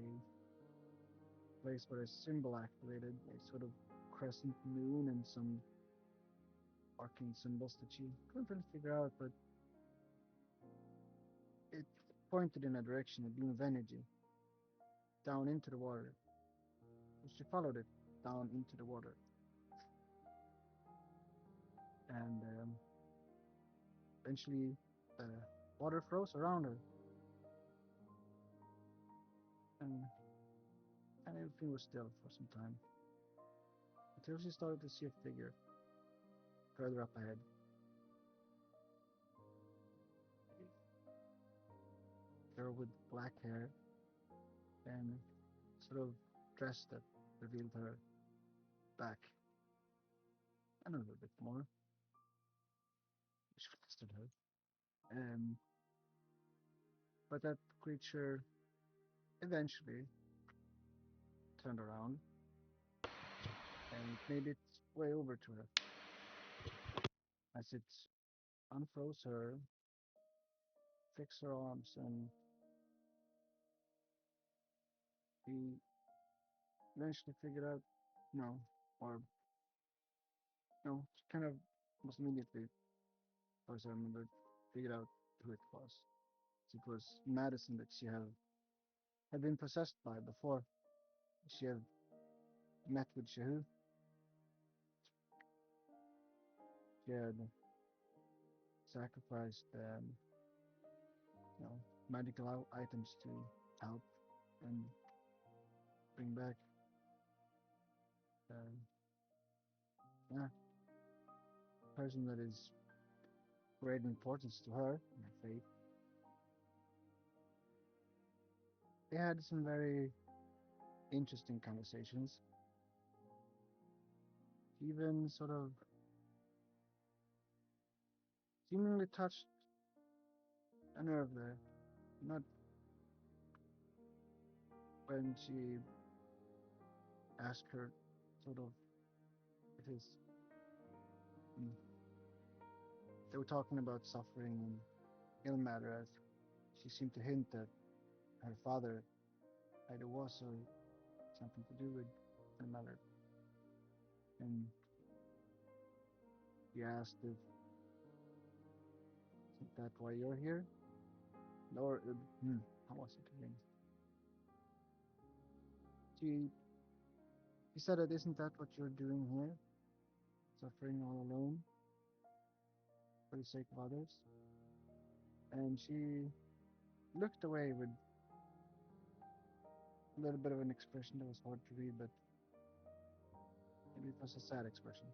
place where a symbol activated, a sort of crescent moon and some arcane symbols that she couldn't really figure out, but it pointed in a direction, a beam of energy, down into the water. She followed it down into the water, and eventually the water froze around her, and, and everything was still for some time, until she started to see a figure further up ahead. A girl with black hair and sort of dress that revealed her back and a little bit more, which flustered her. But that creature eventually turned around and made its way over to her. As it unfroze her, fixed her arms, and he eventually figured out, no, or no, she kind of almost immediately, as far as I remember, figured out who it was. It was Madison that she had been possessed by before. She had met with Shahu. She had sacrificed, magical items to help and bring back, uh, yeah, a person that is great importance to her and her faith. They had some very interesting conversations. She even sort of seemingly touched a nerve there. Not when she asked her, sort of, it is. mm, They were talking about suffering and ill matter, as she seemed to hint that her father either was or something to do with ill matter. And he asked if, isn't that why you're here? Or, how was it again? She, he said that, isn't that what you're doing here? Suffering all alone for the sake of others? And she looked away with a little bit of an expression that was hard to read, but maybe it was a sad expression.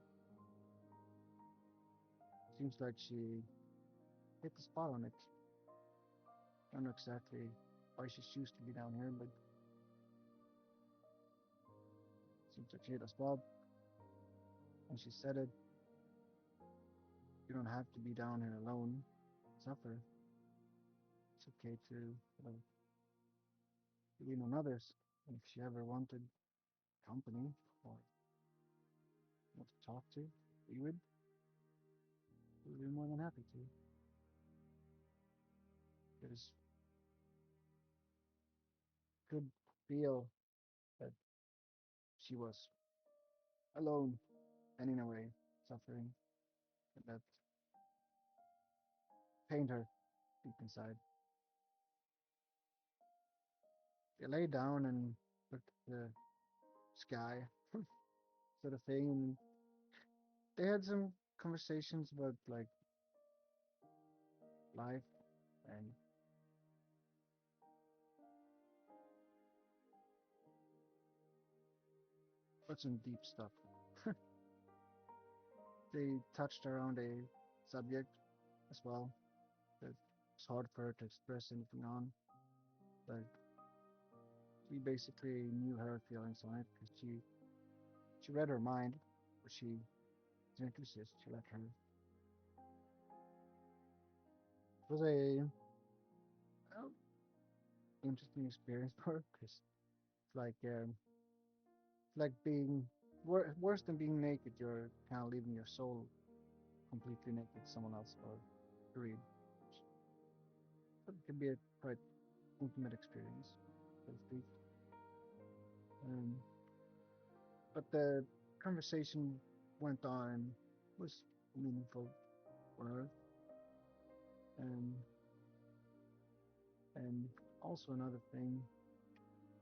Seems like she hit the spot on it. I don't know exactly why she chose to be down here, but seems like she hit a spot. And she said it. You don't have to be down here alone. Suffer. It's okay to, lean on others. And if she ever wanted company or want to talk to, we would be more than happy to. Because could feel that she was alone and in a way suffering, and that pained her deep inside. They lay down and looked at the sky, sort of thing. And they had some conversations about like life and but some deep stuff. They touched around a subject as well that it's hard for her to express anything on. But she basically knew her feelings on it because she read her mind, but she didn't resist. She let her. It was a interesting experience for her because it's like being worse than being naked. You're kind of leaving your soul completely naked to someone else or to read. But it can be a quite intimate experience, so to speak. Um, but the conversation went on and was meaningful for her. Um, and also another thing,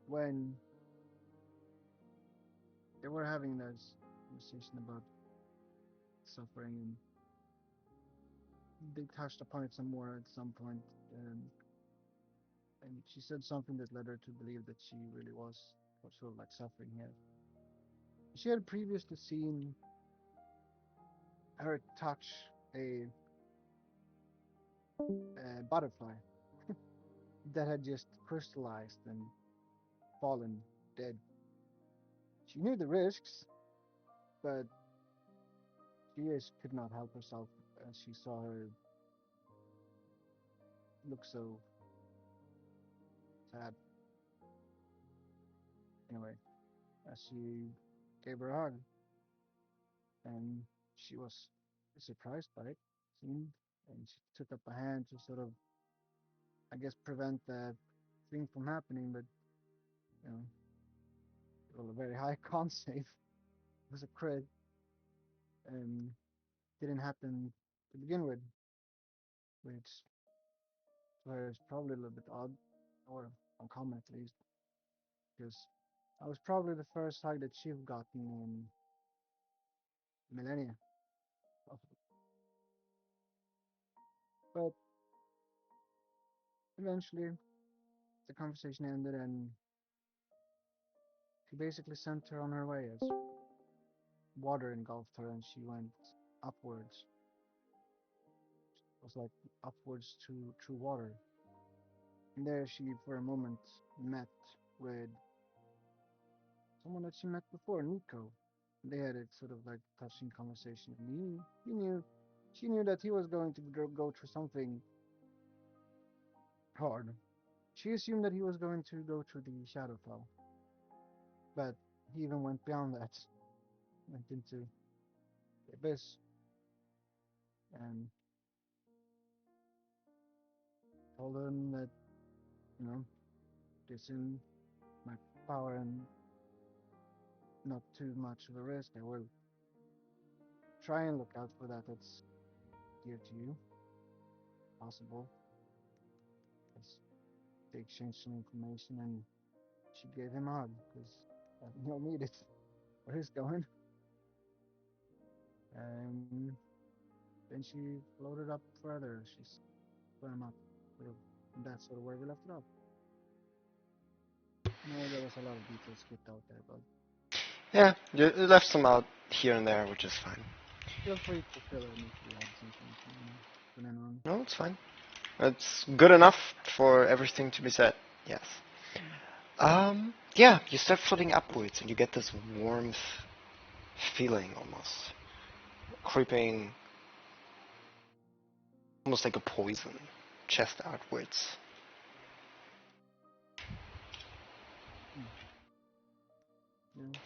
when they were having this conversation about suffering, and they touched upon it some more at some point, and she said something that led her to believe that she really was sort of like suffering here. She had previously seen her touch a butterfly that had just crystallized and fallen dead. She knew the risks, but she just could not help herself as she saw her look so sad. Anyway, as she gave her a hug, and she was surprised by it, seemed, and she took up a hand to sort of, I guess, prevent that thing from happening, but, you know, roll a very high con save. It was a crit, and didn't happen to begin with, which to her is probably a little bit odd, or uncommon at least, because I was probably the first hug that she've gotten in millennia. But eventually, the conversation ended, and he basically sent her on her way as water engulfed her, and she went upwards. It was like upwards to through water. And there she, for a moment, met with someone that she met before, Nico. They had a sort of like touching conversation. And she knew that he was going to go through something hard. She assumed that he was going to go through the Shadowfell, but he even went beyond that, went into the abyss, and told him that, you know, this in my power and not too much of a risk. I will try and look out for that that's dear to you, possible. As they exchanged some information, and she gave him a hug because he'll need it where he's going. And then she floated up further. She swam up, sort of, and that's sort of where we left it up. No, there was a lot of details skipped out there, but Yeah, you left some out here and there, which is fine. feel free to fill in if you had something to, put in on. No, it's fine. It's good enough for everything to be said. Yes. Yeah, you start floating upwards and you get this warmth feeling almost. Creeping almost like a poison, chest outwards. Yeah,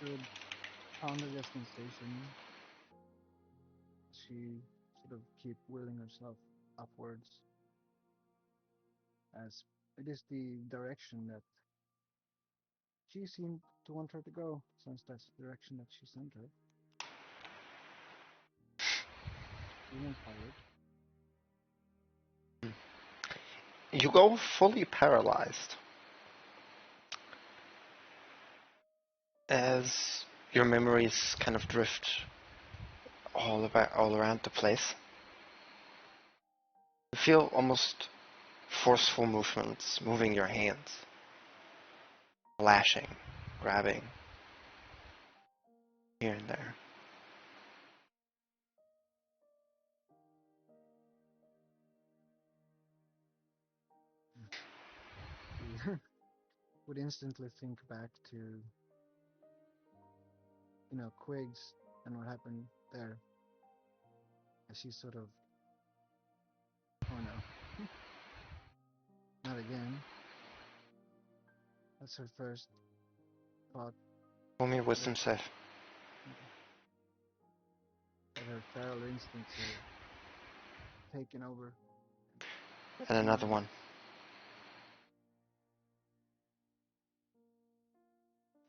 should ponder the sensation. She sort of keep wheeling herself upwards as it is the direction that she seemed to want her to go, since that's the direction that she sent her. Being empowered. You go fully paralyzed. as your memories kind of drift all around the place. You feel almost forceful movements, moving your hands, lashing, grabbing here and there. She would instantly think back to, Quigs and what happened there. And she's sort of, oh no, not again. That's her first thought. Roll me a wisdom save. That her feral instincts are taken over. And another one.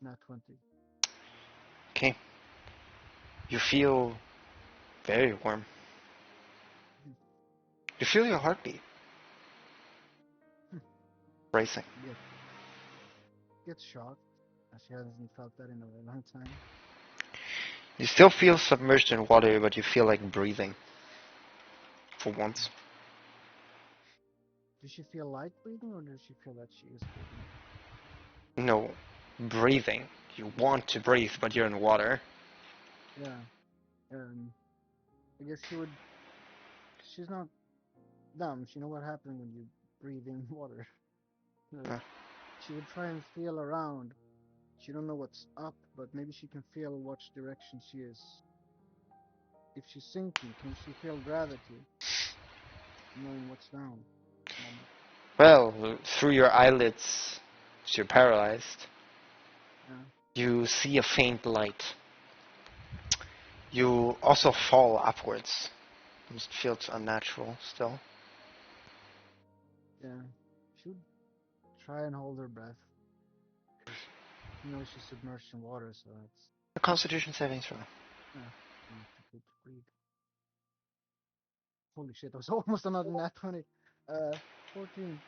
Not 20. Okay. You feel very warm. You feel your heartbeat racing. Gets shocked, as she hasn't felt that in a very long time. You still feel submerged in water, but you feel like breathing. For once. Does she feel like breathing, or does she feel that she is breathing? No, breathing. You want to breathe, but you're in water. Yeah. I guess she's not dumb. She know what happens when you breathe in water. Uh, She would try and feel around. She don't know what's up, but maybe she can feel which direction she is. If she's sinking, can she feel gravity, knowing what's down at the moment? Well, through your eyelids, you're paralyzed. Yeah. You see a faint light. You also fall upwards. It feels unnatural still. Yeah. She would try and hold her breath, because she knows she's submerged in water, so it's A Constitution saving throw. difficult to breathe. Holy shit, that was almost another nat 20. 14.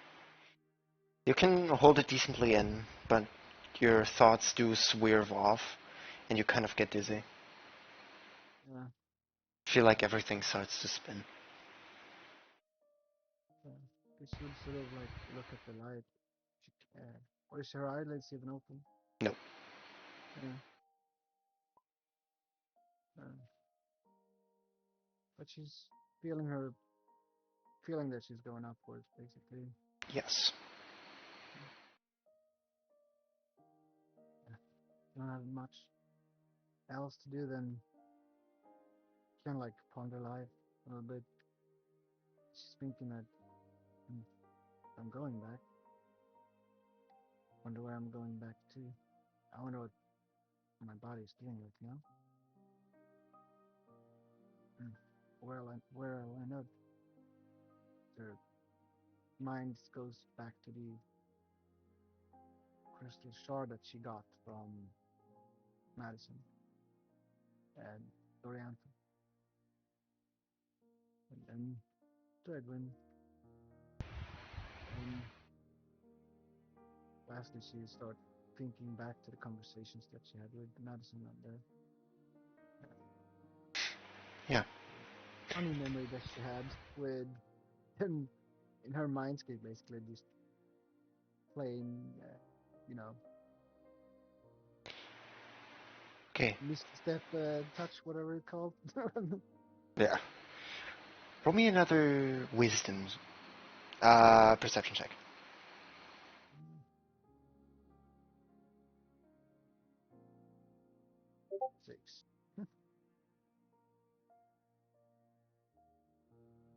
You can hold it decently in, but your thoughts do swerve off, and you kind of get dizzy. Yeah. Feel like everything starts to spin. Because she would sort of like look at the light. Or is her eyelids even open? No. Yeah. Uh, but she's feeling that she's going upwards, basically. Yes. Yeah. Don't have much else to do than kind of like ponder life a little bit. She's thinking that "Hmm, I'm going back. Wonder where I'm going back to. I wonder what my body's dealing with now. Hmm. Where I'll end up. Her mind goes back to the crystal shard that she got from Madison and Oriental. And then to Edwin. And lastly, she started thinking back to the conversations that she had with Madison and the Yeah. funny memory that she had with him in her mindscape, basically just playing, you know, Okay. Misty Step, Touch, whatever it's called. Yeah. Roll me another wisdom perception check. 6.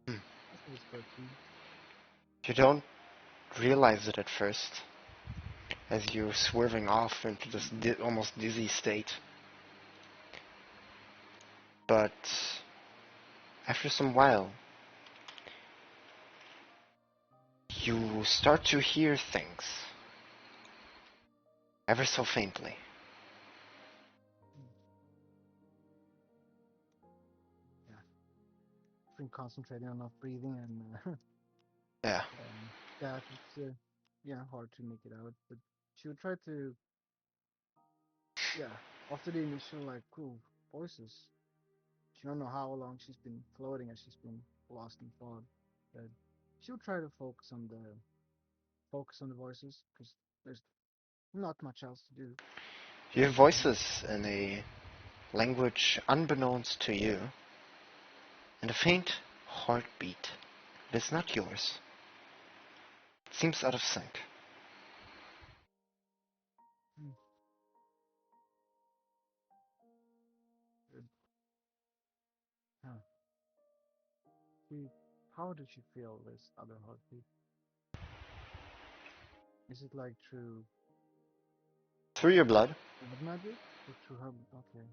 Hmm. I think it's 13. You don't realize it at first, as you're swerving off into this almost dizzy state. But after some while, you start to hear things, ever so faintly. Yeah. Been concentrating on not breathing and Yeah. that it's yeah hard to make it out. But she would try to Yeah, after the initial like cool voices, she don't know how long she's been floating as she's been lost in thought. But she'll try to focus on the voices because there's not much else to do. You hear Um, voices in a language unbeknownst to you, and a faint heartbeat. It is not yours. It seems out of sync. hmm, good. Huh. See, how did she feel this other heartbeat? Is it like through Through your blood, blood magic or through her? Okay.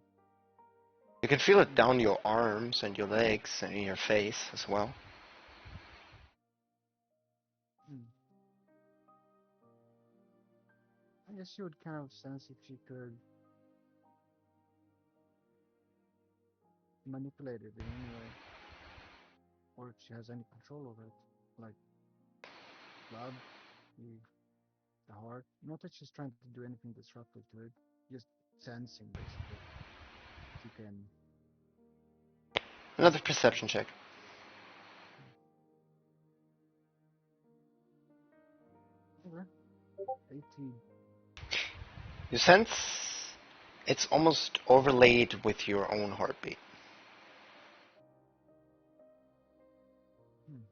you can feel it Hmm. down your arms and your legs and in your face as well. Hmm. I guess she would kind of sense if she could manipulate it in any way, or if she has any control over it, like blood, the, the heart. Not that she's trying to do anything disruptive to it, just sensing basically. She can. Another perception check. Okay. 18. You sense it's almost overlaid with your own heartbeat. Hmm.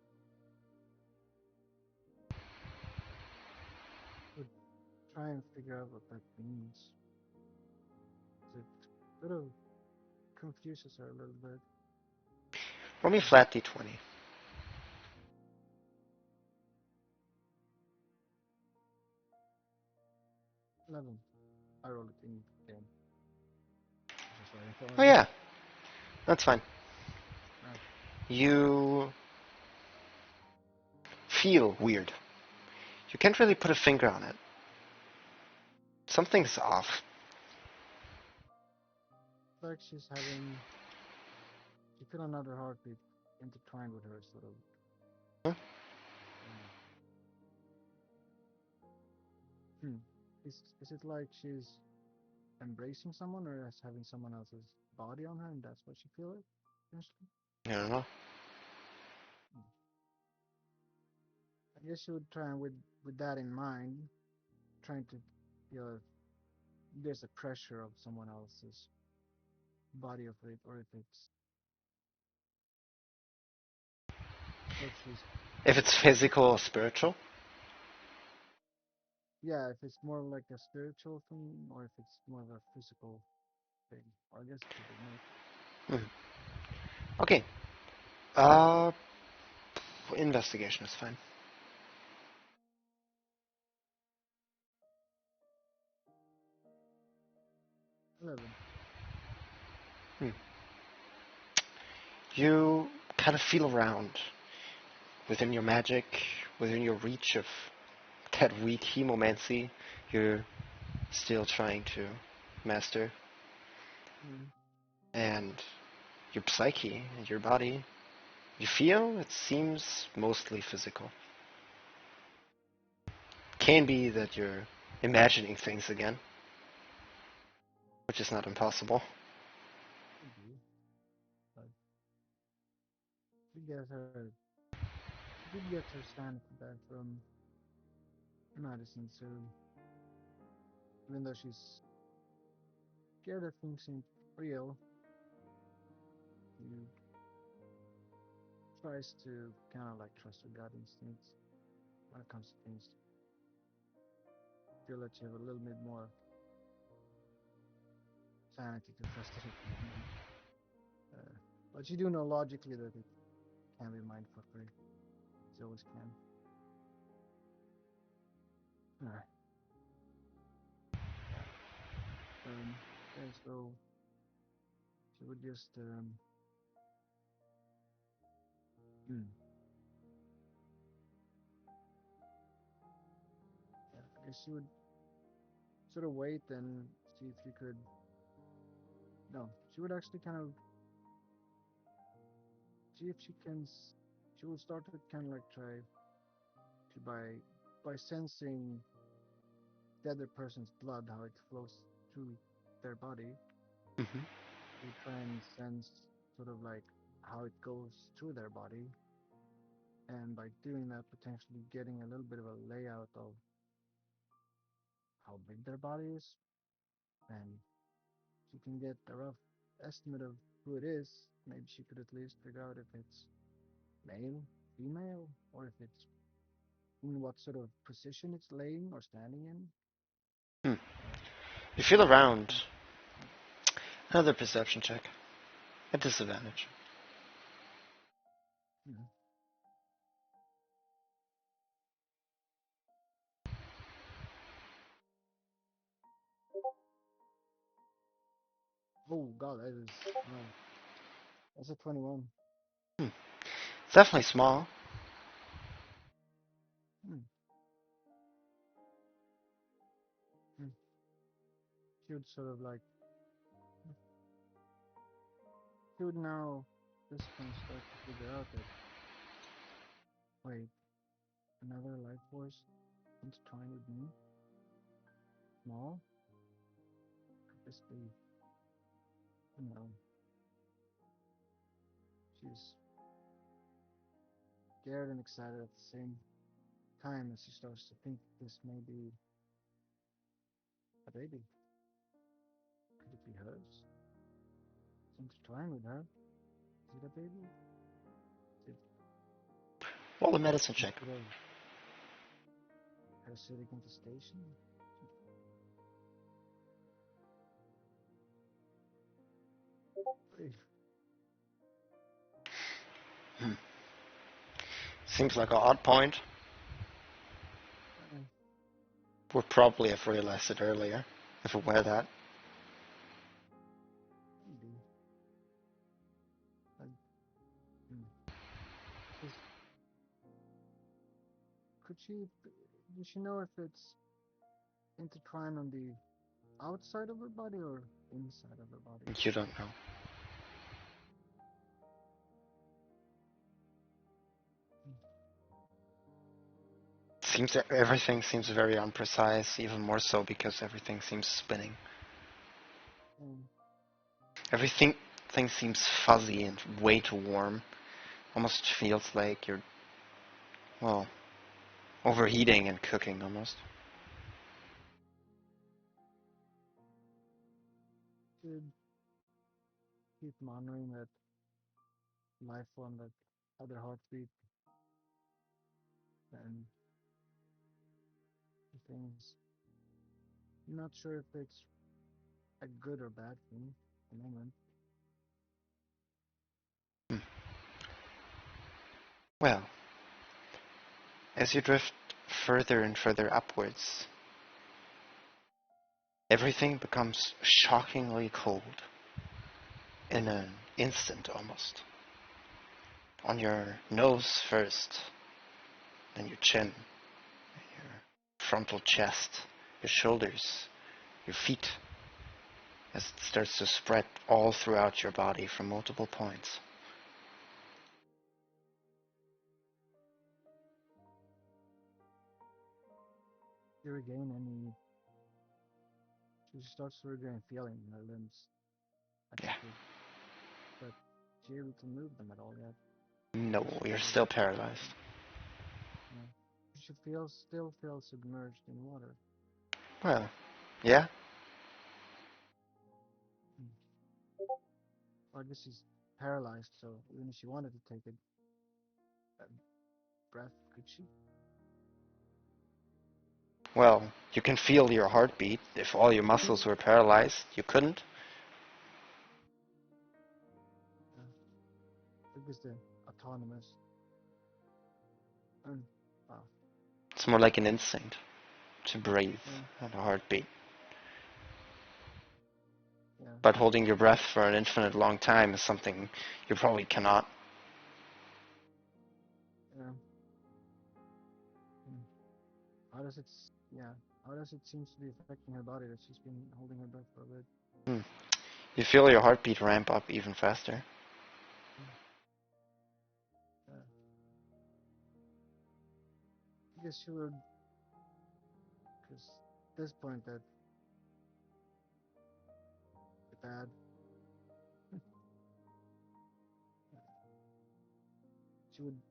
Would try and figure out what that means. It sort of confuses her a little bit. Roll me a Hmm. flat d20. 11. I roll it in game. Just right in front Oh of me. yeah, that's fine. Right. You feel weird. You can't really put a finger on it. Something's off. Like she's having. She feel another heartbeat intertwined with her, sort of. Huh? Um, hmm. Is it like she's embracing someone or is having someone else's body on her and that's what she feel it? Essentially? I don't know. Hmm. I guess she would try and with that in mind, trying to feel if there's a pressure of someone else's body of it, or if she's If it's physical or spiritual. yeah, if it's more like a spiritual thing or if it's more of a physical thing. Or I guess it could be mixed. Hmm. Okay. Uh, investigation is fine. 11. Hmm. You kind of feel around within your magic, within your reach of that weak hemomancy. You're still trying to master, Mm. and your psyche and your body. You feel it seems mostly physical. Can be that you're imagining things again, which is not impossible. Could be. But we get her did get her sanity back from medicine, so even though she's scared that things seem real, she tries to kind of like trust her gut instincts when it comes to things. Feel that you have a little bit more sanity to trust it at the moment. Uh, but you do know logically that it can be mined for free. It always can. Alright. Yeah, so she would just hmm, yeah, I guess she would sort of wait and see if she could. No, she would actually kind of see if she can. She would start to kind of like try to by sensing the other person's blood, how it flows through. their body, Hmm. you try and sense sort of like how it goes through their body, and by doing that, potentially getting a little bit of a layout of how big their body is, and she can get a rough estimate of who it is. Maybe she could at least figure out if it's male, female, or if it's in what sort of position it's laying or standing in. Hmm. Uh, You feel around. mm, Another perception check. At disadvantage. mm. Oh God, that is wow. That's a 21. Hmm. It's definitely small. Hmm. Hmm. She would sort of like she would now at this point start to figure out that wait, another life force intertwined with me, small. Could this be? You know, she's scared and excited at the same time as she starts to think this may be a baby. Could it be hers? It's intertwined with her. Is it a baby? Is it Roll a medicine some check. sort of parasitic infestation? Wait, Hmm. Seems like an odd point. uh, Would probably have realized it earlier if it were that. maybe. Like, hmm. Is, could she? Does she know if it's intertwined on the outside of her body or inside of her body? You don't know. Seems that everything seems very unprecise, even more so because everything seems spinning. Hmm. Everything thing seems fuzzy and way too warm. Almost feels like you're, well, overheating and cooking almost. Should keep monitoring that life form, that other heartbeat, and the things. I'm not sure if it's a good or bad thing at the moment. Hmm. Well, as you drift further and further upwards, everything becomes shockingly cold in an instant almost. On your nose first, then your chin, your frontal chest, your shoulders, your feet, as it starts to spread all throughout your body from multiple points. She regain any. She starts to regain feeling in her limbs. Like Yeah. she could, but she able to move them at all yet? No, Or she you're still, still paralyzed. you know, she feels still feels submerged in water. Well, yeah. Hmm. Or I guess she's paralyzed, so even if she wanted to take a breath, could she? Well, you can feel your heartbeat. If all your muscles were paralyzed, you couldn't. I guess the autonomous. Um, wow. It's more like an instinct to breathe Yeah, and a heartbeat. yeah, But holding your breath for an infinite long time is something you probably cannot. yeah. Hmm. How does it? Yeah. How does it seems to be affecting her body that she's been holding her breath for a bit? Hmm. You feel your heartbeat ramp up even faster. Hmm. Yeah. I guess she would, because at this point that she would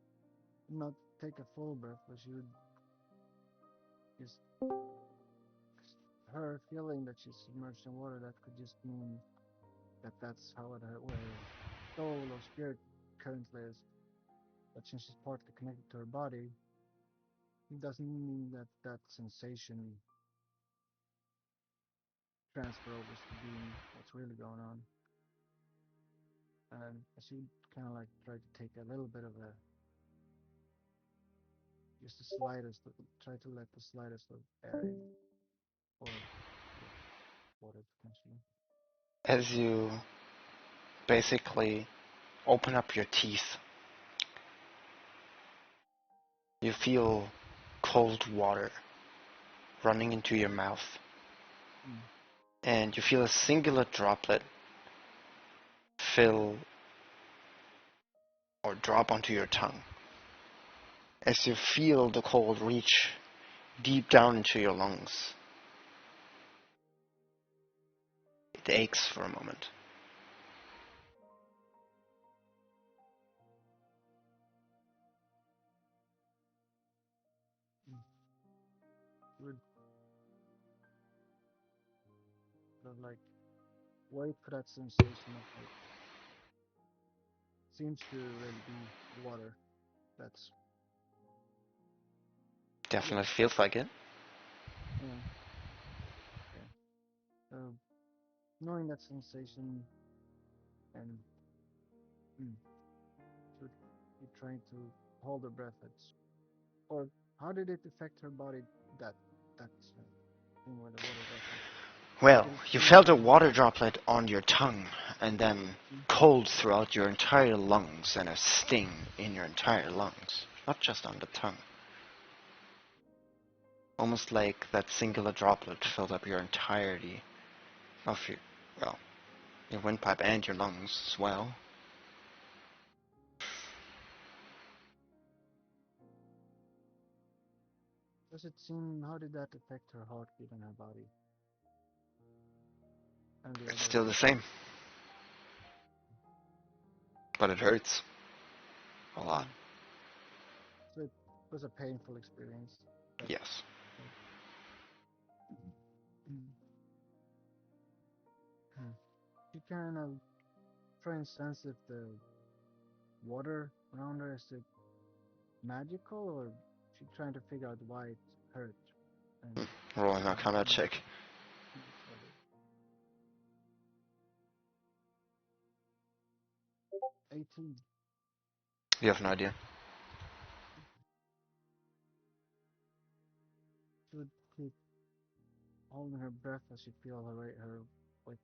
not take a full breath, but she would just her feeling that she's submerged in water. That could just mean that that's how where her soul or spirit currently is. But since she's partly connected to her body, it doesn't mean that that sensation transfer over to being what's really going on. And she kind of like tried to take a little bit of a, just the slightest, try to let the slightest of air in, or yeah, water potentially. As you basically open up your teeth, you feel cold water running into your mouth, Mm. and you feel a singular droplet fill or drop onto your tongue. As you feel the cold reach deep down into your lungs, it aches for a moment. Mm. She would sort of like wait for that sensation of like, seems to really be water. That's, yeah, Definitely feels like it. yeah, yeah. So knowing that sensation and mm, she would be trying to hold her breath. It's, or how did it affect her body? That that thing where the water droplet. Well, Did it you feel? felt a water droplet on your tongue, and then Mm, cold throughout your entire lungs, and a sting in your entire lungs, not just on the tongue. Almost like that singular droplet filled up your entirety of your, well, your windpipe and your lungs as well. does it seem? How did that affect her heartbeat and her body and the It's other? still the same, but it hurts a lot. Mm. So it was a painful experience. That, Yes. that mm, mm. She kind of try and sense if the water around her is it magical or she trying to figure out why it hurt and Roll an how Arcana can check. discover. 18. You have no idea. She would keep holding her breath as she feel her like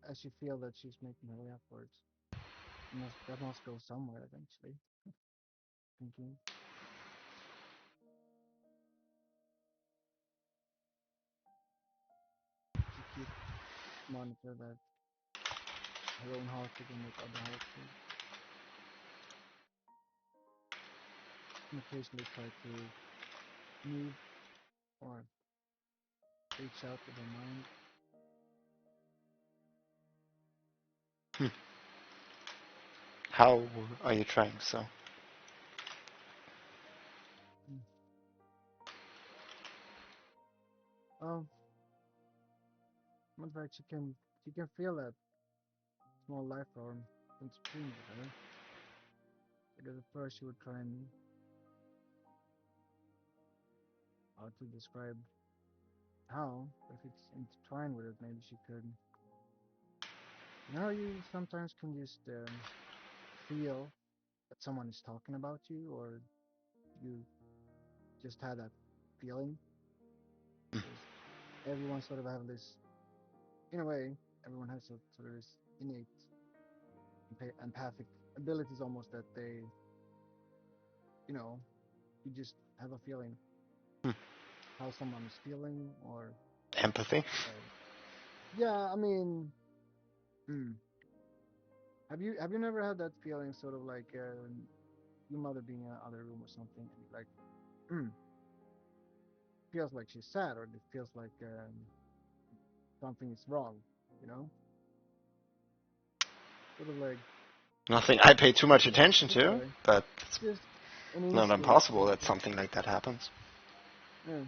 as she feel that she's making her way upwards. That must go somewhere eventually. Thinking she keep monitor that her own heartbeat and that other heartbeat, and occasionally try to move or reach out with her mind. Hmm. How are you trying so? Mm. Um, in fact, she can feel that small life form intertwined with her. Because at first she would try and how to describe how, if it's intertwined with it, maybe she could. You know, how you sometimes can just feel that someone is talking about you, or you just had that feeling. Mm. Because everyone sort of have this, in a way, everyone has a sort of this innate empathic abilities almost that they, you know, you just have a feeling Hmm. how someone is feeling, or Empathy? uh, yeah, I mean, mm, have you never had that feeling, sort of like your mother being in another room or something, and like mm, feels like she's sad, or it feels like something is wrong, you know, sort of like Nothing I pay too much attention That's to, alright. but it's Just an not instinct. impossible that something like that happens. Yeah.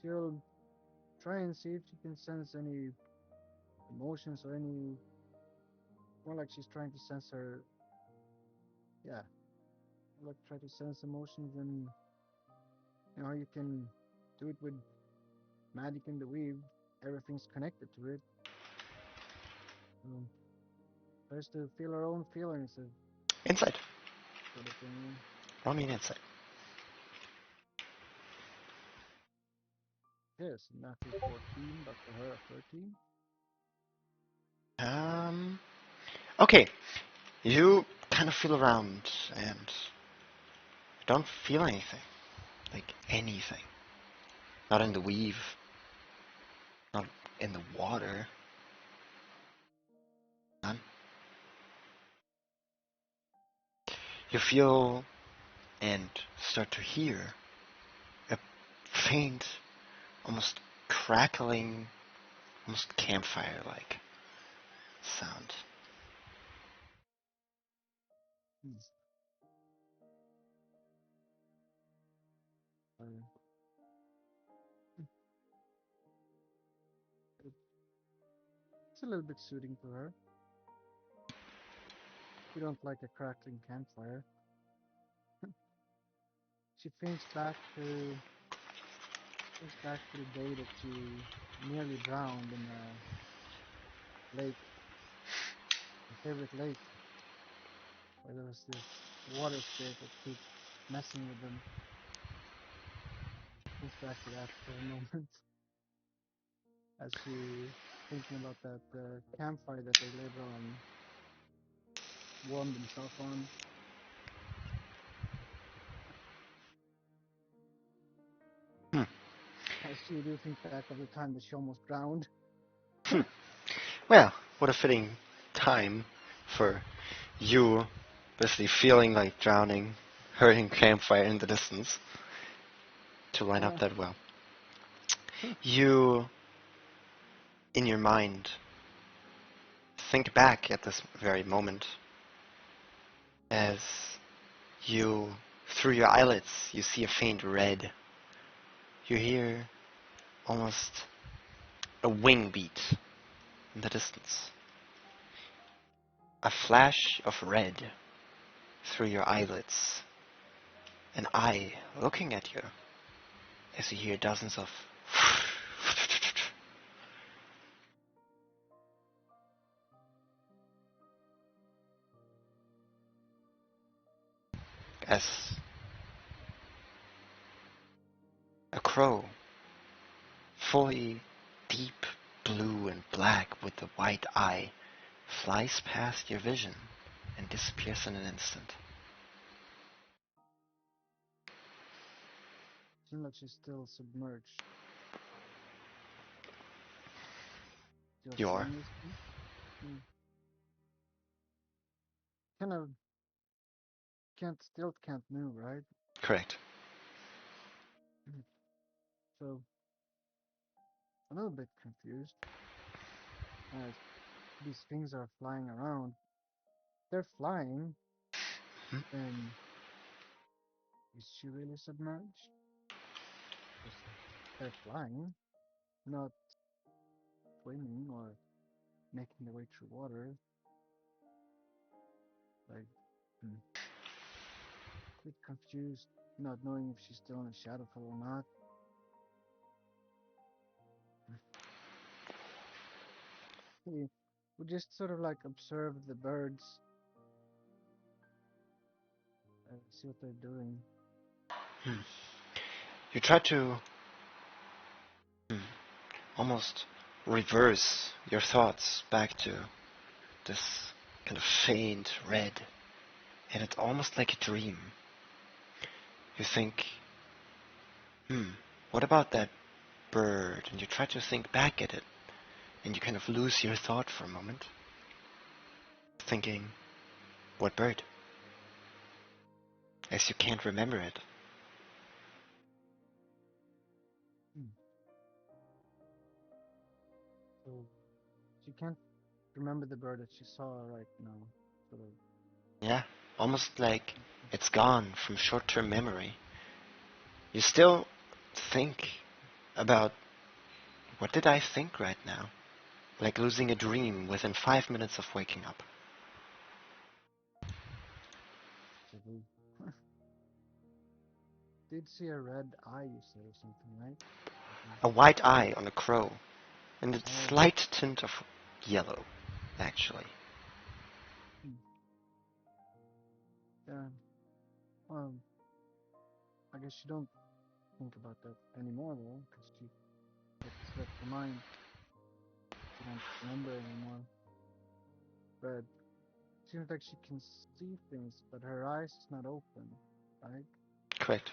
She'll try and see if she can sense any emotions or any more like she's trying to sense her yeah. Like try to sense emotions and you know you can do it with magic in the weave. Everything's connected to it. Um, tries to feel her own feelings of Insight. sort of thing. Roll me an insight. Yes, natural 14, but for her a 13. Okay. You kind of feel around and don't feel anything. Like anything. Not in the weave. Not in the water. None. You feel and start to hear a faint, almost crackling, almost campfire-like sound. Hmm. Uh, it's a little bit soothing to her. You don't like a crackling campfire. She thinks back to the day that she nearly drowned in a lake, her favorite lake, where there was this water spirit that kept messing with them. Thinks back to that for a moment as she thinking about that campfire that they later on warmed themselves on. Hmm. As she do think back of the time that she almost drowned. Hmm. Well, what a fitting time for you basically feeling like drowning, hearing campfire in the distance to line up Yeah. that well. You, in your mind, think back at this very moment as you, through your eyelids, you see a faint red. You hear almost a wing beat in the distance. A flash of red through your eyelids. An eye looking at you as you hear dozens of as a crow, fully deep blue and black with the white eye, flies past your vision and disappears in an instant. Seems like she's still submerged. Still You are seeing this thing? Hmm. Kind of can't move, right? correct. Mhm. So a little bit confused as these things are flying around. They're flying, Hmm? then is she really submerged? Because they're flying, not swimming or making their way through water. Like, hmm, bit confused, not knowing if she's still in the Shadowfell or not. We just sort of like observe the birds and see what they're doing. Hmm. You try to hmm, almost reverse your thoughts back to this kind of faint red, and it's almost like a dream. You think, hmm, what about that bird? And you try to think back at it, and you kind of lose your thought for a moment, thinking, what bird? As you can't remember it. Hmm. So she can't remember the bird that she saw right now. sort of. Yeah, almost like it's gone from short-term memory. You still think about what did I think right now? Like losing a dream within 5 minutes of waking up. Taboo. Did see a red eye, you said, or something, right? Okay. A white eye on a crow, and a Oh, slight tint of yellow, actually. hmm. Yeah. Well, I guess you don't think about that anymore, though, because it slipped your mind. You don't remember anymore. But seems like she can see things, but her eyes is not open, right? Correct.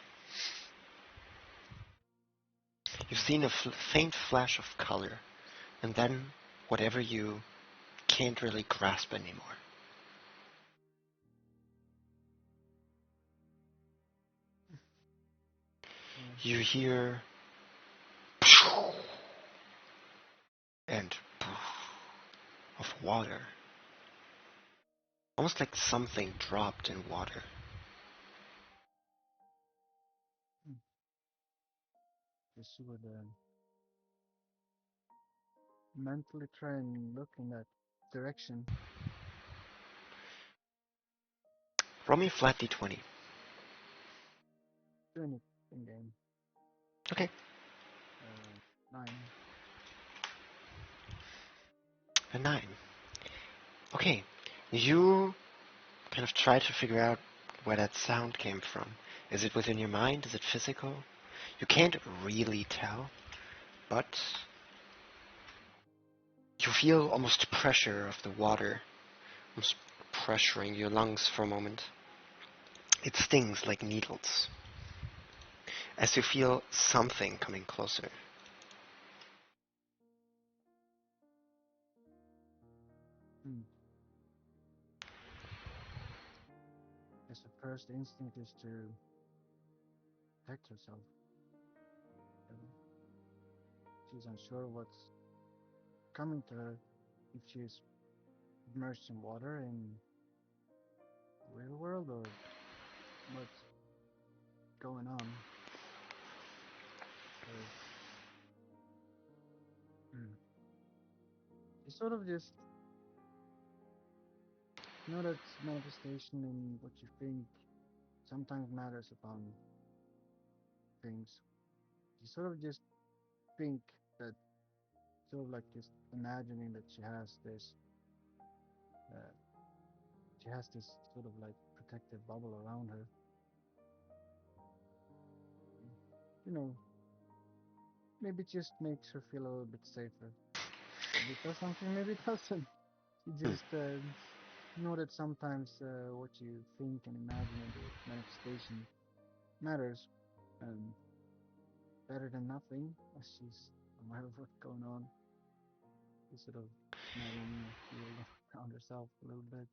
You've Hmm. seen a faint flash of color, and then whatever you can't really grasp anymore. Yeah. You hear and of water. Almost like something dropped in water. Hmm. Guess you would mentally try and look in that direction. Roll me a flat d20. Doing it in game. Okay. 9. A 9. Okay. You kind of try to figure out where that sound came from. Is it within your mind? Is it physical? You can't really tell, but you feel almost pressure of the water, almost pressuring your lungs for a moment. It stings like needles as you feel something coming closer. Hmm. Guess the first instinct is to protect herself. Uh, she's unsure what's coming to her if she's immersed in water in the real world or what's going on. So hmm. She sort of just that manifestation in what you think sometimes matters upon things. You sort of just think that sort of like just imagining that uh, she has this sort of like protective bubble around her. You know, maybe it just makes her feel a little bit safer. Maybe it does something, maybe it doesn't. You Hmm. just know that sometimes what you think and imagine in the manifestation matters, and better than nothing. As she's aware of what's going on, she's sort of smelling and feeling around herself a little bit.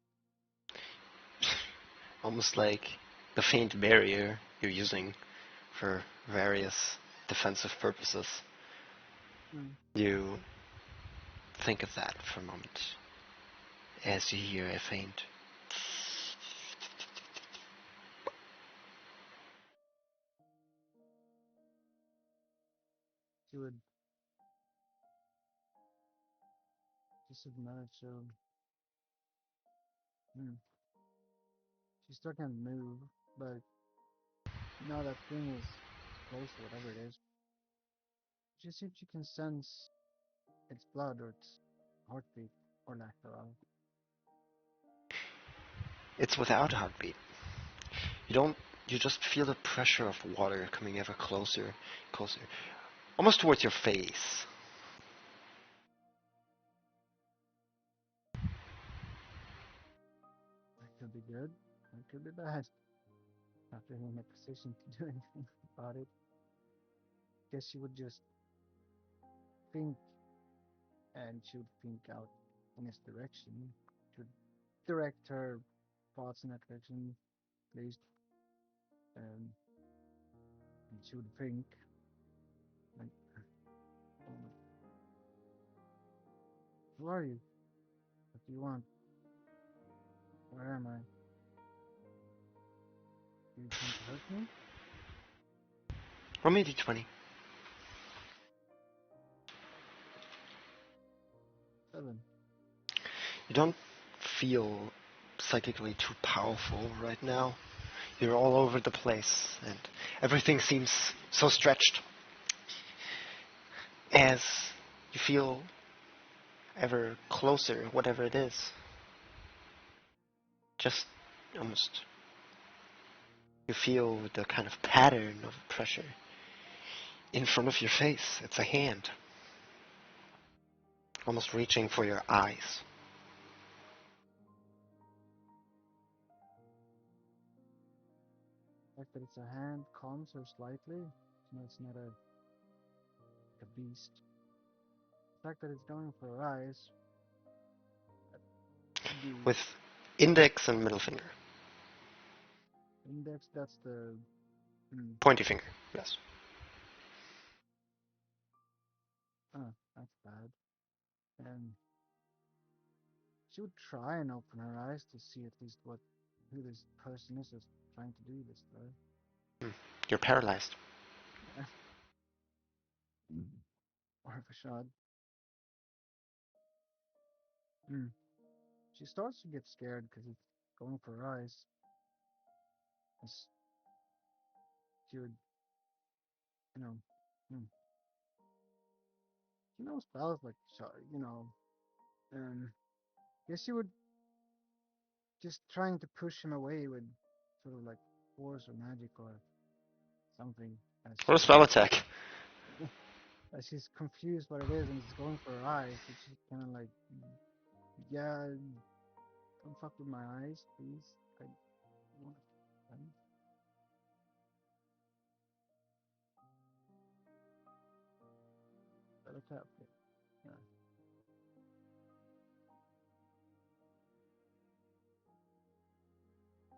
Almost like the faint barrier you're using for various defensive purposes. Mm. You think of that for a moment as you hear a faint. She would just submerge, so mm. She still can't move, but now that thing is close to whatever it is. Just see if you can sense its blood or its heartbeat or lack thereof. It's without a heartbeat. You don't. You just feel the pressure of water coming ever closer, closer, almost towards your face. That could be good. That could be bad. Not really in a position to do anything about it. Guess she would just think, and she would think out in its direction. She would direct her thoughts in that direction, at least. Um, and she would think, like, oh, who are you? What do you want? Where am I? You intend to hurt me? Roll me a d20. 7. You don't feel psychically too powerful right now. You're all over the place, and everything seems so stretched. As you feel ever closer, whatever it is, just almost you feel the kind of pattern of pressure in front of your face. It's a hand, almost reaching for your eyes. The fact that it's a hand calms her slightly. No, it's not a beast. The fact that it's going for her eyes. The With index and middle finger. index, that's the. Pointy finger, yes. Oh, that's bad. And she would try and open her eyes to see at least who this person is that's trying to do this, though. You're paralyzed. Or if a shot. She starts to get scared because it's going for her eyes. As she would, you know, she knows spells like shot, and guess she would just trying to push him away with sort of like force or magic or something as What a spell attack. as she's confused what it is and it's going for her eyes, but she's kind of like, yeah, don't fuck with my eyes, please. I want to. Spell attack. Yeah.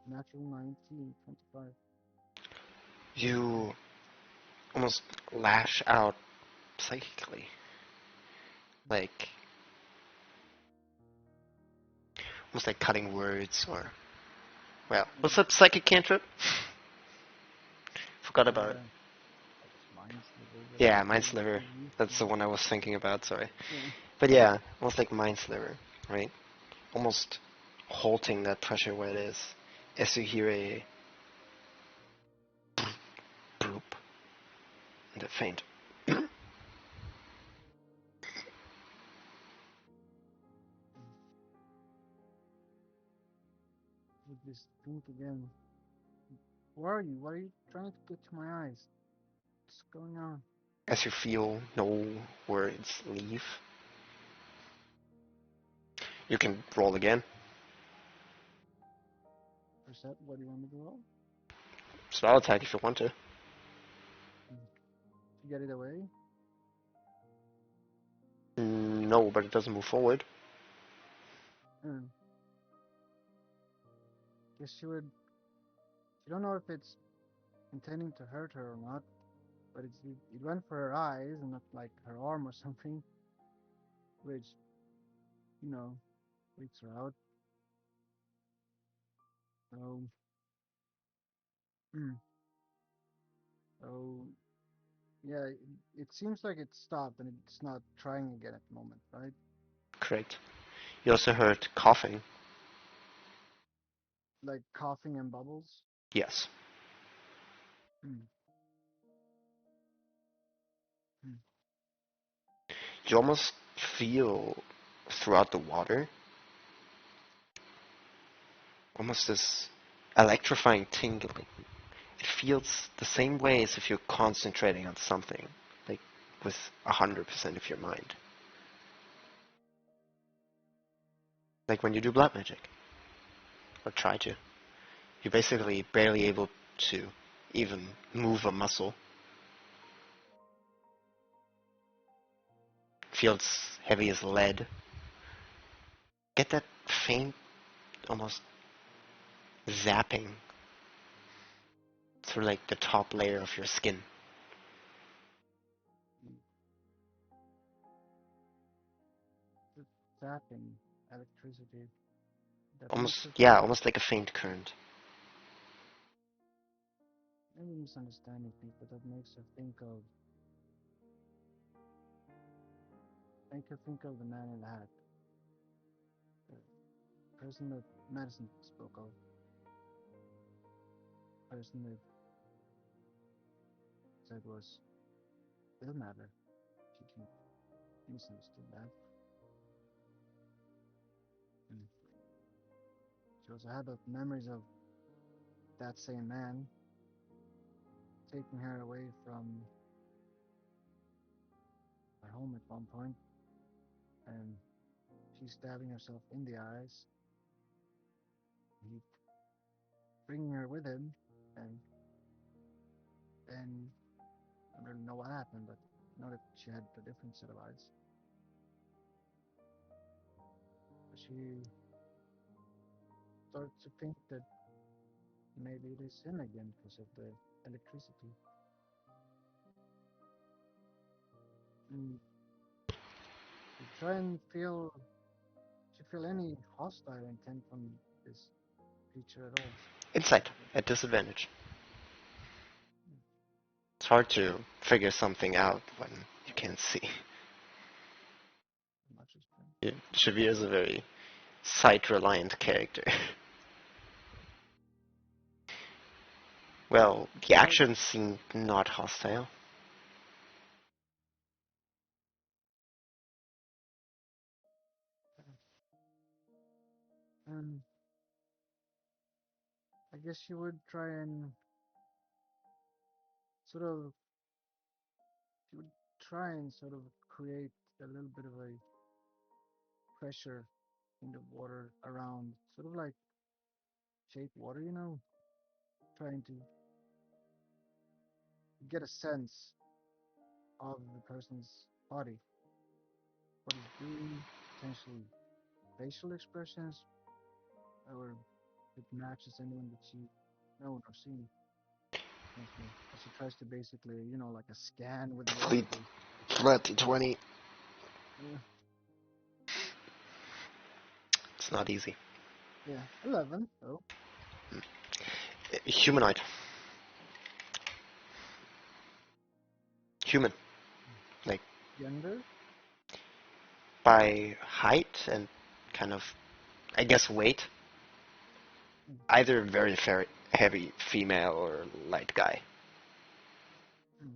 Natural 19, 25. You almost lash out psychically. Like, almost like cutting words or, well, what's that psychic cantrip? Forgot about it. Mind sliver. Yeah, Mind Sliver. That's the one I was thinking about, sorry. Yeah. But yeah, almost like Mind Sliver, right? Almost halting that pressure where it is. As you hear a bloop and a faint. With this think again. Where are you? What are you trying to get to my eyes? What's going on? As you feel no words leave, you can roll again. Percept, what do you want me to roll? Spell attack if you want to. To get it away? No, but it doesn't move forward. Hmm. Guess she would. You don't know if it's intending to hurt her or not, but it went for her eyes and not like her arm or something, which, you know, freaks her out. So, hmm. So, yeah, it seems like it stopped and it's not trying again at the moment, right? Correct. You also heard coughing. Like coughing and bubbles. Yes. Hmm. Hmm. You almost feel throughout the water almost this electrifying tingling. It feels the same way as if you're concentrating on something, like with 100% of your mind. Like when you do blood magic, or try to. You're basically barely able to even move a muscle. Feels heavy as lead. Get that faint, almost zapping through like the top layer of your skin. It's zapping electricity. That makes Almost, her yeah, think. almost like a faint current. Maybe misunderstanding me, but that makes her think of the man in the hat, the person that Madison spoke of, person that said was ill matter. She didn't misunderstood that. And she also had the memories of that same man taking her away from her home at one point, and she's stabbing herself in the eyes. He bringing her with him, and then I don't really know what happened, but I know that she had a different set of eyes. But she started to think that maybe it is him again because of the electricity. And she try and feel she feel any hostile intent from this creature at all. Insight, at disadvantage. It's hard to figure something out when you can't see. Much as Shavir is a very sight-reliant character. Well, the actions seem not hostile. and I guess she would try and sort of she would try and sort of create a little bit of a pressure in the water around, sort of like shape water, trying to get a sense of the person's body, what it's doing, potentially facial expressions, or if it matches anyone that she known or seen. Potentially. She tries to basically, like a scan with water. Fleet, flat 20. Yeah, It's not easy. yeah, 11. Oh, Humanoid. Human. Like, gender. by height and kind of, I guess, weight. Either very heavy female or light guy. Hmm.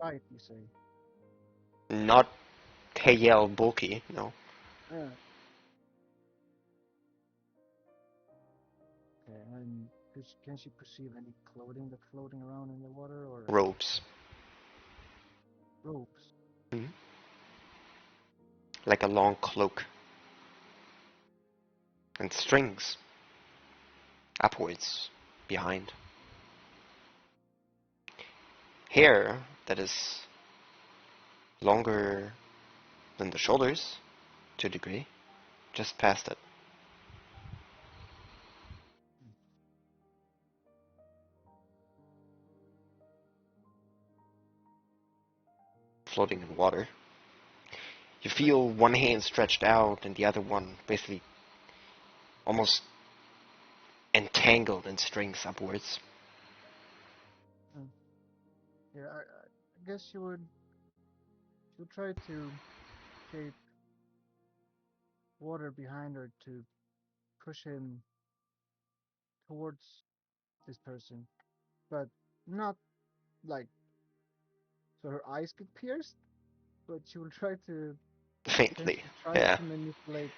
Light, you say? Not Heyel bulky, no. Yeah. Okay, and can she perceive any clothing that's floating around in the water or Robes. ropes? Mhm. Like a long cloak. And strings upwards behind. Hair that is longer than the shoulders to a degree, just past it. Floating in water. You feel one hand stretched out and the other one basically almost entangled in strings upwards. Hmm. Yeah, I guess she would try to shape water behind her to push him towards this person, but not like so her eyes get pierced, but she will try to Faintly, potentially try yeah. to manipulate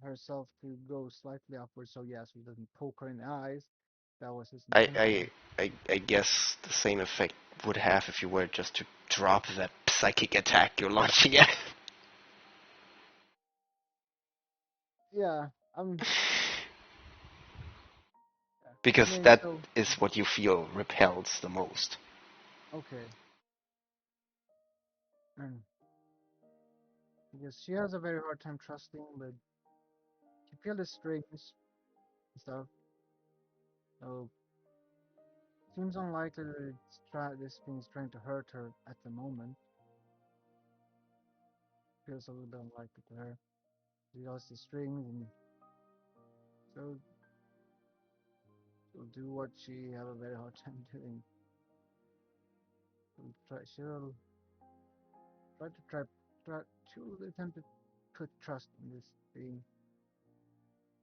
herself to go slightly upwards. So yes, he doesn't poke her in the eyes. That was his I, intention. I, I guess the same effect would have if you were just to drop that psychic attack you're launching at. Yeah, yeah. I Because mean, that so is what you feel repels the most. okay. And I guess she has a very hard time trusting, but she feels the strings and stuff. So seems unlikely that this thing is trying to hurt her at the moment. Feels a little bit unlikely to her. She lost the strings, and so she'll do what she have a very hard time doing. She'll try to try. She'll attempt to put trust in this being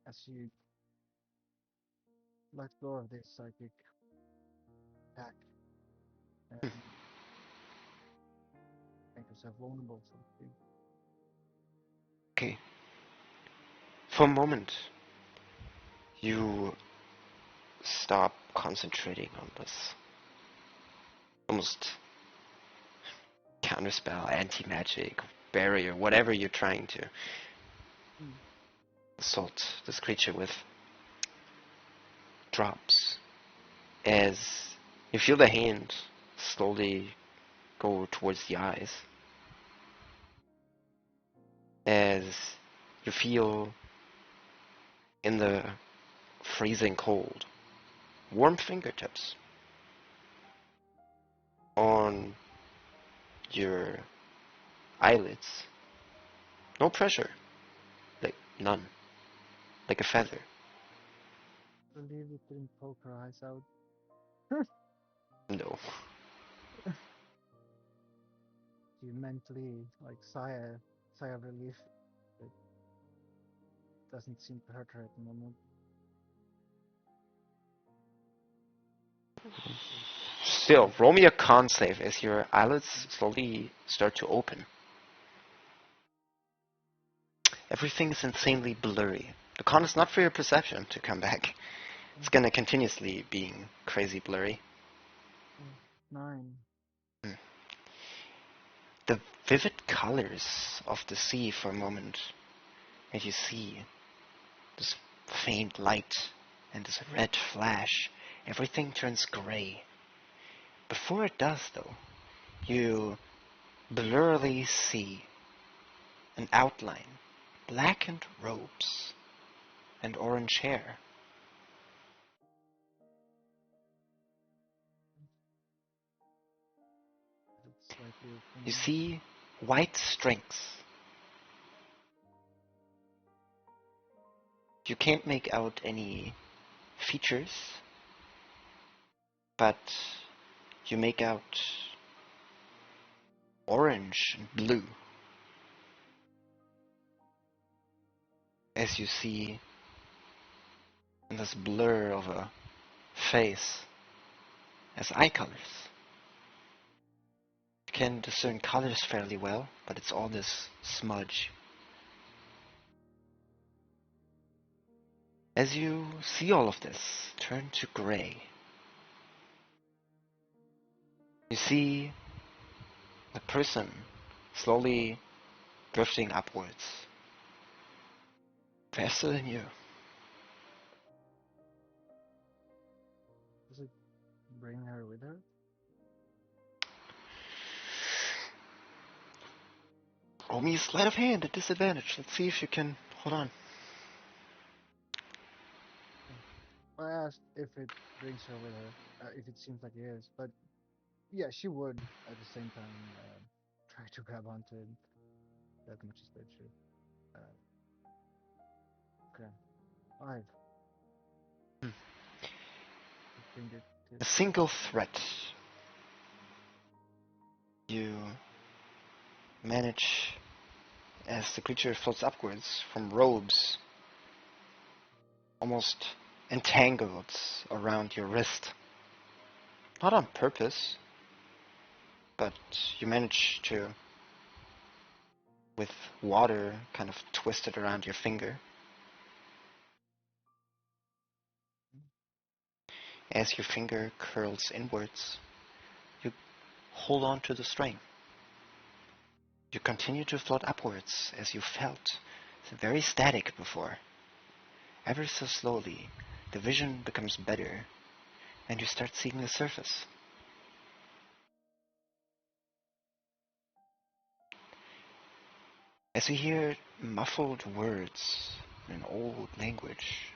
as she lets go of this psychic pack and make herself vulnerable, so to speak. Okay. For a moment, you stop concentrating on this almost counterspell, anti-magic, barrier, whatever you're trying to assault this creature with, drops as you feel the hand slowly go towards the eyes, as you feel in the freezing cold warm fingertips on your eyelids. No pressure, like none, like a feather. I believe it didn't poke her eyes out. No. She mentally like sigh of relief. It doesn't seem to hurt her at the moment. Still, roll me a con save as your eyelids slowly start to open. Everything is insanely blurry. The con is not for your perception to come back. It's gonna continuously being crazy blurry. 9. The vivid colors of the sea for a moment, and you see this faint light and this red flash. Everything turns gray. Before it does, though, you blurrily see an outline, blackened robes and orange hair. It's slightly open. You see white strings. You can't make out any features, but you make out orange and blue as you see in this blur of a face as eye colors. You can discern colors fairly well, but it's all this smudge. As you see all of this turn to gray, you see the person slowly drifting upwards, faster than you. Does it bring her with her? Roll me a sleight of hand at disadvantage. Let's see if you can hold on. I asked if it brings her with her, if it seems like it is, but yeah, she would at the same time try to grab onto it. That much is very true. Okay, 5. A single threat. You manage, as the creature floats upwards from robes almost entangled around your wrist. Not on purpose, but you manage to, with water, kind of twist it around your finger. As your finger curls inwards, you hold on to the string. You continue to float upwards as you felt very static before. Ever so slowly, the vision becomes better, and you start seeing the surface. As you hear muffled words in an old language,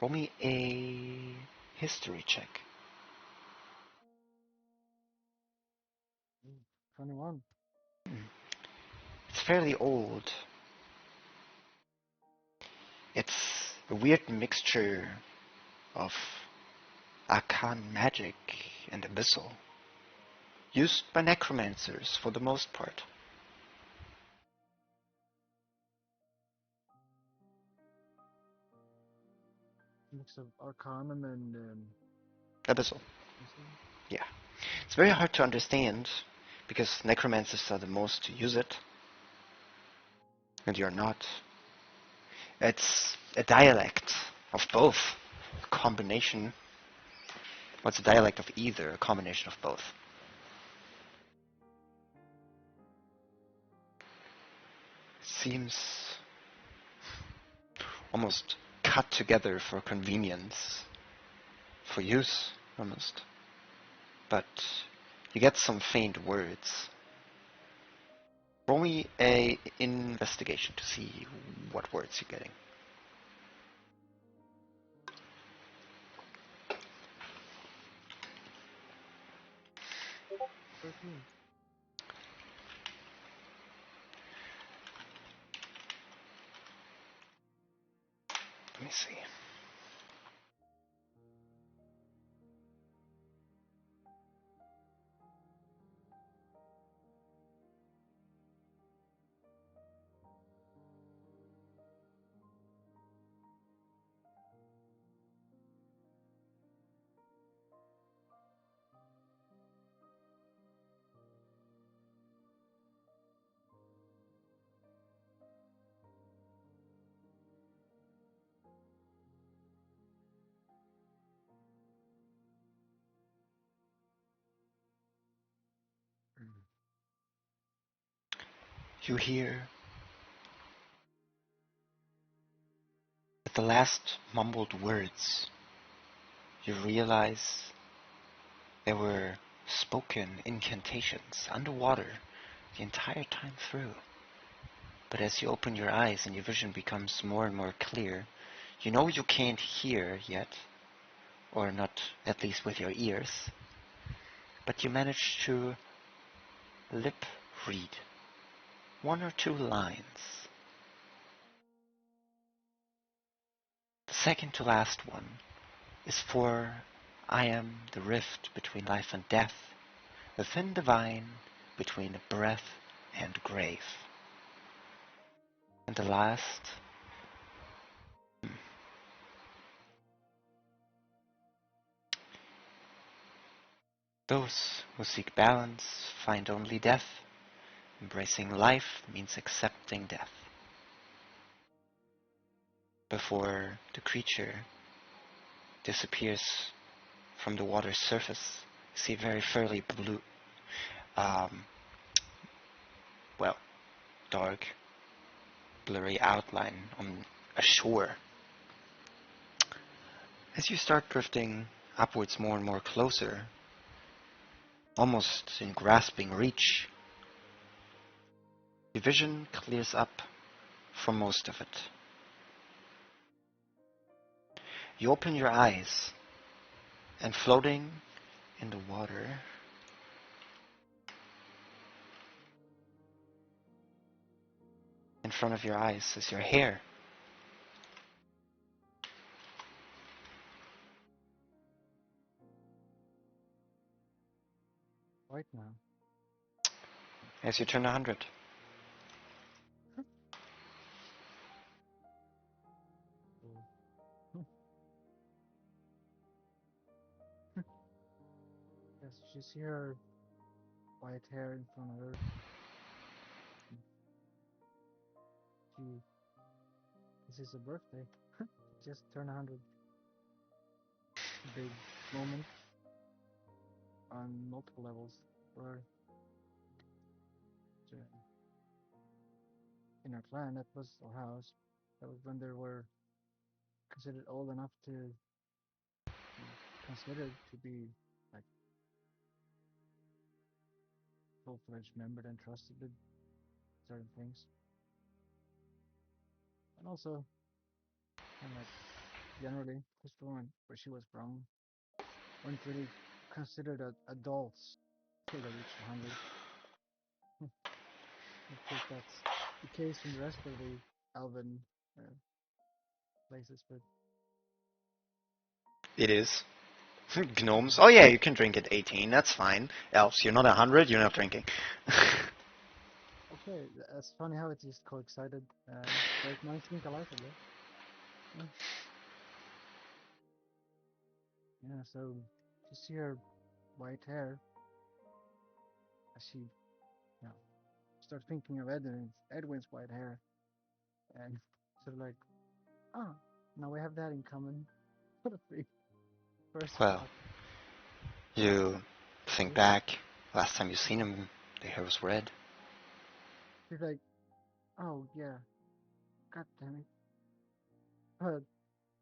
roll me a history check. 21. It's fairly old. a weird mixture of arcane magic and abyssal, used by necromancers for the most part. Mix of Arcanum and Abyssal. Abyssal. Yeah. It's very hard to understand because necromancers are the most to use it, and you're not. It's a dialect of both, a combination. What's a dialect of either? A combination of both. It seems almost cut together for convenience, for use, almost. But you get some faint words. Roll me a investigation to see what words you're getting. 13. Let me see. You hear at the last mumbled words, you realize there were spoken incantations underwater the entire time through. But as you open your eyes and your vision becomes more and more clear, you know you can't hear yet, or not at least with your ears, but you manage to lip read one or two lines. The second to last one is for I am the rift between life and death, the thin divine between breath and grave. And the last, those who seek balance find only death. Embracing life means accepting death. Before the creature disappears from the water's surface, you see a very fairly blue, well, dark, blurry outline on a shore. As you start drifting upwards more and more closer, almost in grasping reach, your vision clears up for most of it. You open your eyes, and floating in the water in front of your eyes is your hair. Right now. As you turn 100. So, yes, you see her white hair in front of her. She, this is a birthday. Just turned 100. Big moment on multiple levels for her. So, in our clan, that was our house. That was when they were considered old enough to be considered to be like full-fledged member and trusted with certain things. And also, kind of like generally, just from where she was from, weren't really considered adults till they reached 100. Of course, that's the case in the rest of the Elven places, but It is. Gnomes. Oh yeah, you can drink at 18. That's fine. Elves, you're not 100. You're not drinking. okay, that's funny how it just coincided. Break minds think alike, I guess. Yeah, yeah. So you see her white hair as she, start thinking of Edwin's white hair, and sort of like, ah, now we have that in common. What a freak. First Well, thought. you think Yeah. back. Last time you seen him, the hair was red. She's like, oh yeah, god damn it. But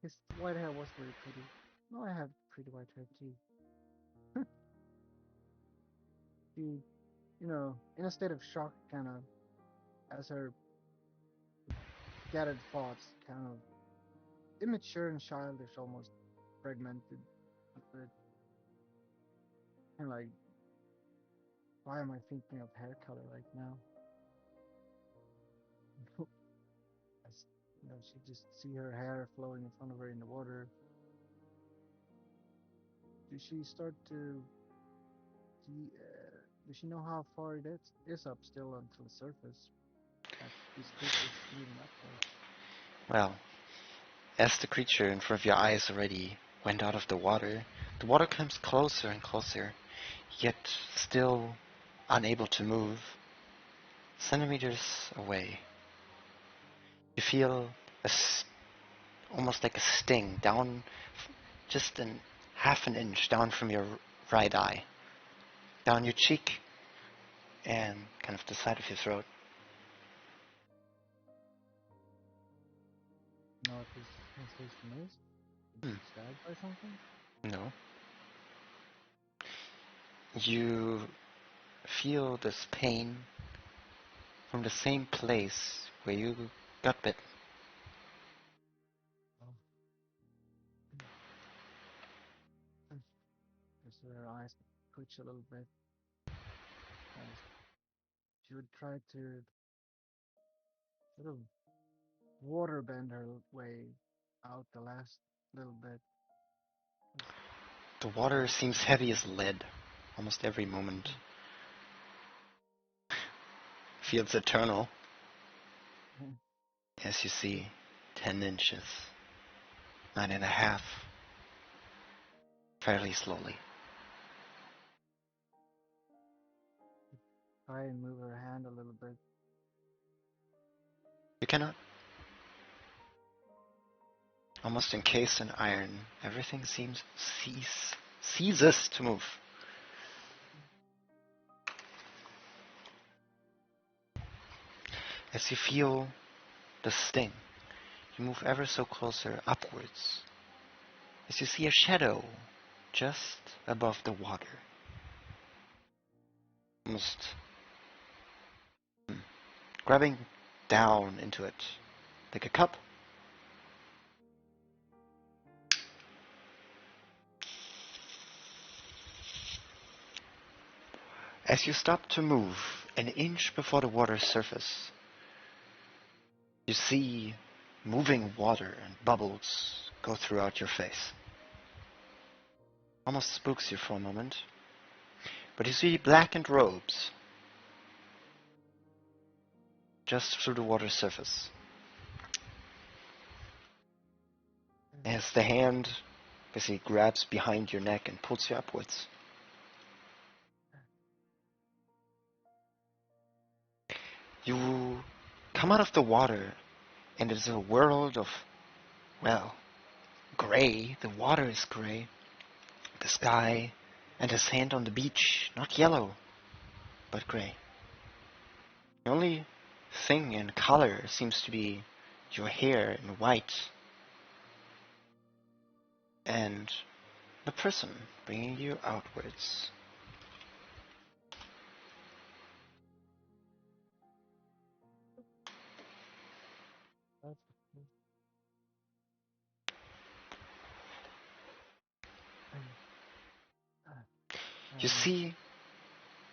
his white hair was very pretty. No, I have pretty white hair too. She, in a state of shock, kind of, as her gathered thoughts, kind of immature and childish, almost fragmented. But kind of like, why am I thinking of hair color right now? As she just see her hair flowing in front of her in the water. Does she start to see? Does she know how far it is up still until the surface that this creature's moving up towards? Well, as the creature in front of your eyes already went out of the water comes closer and closer, yet still unable to move. Centimeters away, you feel almost like a sting down just in half an inch down from your right eye, down your cheek, and kind of the side of your throat. You know what this sensation is? Did Hmm, she stabbed by something? no. You feel this pain from the same place where you got bit. Oh, just her eyes twitch a little bit as she would try to sort of water bend her way out the last little bit. The water seems heavy as lead almost every moment. Feels eternal as you see 10 inches, 9.5, fairly slowly. Try and move her hand a little bit. You cannot. Almost encased in iron, everything seems ceases to move. As you feel the sting, you move ever so closer upwards. As you see a shadow just above the water. Almost grabbing down into it like a cup. As you stop to move an inch before the water's surface, you see moving water and bubbles go throughout your face. Almost spooks you for a moment. But you see blackened robes just through the water's surface. As the hand basically grabs behind your neck and pulls you upwards. You come out of the water, and it's a world of, well, gray. The water is gray. The sky and the sand on the beach, not yellow, but gray. The only thing in color seems to be your hair in white and the person bringing you outwards. That's uh, You and see,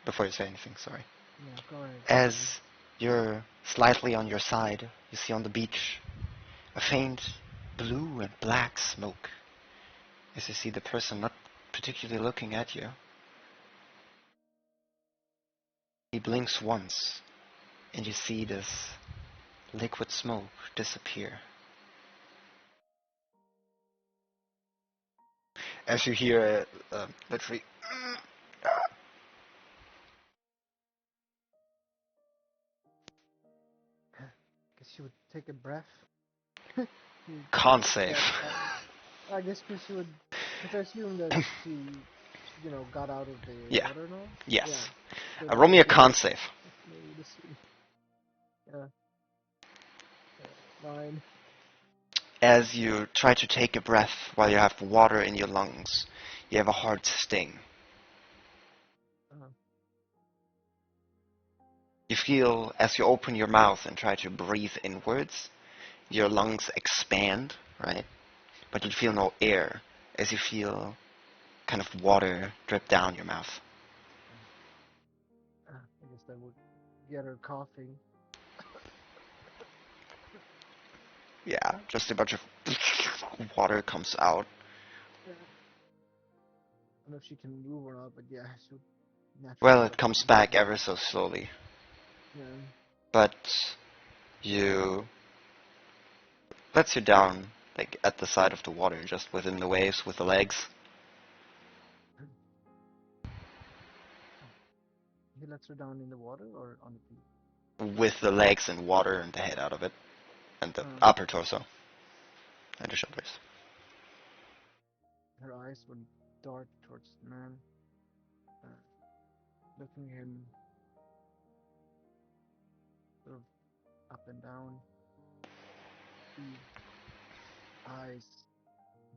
before you say anything, sorry, yeah, go ahead. Sorry. as you're slightly on your side, you see on the beach a faint blue and black smoke as you see the person not particularly looking at you. He blinks once, and you see this liquid smoke disappear. As you hear literally, Guess she would take a breath. You can't get save. I guess because she would, because I assume that she, got out of the Yeah. water now. Yes. So Roll me a she would con save. slowly sleep. Yeah. 9. As you try to take a breath while you have water in your lungs, you have a hard sting. Uh-huh. You feel, as you open your mouth and try to breathe inwards, your lungs expand, right? But you feel no air, as you feel kind of water drip down your mouth. I guess that would get her coughing. Yeah, just a bunch of water comes out. Yeah. I don't know if she can move or not, but yeah, she would naturally Well, end it up comes coughing. back ever so slowly. Yeah. But you lets you down, like at the side of the water, just within the waves with the legs. He lets her down in the water or on the beach? With the legs and water and the head out of it. And the Uh, upper torso. And the shoulders. Her eyes would dart towards the man, uh, looking him sort of up and down. The eyes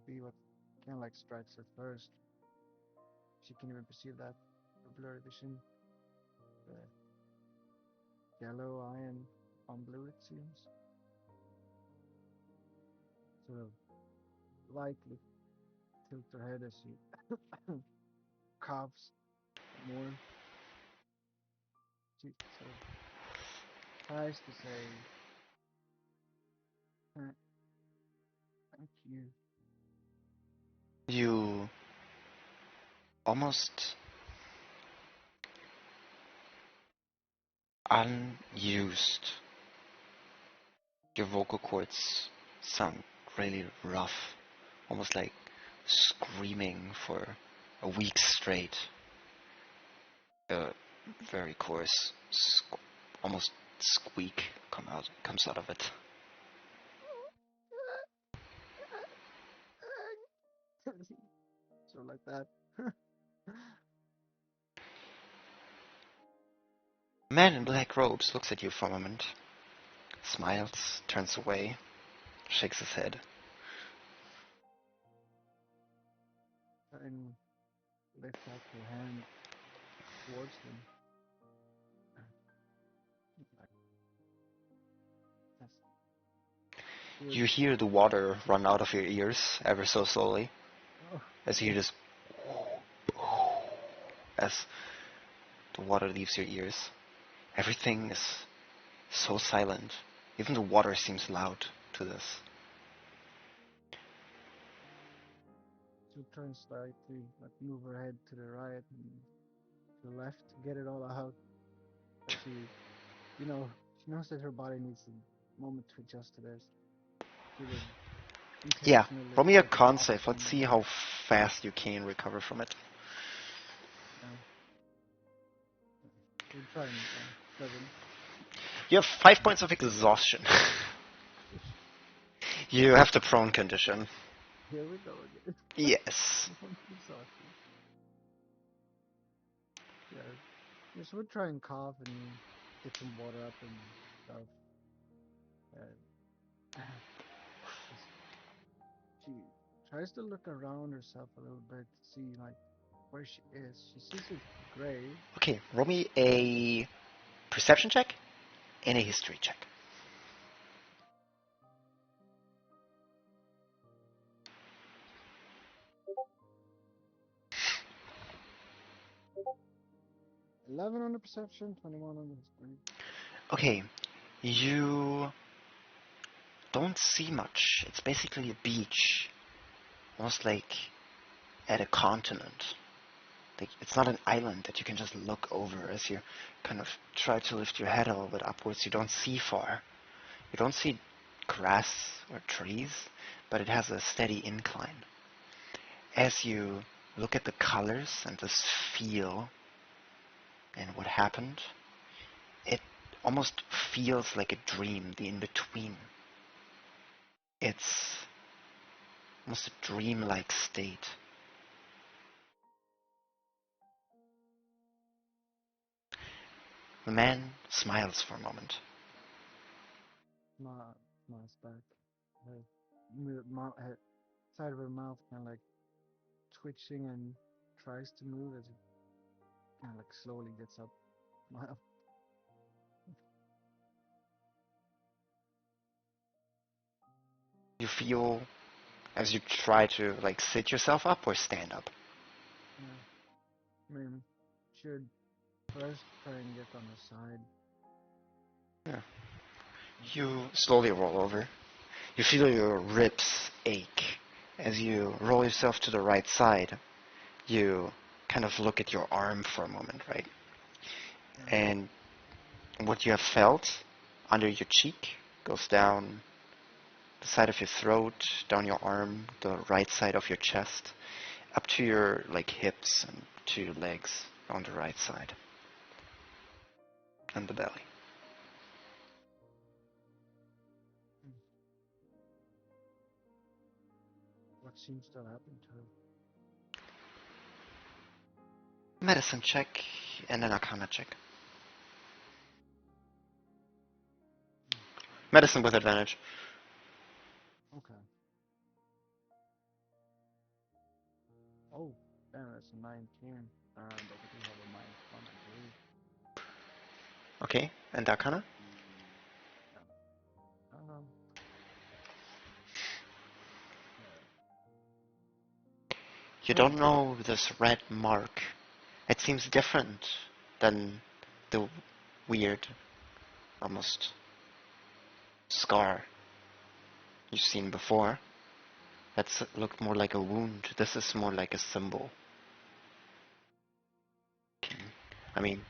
be what kind of like strikes her first. She can even perceive that blurry vision. The yellow eye and on blue, it seems. Sort of lightly tilt her head as she coughs more. She sort of tries to say, thank you. You almost unused. Your vocal cords sound really rough. Almost like screaming for a week straight. A very coarse, almost squeak comes out of it. So like that. A man in black robes looks at you for a moment, smiles, turns away, shakes his head. And lift up her hand towards him. Like, yes. You hear the water run out of your ears ever so slowly, Oh, as you hear this as the water leaves your ears. Everything is so silent. Even the water seems loud to this. she turns slightly, like move her head to the right and to the left to get it all out. But she knows that her body needs a moment to adjust to this. She would Yeah, intentionally roll me a like con cough save. Let's some see more. how fast you can recover from it. Yeah. We'll try and 7. You have 5 points of exhaustion. You have the prone condition. Here we go again. Yes. Exhaustion. Yeah. Just would try and cough and get some water up and stuff. She tries to look around herself a little bit to see like where she is. She sees a grave. Okay, roll me a perception check and a history check. 11 on the perception, 21 on the history. Okay, you don't see much. It's basically a beach, almost like at a continent. Like, it's not an island that you can just look over as you kind of try to lift your head a little bit upwards. You don't see far. You don't see grass or trees, but it has a steady incline. As you look at the colors and this feel and what happened, it almost feels like a dream, the in-between. It's almost a dreamlike state. The man smiles for a moment. Smiles back. Her, her side of her mouth kind of like twitching and tries to move as it kind of like slowly gets up. Smile. You feel as you try to like sit yourself up or stand up. Yeah. I mean, should first try and get on the side. Yeah. You slowly roll over. You feel your ribs ache as you roll yourself to the right side. You kind of look at your arm for a moment, right? Yeah. And what you have felt under your cheek goes down the side of your throat, down your arm, the right side of your chest, up to your like hips and to your legs on the right side, and the belly. What seems to happen to her? Medicine check and an Arcana check. Medicine with advantage. Okay. Oh, damn, that's a 19. But we do have a -1, I believe. Okay, and Arcana? Yeah. You don't know this red mark. It seems different than the weird, almost scar you've seen before. That's looked more like a wound. This is more like a symbol. I mean,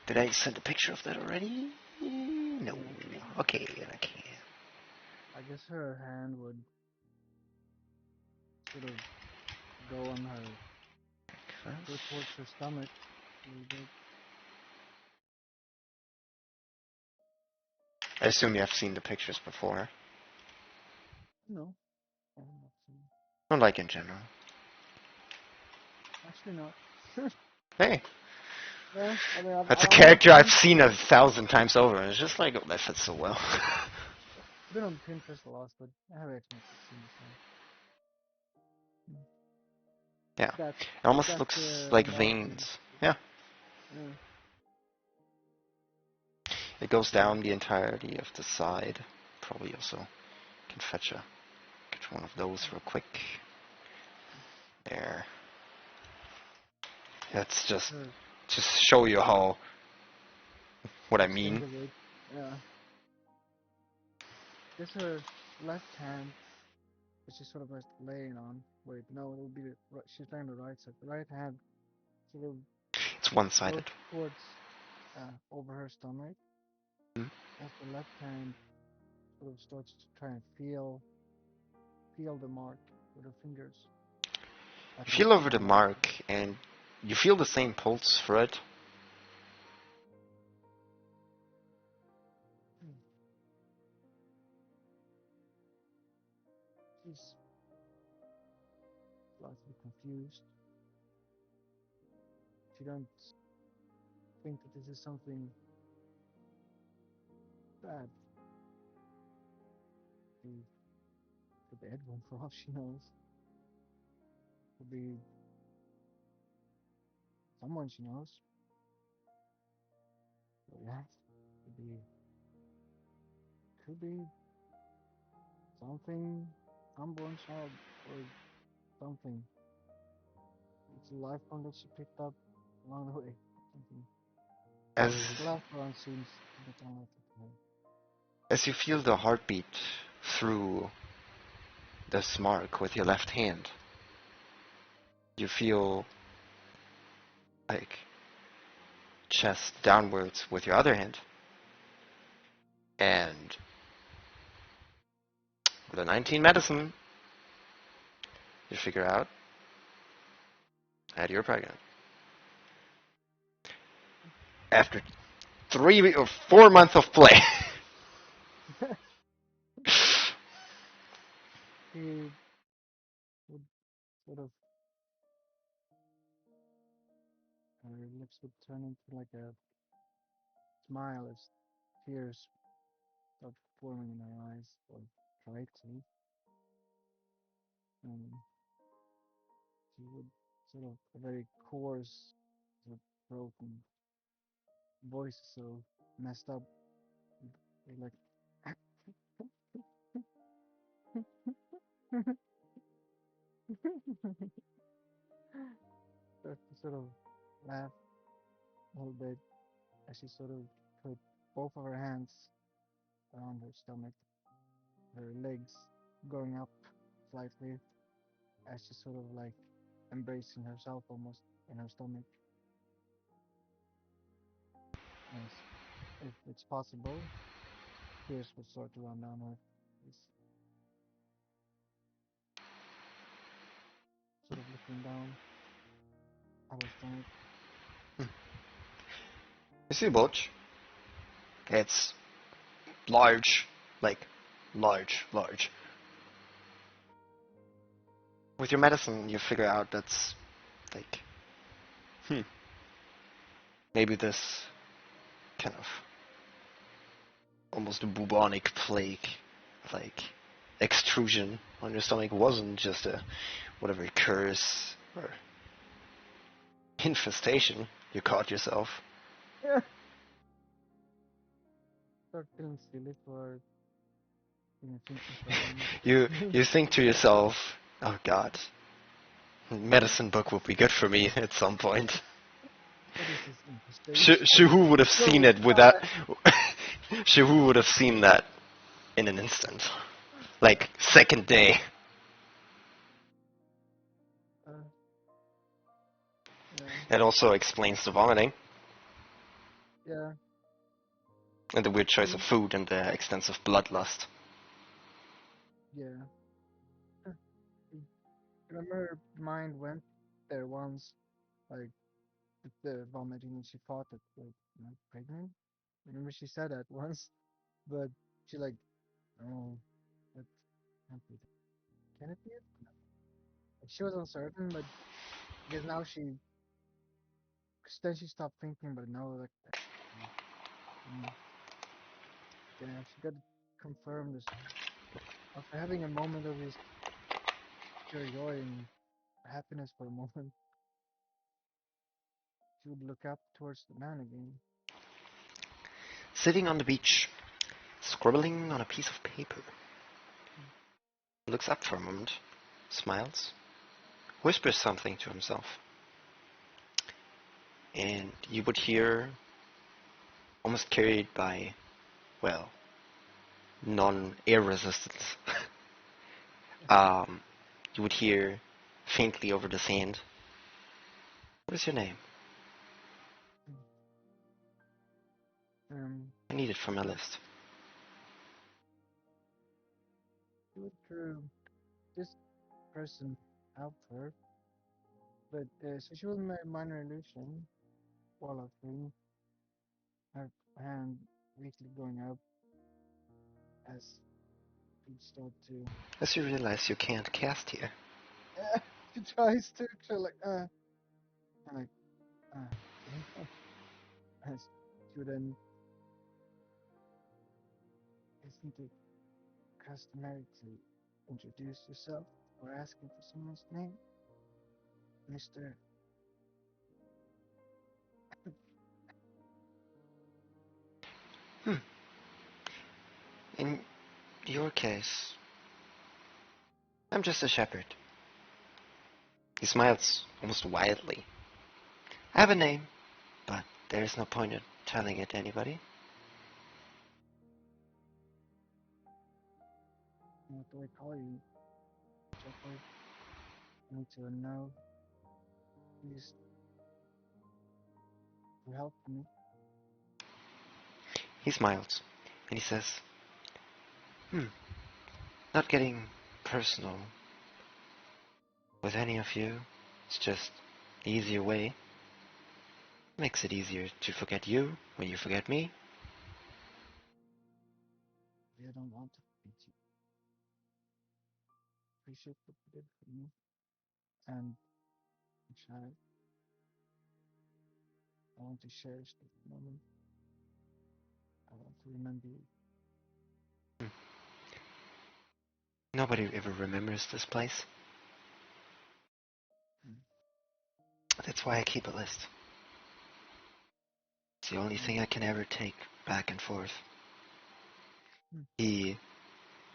did I send a picture of that already? No. Okay. I guess her hand would sort of go on her, go towards her stomach a little bit. I assume you have seen the pictures before. No, I have not seen. Not like in general. Actually, not. Hey, Yeah, I mean, that's a I'm on character I've seen 1,000 times over, and it's just like, oh, that fits so well. I've been on Pinterest a lot, but I haven't actually seen this one. Yeah, That it almost that looks like marking. veins. Yeah, Yeah. it goes down the entirety of the side. Probably also can catch one of those real quick. There. That's just Her show you how what I extent mean. of it. Yeah. Guess her left hand, which she's sort of like laying on. Wait, no, it would be the right. She's laying on the right side. The right hand sort of It's goes one-sided. towards over her stomach, Hmm? as the left hand sort of starts to try and feel the mark with her fingers. At You least feel over the from what I see. mark, and you feel the same pulse for it. She's slightly confused. She don't think that this is something bad. Could be Edwin for all she knows. Could be someone she knows. But yeah, could be something, unborn child or something. It's a life form that she picked up along the way. Something. As The last one seems a bit unlikely to her. As you feel the heartbeat through this mark with your left hand, you feel like chest downwards with your other hand. And with a 19 medicine, you figure out that you're pregnant. After 3 or 4 months of play. She would sort of, her lips would turn into like a smile as tears start forming in her eyes, or try to. And she would sort of, a very coarse, sort of broken voice, so messed up, like, start to sort of laugh a little bit as she sort of put both of her hands around her stomach, her legs going up slightly, as she's sort of like embracing herself almost in her stomach. As if it's possible, tears would start to run down her face, sort of looking down at her stomach. You see a bulge. It's large, like large. With your medicine, you figure out that's like, maybe this kind of almost a bubonic plague, like extrusion on your stomach wasn't just a whatever curse or infestation you caught yourself. Yeah. Start feeling silly for thinking for a moment. You think to yourself, oh God, medicine book would be good for me at some point. What is this infestation? Shuhu would have seen it without. Shuhu would have seen that in an instant, like second day. Uh, yeah, It also explains the vomiting yeah. and the weird choice of Mm, food and the extensive bloodlust. yeah. I remember her mind went there once, like with the vomiting, and she thought that, like, am I pregnant? Remember she said that once, but she like, oh, that can't be. Can it be it? Like, she was uncertain, but I guess now she, cause then she stopped thinking, but no, like, mm, mm, yeah, she got confirmed this after having a moment of this pure joy and happiness for a moment. She would look up towards the man again. Sitting on the beach, scribbling on a piece of paper, looks up for a moment, smiles, whispers something to himself, and you would hear, almost carried by, well, non-air resistance, you would hear faintly over the sand, what is your name? I need it for my list. She would drew this person out her, but so she was my minor illusion while I thing, her hand weakly going up as she'd start to. As you realize you can't cast here. She tries to, so like, and like, okay. As she would then listen to customary to introduce yourself or asking for someone's name, Mister. Hmm. In your case, I'm just a shepherd. He smiles almost wildly. I have a name, but there is no point in telling it to anybody. What do I call you? Shepherd? I need to know. Please, to help me. He smiles and he says, "Hmm, not getting personal with any of you. It's just the easier way. Makes it easier to forget you when you forget me." I don't want to beat you. Appreciate what you did for me. And child, I want to cherish this moment. I want to remember you. Hmm. Nobody ever remembers this place. Mm. That's why I keep a list. It's the only thing I can ever take back and forth. Mm. He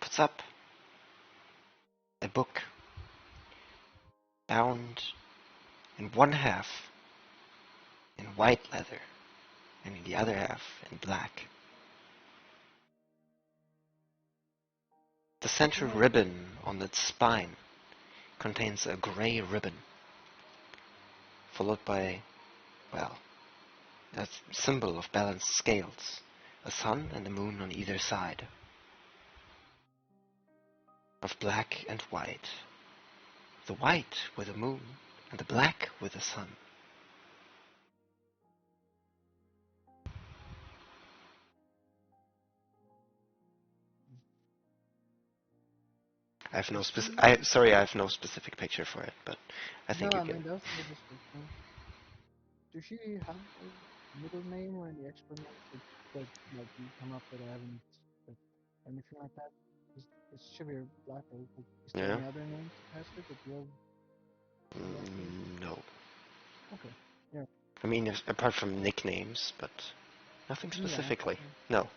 puts up a book bound in one half in white leather and in the other half in black. The center Yeah. ribbon on its spine contains a gray ribbon, followed by, well, a symbol of balanced scales, a sun and a moon on either side, of black and white. The white with a moon and the black with a sun. I have no Does she? sorry, I have no specific picture for it, but I think No, you I get mean it. that's the description. Does she have a middle name or any extra name that like you come up that I haven't, that anything like that? It's Shavir Blackberry. But is there Yeah? any other names attached to it that you have left with? No. Okay. Yeah. I mean, apart from nicknames, but nothing Yeah. specifically. Yeah. No. Okay.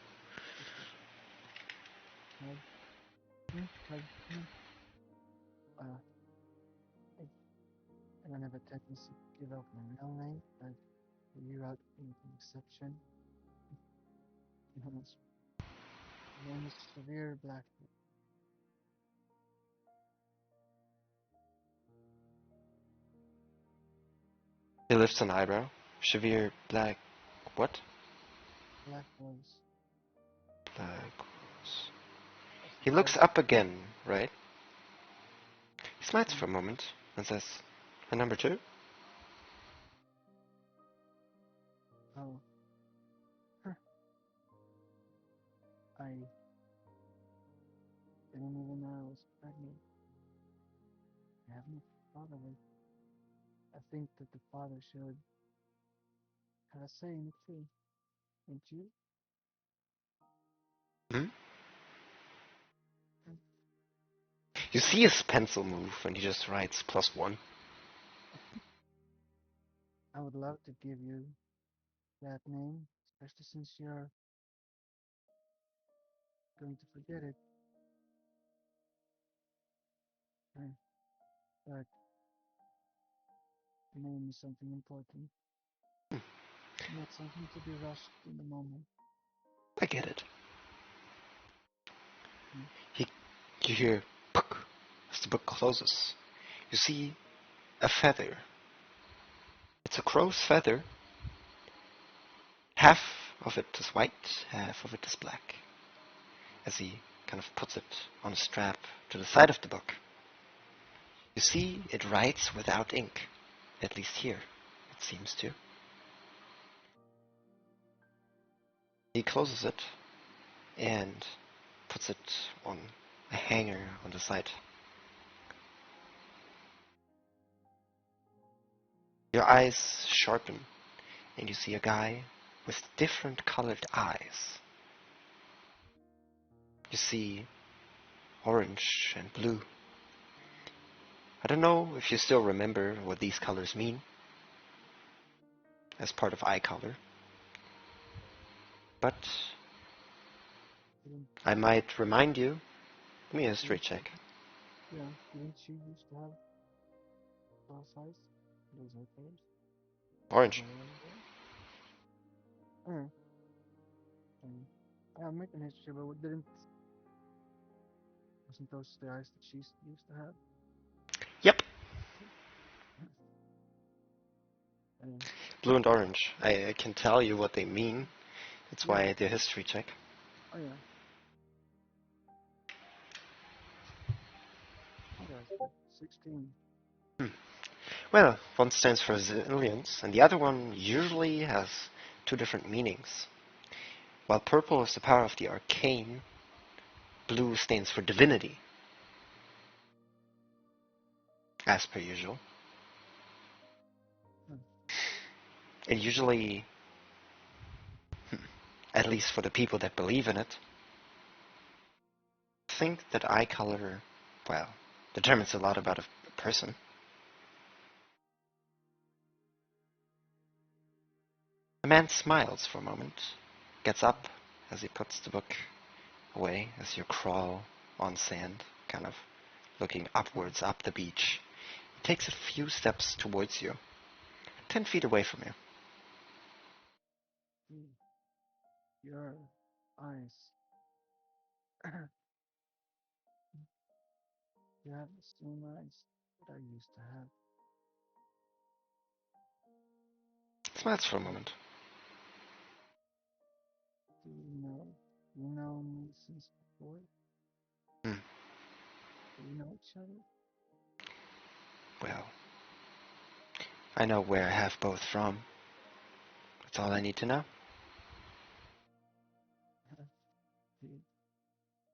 Well, like, uh, I, I don't have a tendency to give out my real name, but you had an exception. Honest. My name is Shavir Blackberry. He lifts an eyebrow. Shavir Black. What? Black Rose. Black Rose. That's He right. looks up again, right? He smiles Mm. for a moment and says, "A number two?" Oh, huh. I didn't even know I was pregnant. I haven't thought of it. I think that the father should have a say in it too. Don't you? Hmm? Mm. You see his pencil move and he just writes +1. I would love to give you that name, especially since you're going to forget it. Mm. But the name is something important, not something to be rushed in the moment. I get it. Mm. He, you hear "puk" as the book closes. You see a feather. It's a crow's feather. Half of it is white, half of it is black. As he kind of puts it on a strap to the side of the book. You see it writes without ink. At least here, it seems to. He closes it and puts it on a hanger on the side. Your eyes sharpen and you see a guy with different colored eyes. You see orange and blue. I don't know if you still remember what these colors mean as part of eye color, but Didn't, I might remind you. Give me a history didn't she, check. yeah, didn't she used to have cross eyes? Those are colors? Is Orange. that what it was? Mm. Mm. I make an history, but didn't Wasn't those the eyes that she used to have? Yep, And blue and orange. I can tell you what they mean. That's why yeah, I did a history check. oh yeah, yeah, 16. Hmm. Well, one stands for resilience, and the other one usually has two different meanings. While purple is the power of the arcane, blue stands for divinity, as per usual. Hmm. And usually, at least for the people that believe in it, think that eye color, well, determines a lot about a person. The man smiles for a moment, gets up as he puts the book away as you crawl on sand, kind of looking upwards up the beach. He takes a few steps towards you, 10 feet away from you. Hmm. Your eyes. You have the same eyes that I used to have. Smiles for a moment. Do you know? You know me since before? Hmm. Do we know each other? Well, I know where I have both from. That's all I need to know. You,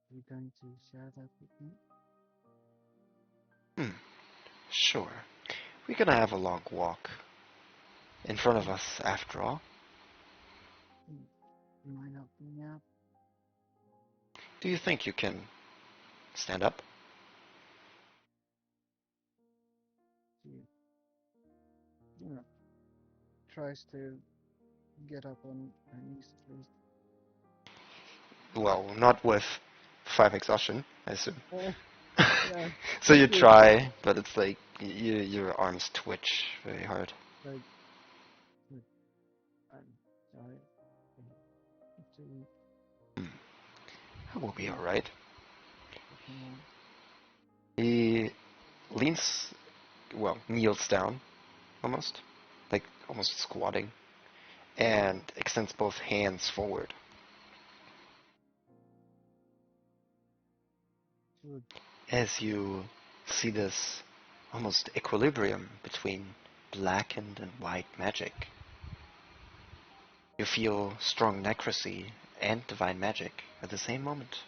you going to share that with me? Hmm. Sure. We're gonna have a long walk in front of Hmm. us, after all. Hmm. You mind helping me out? Do you think you can stand up? She, you know, tries to get up on her knees at least. Well, not with 5 exhaustion, I assume. Yeah, So you she try, but it's like your arms twitch very hard. like, like, I'm sorry. I'm too weak. Hmm. That will be Please, alright. help me out. He leans, well, kneels down, almost, like almost squatting, and extends both hands forward. She would, As you see this almost equilibrium between blackened and white magic, you feel strong necrocy and divine magic at the same moment.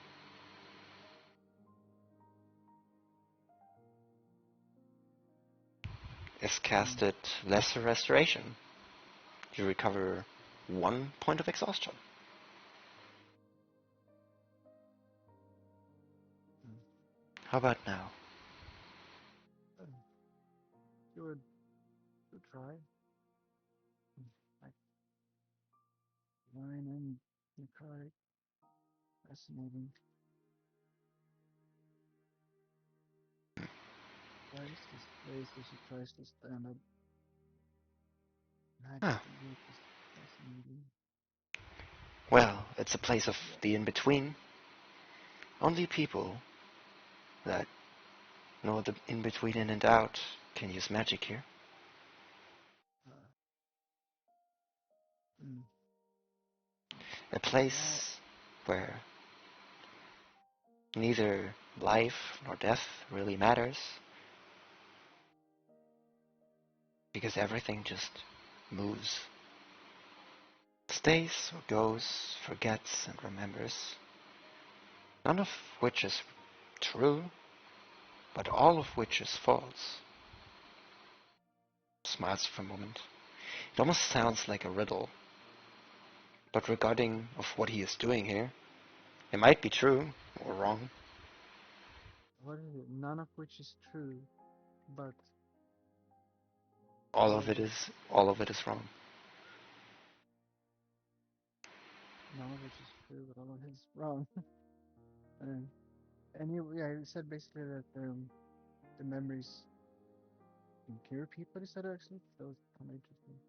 Is mm, casted Lesser Restoration. You recover 1 point of exhaustion. mm, How about now? uh, she would, try. Like, wine and necrotic. Fascinating. Why is this place that she tries to stand up? Ah, Magical work is fascinating. well, it's a place of the in-between. Only people that know the in-between in and out can use magic here. Uh, mm, A well, place where neither life nor death really matters, because everything just moves. Stays or goes, forgets and remembers. None of which is true, but all of which is false. Smiles for a moment. It almost sounds like a riddle, but regarding of what he is doing here, it might be true or wrong. what is it? None of which is true, but All all of of it which, is all of it is wrong. none of which is true, but all of it is wrong. and yeah, you said basically that the memories can cure people. You said actually that was kind of interesting.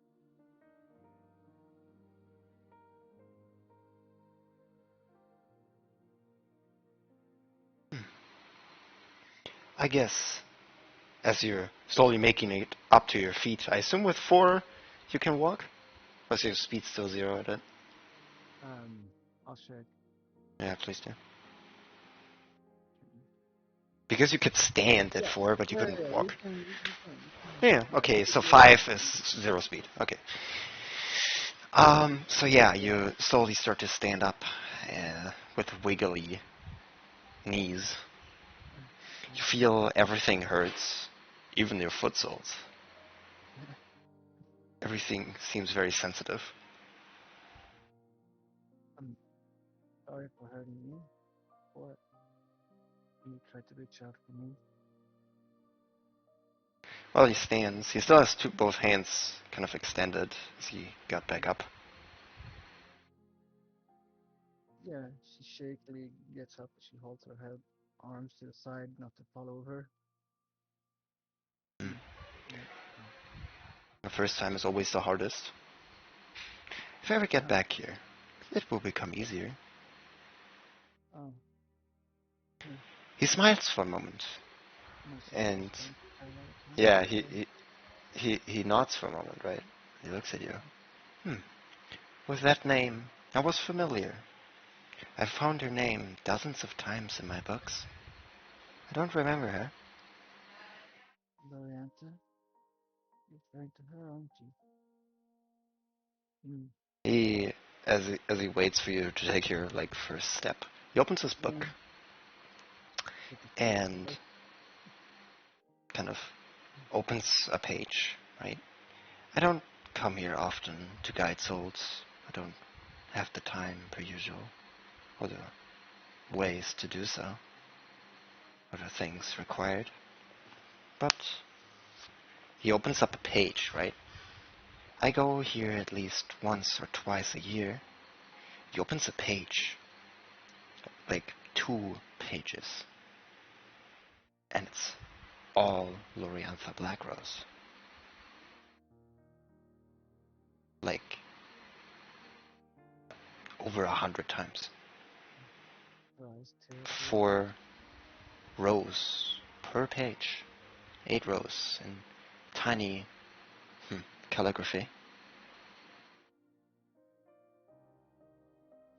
I guess as you're slowly making it up to your feet, I assume with 4 you can walk? Or is your speed still 0 at it? I'll check. Yeah, please do. Because you could stand at Yeah, 4, but you yeah, couldn't yeah. walk. You can. Yeah, Yeah, okay, so you can. 5 is 0 speed. Okay. So yeah, you slowly start to stand up with wiggly knees. You feel everything hurts, even your foot soles. Everything seems very sensitive. I'm sorry for hurting you. Or you tried to reach out for me. Well, he stands. He still has both hands kind of extended as he got back up. Yeah, she shakily gets up. She holds her head, arms to the side, not to fall over. Mm. Mm. Mm. The first time is always the hardest. If I ever get Uh, back here, it will become easier. oh, yeah. He smiles for a moment, My sister's and going through quite a lot of time. yeah, So, he nods for a moment, right? He looks at you. With that name, I was familiar. I've found her name dozens of times in my books. I don't remember her. Lorianta, you're referring to her, aren't you? Mm. He, as he waits for you to take your like first step, he opens his book Yeah. With the and first, kind of opens a page, right? I don't come here often to guide souls. I don't have the time per usual, or the ways to do so, or the things required. But he opens up a page, right? I go here at least once or twice a year. He opens a page, like 2 pages, and it's all Loriantha Blackrose. Like over 100 times. rise territory. 4 rows per page. 8 rows in tiny calligraphy.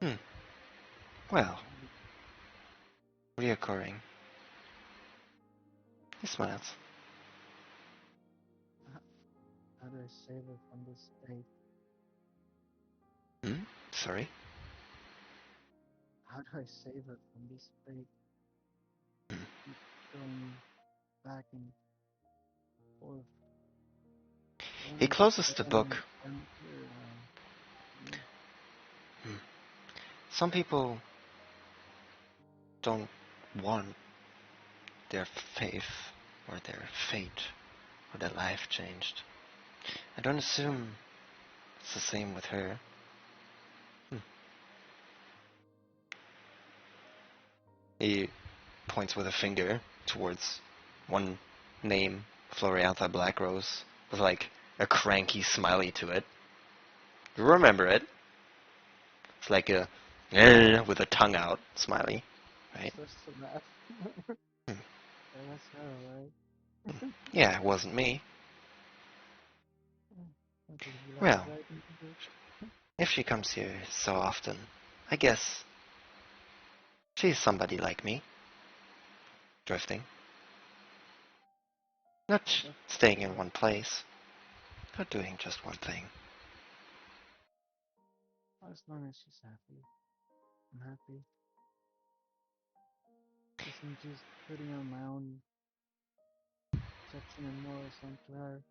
Hmm. Well, reoccurring. He smiles. How do I save her from this fate? Sorry. How do I save her from this fate? Hmm. Keep going back and forth. Don't He closes the understand. book. I'm here. Mm. Hmm. Some people don't want their faith or their fate or their life changed. I don't assume it's the same with her. Hmm. He points with a finger towards one name, Floriantha Blackrose, with like a cranky smiley to it. You remember it? It's like a with a tongue out smiley, right? Starts to laugh. Hmm. Yeah, that's her, right? Yeah, it wasn't me. What did he like Well, writing the book? if she comes here so often, I guess she's somebody like me, drifting. Not That's staying in one place, not doing just one thing. as long as she's happy. I'm happy. Guess I'm just putting on my own perception and morals onto her,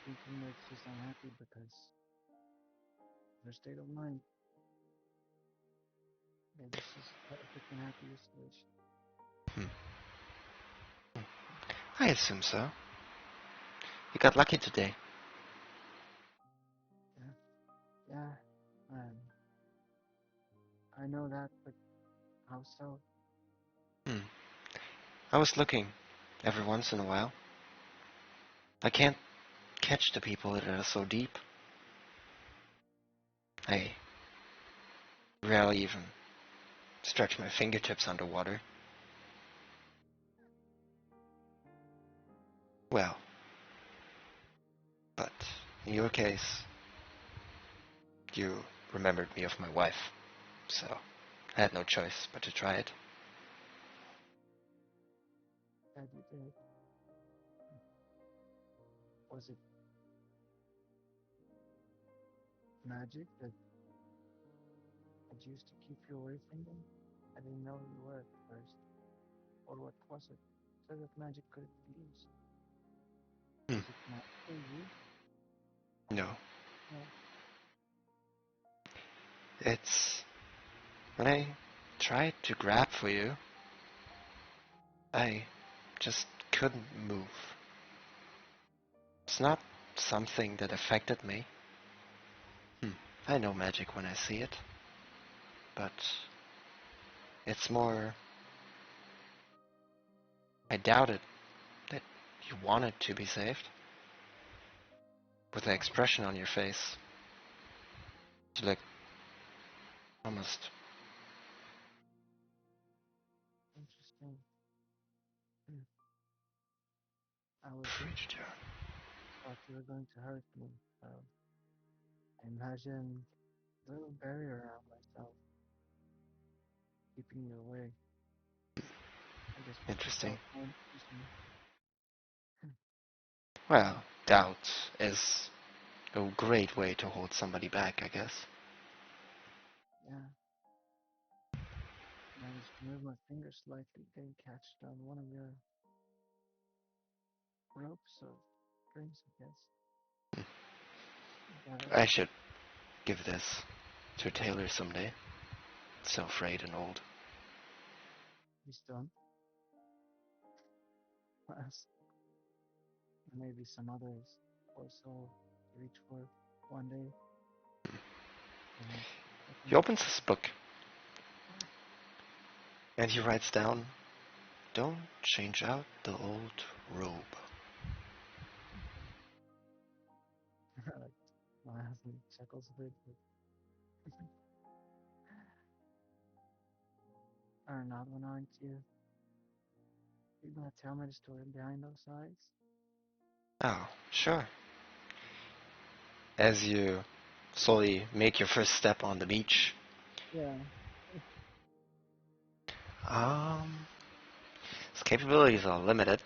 thinking that she's unhappy because of her state of mind. Maybe she's perfect and happy as she wish. Hmm. I assume so. You got lucky today. Yeah, yeah. Um, I know that, but how so? Hmm. I was looking every once in a while. I can't catch the people that are so deep. I rarely even stretch my fingertips underwater. Well, but in your case, you remembered me of my wife, so I had no choice but to try it. That you did. Was it magic that used to keep you away from them? I didn't know you were at first. Or what was it? So that magic could be used. Hmm. Was it magic for you? No, No. it's when I tried to grab for you, I just couldn't move. It's not something that affected me. I know magic when I see it, but it's more. I doubted that you wanted to be saved. With the Oh, expression on your face, you look almost interesting. Hmm. I was frigid. thought you were going to hurt me. I imagine a little barrier around myself, keeping you away. I guess what you Interesting. felt won't use me. Well, doubt is a great way to hold somebody back, I guess. Yeah, managed to move my fingers slightly, getting catched on one of your ropes or strings, I guess. Got it. I should give this to a tailor someday. So frayed and old. He's done. Last, maybe some others also reach for one day, perhaps. He opens his book and he writes down, "Don't change out the old robe." My husband chuckles a bit, but are not one, aren't you? You gonna tell me the story behind those eyes? Oh, sure. As you slowly make your first step on the beach, Yeah. um, his capabilities are limited.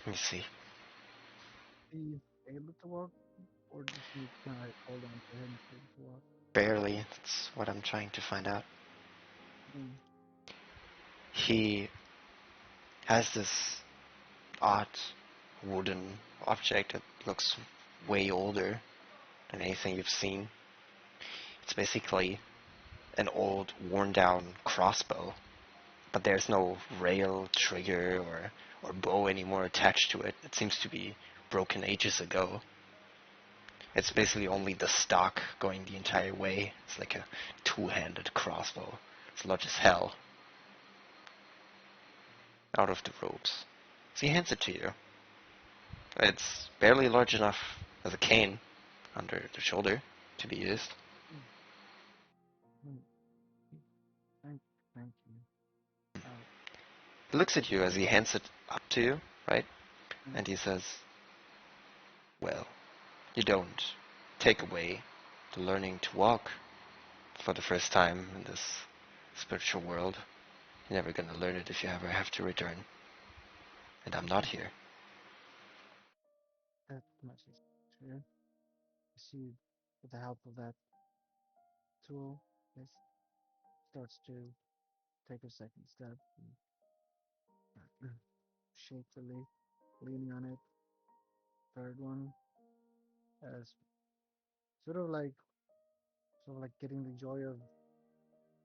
Let me see. Be able to walk, or does he kind of like hold on to him to be able to walk? Barely. That's what I'm trying to find out. Mm. He has this odd wooden object that looks way older than anything you've seen. It's basically an old, worn down crossbow, but there's no rail, trigger, or bow anymore attached to it. It seems to be broken ages ago. It's basically only the stock going the entire way. It's like a two-handed crossbow. It's large as hell. Out of the ropes. So he hands it to you. It's barely large enough as a cane under the shoulder to be used. Mm. Mm. Thank, thank you. Uh, He looks at you as he hands it up to you, right? mm. And he says, "Well, you don't take away the learning to walk for the first time in this spiritual world. You're never gonna learn it if you ever have to return. And I'm not here." That much is true. I see, with the help of that tool, this starts to take a second step and shakily leaning on it. Third one, as sort of like getting the joy of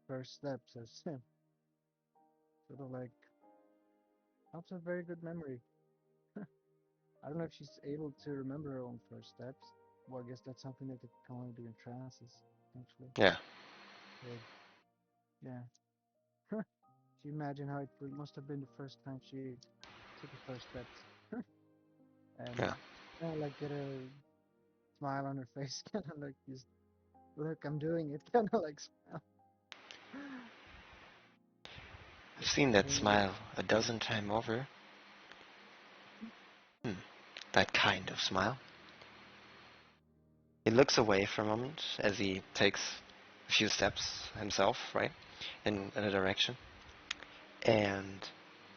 first steps, as sort of like helps a very good memory. I don't know if she's able to remember her own first steps. Well, I guess that's something that they can only do in trances, actually. Yeah, But yeah, she imagine how must have been the first time she took her first steps, and yeah. like get a smile on her face, kind of like just Look, I'm doing it. Kind of like smile. I've seen that smile a dozen times over. Hmm. That kind of smile. He looks away for a moment as he takes a few steps himself, right, in a direction. And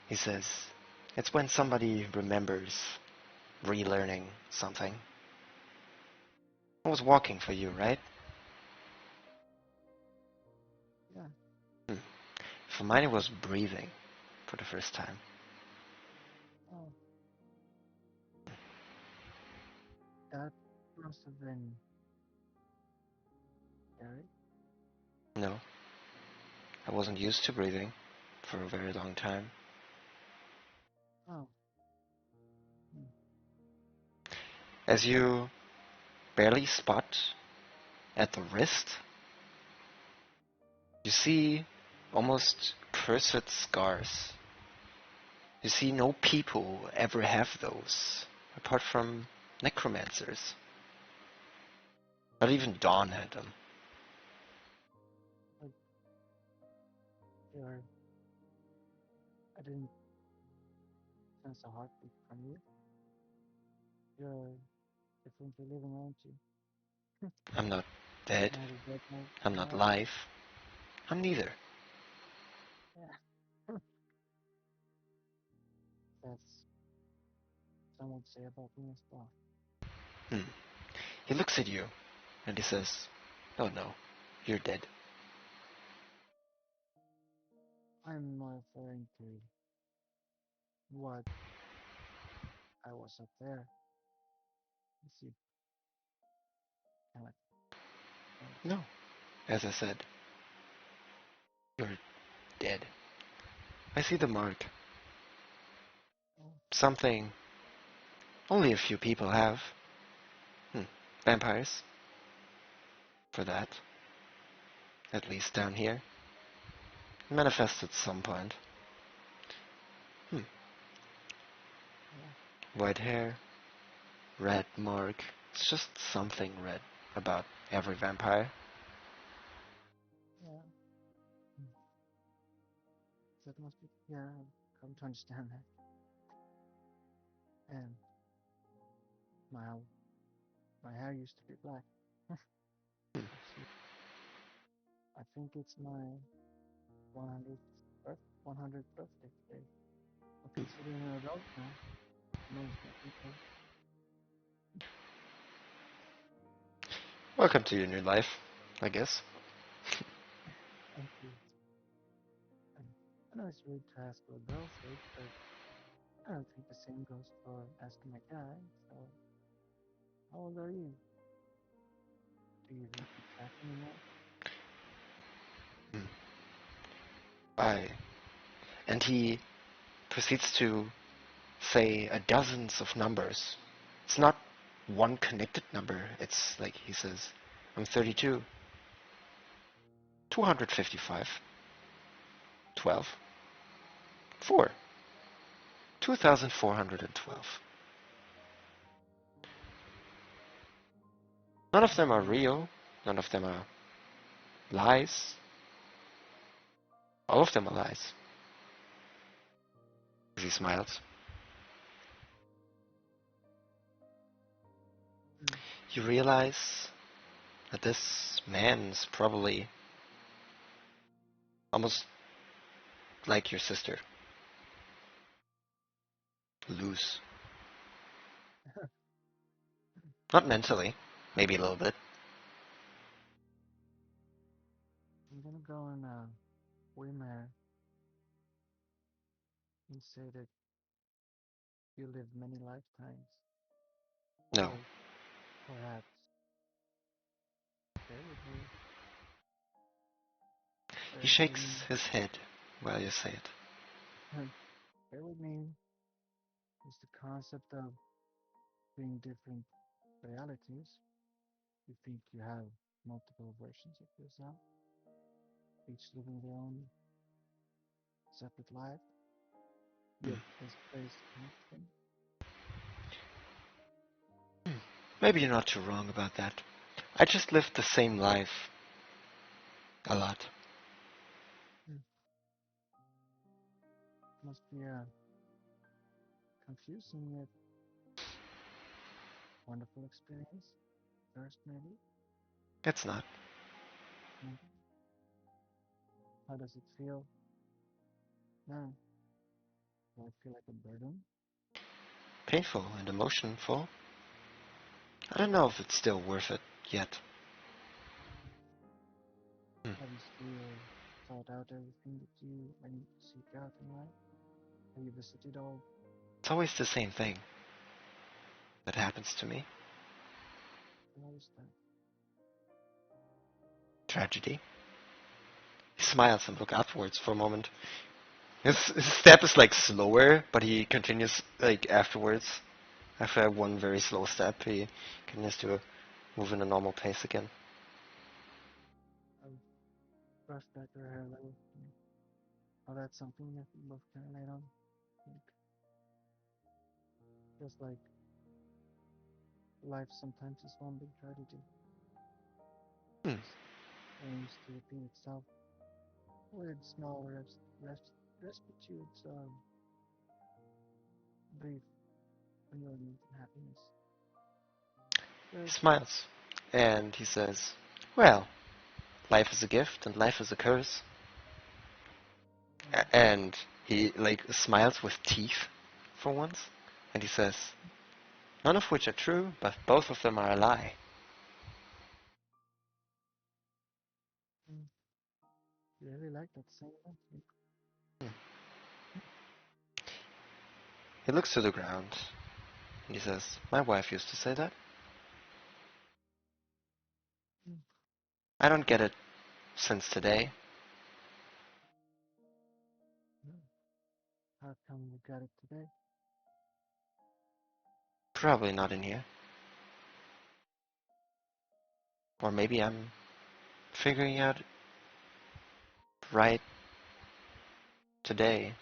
he says, it's when somebody remembers relearning something. I was walking for you, right? Yeah. Hmm. For mine, it was breathing for the first time. Oh, that must have been scary. No, I wasn't used to breathing for a very long time. Oh. Hmm. As you barely spot at the wrist, you see almost cursed scars. You see no people ever have those, apart from necromancers. Not even Dawn had them. Like you're. I didn't sense a heartbeat from you. You're differently living, aren't you? I'm not dead. Neither dead nor I'm not alive. live. I'm neither. Yeah. That's some would say about me as well. Hmm. He looks at you and he says, oh no, you're dead. I'm not referring to what I was up there. You see, kind of like, No. As I said, you're dead. I see the mark. oh, Something only a few people have. Vampires. For that. At least down here. Manifest at some point. yeah, White hair. Red mark. It's just something red about every vampire. yeah. Hmm. That must be, yeah, I've come to understand that. And my my hair used to be black. Actually, I think it's my 100th 100th birthday today. I'm considered an adult now. Most of people. Welcome to your new life, I guess. Thank you. And I know it's rude to ask for a girl's age, but I don't think the same goes for asking my guy. So, how old are you? Do you even keep track anymore? Hmm. I. And he proceeds to say a dozens of numbers. It's not one connected number. It's like he says, I'm 32, 255, 12, 4, 2412. None of them are Mm, real. None of them are lies. All of them are lies. He smiles. mm. You realize that this man's probably almost like your sister. Loose. Not mentally. Maybe a little bit. I'm gonna go on a whim here and say that you lived many lifetimes, No. or perhaps bear with me. He Bear with me. shakes his head while you say it. Bear with me is the concept of being different realities. You think you have multiple versions of yourself, each living their own separate life, yet this place connects them. Maybe you're not too wrong about that. I just lived the same life a lot. Must be a confusing yet wonderful experience. First, maybe. It's not. Mm. How does it feel? No. Do I feel like a burden? Painful and emotionful. I don't know if it's still worth it yet. Have you still thought out everything that you I need to seek out in life? Have you visited all? It's always the same thing that happens to me. What is that? Tragedy. He smiles and looks upwards for a moment. His step is like slower, but he continues like afterwards. After one very slow step, he continues to move in a normal pace again. I've brushed back her hair a little. Oh, that's something that we both can relate on. Like, just like life sometimes is one big tragedy. Hmm. Just aims to repeat itself with small restitutes of brief enjoyment and happiness. He But smiles, and he says, "Well, life is a gift, and life is a curse." um, And he like smiles with teeth for once, and he says, "None of which are true, but both of them are a lie." mm, you really like that saying, don't you? Hmm. He looks to the ground, and he says, "My wife used to say that. Mm, I don't get it since today. no. How come you got it today? Probably not in here. Or maybe I'm figuring out right today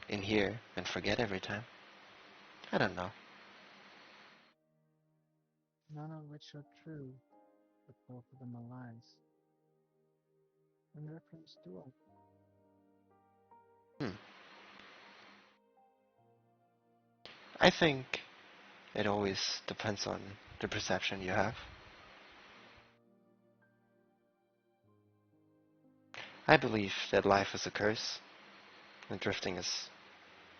in here and forget every time. I don't know." None of which are true, but both of them are lies. In reference to what? Hmm. I think it always depends on the perception you have. I believe that life is a curse, and drifting is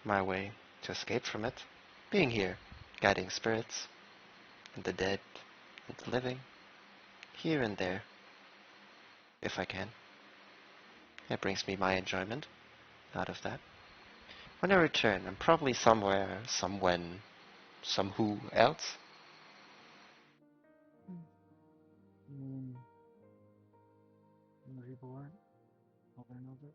my way to escape from it. Being here, guiding spirits, and the dead, and the living, here and there, if I can. It brings me my enjoyment out of that. When I return, I'm probably somewhere, somewhen, some who else. Hmm. You mean reborn over and over?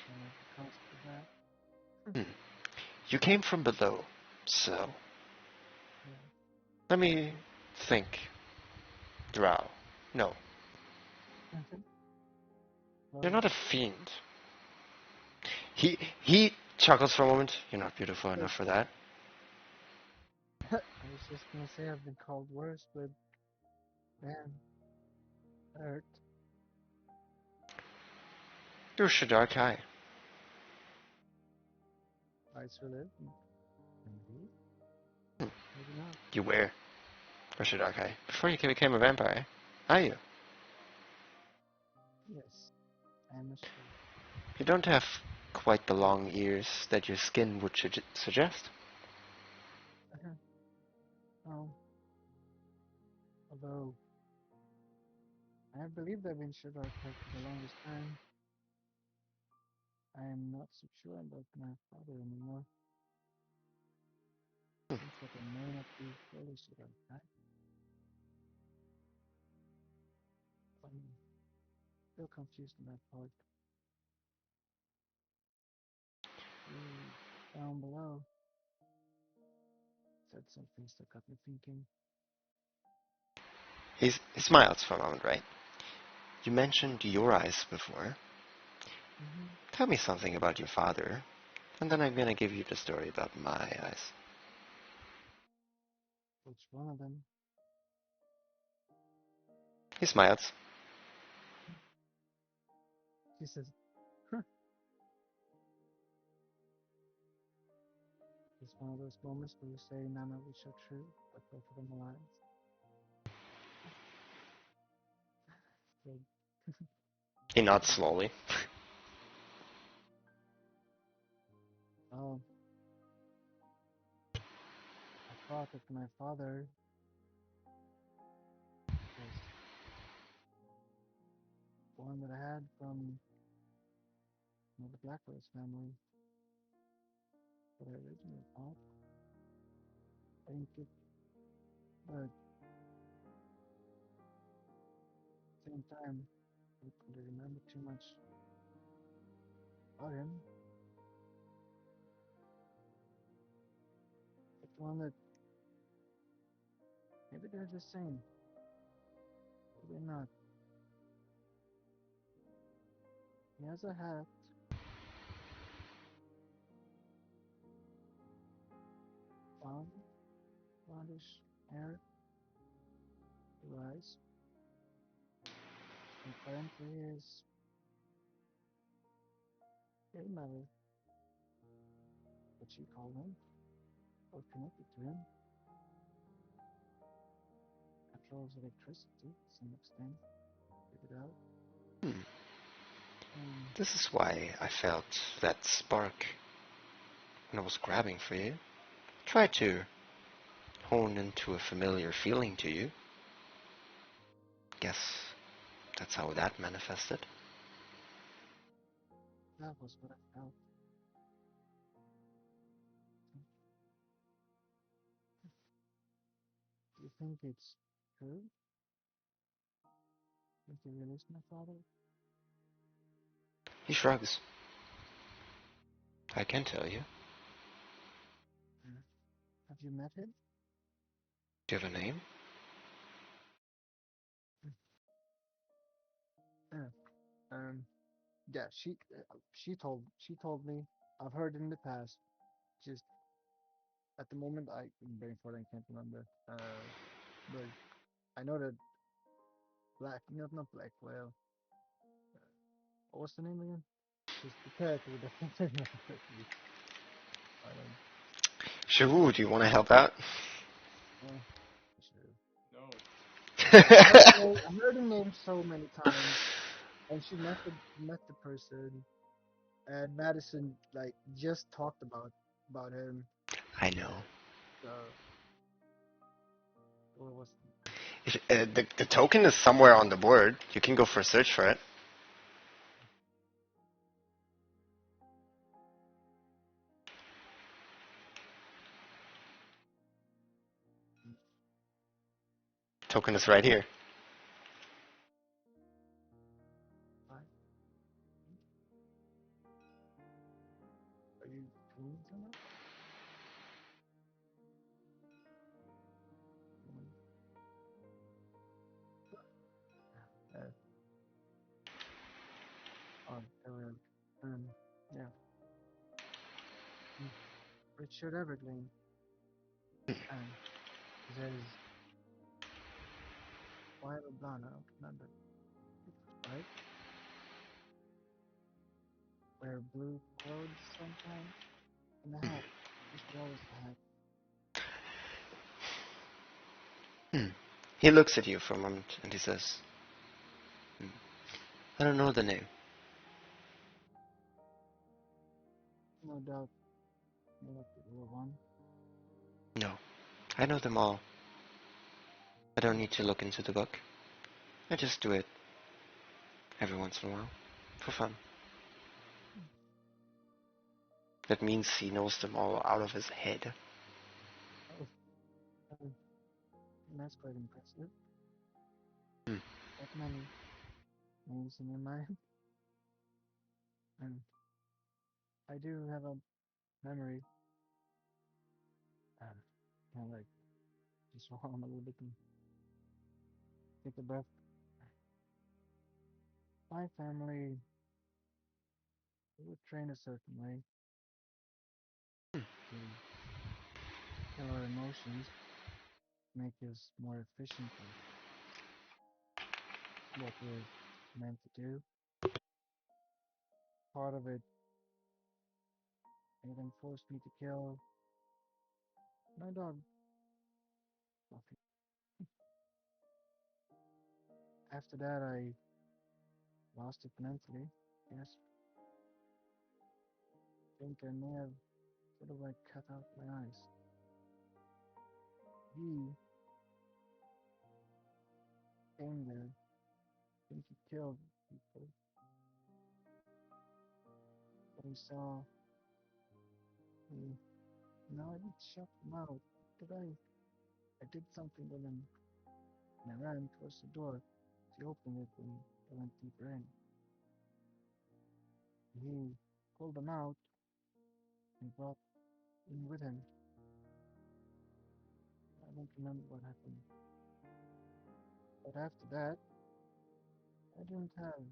Whatever comes to that? Hmm. You came from below, so Yeah. let me think. Drow. No, you're Well, not a fiend. He chuckles for a moment. You're not beautiful enough for that. I was just gonna say I've been called worse, but man, hurt. You're Shadarkai. Eyes for live. Maybe. Hmm. Maybe not. You were a Shadarkai before you became a vampire. Are you? Yes, I am a shade. You don't have quite the long ears that your skin would suggest. Oh, although I have believed I've been Shadar for the longest time, I am not so sure about my father anymore. Hmm. Seems like I may not be fully Shadar. I'm still confused in that part. You down below said something that got me thinking. He smiles for a moment, right? You mentioned your eyes before. Mm-hmm. Tell me something about your father, and then I'm gonna give you the story about my eyes. Which one of them? He smiles. She says, huh. It's one of those moments where you say none of which are true, but both of them are lies. So, He nods slowly. oh, I thought that my father was one that I had from the Blackwoods family. But I originally thought. I think it, but at the same time, I couldn't remember too much about him. But the one that maybe they're the same, maybe not. He has a hat, blonde, blondish hair, blue eyes, and apparently his grandmother, what she called him, or connected to him, controls electricity to some extent. Figured out. Hmm. Um, This is why I felt that spark when I was grabbing for you. Try to hone into a familiar feeling to you. Guess that's how that manifested. that was what I felt. Do you think it's true? Did you release my father? He shrugs. I can tell you. Uh, have you met him? Do you have a name? Yeah. Yeah. She told me. I've heard it in the past. Just at the moment, I brain fart. I can't remember. But I know that not Black Whale. What was the name again? Just the character with the I don't. Shawu, do you want to help out? Uh, sure. No. I heard the name so many times, and she met the person, and Madison like just talked about him. I know. So what was If, the token is somewhere on the board. You can go for a search for it. Token is right here. I? Are you doing something? Uh, oh, there we are. Yeah. Mm, Richard Evergreen. And he says, why have a blonde? I don't remember. Right? Wear blue clothes sometimes. And the hat. Usually always the hat. Hmm. He looks at you for a moment and he says, "Hmm, I don't know the name." No doubt you're not the real one. No, I know them all. I don't need to look into the book. I just do it every once in a while for fun. That means he knows them all out of his head. Oh, and that's quite impressive. Hmm. That many names in your mind. And I do have a memory. Kind of like just swallow a little bit and take a breath. My family would train a certain way to kill our emotions. make us more efficient at what we're meant to do. Part of it even forced me to kill my dog. Fluffy. After that, I lost it mentally. Yes, I think I may have sort of like cut out my eyes. He came there. I think he killed people. But he saw me. No, I didn't shut him out. Did I? I did something with him. And I ran towards the door. He opened it and I went deeper in. He pulled them out and brought me with him. I don't remember what happened. But after that, I didn't have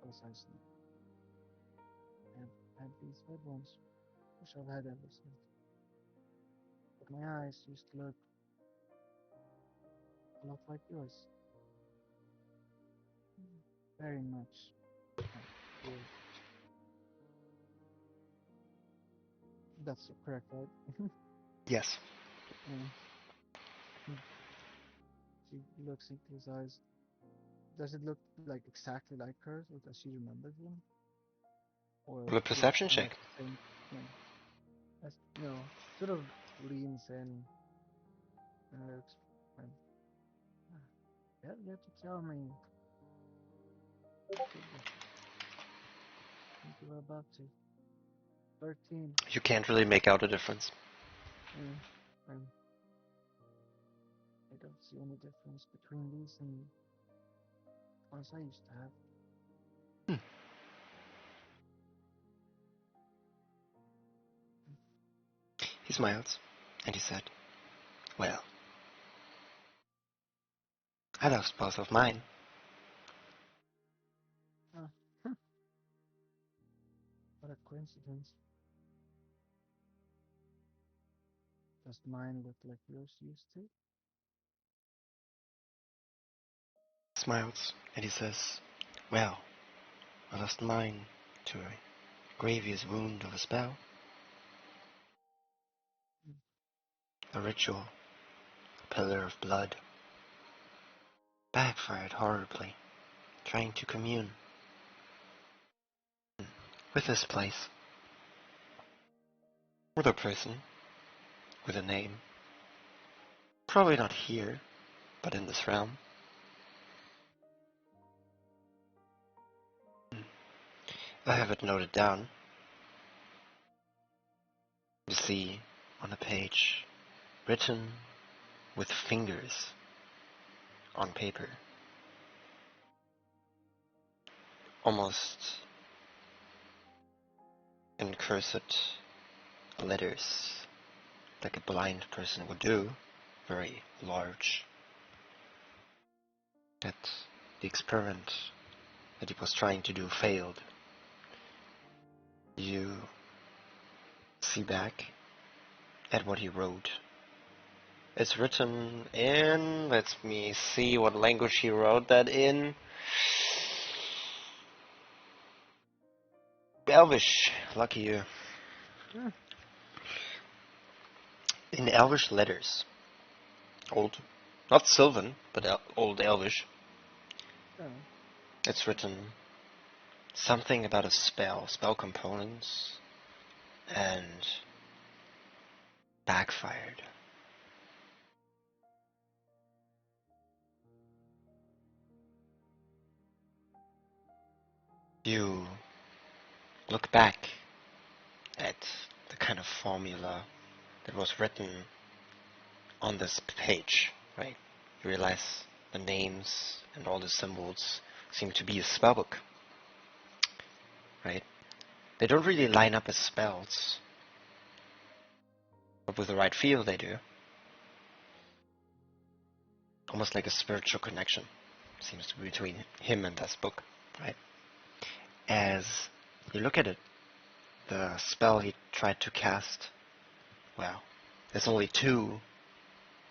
those eyes. I had these red ones, which I've had ever since. But my eyes used to look a lot like yours. Very much like yours. That's correct, right? Yes. Yeah. She looks into his eyes. Does it look like exactly like hers, or does she remember them? Or Roll a just perception kind of check. same, yeah, as sort of leans in and looks. And, ah, yeah, you have to tell me. Good. I think you were about to. 13. You can't really make out a difference. Yeah. Um, I don't see any difference between these and ones I used to have. Hmm. He smiled, and he said, "Well, I lost both of mine." Ah, what a coincidence. Does mine look like yours used to? Smiles, and he says, "Well, I lost mine to a grievous wound of a spell, Mm. a ritual, a pillar of blood. Backfired horribly, trying to commune with this place, with a person, with a name. Probably not here, but in this realm. I have it noted down. You see on a page, written with fingers on paper, almost in cursed letters, like a blind person would do, very large, that the experiment that he was trying to do failed. You see back at what he wrote. It's written in, let me see what language he wrote that in. Elvish, lucky you. Ah, In Elvish letters. Old, not Sylvan, but Old Elvish. yeah. It's written something about a spell components, and backfired. You look back at the kind of formula that was written on this page, right? You realize the names and all the symbols seem to be a spellbook, right? They don't really line up as spells, but with the right feel they do. Almost like a spiritual connection seems to be between him and this book, right? As you look at it, the spell he tried to cast, well, there's only two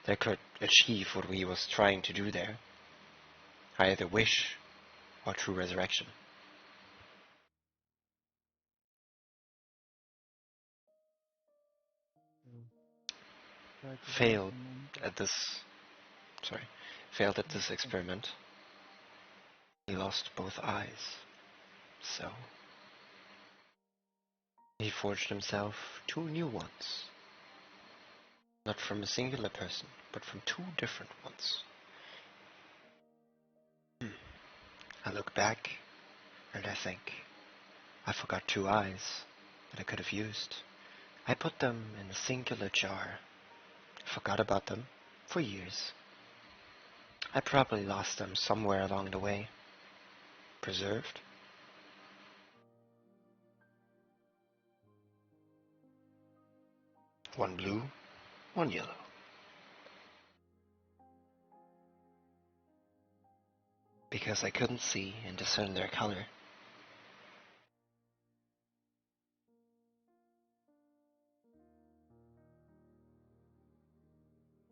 that could achieve what he was trying to do there. Either wish or true resurrection. Try to find Failed someone. at this. Sorry. Failed at this experiment. He lost both eyes. So he forged himself two new ones. Not from a singular person, but from two different ones. I look back and I think, I forgot two eyes that I could have used. I put them in a singular jar. Forgot about them for years. I probably lost them somewhere along the way. Preserved. One blue, one yellow. Because I couldn't see and discern their color.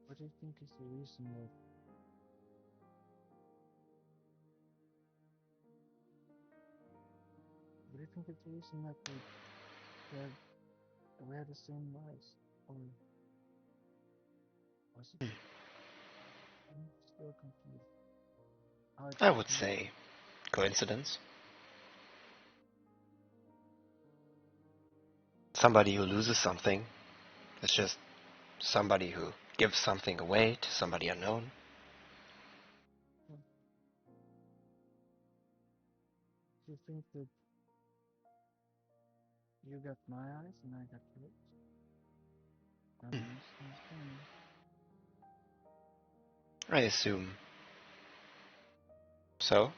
What do you think is the reason that what do you think is the reason that we had the same eyes? Or was it I'm still confused. How it I would happened? say coincidence. Somebody who loses something is just somebody who gives something away to somebody unknown. Do you think that you got my eyes and I got yours? I don't understand. I assume so.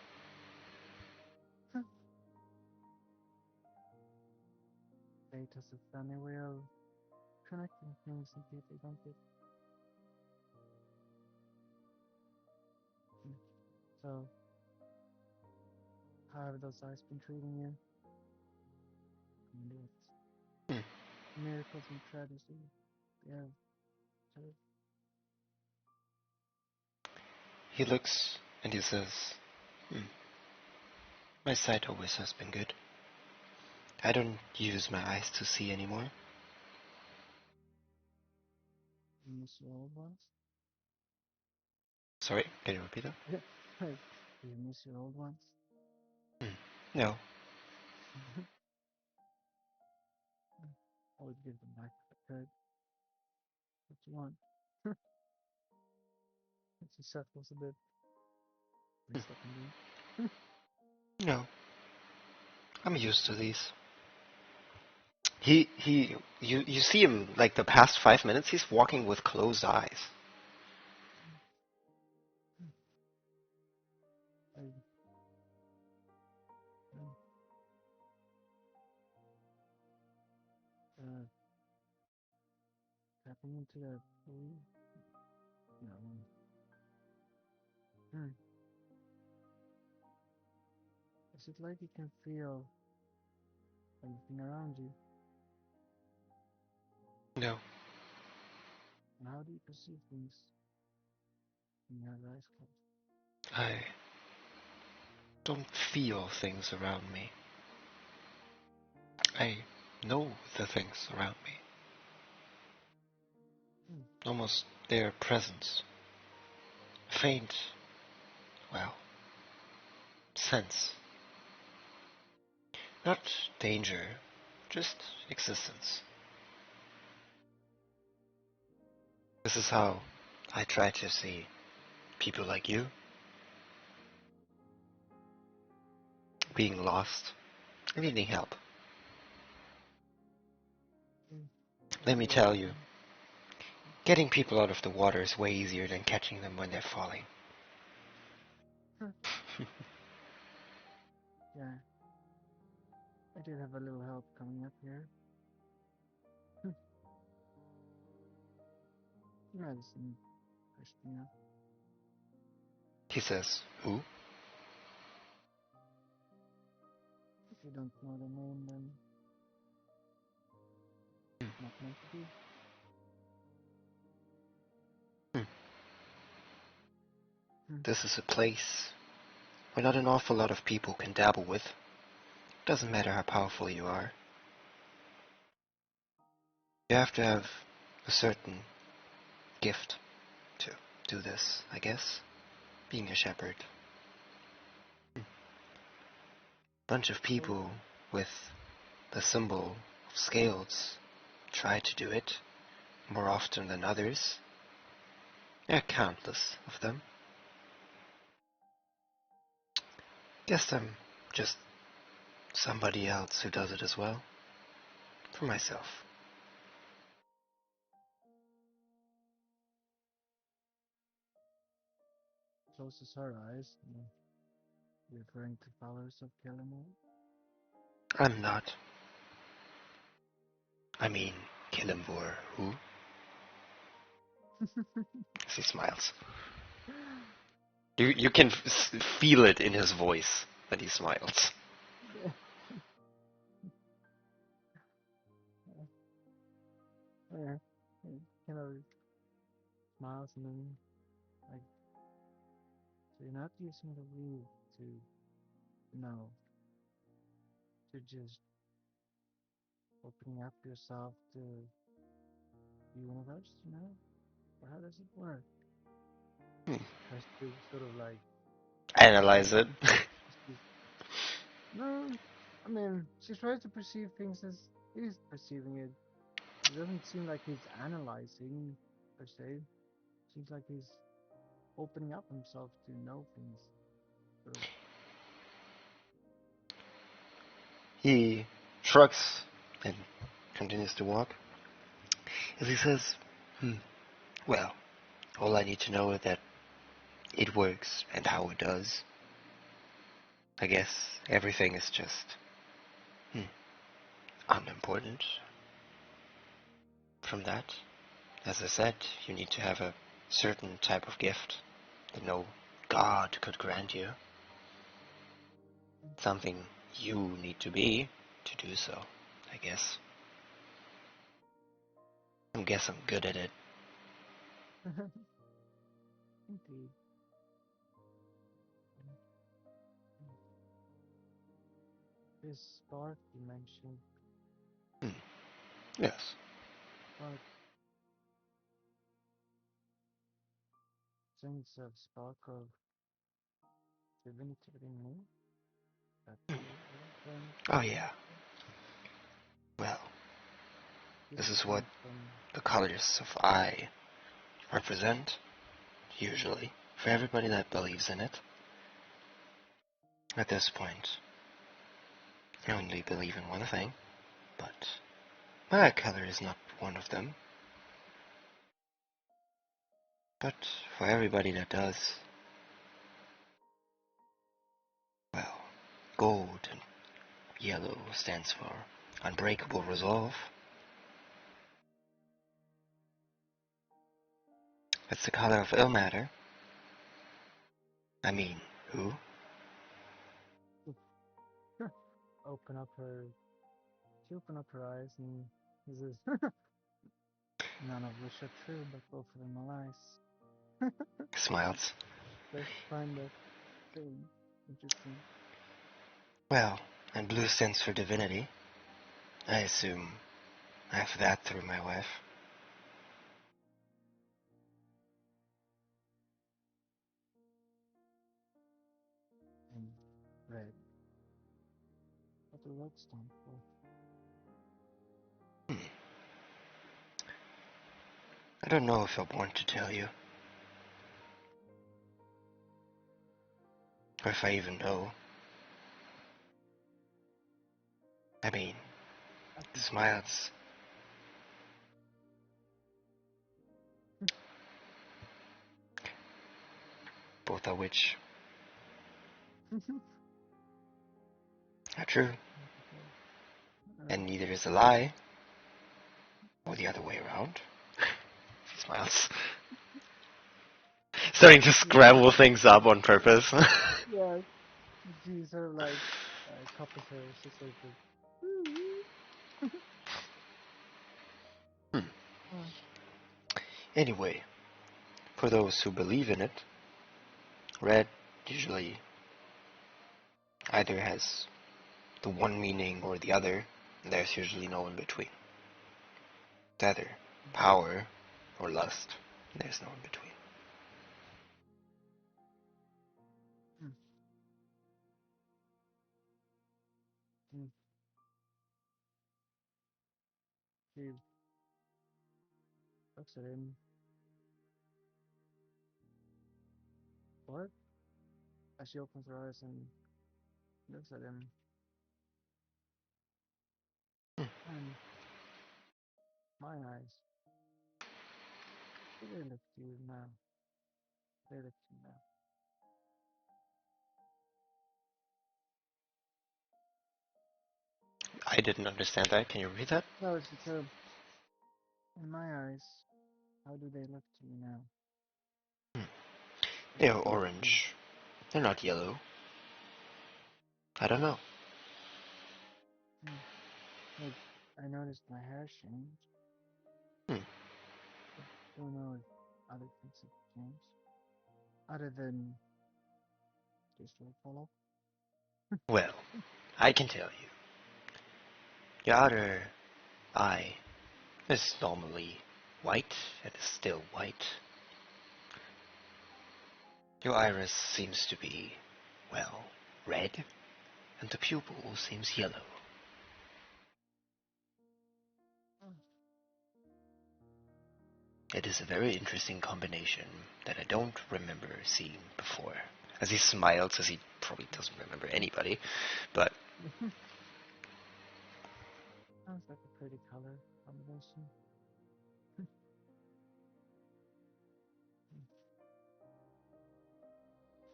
Fate has a funny way of connecting things and people don't get. So, how have those eyes been treating you? And it's miracles and tragedy. Yeah. So, He looks and he says, my sight always has been good. I don't use my eyes to see anymore. you miss your old ones? Sorry, can you repeat that? Do you miss your old ones? No. I would give them back if I could. What you want? She settles a bit. Least I can do. No. I'm used to these. You see him, like the past 5 minutes, he's walking with closed eyes. I, tapping into that blue. No. Is it like you can feel everything around you? No. And how do you perceive things when you have your eyes closed? I don't feel things around me. I know the things around me. Almost their presence. Faint, well, sense. Not danger, just existence. This is how I try to see people like you being lost and needing help. Let me tell you, getting people out of the water is way easier than catching them when they're falling. Yeah. I did have a little help coming up here. Medicine pushed me up. He says, who? If you don't know the name, then not meant to be. This is a place where not an awful lot of people can dabble with. Doesn't matter how powerful you are. You have to have a certain gift to do this, I guess. Being a shepherd. Bunch of people with the symbol of scales try to do it more often than others. There are countless of them. Guess I'm just somebody else who does it as well. For myself. Closes her eyes, referring to followers of Killamore. I'm not. I mean, Kilimbor, who? As he smiles. You can feel it in his voice that he smiles. Yeah, he kind of smiles and then like, so you're not using the wheel to, no, to just opening up yourself to the universe, Or how does it work? Hmm. Tries to sort of like, Analyze it. no, I mean, she tries to perceive things as he's perceiving it. It doesn't seem like he's analyzing, per se. Seems like he's opening up himself to know things. Sort of. He shrugs and continues to walk. As he says, well, all I need to know is that it works and how it does. I guess everything is just unimportant. From that, as I said, you need to have a certain type of gift that no god could grant you. Something you need to be to do so, I guess. I guess I'm good at it. Indeed. This spark you mentioned, Yes. what sense of spark of divinity within me? That you referring Oh yeah. Well, this is what different from the colors of I represent, usually, for everybody that believes in it. At this point, I only believe in one thing, but my color is not one of them. But for everybody that does, well, gold and yellow stands for unbreakable resolve. It's the color of ill matter. I mean, who? open up her she opened up her eyes and this is none of which are true, but both of them are lies. Smiles. I find that very interesting. Well, and blue stands for divinity. I assume I have that through my wife. And red. What the red stand for? I don't know if I want to tell you, or if I even know. I mean, I can tell. smiles. Both of which are true, and neither is a lie, or the other way around. He smiles. Starting to scramble things up on purpose. Yeah, she sort of like copies her sister. Hmm. Uh, Anyway, for those who believe in it, Red usually either has the one meaning or the other, and there's usually no in between. It's either power or lust. There's no in between. Hmm. Hmm. She looks at him. What? As she opens her eyes and looks at him. And my eyes. Do they look to you now? They look to you now. I didn't understand that. Can you read that? No, she said, in my eyes, how do they look to you now? They are orange. They're not yellow. I don't know. Hmm. Like, I noticed my hair changed. Hmm. I don't know if other things have changed. Other than just a follow. Well, I can tell you. Your outer eye is normally white and is still white. Your iris seems to be, well, red, and the pupil seems yellow. It is a very interesting combination that I don't remember seeing before. As he smiles, as he probably doesn't remember anybody, but Sounds like a pretty color combination.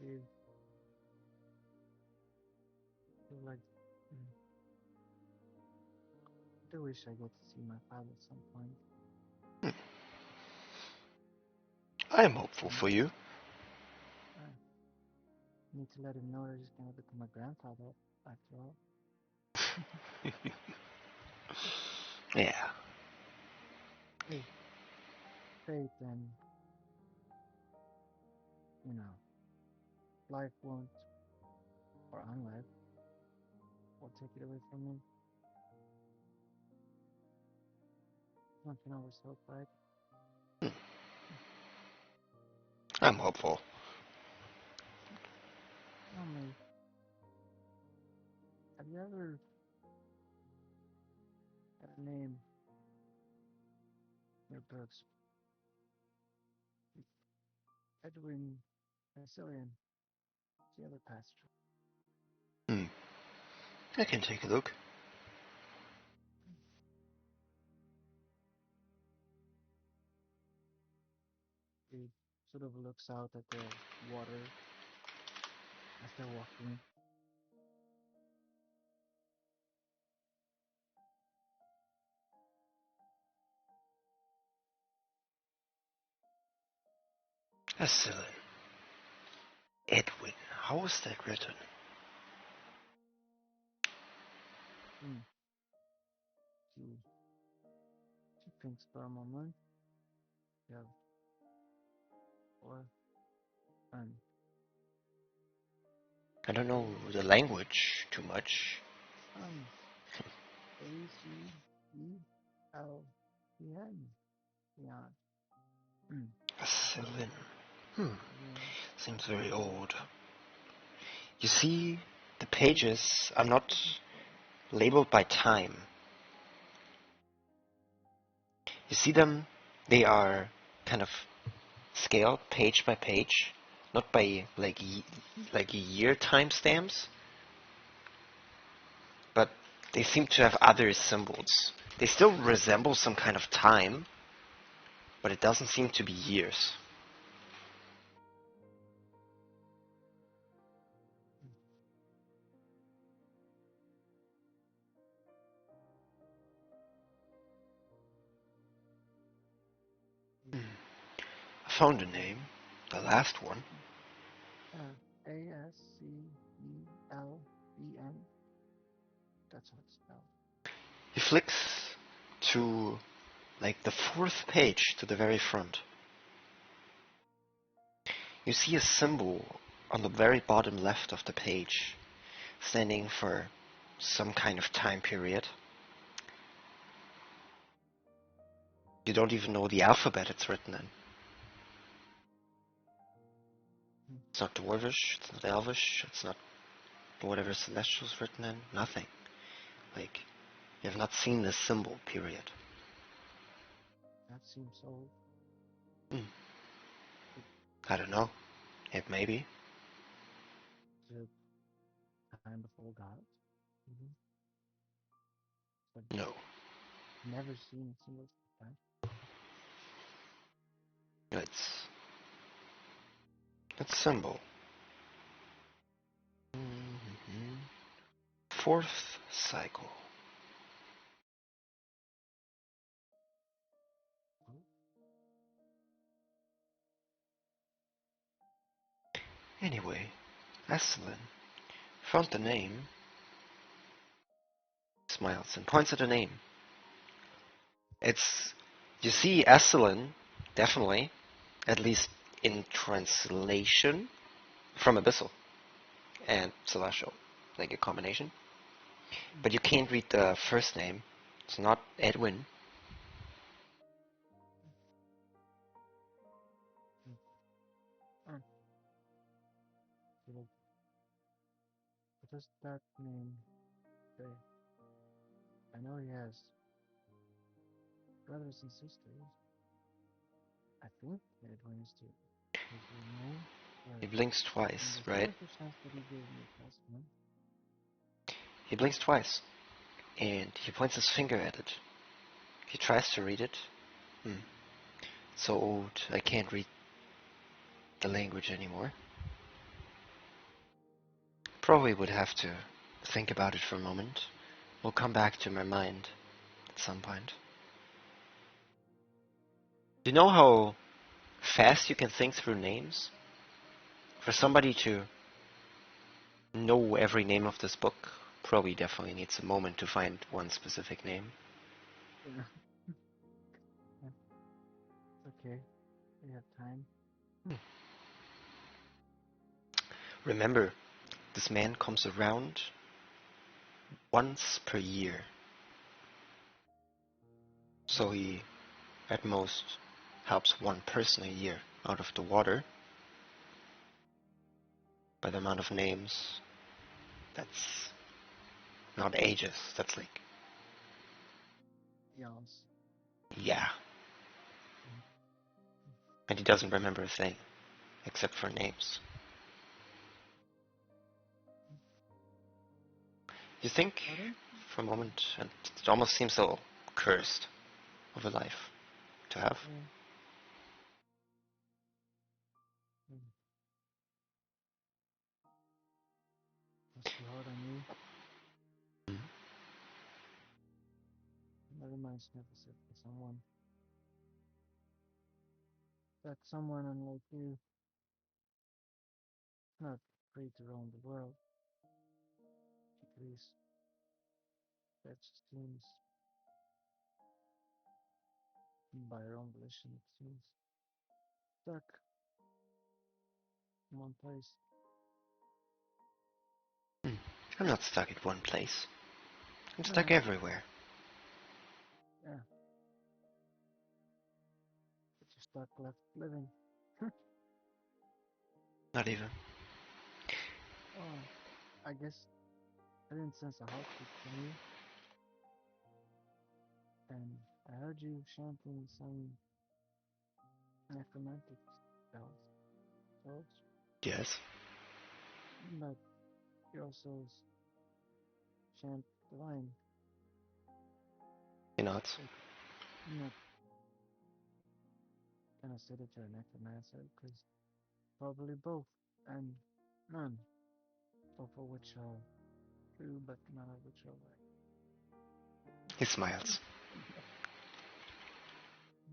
You feel like I do wish I get to see my father at some point. I am hopeful Mm. for you. I need to let him know that he's gonna become my grandfather after all. Yeah. Hey, fate and you know, life won't or unlife will take it away from me. One can always hope, right? I'm hopeful. Tell me, have you ever had a name in your books? Edwin Vasilian, the other pastor. Hmm. I can take a look. He sort of looks out at the water as they're walking. Excellent. Edwin. How was that written? Hmm. She thinks for a moment. Yeah, or and I don't know the language too much. um ACELEN. Yeah. Hmm. Excellent. Hmm. Yeah. Seems very old. You see, the pages are not labeled by time. You see them, they are kind of scaled page by page, not by like year timestamps, but they seem to have other symbols. They still resemble some kind of time, but it doesn't seem to be years. I found the name, the last one. ASCELBN. That's how it's spelled. He flicks to like the fourth page to the very front. You see a symbol on the very bottom left of the page, standing for some kind of time period. You don't even know the alphabet it's written in. It's not Dwarvish, it's not Elvish, it's not whatever Celestial's written in, nothing. Like, you have not seen this symbol, period. That seems old. I don't know. It may be. The time before God. Mm-hmm. But No. never seen a single time. It's symbol. Mm-hmm. Fourth cycle. Anyway, Estlin found the name, smiles and points at the name. It's, you see Estlin, definitely, at least in translation, from Abyssal and Celestial, like a combination. But you can't read the first name. It's not Edwin. So, what does that name say? I know he has brothers and sisters. I think Edwin is his real name. He But blinks twice, there's right? always a chance that he gave me a false one. He blinks twice, and he points his finger at it. He tries to read it. So old, I can't read the language anymore. Probably would have to think about it for a moment. Will come back to my mind at some point. Do you know how fast you can think through names? For somebody to know every name of this book, probably definitely needs a moment to find one specific name. Yeah. It's okay. We have time. Remember, this man comes around once per year. So he, at most, helps one person a year out of the water. By the amount of names, that's not ages, that's like, Yes. yeah. And he doesn't remember a thing, except for names. You think, Pardon? for a moment, and it almost seems so cursed of a life to have. Yeah. Must be hard on you. That reminds me of a said for someone. That someone unlike you, not free to roam the world. At least that just seems by your own volition. It seems stuck in one place. I'm not stuck at one place. I'm Yeah, stuck everywhere. yeah. But you're stuck left living. Not even. Oh, I guess I didn't sense a heartbeat from you, and I heard you chanting some necromantic spells, Yes. but you also chant divine. He nods. Like, I'm not gonna say that you're a necromancer, because probably both, and none, both of which are true, but none of which are He smiles.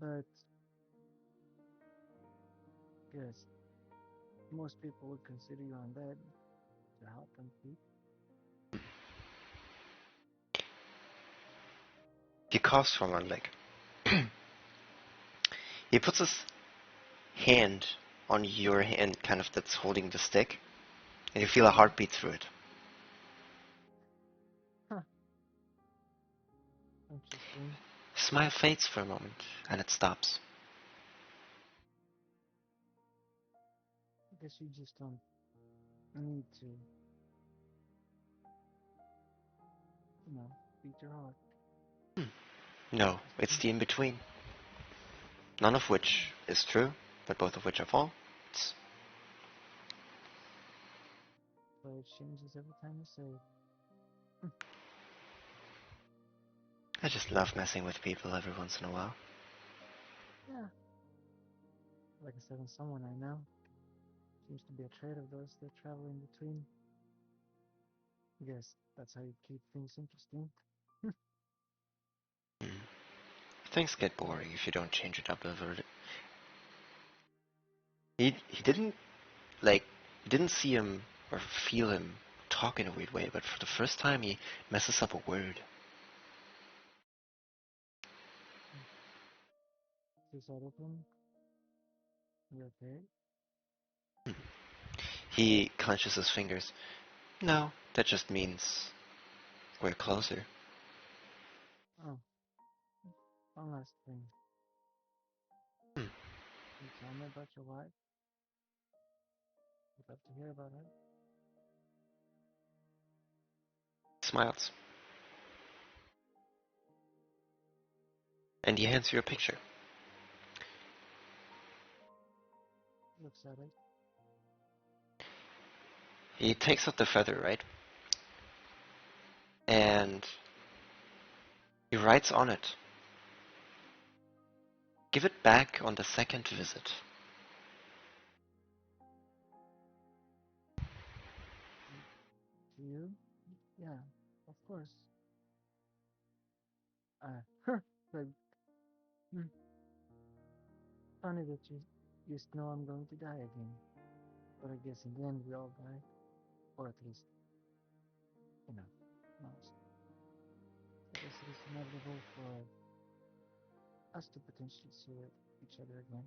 right. But yes, most people would consider you undead to help them keep. He coughs from one leg. He puts his hand on your hand, kind of that's holding the stick, and you feel a heartbeat through it. Huh. Interesting. Smile fades for a moment, and it stops. I guess you just don't need to, beat your heart. No, it's the in-between. None of which is true, but both of which are false. But it changes every time you say it. I just love messing with people every once in a while. Yeah. Like I said, when someone I know seems to be a trait of those that travel in between. I guess that's how you keep things interesting. Hmm. Things get boring if you don't change it up a little. He didn't like you didn't see him or feel him talk in a weird way, but for the first time he messes up a word. Is that open? You okay? He clenches his fingers. No, that just means we're closer. Oh, one last thing. Hmm. Can you tell me about your wife? I'd love to hear about her. Smiles. And he hands you a picture. Looks at it. He takes out the feather, right? And he writes on it. Give it back on the second visit. To you? Yeah, of course. But hmm, funny that you just know I'm going to die again. But I guess in the end we all die. Or at least, most. I guess it is inevitable for us to potentially see each other again.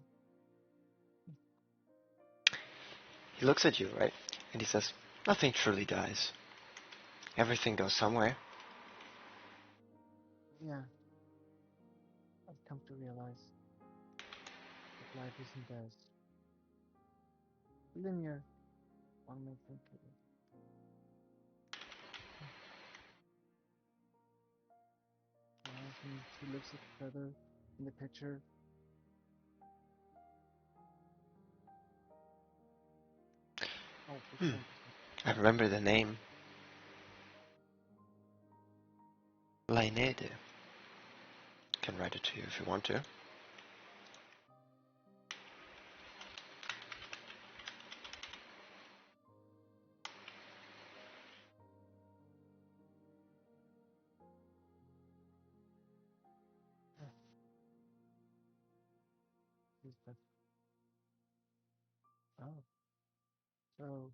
He looks at you, right? And he says, nothing truly dies. Everything goes somewhere. Yeah, I've come to realize that life isn't as linear one may think it is. Smiles and she looks at the feather in the picture. Oh, which Hmm. one? I remember the name. Lainede. Can write it to you if you want to. Is that? Oh, so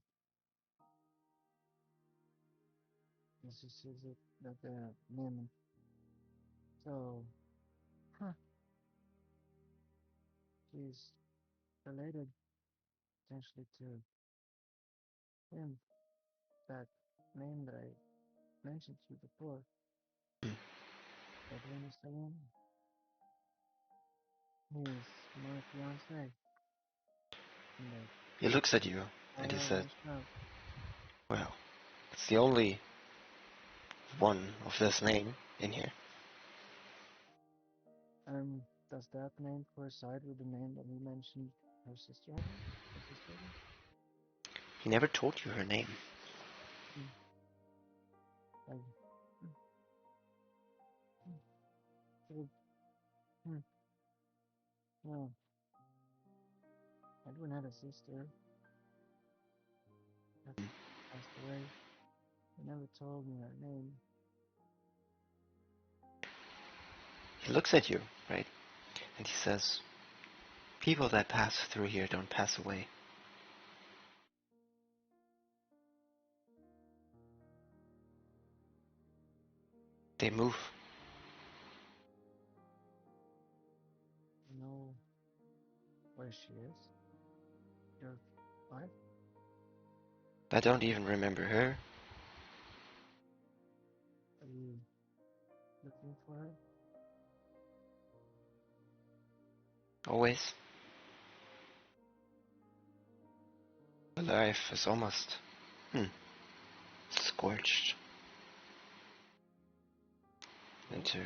this is it. That the name. So, huh? She's related potentially to him. That name that I mentioned to you before. Hmm. Edwin is the name. He's my fiance. In the He looks at you and he fire says, and shout. well, it's the only one of this name in here. Does that name coincide with the name that he mentioned her sister had? Her sister had? He never told you her name. Hmm. Like, hmm, hmm. So, hmm. Well, Edwin had a sister that passed away. He never told me her name. He looks at you, right? And he says, people that pass through here don't pass away. They move. You know where she is? Your wife? I don't even remember her. Are you looking for her? Always. My life is almost scorched into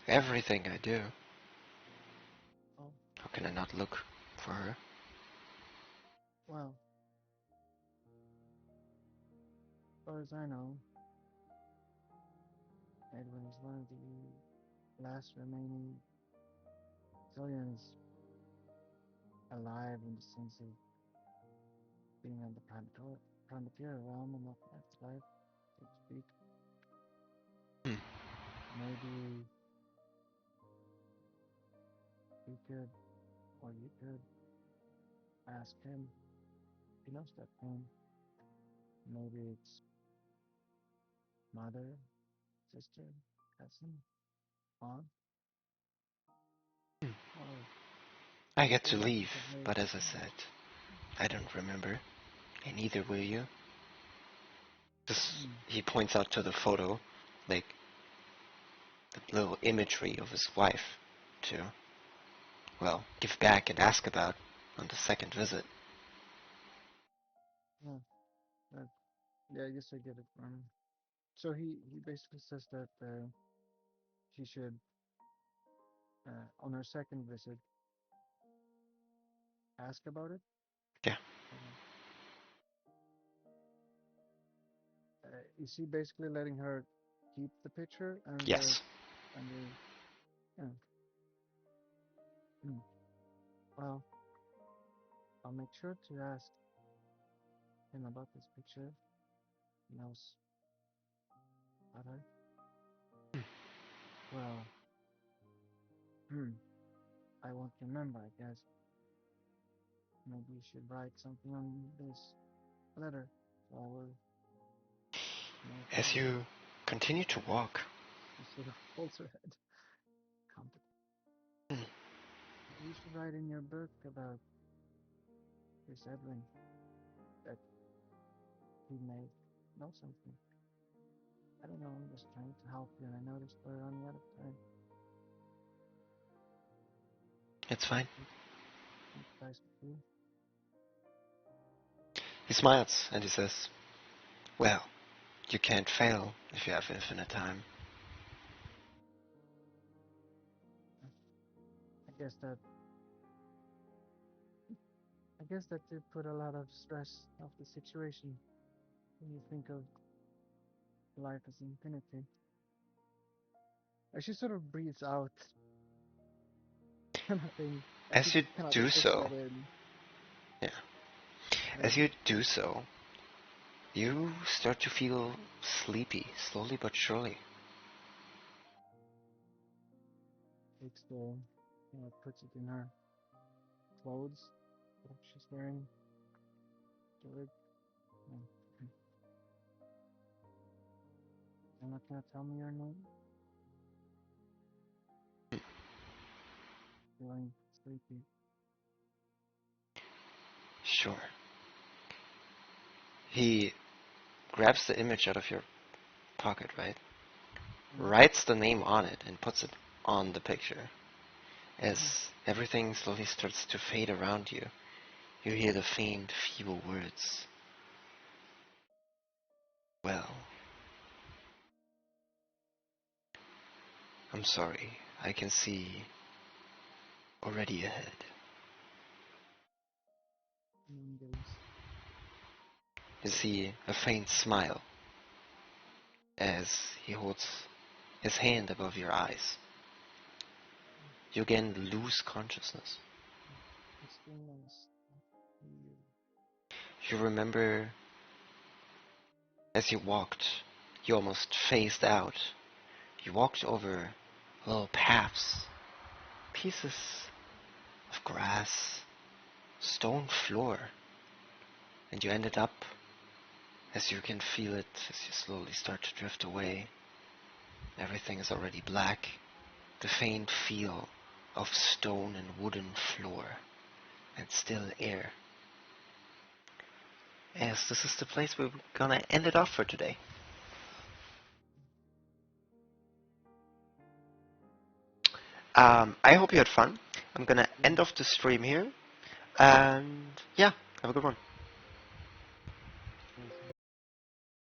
everything I do. Oh, How can I not look for her? well, as far as I know, Edwin is one of the last remaining Zillions alive in the sense of being in the planetary realm and not afterlife, so to speak. Hmm. Maybe we could, or you could, ask him if he knows that name. Maybe it's mother, sister, cousin, aunt, or I get to who else leave, could they but as I be? said, I don't remember. And neither will you. Just, Hmm. he points out to the photo, like, the little imagery of his wife to, well, give back and ask about on the second visit. Yeah, that, yeah, I guess I get it from him. So he basically says that she should, on her second visit, ask about it. Yeah. Uh, is he basically letting her keep the picture Yes. and yeah. Hmm. Well, I'll make sure to ask him about this picture. He knows about her. Well, I won't remember, I guess. Maybe you should write something on this letter so I will know for As you. you continue to walk, She sort of holds her head. Competent. hmm, Maybe you should write in your book about this Edwin that he may know something. I don't know, I'm just trying to help you and I noticed we're running out of time. it's fine. Sympathize with you. He smiles and he says, well, you can't fail if you have infinite time. I guess that I guess that did put a lot of stress of the situation when you think of life as infinity. As she sort of breathes out, kind of thing, as she As you kind of do takes so, that in. yeah, as Um, you do so, you start to feel sleepy, slowly but surely. takes the, puts it in her clothes that she's wearing. George, um, you're not gonna tell me your name? Feeling sleepy. Sure. He grabs the image out of your pocket, right? Mm-hmm. Writes the name on it and puts it on the picture. Mm-hmm. As everything slowly starts to fade around you, you hear the faint, feeble words. Well, I'm sorry. I can see already ahead. You see a faint smile as he holds his hand above your eyes. You again lose consciousness. It's been nice. You, You remember as you walked, you almost phased out. You walked over little paths, pieces of grass, stone floor, and you ended up, as you can feel it, as you slowly start to drift away. Everything is already black. The faint feel of stone and wooden floor and still air. Yes, this is the place we're gonna end it off for today. I hope you had fun. I'm gonna end off the stream here, and yeah, have a good one.